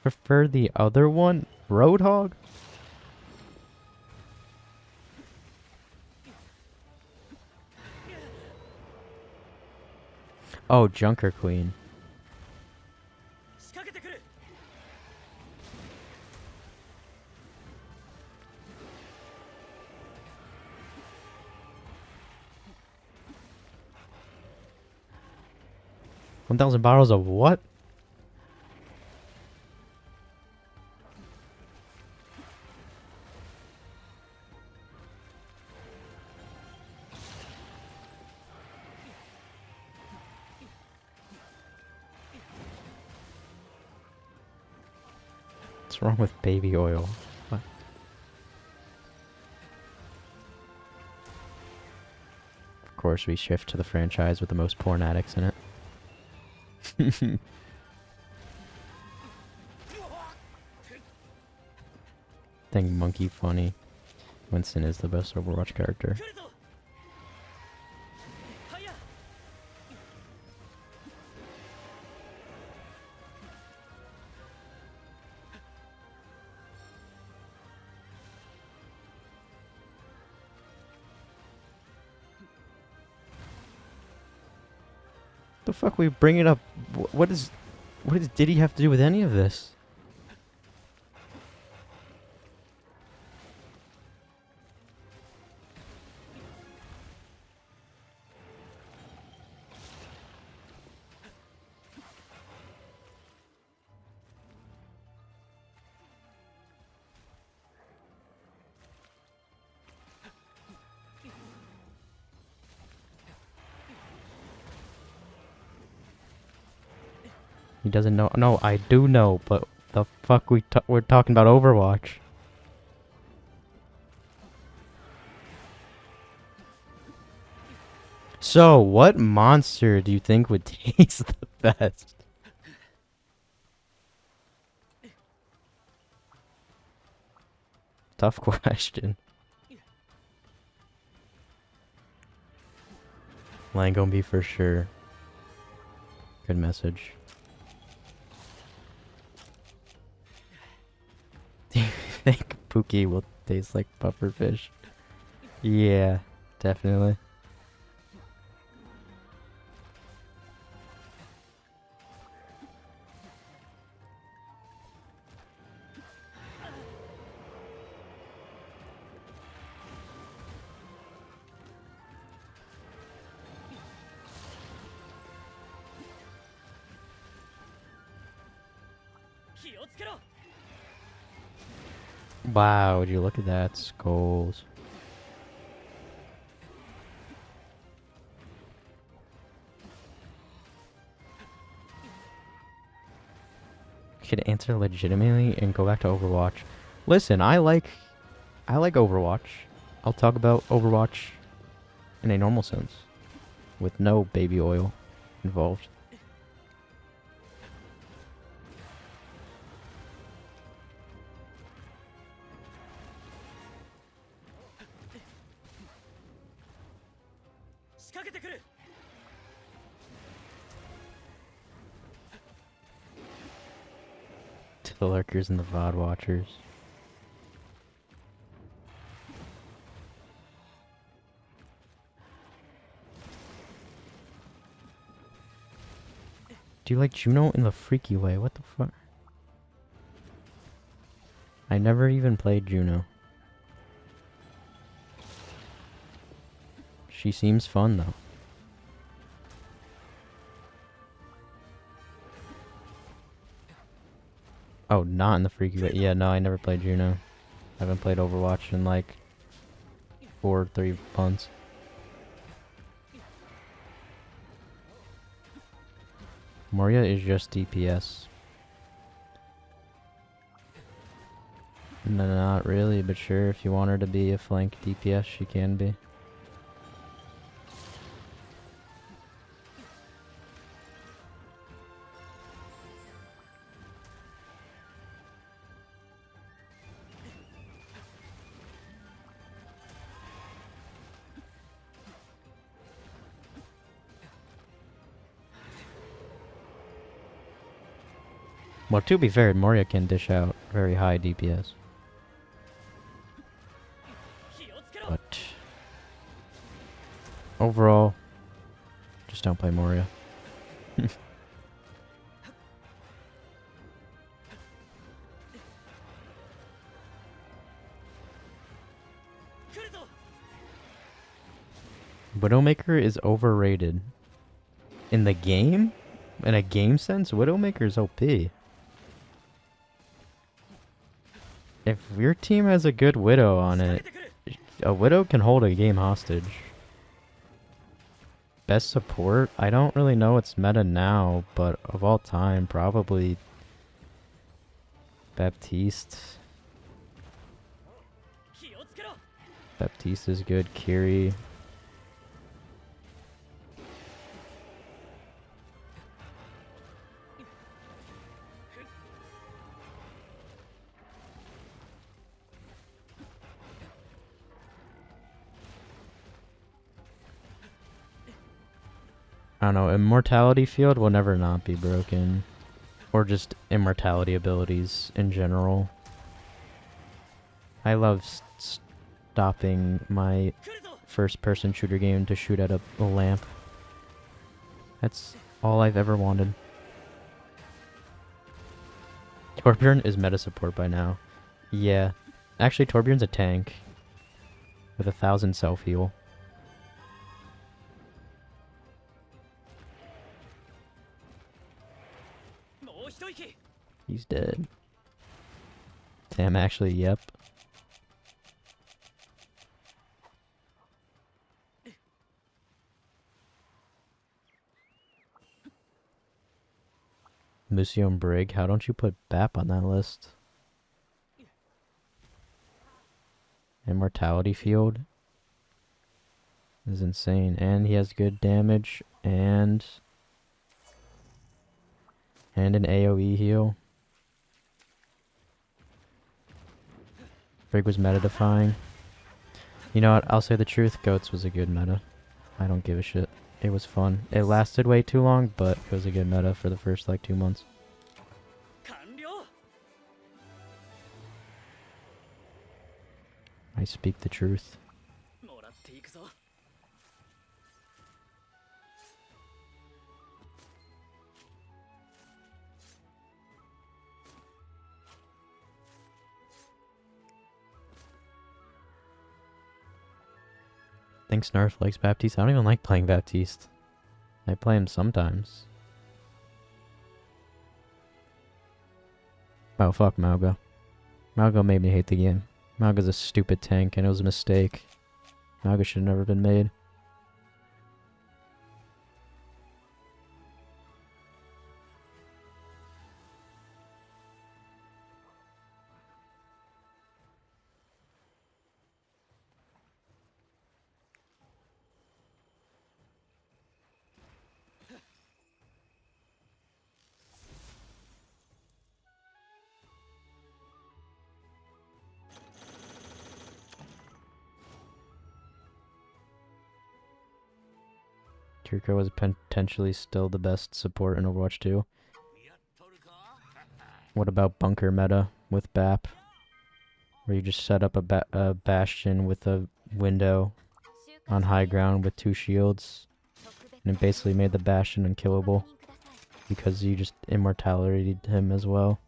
Prefer the other one? Roadhog? Oh, Junker Queen. $1,000 bottles of what? What's wrong with baby oil? What? Of course, we shift to the franchise with the most porn addicts in it. Think Monkey funny. Winston is the best Overwatch character. The fuck we bring it up? What does Diddy have to do with any of this? He doesn't know. No, I do know, but the fuck we're talking about Overwatch. So, what monster do you think would taste the best? Tough question. Langombe for sure. Good message. Do you think Pookie will taste like pufferfish? Yeah, definitely. Wow, would you look at that? Skulls. Could answer legitimately and go back to Overwatch. Listen, I like Overwatch. I'll talk about Overwatch in a normal sense, with no baby oil involved. To the lurkers and the VOD watchers. Do you like Juno in the freaky way? What the fuck? I never even played Juno. She seems fun though. Oh, not in the freaky way. Yeah, no, I never played Juno. I haven't played Overwatch in like 3 months. Moria is just DPS. No, not really, but sure, if you want her to be a flank DPS, she can be. Well, to be fair, Moria can dish out very high DPS. But overall, just don't play Moria. Widowmaker is overrated. In the game? In a game sense, Widowmaker is OP. If your team has a good Widow on it, a Widow can hold a game hostage. Best support? I don't really know what's meta now, but of all time, probably Baptiste. Baptiste is good. Kiri. I don't know, immortality field will never not be broken. Or just immortality abilities in general. I love stopping my first-person shooter game to shoot at a lamp. That's all I've ever wanted. Torbjorn is meta support by now. Yeah. Actually, Torbjorn's a tank. With 1,000 self-heal. He's dead. Damn, actually, yep. Museo and Brig, how don't you put BAP on that list? Immortality field is insane, and he has good damage and an AoE heal. Brig was meta defying. You know what? I'll say the truth. Goats was a good meta. I don't give a shit. It was fun. It lasted way too long, but it was a good meta for the first like 2 months. I speak the truth. I think Snarf likes Baptiste. I don't even like playing Baptiste. I play him sometimes. Oh, fuck Mauga. Mauga made me hate the game. Mauga's a stupid tank, and it was a mistake. Mauga should have never been made. Kiriko was potentially still the best support in Overwatch 2. What about bunker meta with BAP? Where you just set up a bastion with a window on high ground with 2 shields. And it basically made the bastion unkillable. Because you just immortality'd him as well.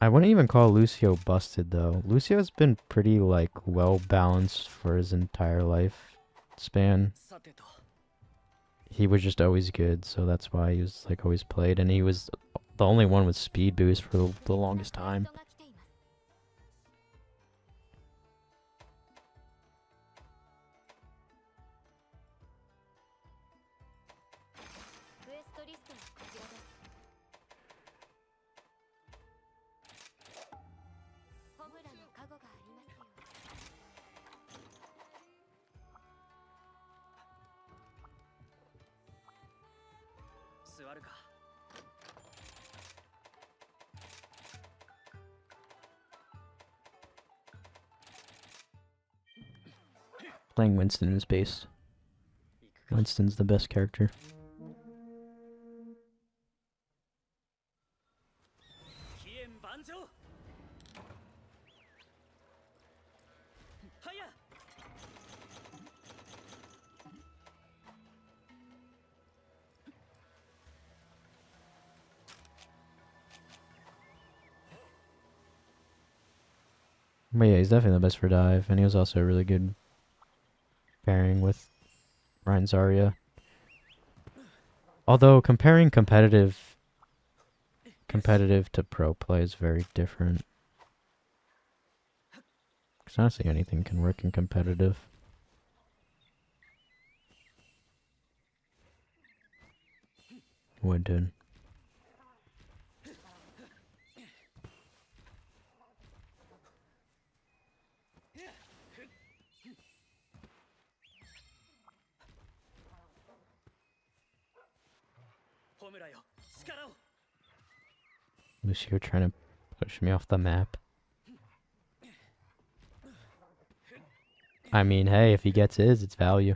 I wouldn't even call Lucio busted though. Lucio's been pretty like well balanced for his entire life span. He was just always good, so that's why he was like always played, and he was the only one with speed boost for the longest time. Playing Winston is based. Winston's the best character. But yeah, he's definitely the best for dive, and he was also a really good pairing with Ryan Zarya. Although comparing competitive to pro play is very different. Because honestly, anything can work in competitive. Would did. Lucio trying to push me off the map. I mean, hey, if he gets his, it's value.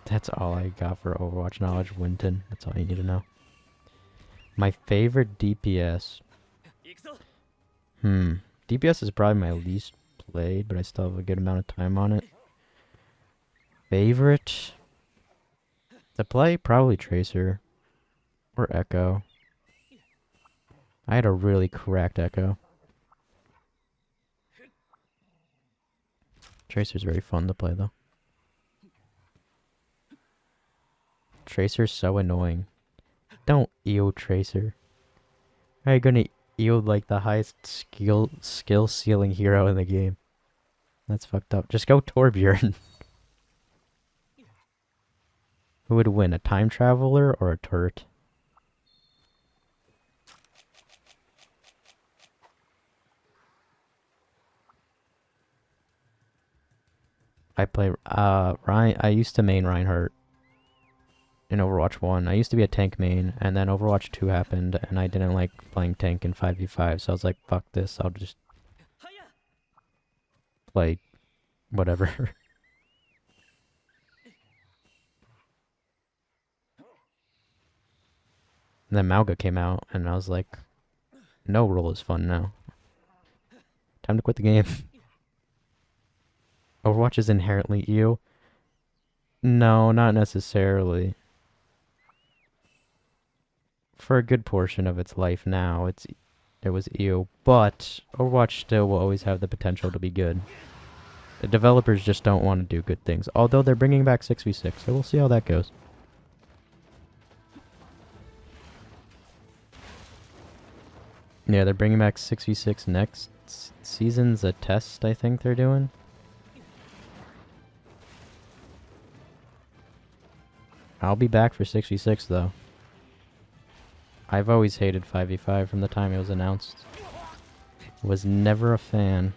That's all I got for Overwatch knowledge. Winton. That's all you need to know. My favorite DPS. DPS is probably my least played, but I still have a good amount of time on it. Favorite? To play? Probably Tracer. Or Echo. I had a really cracked Echo. Tracer's very fun to play, though. Tracer's so annoying. Don't EO Tracer. How are you gonna EO like the highest skill ceiling hero in the game? That's fucked up. Just go Torbjorn. Who would win, a time traveler or a turret? I play Ryan. I used to main Reinhardt in Overwatch 1. I used to be a tank main, and then Overwatch 2 happened, and I didn't like playing tank in 5v5, so I was like, fuck this, I'll just play whatever. And then Mauga came out, and I was like, no role is fun now. Time to quit the game. Overwatch is inherently EO? No, not necessarily. For a good portion of its life now, it was EO, but Overwatch still will always have the potential to be good. The developers just don't want to do good things, although they're bringing back 6v6, so we'll see how that goes. Yeah, they're bringing back 6v6 next season's a test, I think they're doing. I'll be back for 6v6 though. I've always hated 5v5 from the time it was announced. Was never a fan.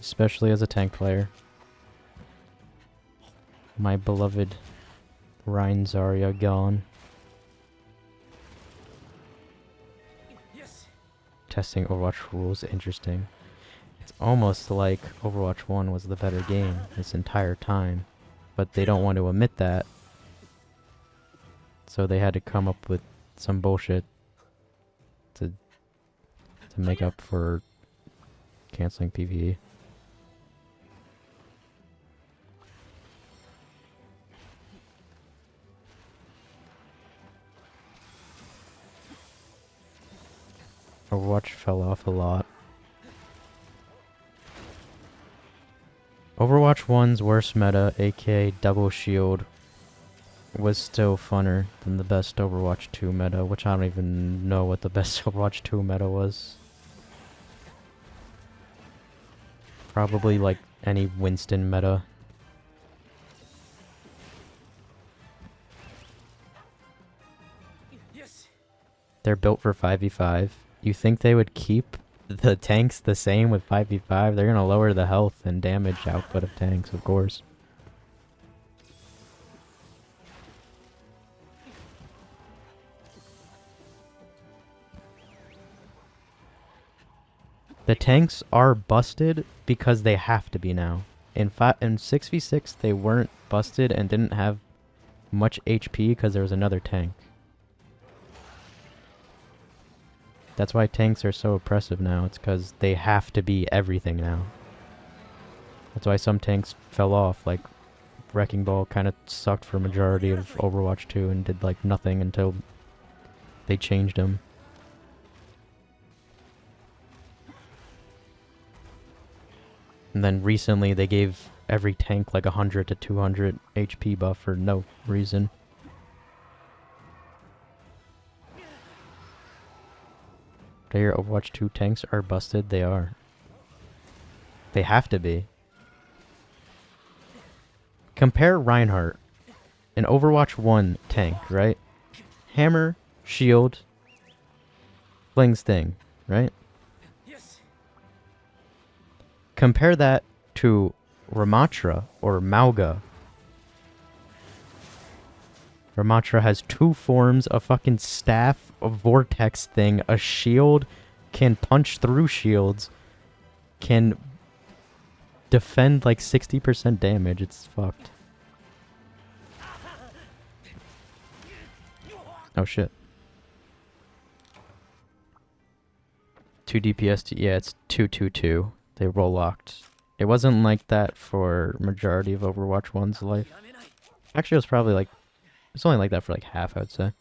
Especially as a tank player. My beloved Rein Zarya gone. Testing Overwatch rules, interesting. It's almost like Overwatch 1 was the better game this entire time. But they don't want to admit that. So they had to come up with some bullshit to make up for canceling PvE. Overwatch fell off a lot. Overwatch 1's worst meta, aka Double Shield, was still funner than the best Overwatch 2 meta, which I don't even know what the best Overwatch 2 meta was. Probably like any Winston meta. They're built for 5v5. You think they would keep the tanks the same with 5v5? They're gonna lower the health and damage output of tanks, of course. The tanks are busted because they have to be now. In 6v6, they weren't busted and didn't have much HP because there was another tank. That's why tanks are so oppressive now. It's because they have to be everything now. That's why some tanks fell off. Like, Wrecking Ball kind of sucked for a majority of Overwatch 2 and did like nothing until they changed him. And then recently they gave every tank like 100 to 200 HP buff for no reason. Do your Overwatch 2 tanks are busted? They are. They have to be. Compare Reinhardt, an Overwatch 1 tank, right? Hammer, shield, flings thing, right? Compare that to Ramatra or Mauga. Ramatra has 2 forms, a fucking staff, a vortex thing, a shield, can punch through shields, can defend like 60% damage. It's fucked. Oh shit. 2 DPS, yeah, it's 2-2-2. They roll locked. It wasn't like that for majority of Overwatch 1's life. Actually, it was probably like, it's only like that for like half, I would say.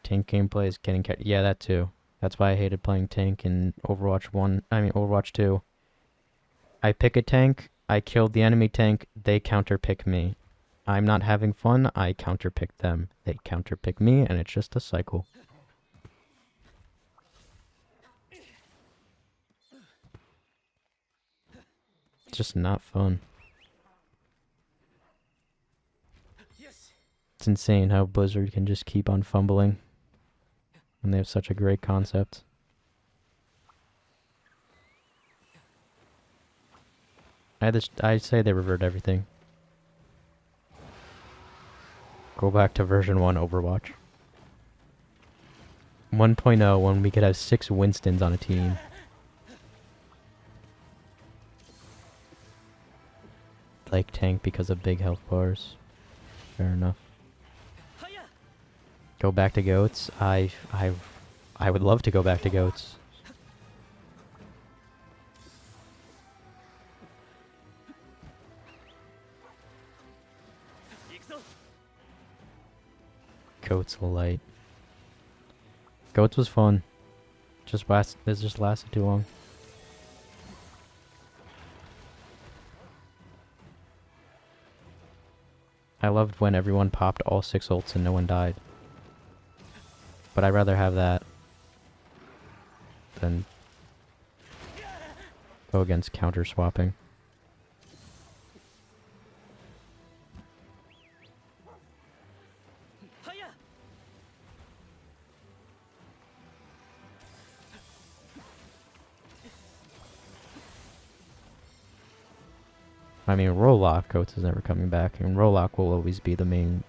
Tank gameplay is getting yeah, that too. That's why I hated playing tank in Overwatch 1. I mean, Overwatch 2. I pick a tank, I kill the enemy tank, they counterpick me. I'm not having fun, I counterpick them. They counterpick me, and it's just a cycle. It's just not fun. It's insane how Blizzard can just keep on fumbling. And they have such a great concept. I say they revert everything. Go back to version 1 Overwatch. 1.0 when we could have 6 Winstons on a team. Like tank because of big health bars. Fair enough. Go back to goats. I would love to go back to goats. Goats light. Goats was fun. It just lasted too long. I loved when everyone popped all 6 ults and no one died. But I'd rather have that than go against counter swapping. I mean, Rollock Goats is never coming back, and Rollock will always be the main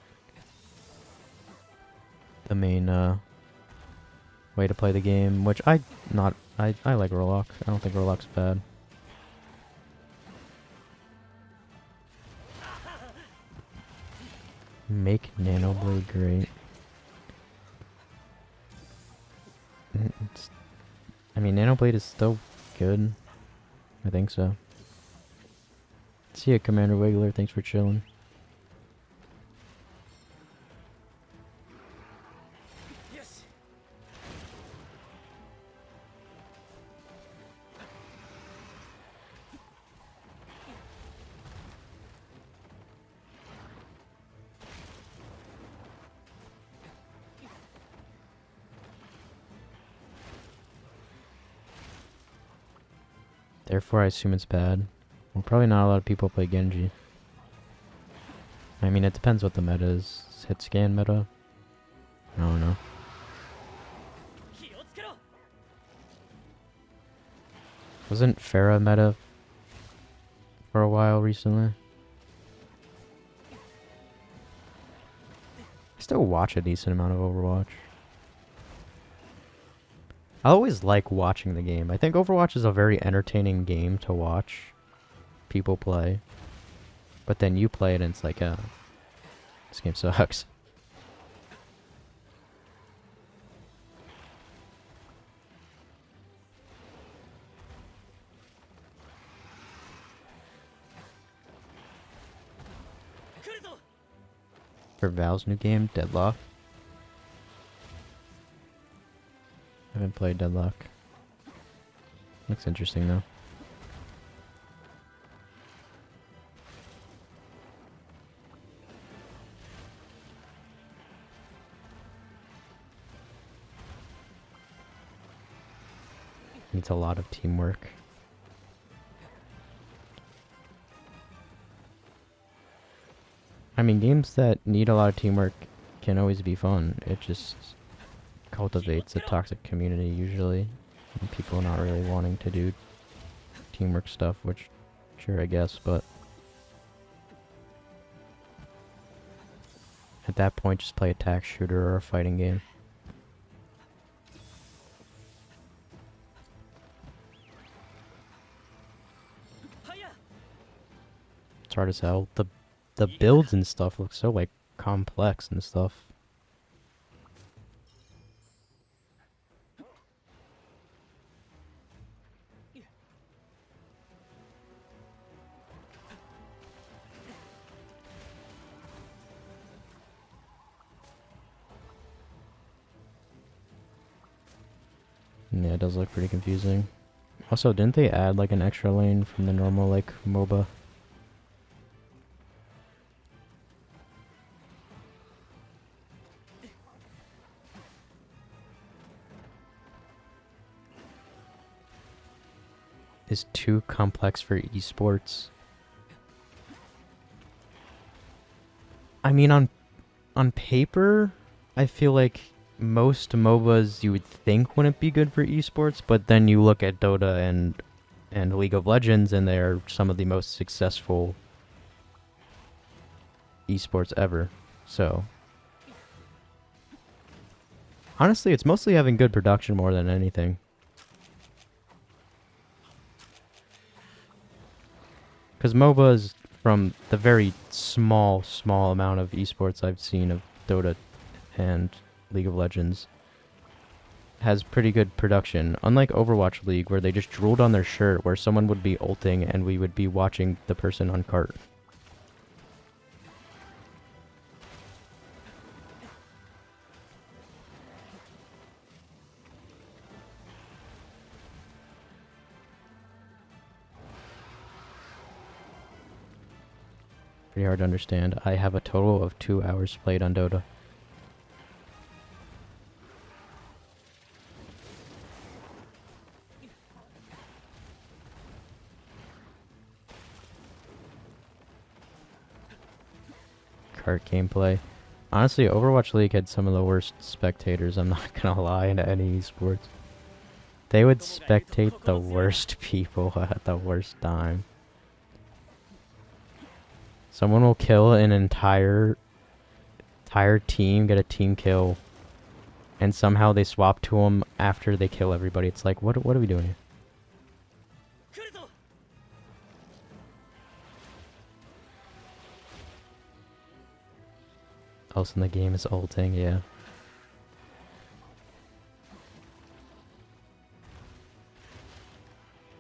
way to play the game, which I like Rollock. I don't think Rollock's bad. Make Nanoblade great. I mean, Nanoblade is still good. I think so. See ya, Commander Wiggler. Thanks for chilling. Therefore, I assume it's bad. Well, probably not a lot of people play Genji. I mean, it depends what the meta is. Is hit scan meta? I don't know. Wasn't Pharah meta for a while recently? I still watch a decent amount of Overwatch. I always like watching the game. I think Overwatch is a very entertaining game to watch people play. But then you play it and it's like, this game sucks. For Valve's new game, Deadlock. I haven't played Deadlock. Looks interesting though. Needs a lot of teamwork. I mean, games that need a lot of teamwork can always be fun. It just cultivates a toxic community usually. And people not really wanting to do teamwork stuff, which, sure, I guess, but at that point, just play a tac shooter or a fighting game. It's hard as hell. The builds and stuff look so like complex and stuff. Yeah, it does look pretty confusing. Also, didn't they add like an extra lane from the normal like MOBA? Is too complex for esports. I mean, on paper, I feel like most MOBAs you would think wouldn't be good for esports, but then you look at Dota and League of Legends, and they're some of the most successful esports ever. So, honestly, it's mostly having good production more than anything. Because MOBAs, from the very small amount of esports I've seen of Dota and League of Legends, has pretty good production. Unlike Overwatch League, where they just drooled on their shirt, where someone would be ulting and we would be watching the person on cart. Pretty hard to understand. I have a total of 2 hours played on Dota. Cart gameplay. Honestly, Overwatch League had some of the worst spectators, I'm not gonna lie, in any esports. They would spectate the worst people at the worst time. Someone will kill an entire team, get a team kill, and somehow they swap to them after they kill everybody. It's like, what are we doing here? Else in the game is ulting, yeah.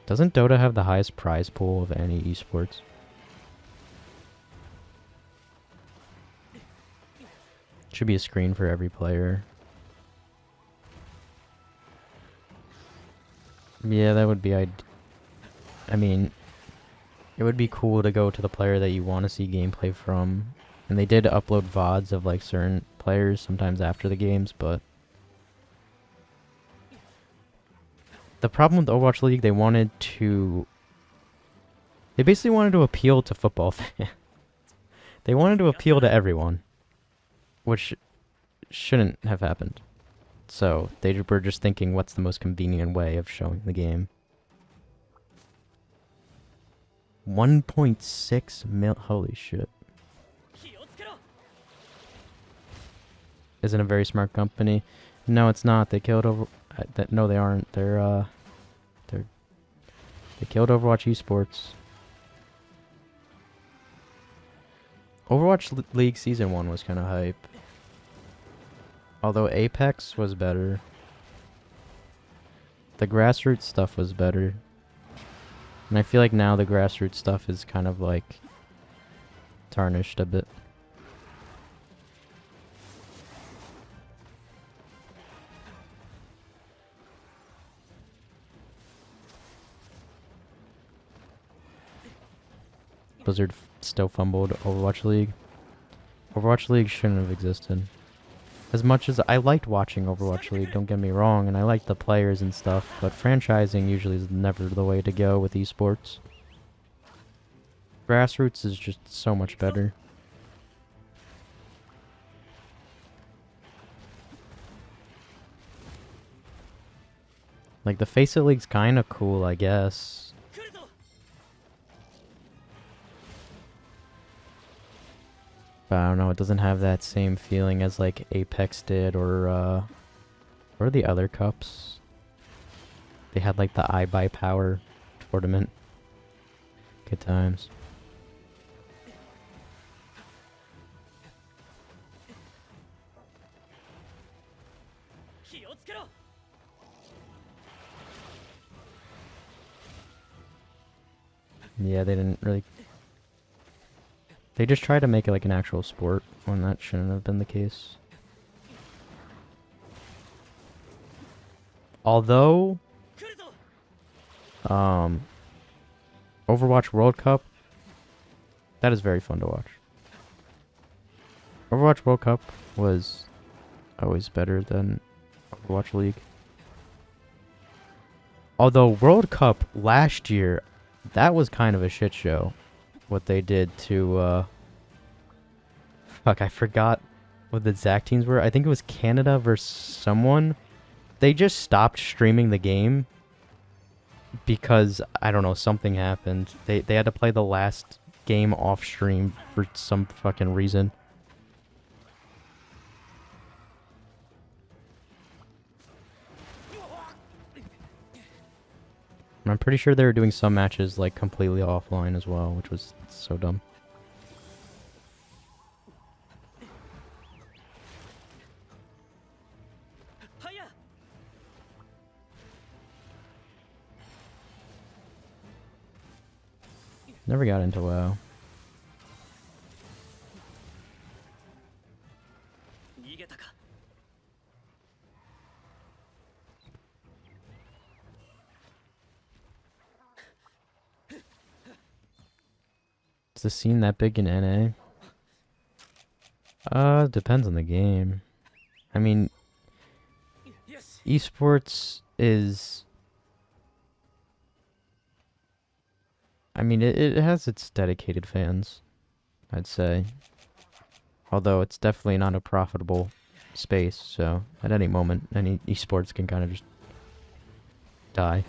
Doesn't Dota have the highest prize pool of any esports? Should be a screen for every player. Yeah, that would be I mean, it would be cool to go to the player that you want to see gameplay from. And they did upload VODs of like certain players sometimes after the games, but the problem with Overwatch League, they basically wanted to appeal to football fans. They wanted to appeal to everyone, which shouldn't have happened. So they were just thinking, what's the most convenient way of showing the game? 1.6 mil. Holy shit. Isn't a very smart company. No, it's not. They killed over. No, they aren't. They killed Overwatch Esports. Overwatch League Season 1 was kind of hype. Although Apex was better. The grassroots stuff was better. And I feel like now the grassroots stuff is kind of like tarnished a bit. Blizzard still fumbled Overwatch League. Overwatch League shouldn't have existed. As much as I liked watching Overwatch League, don't get me wrong, and I liked the players and stuff, but franchising usually is never the way to go with esports. Grassroots is just so much better. Like, the Faceit League's kind of cool, I guess. But I don't know, it doesn't have that same feeling as, like, Apex did, or the other cups. They had, like, the iBuyPower tournament. Good times. Yeah, they didn't really... They just tried to make it like an actual sport when that shouldn't have been the case. Although, Overwatch World Cup, that is very fun to watch. Overwatch World Cup was always better than Overwatch League. Although World Cup last year, that was kind of a shit show. What they did to, fuck, I forgot what the exact teams were. I think it was Canada versus someone. They just stopped streaming the game because, I don't know, something happened. They had to play the last game off stream for some fucking reason. And I'm pretty sure they were doing some matches like completely offline as well, which was so dumb. Never got into WoW. Is the scene that big in NA? Depends on the game. I mean, esports is... I mean, it has its dedicated fans, I'd say. Although it's definitely not a profitable space, so at any moment, any esports can kind of just die.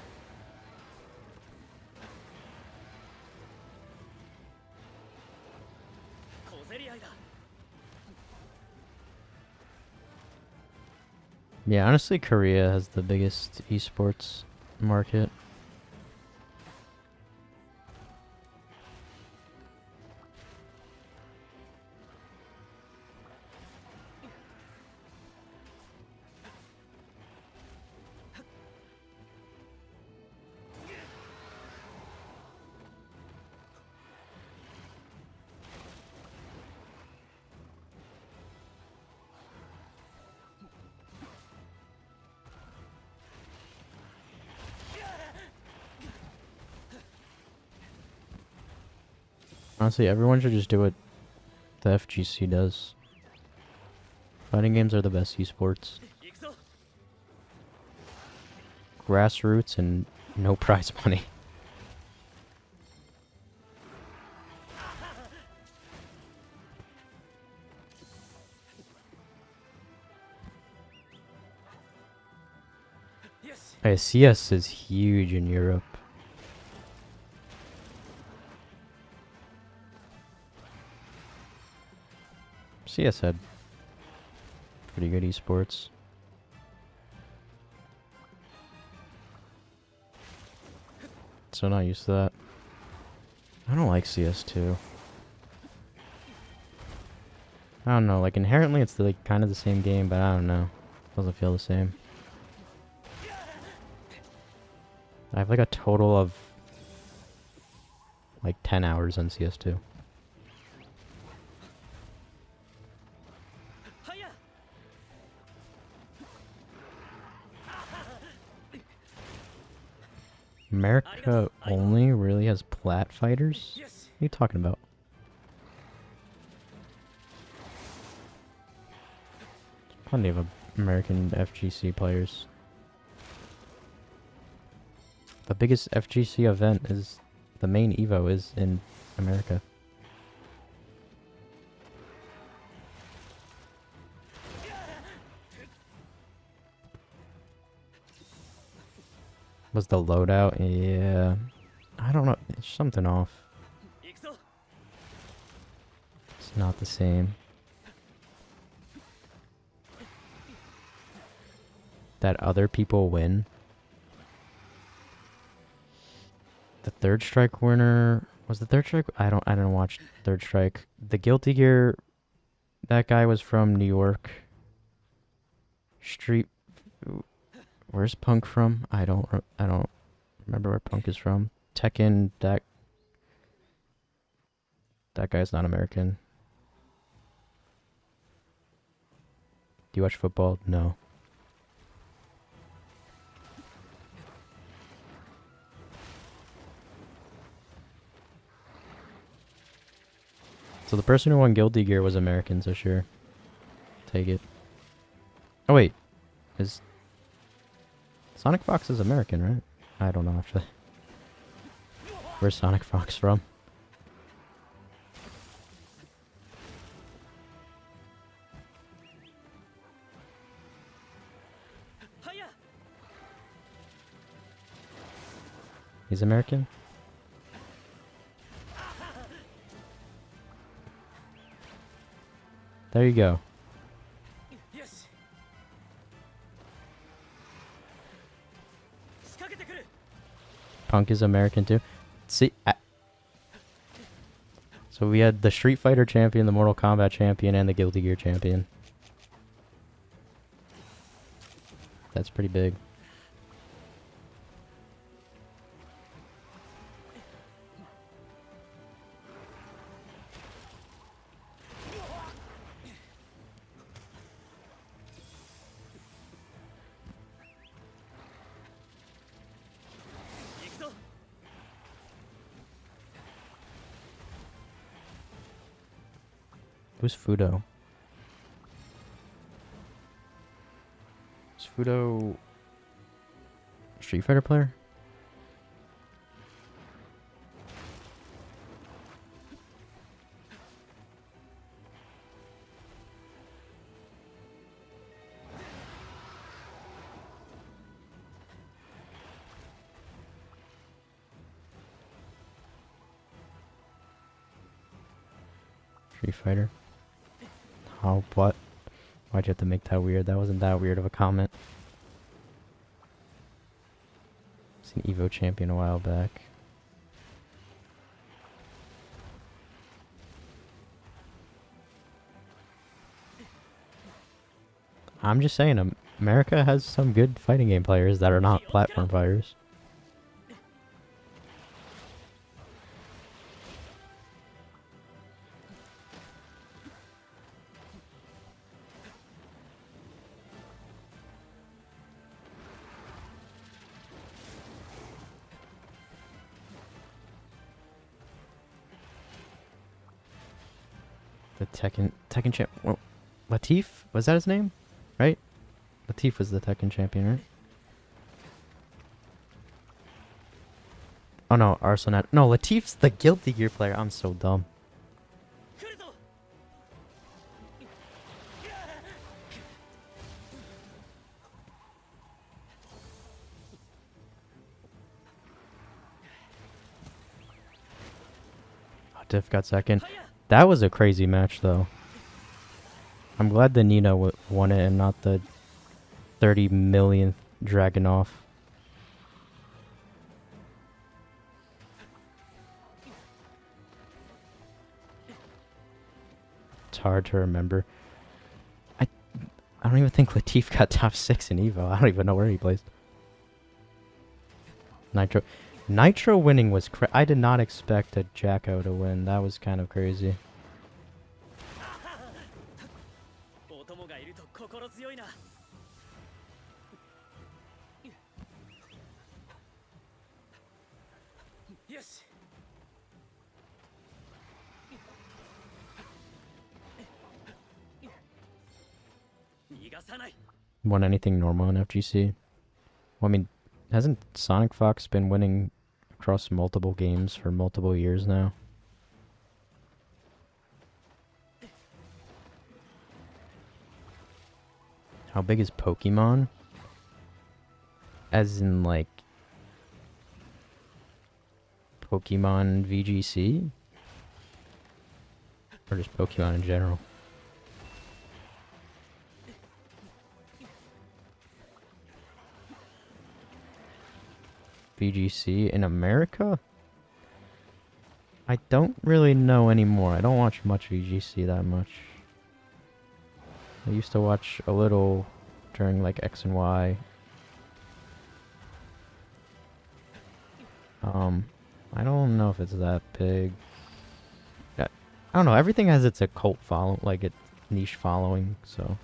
Yeah, honestly, Korea has the biggest esports market. Honestly, everyone should just do what the FGC does. Fighting games are the best esports. Grassroots and no prize money. Hey, CS is huge in Europe. CS had pretty good esports. So not used to that. I don't like CS2. I don't know, like inherently it's like kind of the same game, but I don't know. Doesn't feel the same. I have like a total of like 10 hours on CS2. America only really has plat fighters? What are you talking about? Plenty of American FGC players. The biggest FGC event is... the main Evo is in America. Was the loadout? Yeah. I don't know. It's something off. 行くぞ It's not the same. That other people win. The third strike winner was the third strike. I don't watch third strike. The Guilty Gear. That guy was from New York. Street. Where's Punk from? I don't remember where Punk is from. Tekken. That guy's not American. Do you watch football? No. So the person who won Guilty Gear was American, so sure. Take it. Oh wait. Is Sonic Fox is American, right? I don't know actually. Where's Sonic Fox from? He's American? There you go. Yes. Punk is American too. See, so we had the Street Fighter champion, the Mortal Kombat champion, and the Guilty Gear champion. That's pretty big. Who's Fudo? Is Fudo Street Fighter player? Street Fighter. Oh, what? Why'd you have to make that weird? That wasn't that weird of a comment. Seen Evo champion a while back. I'm just saying, America has some good fighting game players that are not platform fighters. The Tekken champ. Well, Latif? Was that his name? Right? Latif was the Tekken champion, right? Oh no, Arsenal. No, Latif's the Guilty Gear player. I'm so dumb. Oh, Diff got second. That was a crazy match, though. I'm glad the Nina won it and not the 30 millionth Dragunov. It's hard to remember. I don't even think Latif got top 6 in Evo. I don't even know where he placed. Nitro winning was I did not expect a Jacko to win. That was kind of crazy. Yes. Won anything normal in FGC? Well, I mean, hasn't Sonic Fox been winning across multiple games for multiple years now? How big is Pokemon? As in, like, Pokemon VGC? Or just Pokemon in general? VGC in America? I don't really know anymore. I don't watch much VGC that much. I used to watch a little during like X and Y. I don't know if it's that big. I don't know. Everything has its cult follow, like its niche following. So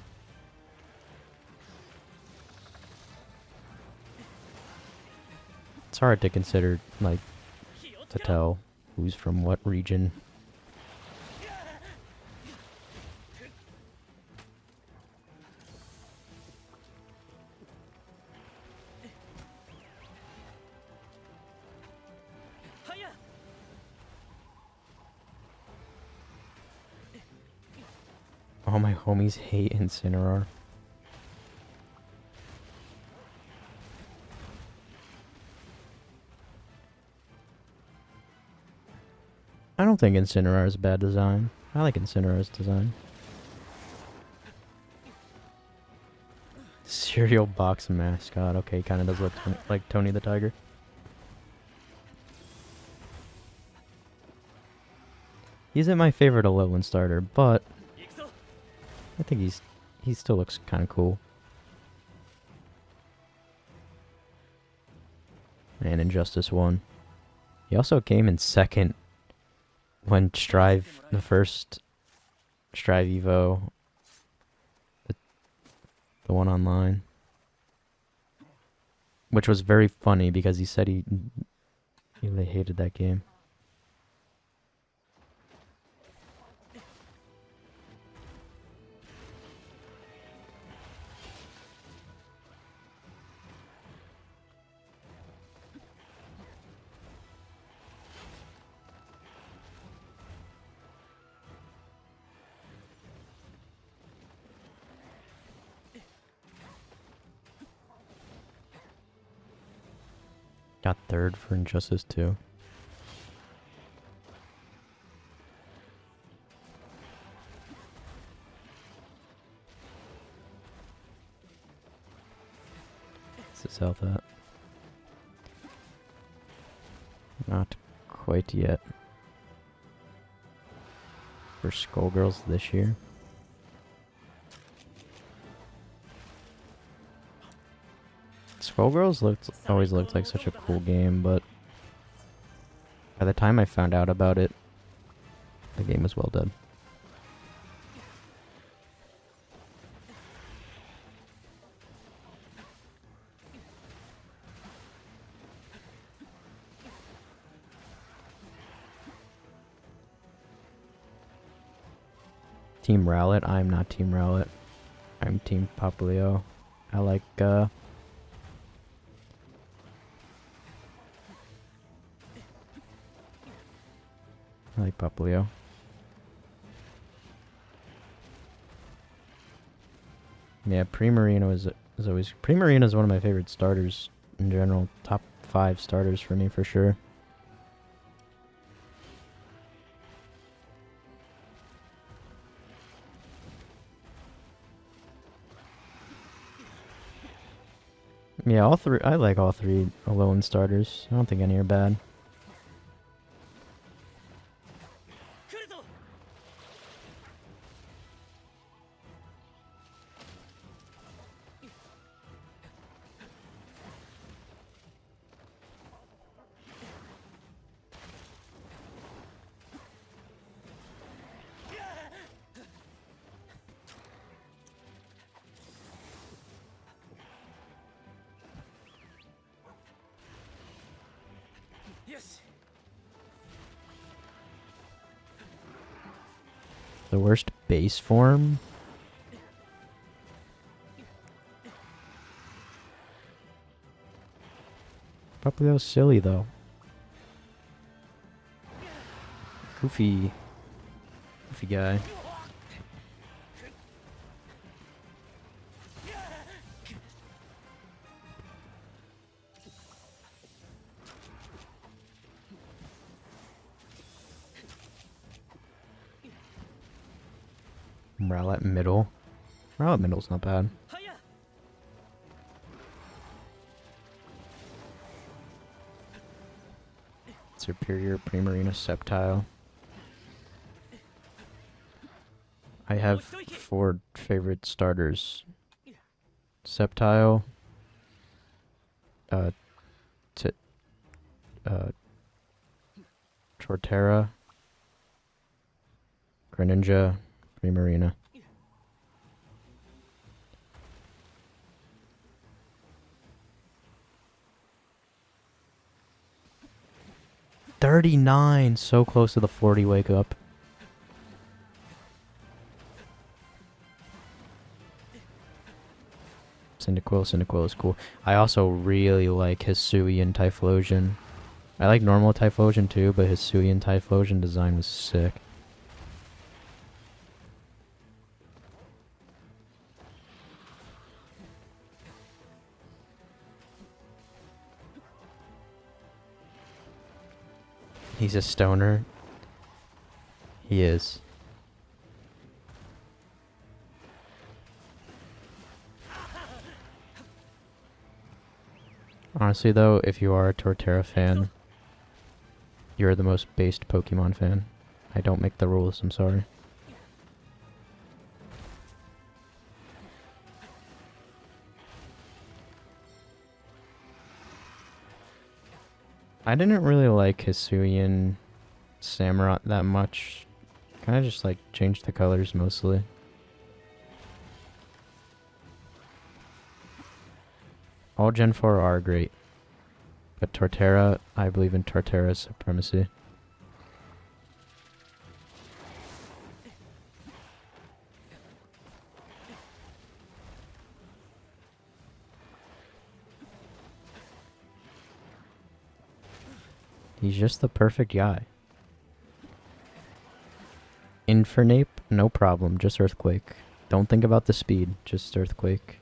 it's hard to consider, like, to tell who's from what region. All my homies hate Incineroar. I don't think Incineroar is a bad design. I like Incineroar's design. Cereal box mascot. Okay, kind of does look like Tony the Tiger. He isn't my favorite Alolan starter, but I think he still looks kind of cool. And Injustice won. He also came in second when Strive, the first Strive Evo, the one online, which was very funny because he said he really hated that game. Got third for Injustice 2. What's his health at? Not quite yet. For Skullgirls this year. Skullgirls always looked like such a cool game, but by the time I found out about it, the game was well dead. Team Rowlet? I'm not Team Rowlet. I'm Team Popplio. I like, Popplio. Yeah, Primarina is always... Primarina is one of my favorite starters in general. Top 5 starters for me, for sure. Yeah, all three... I like all 3 Alolan starters. I don't think any are bad. The worst base form? Popplio's silly, though. Goofy guy. Morale at middle. Morale at middle's not bad. Superior Primarina Sceptile. I have 4 favorite starters. Sceptile, uh, Torterra, Greninja, Primarina. $39! So close to the 40 wake up. Cyndaquil is cool. I also really like Hisuian Typhlosion. I like normal Typhlosion too, but Hisuian Typhlosion design was sick. He's a stoner. He is. Honestly though, if you are a Torterra fan, you're the most based Pokemon fan. I don't make the rules, I'm sorry. I didn't really like Hisuian Samurott that much. Kinda just like changed the colors mostly. All Gen 4 are great. But Torterra, I believe in Torterra's supremacy. He's just the perfect guy. Infernape, no problem, just Earthquake. Don't think about the speed, just Earthquake.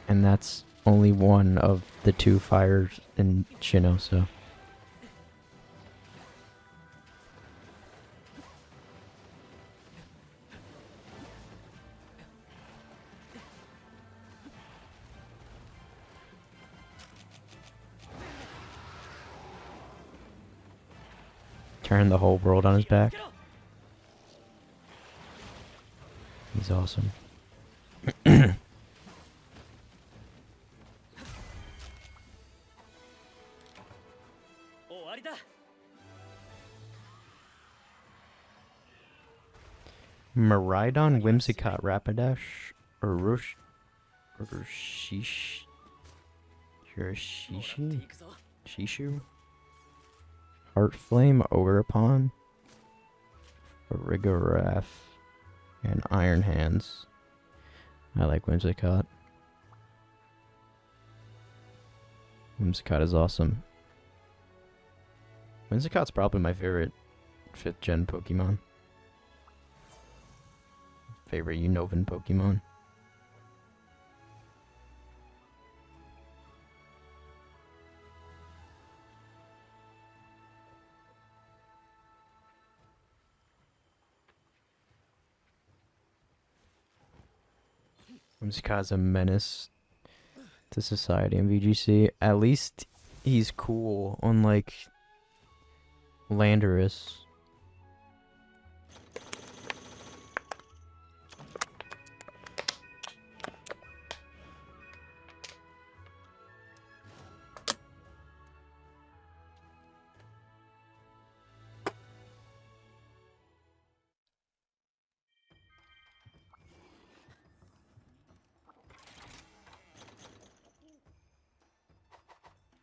And that's only one of the 2 fires in Sinnoh, so. Turn the whole world on his back. He's awesome. Miraidon, Whimsicott, Rapidash, Shishu, Heartflame, Ogerpon, Rigoraph, and Iron Hands. I like Whimsicott. Whimsicott is awesome. Whimsicott's probably my favorite 5th gen Pokemon. Favorite Unova Pokemon. Whimsicott's a menace to society in VGC. At least he's cool, unlike Landorus.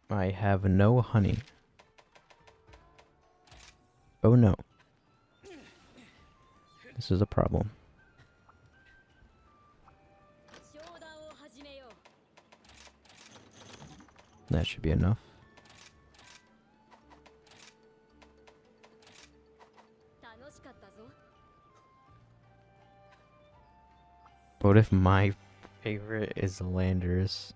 I have no honey. Oh no. This is a problem. That should be enough. What if my favorite is Landers?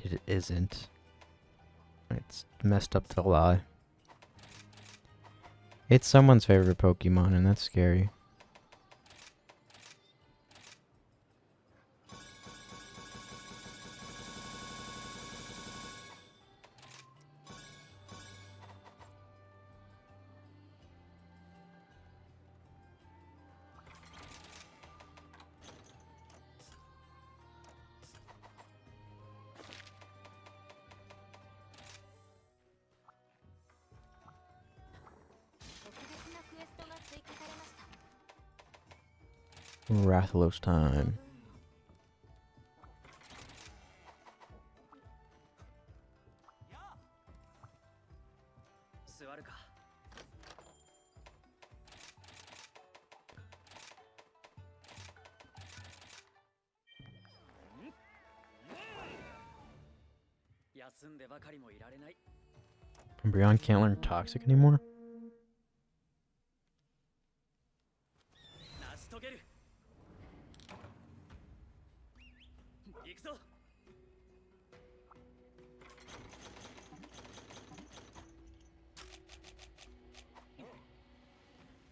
It isn't. It's messed up to lie. It's someone's favorite Pokemon, and that's scary. Rathalos time. 座るか。休んでばかりもいられない。 Umbreon can't learn Toxic anymore? 成し遂げる。行くぞ。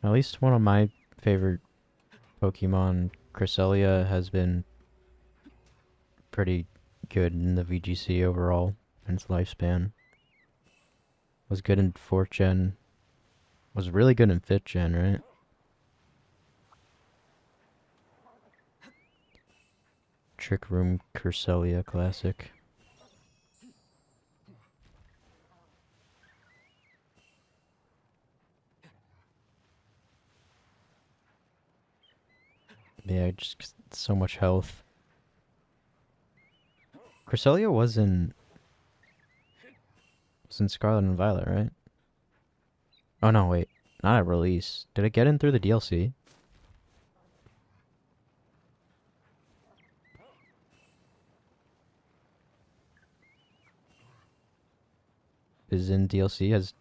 At least one of my favorite Pokemon, Cresselia, has been pretty good in the VGC overall in its lifespan. Was good in 4th gen. Was really good in 5th gen, right? Trick Room Cresselia Classic. Yeah, just so much health. Cresselia was in Scarlet and Violet, right? Oh no, wait. Not at release. Did it get in through the DLC? Is in DLC?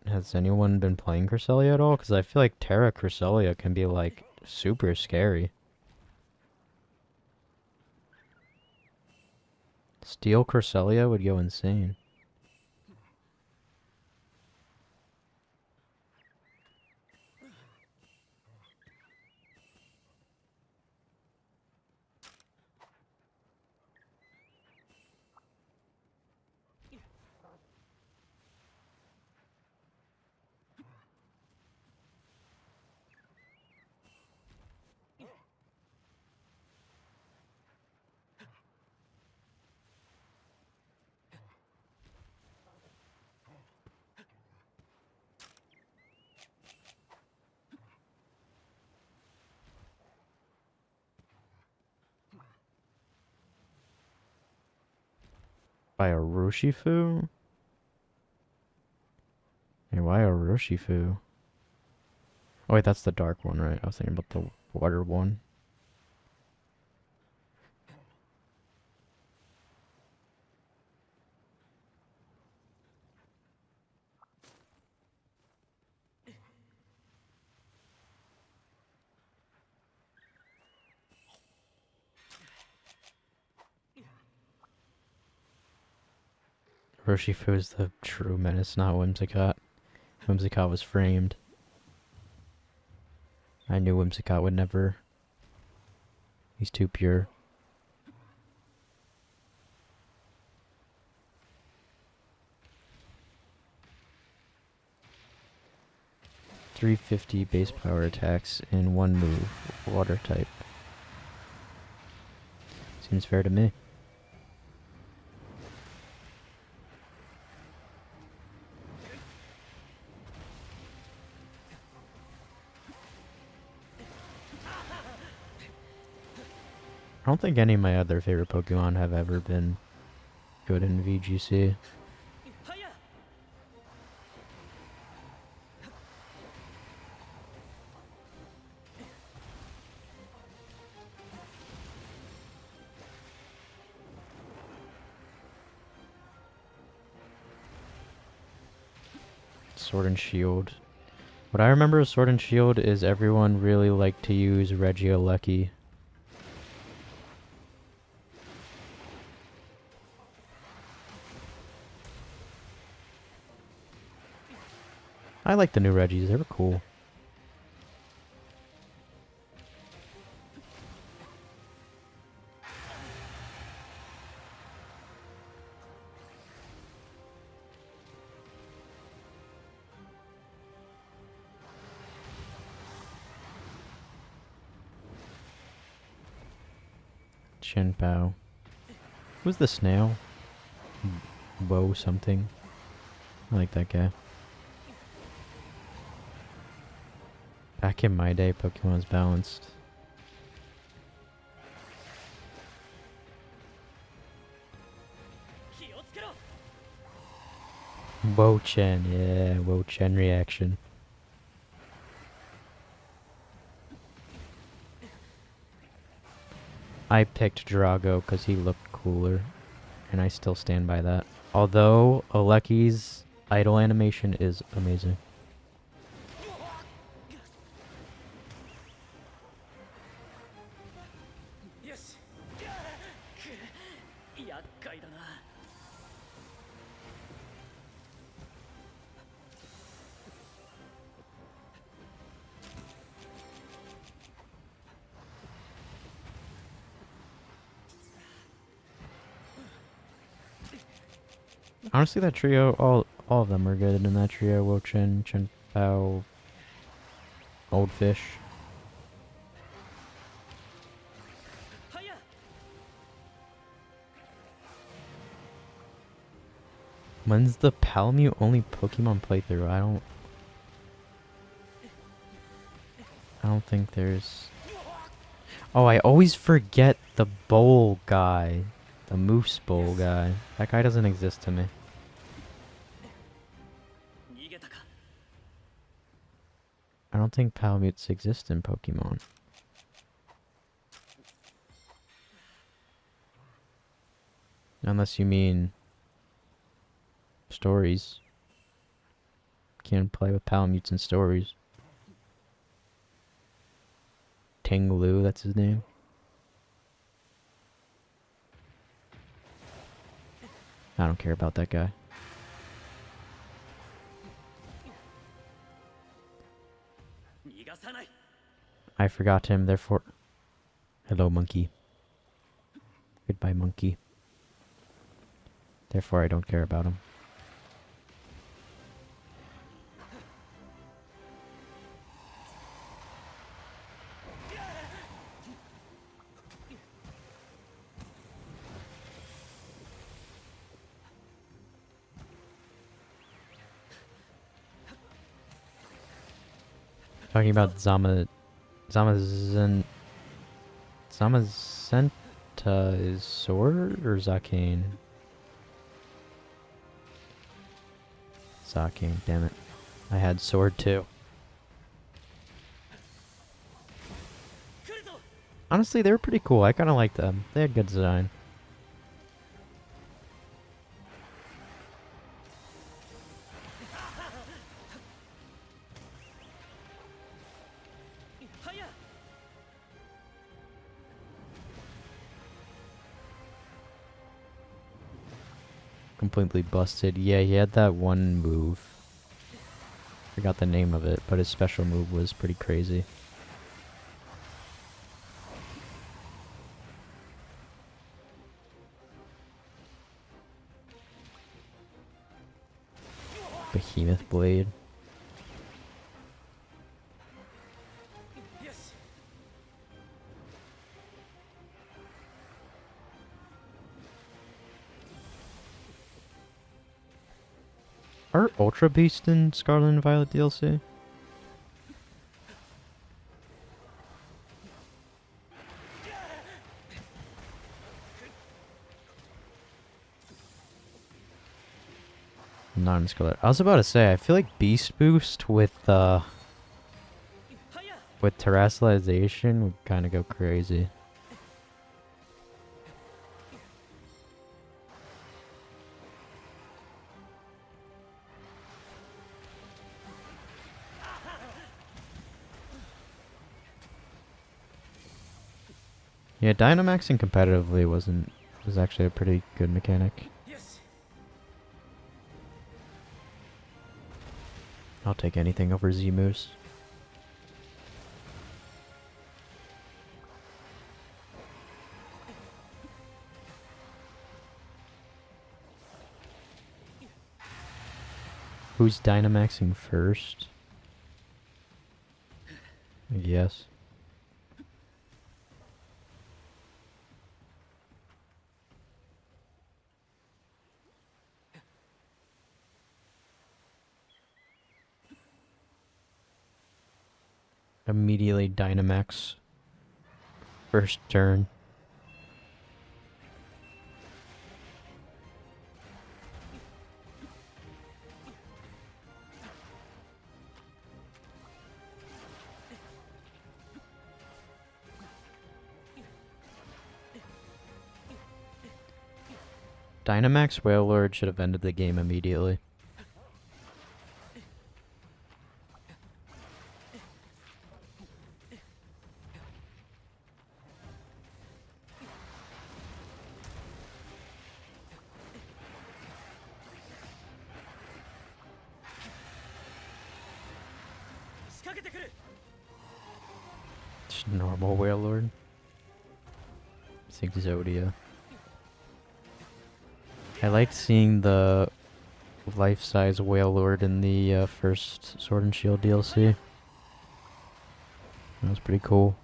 Has anyone been playing Cresselia at all? Because I feel like Terra Cresselia can be like super scary. Steel Cresselia would go insane. By a Urshifu? Hey, why a Urshifu? Oh wait, that's the dark one, right? I was thinking about the water one. Urshifu is the true menace, not Whimsicott. Whimsicott was framed. I knew Whimsicott would never. He's too pure. .350 base power attacks in one move, water type. Seems fair to me. I don't think any of my other favorite Pokemon have ever been good in VGC. Sword and Shield. What I remember of Sword and Shield is everyone really liked to use Regieleki. I like the new Reggies. They were cool. Shenpao. Who's the snail? Woe something. I like that guy. Back in my day, Pokemon was balanced. Woe Chen, yeah, Woe Chen reaction. I picked Drago because he looked cooler, and I still stand by that. Although Aleki's idle animation is amazing. Honestly, that trio, all of them are good in that trio. Wo Chen, Chen Pao, Old Fish. When's the Palamute only Pokemon playthrough? I don't think there's... Oh, I always forget the bowl guy. The Moose Bowl guy. That guy doesn't exist to me. I don't think Palamutes exist in Pokemon. Unless you mean stories. Can't play with Palamutes in stories. Ting Lu, that's his name. I don't care about that guy. I forgot him, therefore... Hello, monkey. Goodbye, monkey. Therefore, I don't care about him. Talking about Zamazenta is sword or Zakane? Zakane, damn it. I had sword too. Honestly, they were pretty cool. I kind of liked them. They had good design. Completely busted. Yeah, he had that one move. Forgot the name of it, but his special move was pretty crazy. Behemoth Blade. Are Ultra Beast in Scarlet and Violet DLC? Not in Scarlet. I was about to say, I feel like Beast Boost with terrestrialization would kind of go crazy. Yeah, Dynamaxing competitively was actually a pretty good mechanic. I'll take anything over Z-Moose. Who's Dynamaxing first? Yes. Immediately Dynamax. First turn. Dynamax Wailord should have ended the game immediately. Just normal Wailord. I think Zodia. I liked seeing the life-size Wailord in the first Sword and Shield DLC. That was pretty cool.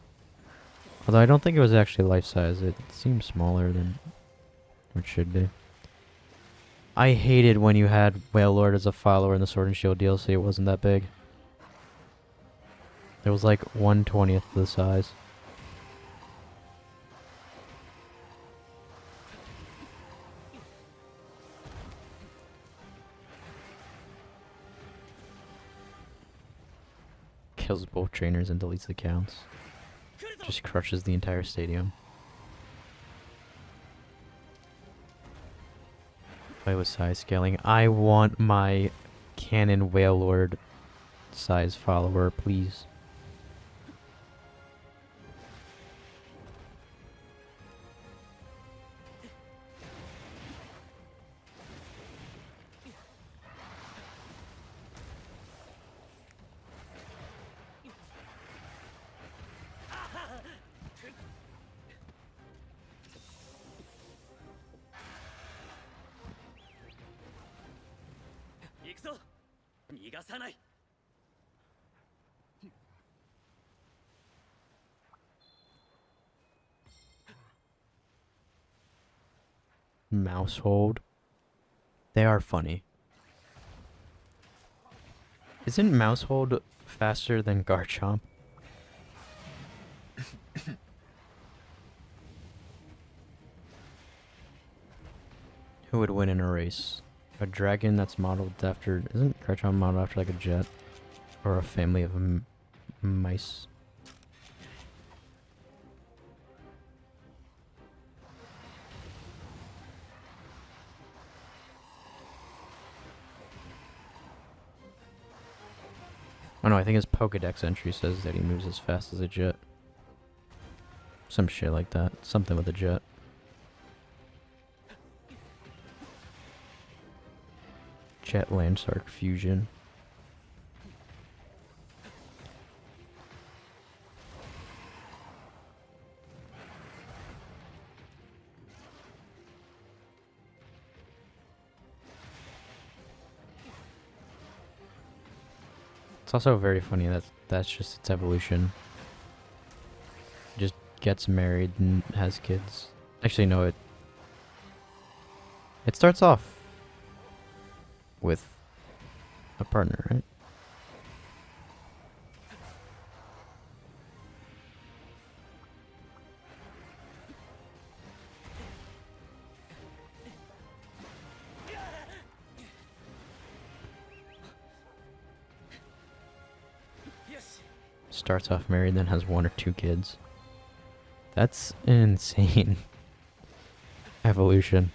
Although I don't think it was actually life-size. It seemed smaller than it should be. I hated when you had Wailord as a follower in the Sword and Shield DLC. It wasn't that big. It was like 1/20th of the size. Kills both trainers and deletes accounts. Just crushes the entire stadium. Play with size scaling. I want my Cannon Wailord size follower, please. Mousehold. They are funny. Isn't Mousehold faster than Garchomp? Who would win in a race? A dragon that's modeled after... Isn't Garchomp modeled after like a jet? Or a family of mice? Oh no, I think his Pokedex entry says that he moves as fast as a jet. Some shit like that. Something with a jet. Jet Landshark Fusion. It's also very funny that that's just its evolution. Just gets married and has kids. Actually, no, it starts off with a partner, right? Starts off married, then has 1 or 2 kids. That's an insane evolution.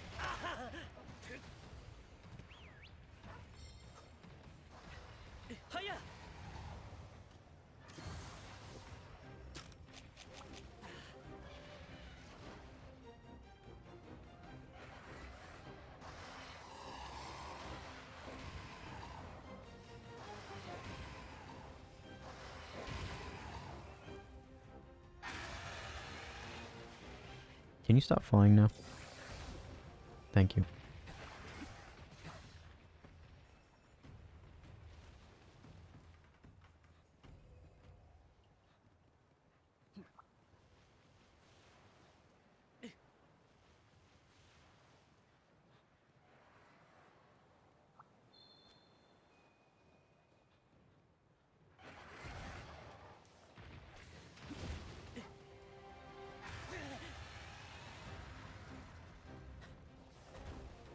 Can you stop flying now? Thank you.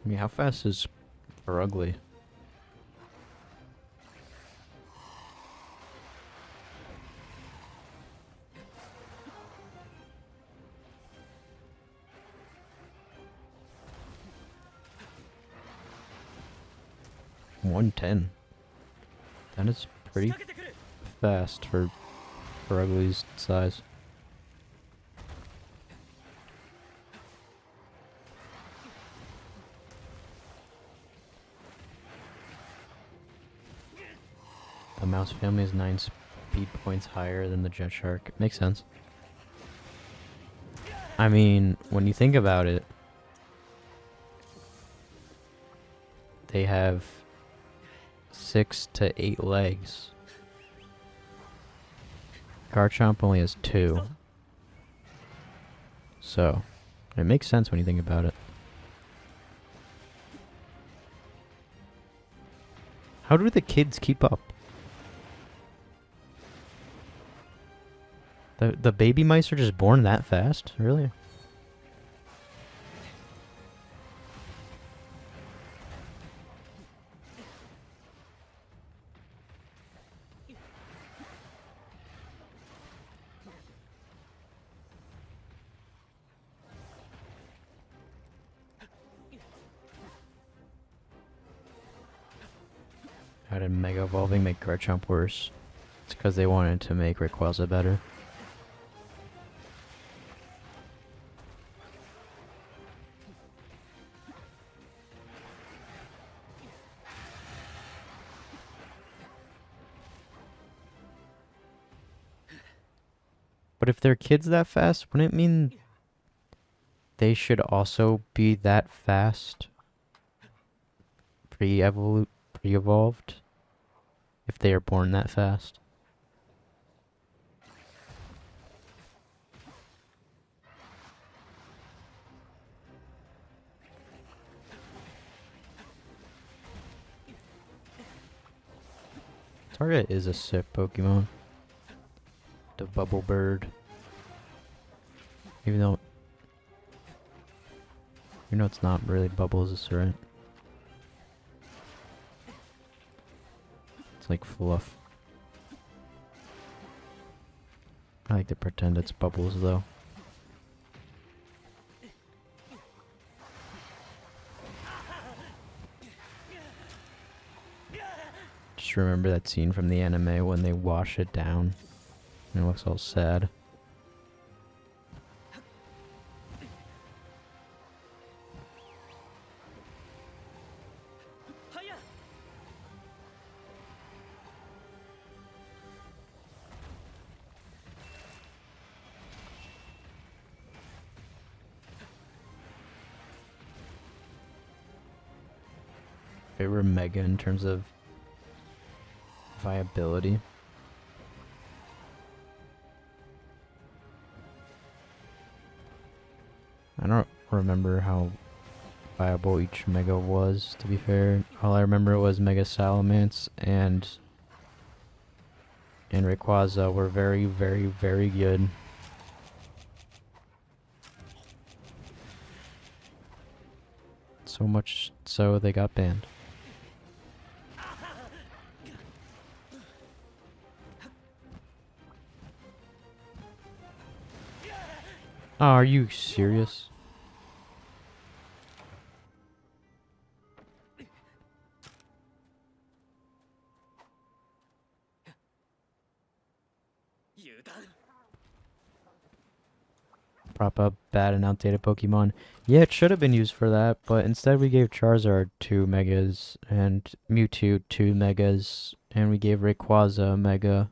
I mean, how fast is Ugly? $110. That is pretty fast for Ugly's size. The mouse family is 9 speed points higher than the jet shark. Makes sense. I mean, when you think about it, they have 6 to 8 legs. Garchomp only has 2. So, it makes sense when you think about it. How do the kids keep up? The baby mice are just born that fast? Really? How did Mega Evolving make Garchomp worse? It's because they wanted to make Rayquaza better. But if they're kids that fast, wouldn't it mean they should also be that fast? Pre-evolved? If they are born that fast? Target is a sick Pokemon. The Bubble Bird. Even though it's not really bubbles, right? It's like fluff. I like to pretend it's bubbles though. Just remember that scene from the anime when they wash it down and it looks all sad. Favorite Mega in terms of viability. I don't remember how viable each Mega was, to be fair. All I remember was Mega Salamence and Rayquaza were very, very, very good. So much so they got banned. Oh, are you serious? Prop up bad and outdated Pokemon. Yeah, it should have been used for that, but instead we gave Charizard 2 Megas and Mewtwo 2 Megas, and we gave Rayquaza a Mega.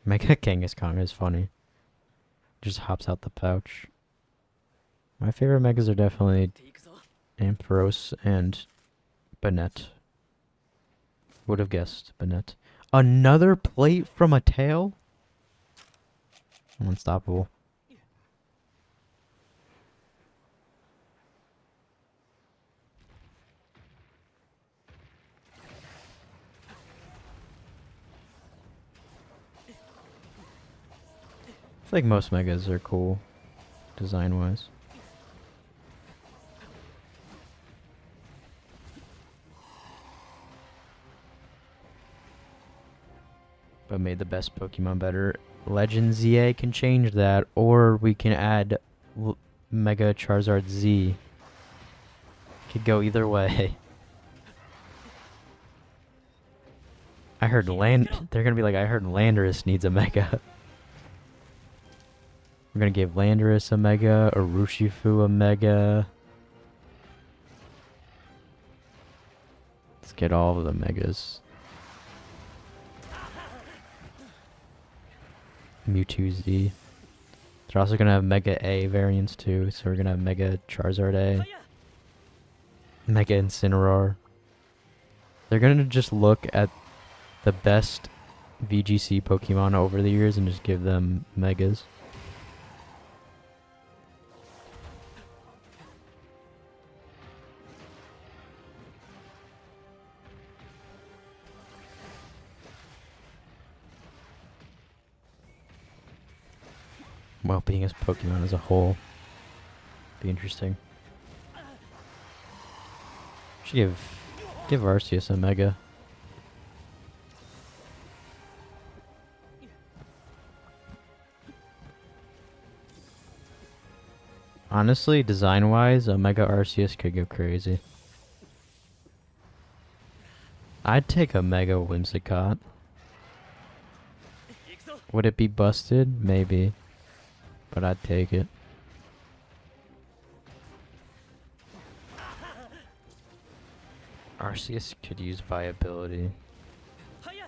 Mega Kangaskhan is funny. Just hops out the pouch. My favorite megas are definitely ていくぞ。 Ampharos and Banette. Would have guessed Banette. Another plate from a tail? Unstoppable. I feel like most megas are cool, design-wise. But made the best Pokemon better. Legend ZA can change that, or we can add Mega Charizard Z. Could go either way. I heard they're gonna be like, I heard Landorus needs a Mega. We're gonna give Landorus a Mega, Urushifu a Mega. Let's get all of the Megas. Mewtwo Z. They're also gonna have Mega A variants too, so we're gonna have Mega Charizard A, Mega Incineroar. They're gonna just look at the best VGC Pokemon over the years and just give them Megas. Well, being as Pokemon as a whole. Be interesting. Should give Arceus a Mega. Honestly, design-wise, a Mega Arceus could go crazy. I'd take a Mega Whimsicott. 行くぞ。 Would it be busted? Maybe. But I'd take it. Arceus could use viability. はや。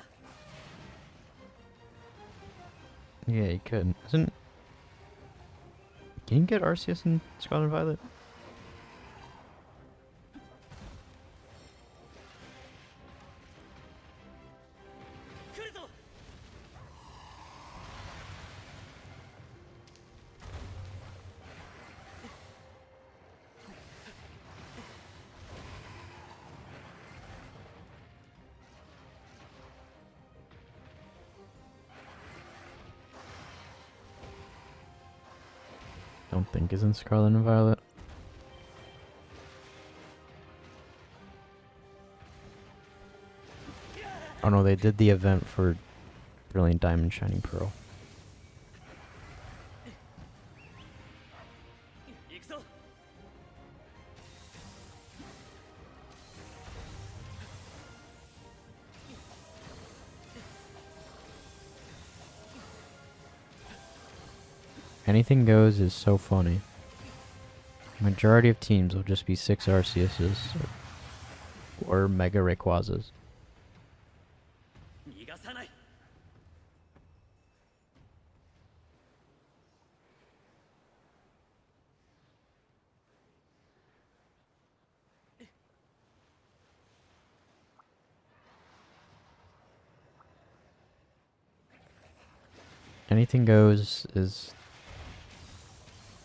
Yeah, he could. Isn't... Can you get Arceus in Scarlet and Violet? Don't think is in Scarlet and Violet. Oh no, they did the event for Brilliant Diamond Shining Pearl. 行くぞ。 Anything goes is so funny. Majority of teams will just be 6 Arceuses or Mega Rayquazas. 逃がさない。 Anything goes is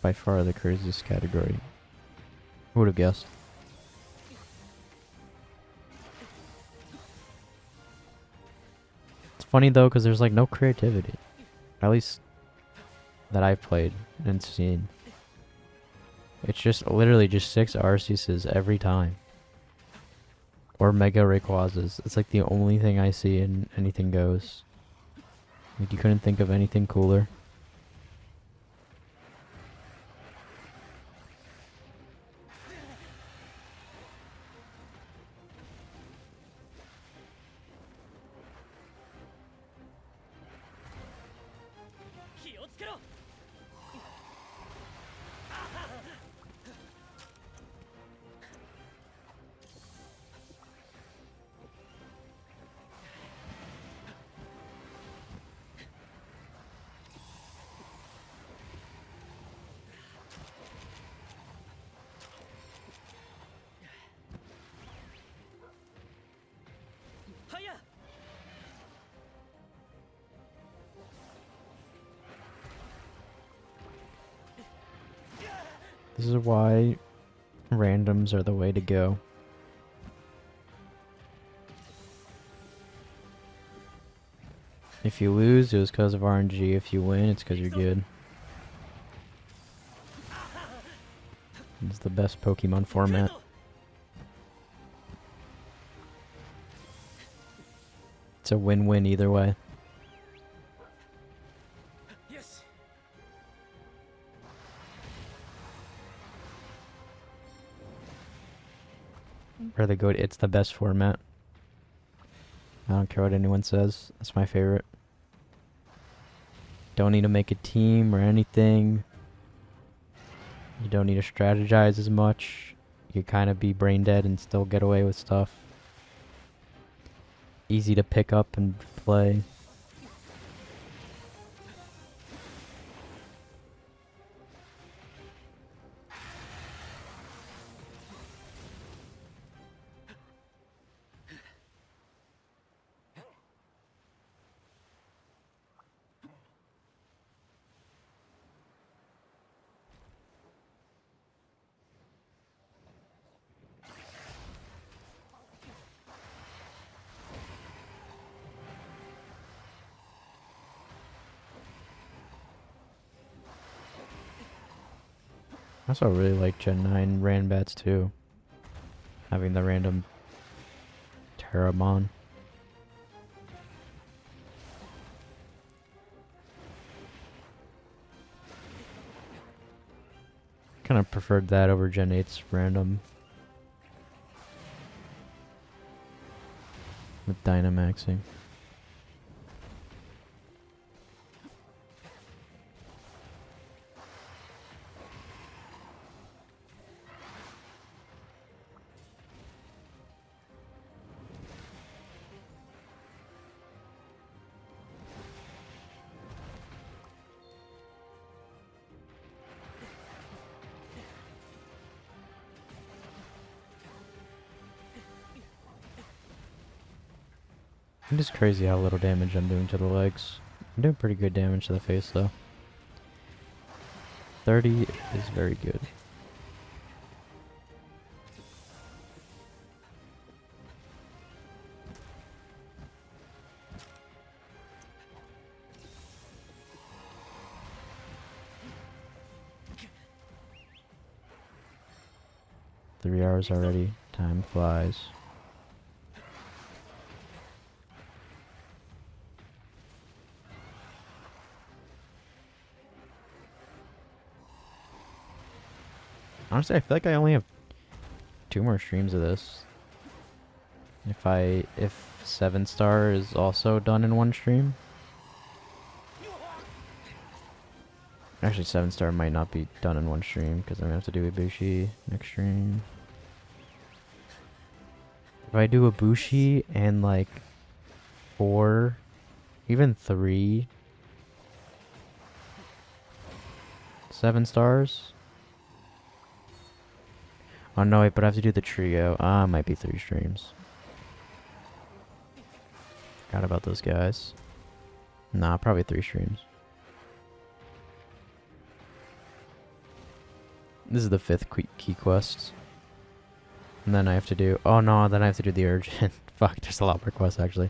by far the craziest category. Who would have guessed? It's funny though, because there's like no creativity. At least that I've played and seen. It's just literally just 6 Arceuses every time. Or Mega Rayquazas. It's like the only thing I see in Anything Goes. Like you couldn't think of anything cooler. This is why randoms are the way to go. If you lose, it was because of RNG. If you win, it's because you're good. It's the best Pokemon format. It's a win-win either way. Or the goat, it's the best format. I don't care what anyone says. That's my favorite. Don't need to make a team or anything. You don't need to strategize as much. You can kind of be brain dead and still get away with stuff. Easy to pick up and play. I also really like Gen 9 Ranbats too. Having the random Terramon. Kind of preferred that over Gen 8's random. With Dynamaxing. It is crazy how little damage I'm doing to the legs. I'm doing pretty good damage to the face though. 30 is very good. Three hours already. Time flies. Honestly, I feel like I only have 2 more streams of this. If 7-star is also done in 1 stream. Actually, 7-star might not be done in 1 stream because I'm gonna have to do Ibushi next stream. If I do Ibushi and like 4, even 3 7-stars. Oh no, wait, but I have to do the trio. It might be 3 streams. Forgot about those guys. Nah, probably 3 streams. This is the 5th key quest. And then I have to do... Oh no, then I have to do the urgent. Fuck, there's a lot more quests actually.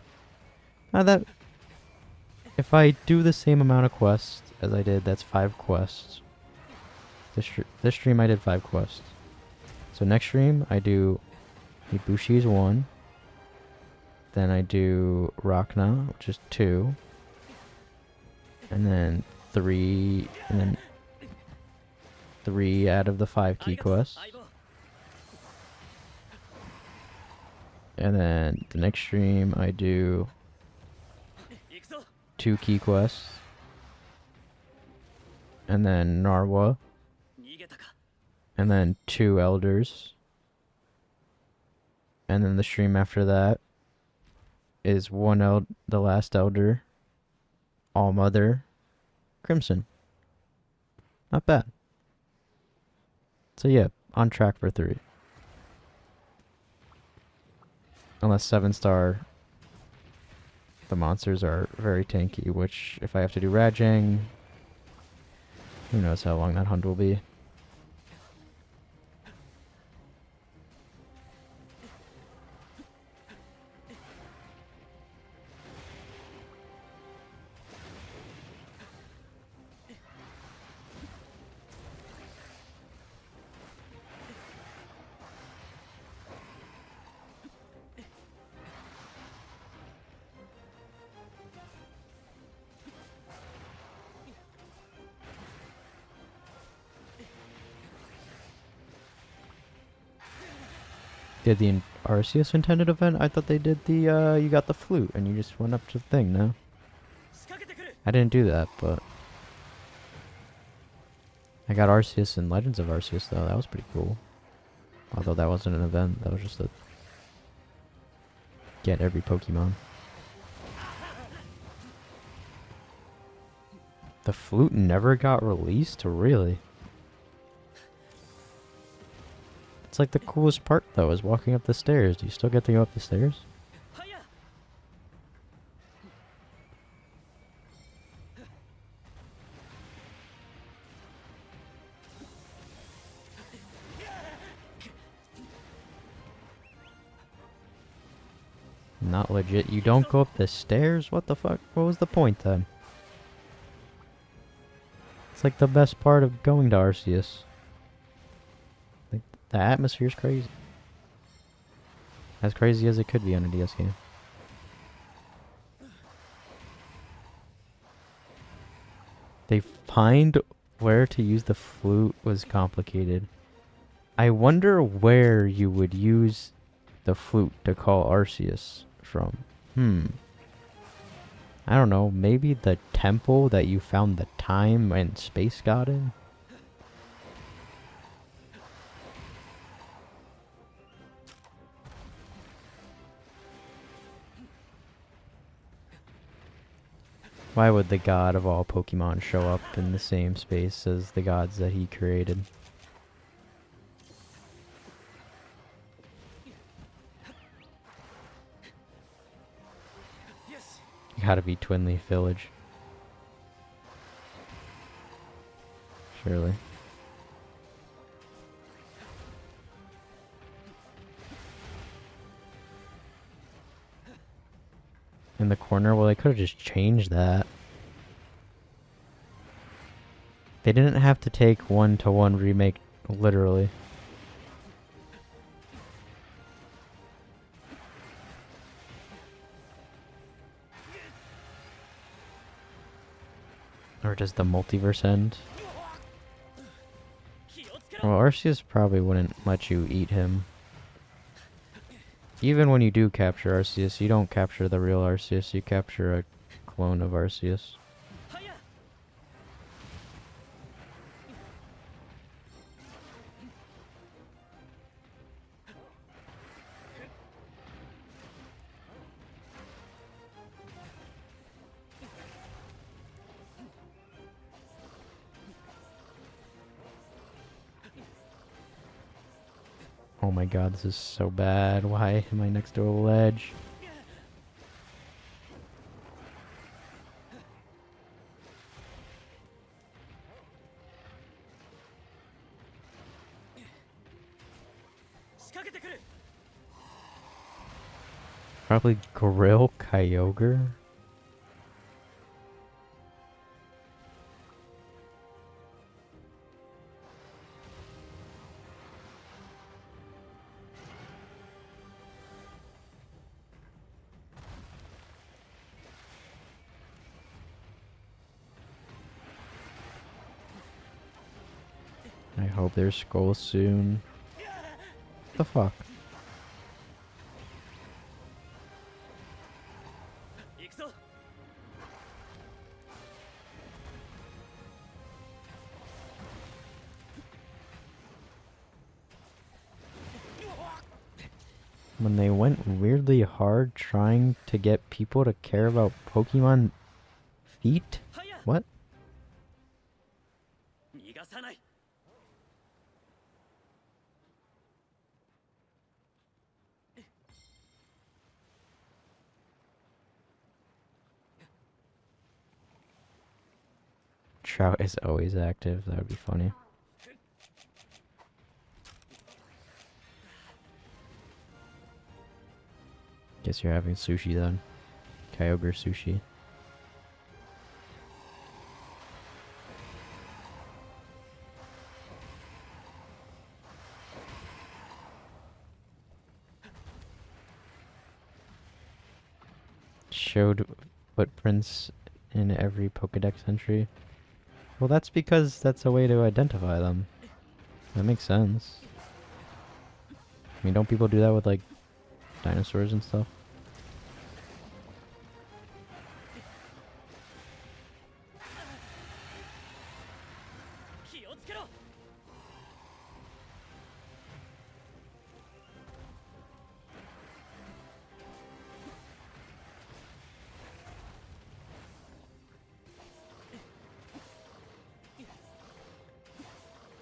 If I do the same amount of quests as I did, that's 5 quests. This stream I did 5 quests. So next stream, I do Ibushi's 1. Then I do Rachna, which is 2. And then 3. And then 3 out of the 5 key quests. And then the next stream, I do 2 key quests. And then Narwa. And then 2 elders. And then the stream after that is the last elder, All Mother, Crimson. Not bad. So yeah, on track for 3. Unless 7-star, the monsters are very tanky, which if I have to do Rajang, who knows how long that hunt will be. did the Arceus intended event? I thought they did the, you got the flute and you just went up to the thing, no? 仕掛けてくる I didn't do that, but... I got Arceus and Legends of Arceus, though. That was pretty cool. Although that wasn't an event, that was just a... get every Pokemon. The flute never got released? Really? It's like the coolest part, though, is walking up the stairs. Do you still get to go up the stairs? はや Not legit. You don't go up the stairs? What the fuck? What was the point, then? It's like the best part of going to Arceus. Like, the atmosphere's crazy. As crazy as it could be on a DS game. They find where to use the flute was complicated. I wonder where you would use the flute to call Arceus from. I don't know, maybe the temple that you found the time and space god in? Why would the god of all Pokemon show up in the same space as the gods that he created? Gotta be Twin Leaf Village. Surely. In the corner? Well, they could have just changed that. They didn't have to take one-to-one remake, literally. Or does the multiverse end? Well, Arceus probably wouldn't let you eat him. Even when you do capture Arceus, you don't capture the real Arceus, you capture a clone of Arceus. Oh my god, this is so bad. Why am I next to a ledge? Probably Grill Kyogre? I hope there's Skull soon. What the fuck? When they went weirdly hard trying to get people to care about Pokemon feet? What? Trout is always active. That would be funny. Guess you're having sushi then. Kyogre sushi. Showed footprints in every Pokedex entry. Well, that's because that's a way to identify them. That makes sense. I mean, don't people do that with like dinosaurs and stuff?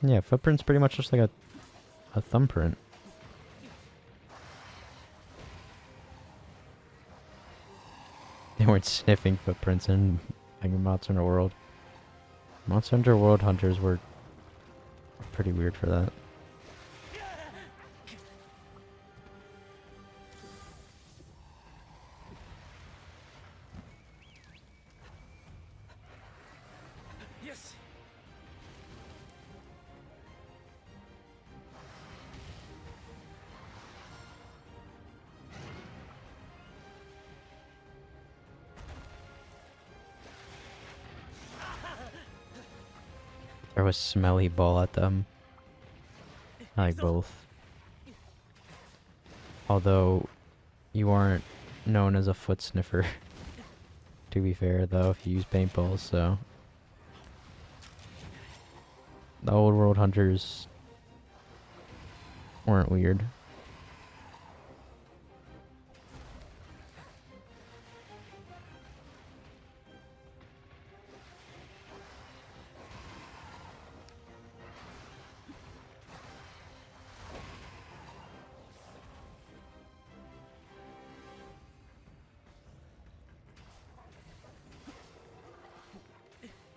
Yeah, footprint's pretty much just like a thumbprint. They weren't sniffing footprints in like Monster Hunter World. Monster Hunter World hunters were pretty weird for that. Yes. There was smelly ball at them. I like both. Although you aren't known as a foot sniffer. To be fair though, if you use paintballs, so the old world hunters weren't weird.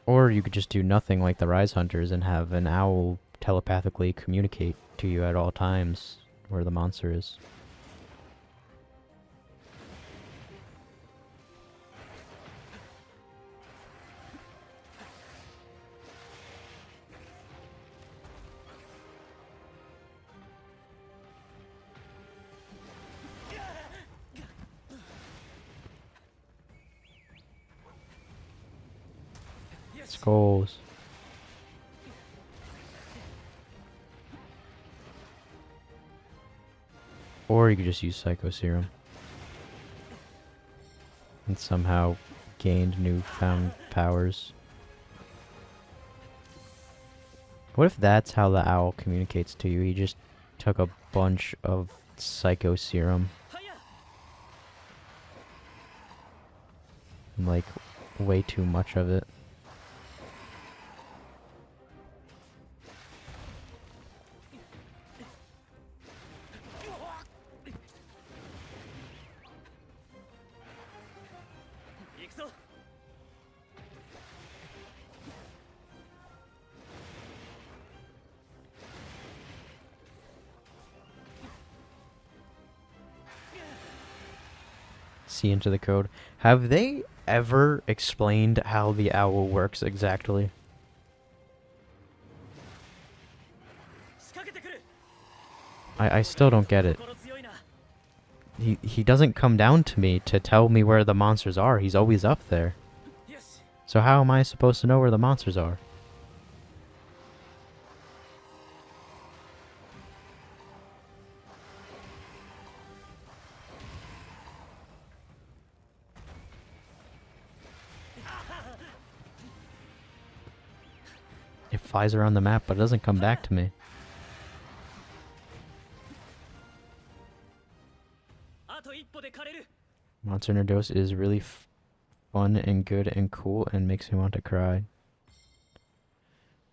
Or you could just do nothing like the Rise Hunters and have an owl telepathically communicate to you at all times where the monster is. Skulls. Or you could just use Psycho Serum. And somehow gained newfound powers. What if that's how the owl communicates to you? He just took a bunch of Psycho Serum. And like, way too much of it. See into the code. Have they ever explained how the owl works exactly? I still don't get it. He doesn't come down to me to tell me where the monsters are. He's always up there. So how am I supposed to know where the monsters are? It flies around the map, but it doesn't come back to me. Monster Hunter Dose is really fun and good and cool and makes me want to cry.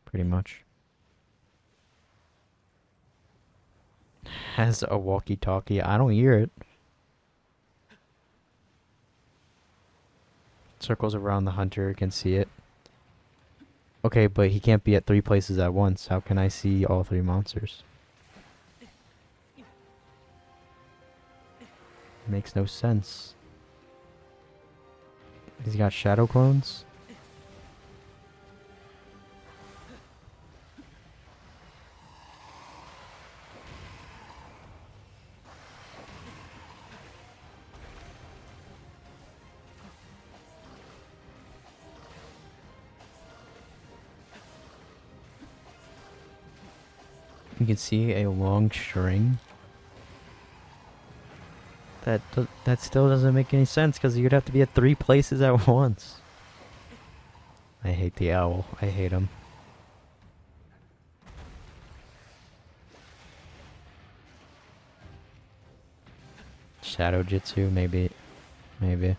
Pretty much. Has a walkie-talkie. I don't hear it. Circles around the hunter, can see it. Okay, but he can't be at 3 places at once. How can I see all 3 monsters? Makes no sense. He's got shadow clones? You can see a long string That still doesn't make any sense because you'd have to be at 3 places at once. I hate the owl. I hate him. Shadow Jitsu, maybe. Maybe.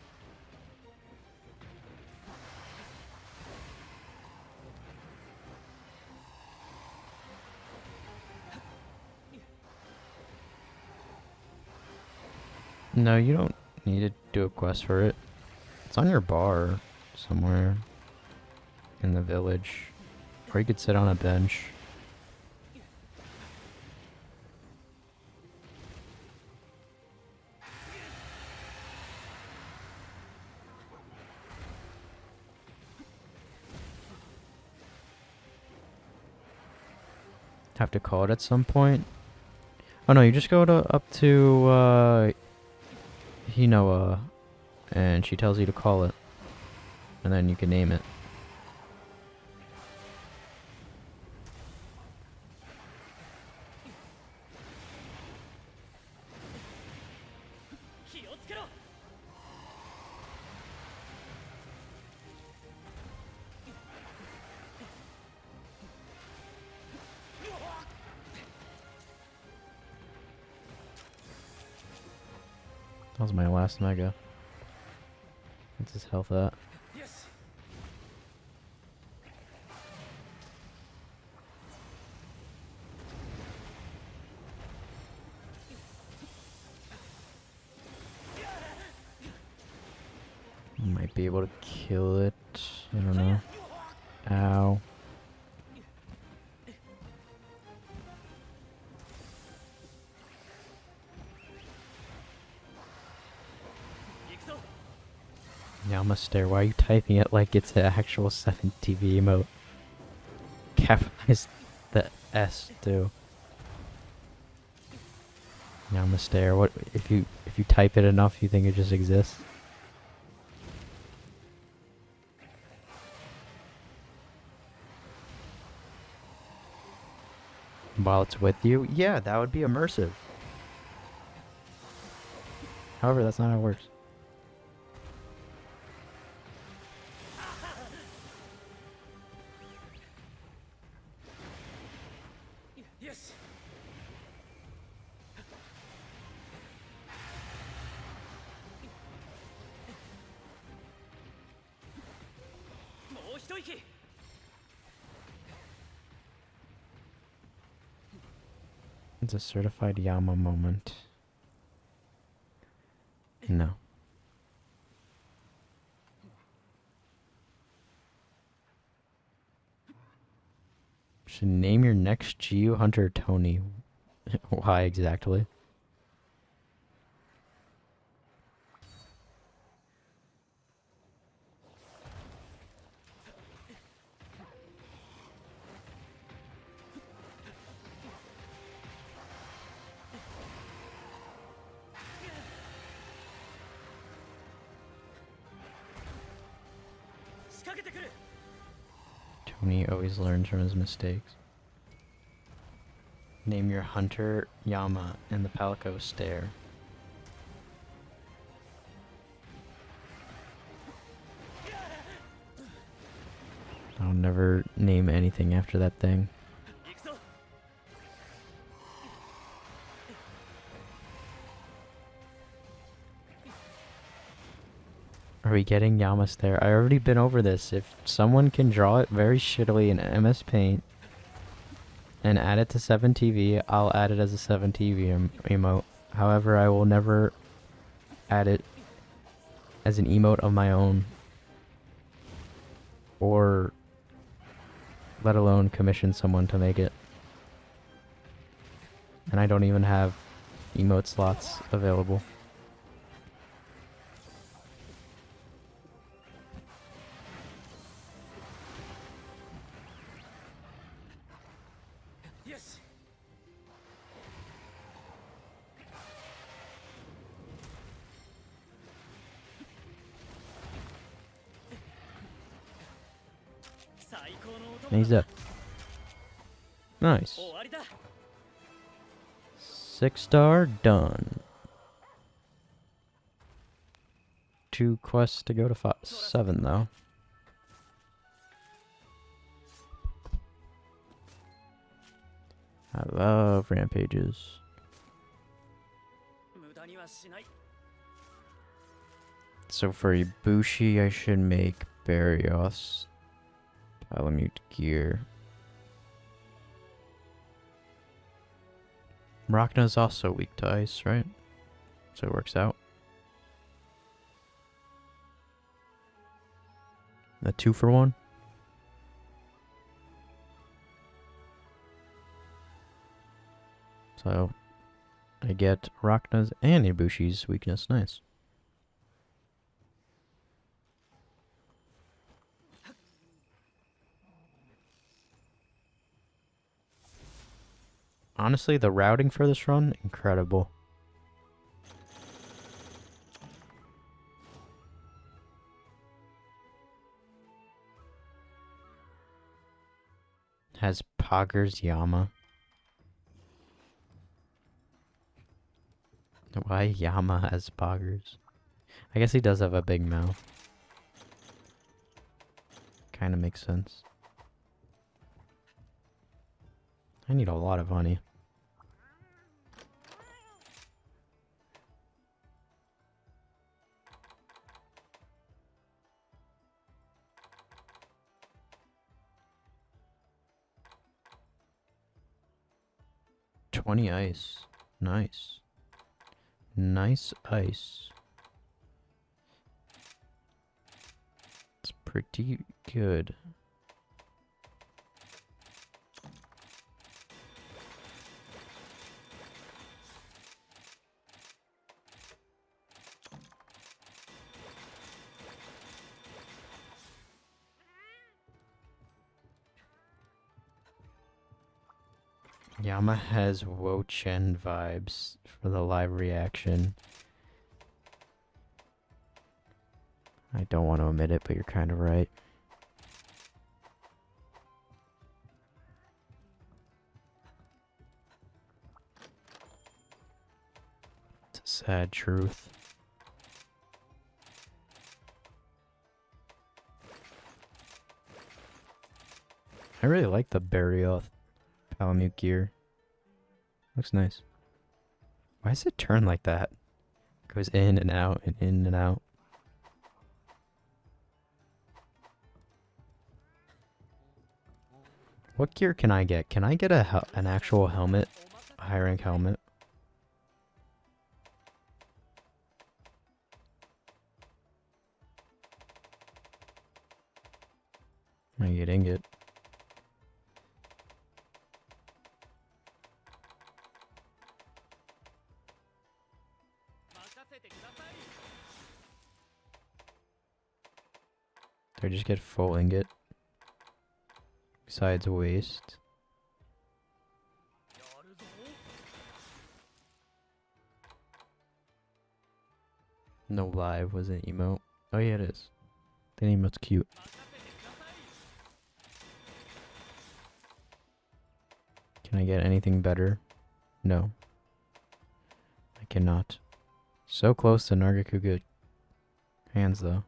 No, you don't need to do a quest for it. It's on your bar somewhere in the village. Or you could sit on a bench. Have to call it at some point. Oh no, you just go to up to Hinoa and she tells you to call it. And then you can name it. That was my last mega. What's his health at? Yes. Might be able to kill it. I don't know. Ow. Namaste, why are you typing it like it's an actual 7 TV emote? Capitalize the S too. Namaste, or what if you type it enough you think it just exists? While it's with you? Yeah, that would be immersive. However, that's not how it works. Yes. It's a certified Yama moment. No. Should name your next Geo Hunter Tony. Why exactly? Tony always learns from his mistakes. Name your hunter Yama and the Palico stare. I'll never name anything after that thing. Are we getting Yama stare? I already been over this. If someone can draw it very shittily in MS Paint and add it to 7TV, I'll add it as a 7TV emote. However, I will never add it as an emote of my own. Or let alone commission someone to make it. And I don't even have emote slots available. Yes. And he's up. Nice. 6-star done. 2 quests to go to 7 though. I love rampages. 無駄にはしない。 So for Ibushi, I should make Barrios Palamute gear. Mrachna's also weak to ice, right? So it works out. A 2-for-1? So I get Rachna's and Ibushi's weakness. Nice. Honestly, the routing for this run, incredible. Has Poggers Yama. Why Yama has Poggers? I guess he does have a big mouth. Kinda makes sense. I need a lot of honey. $20 ice. Nice. Nice ice. It's pretty good. Yama has Wo-Chen vibes for the live reaction. I don't want to admit it, but you're kind of right. It's a sad truth. I really like the Barrioth Palamute gear. Looks nice. Why does it turn like that? Goes in and out and in and out. What gear can I get? Can I get an actual helmet? A high rank helmet? Am I getting it? Do I just get full ingot? Besides waste. No live was an emote. Oh yeah, it is. The emote's cute. Can I get anything better? No. I cannot. So close to Nargacuga hands though.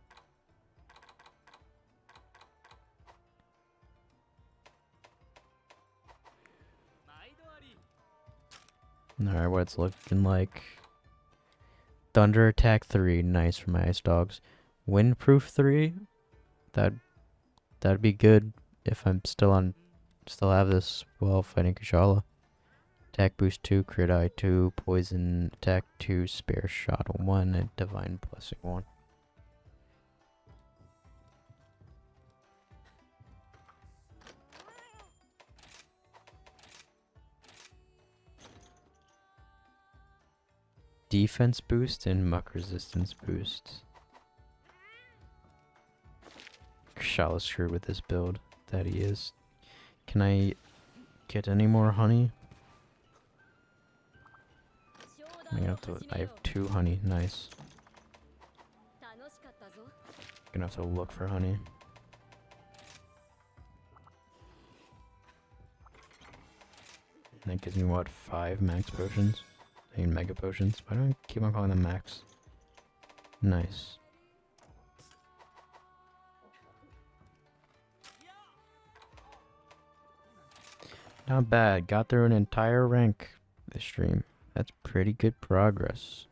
Alright, what's looking like? Thunder Attack 3, nice for my ice dogs. Windproof 3, that'd be good if I'm still have this while fighting Kushala. Attack boost 2, crit eye 2, poison attack 2, spare shot 1, and divine blessing 1. Defense boost and muck resistance boost. Kushala screwed with this build. That he is. Can I get any more honey? I have 2 honey. Nice. Gonna have to look for honey. That gives me what, 5 max potions? I mean mega potions. Why do I keep on calling them max? Nice. Not bad. Got through an entire rank this stream. That's pretty good progress.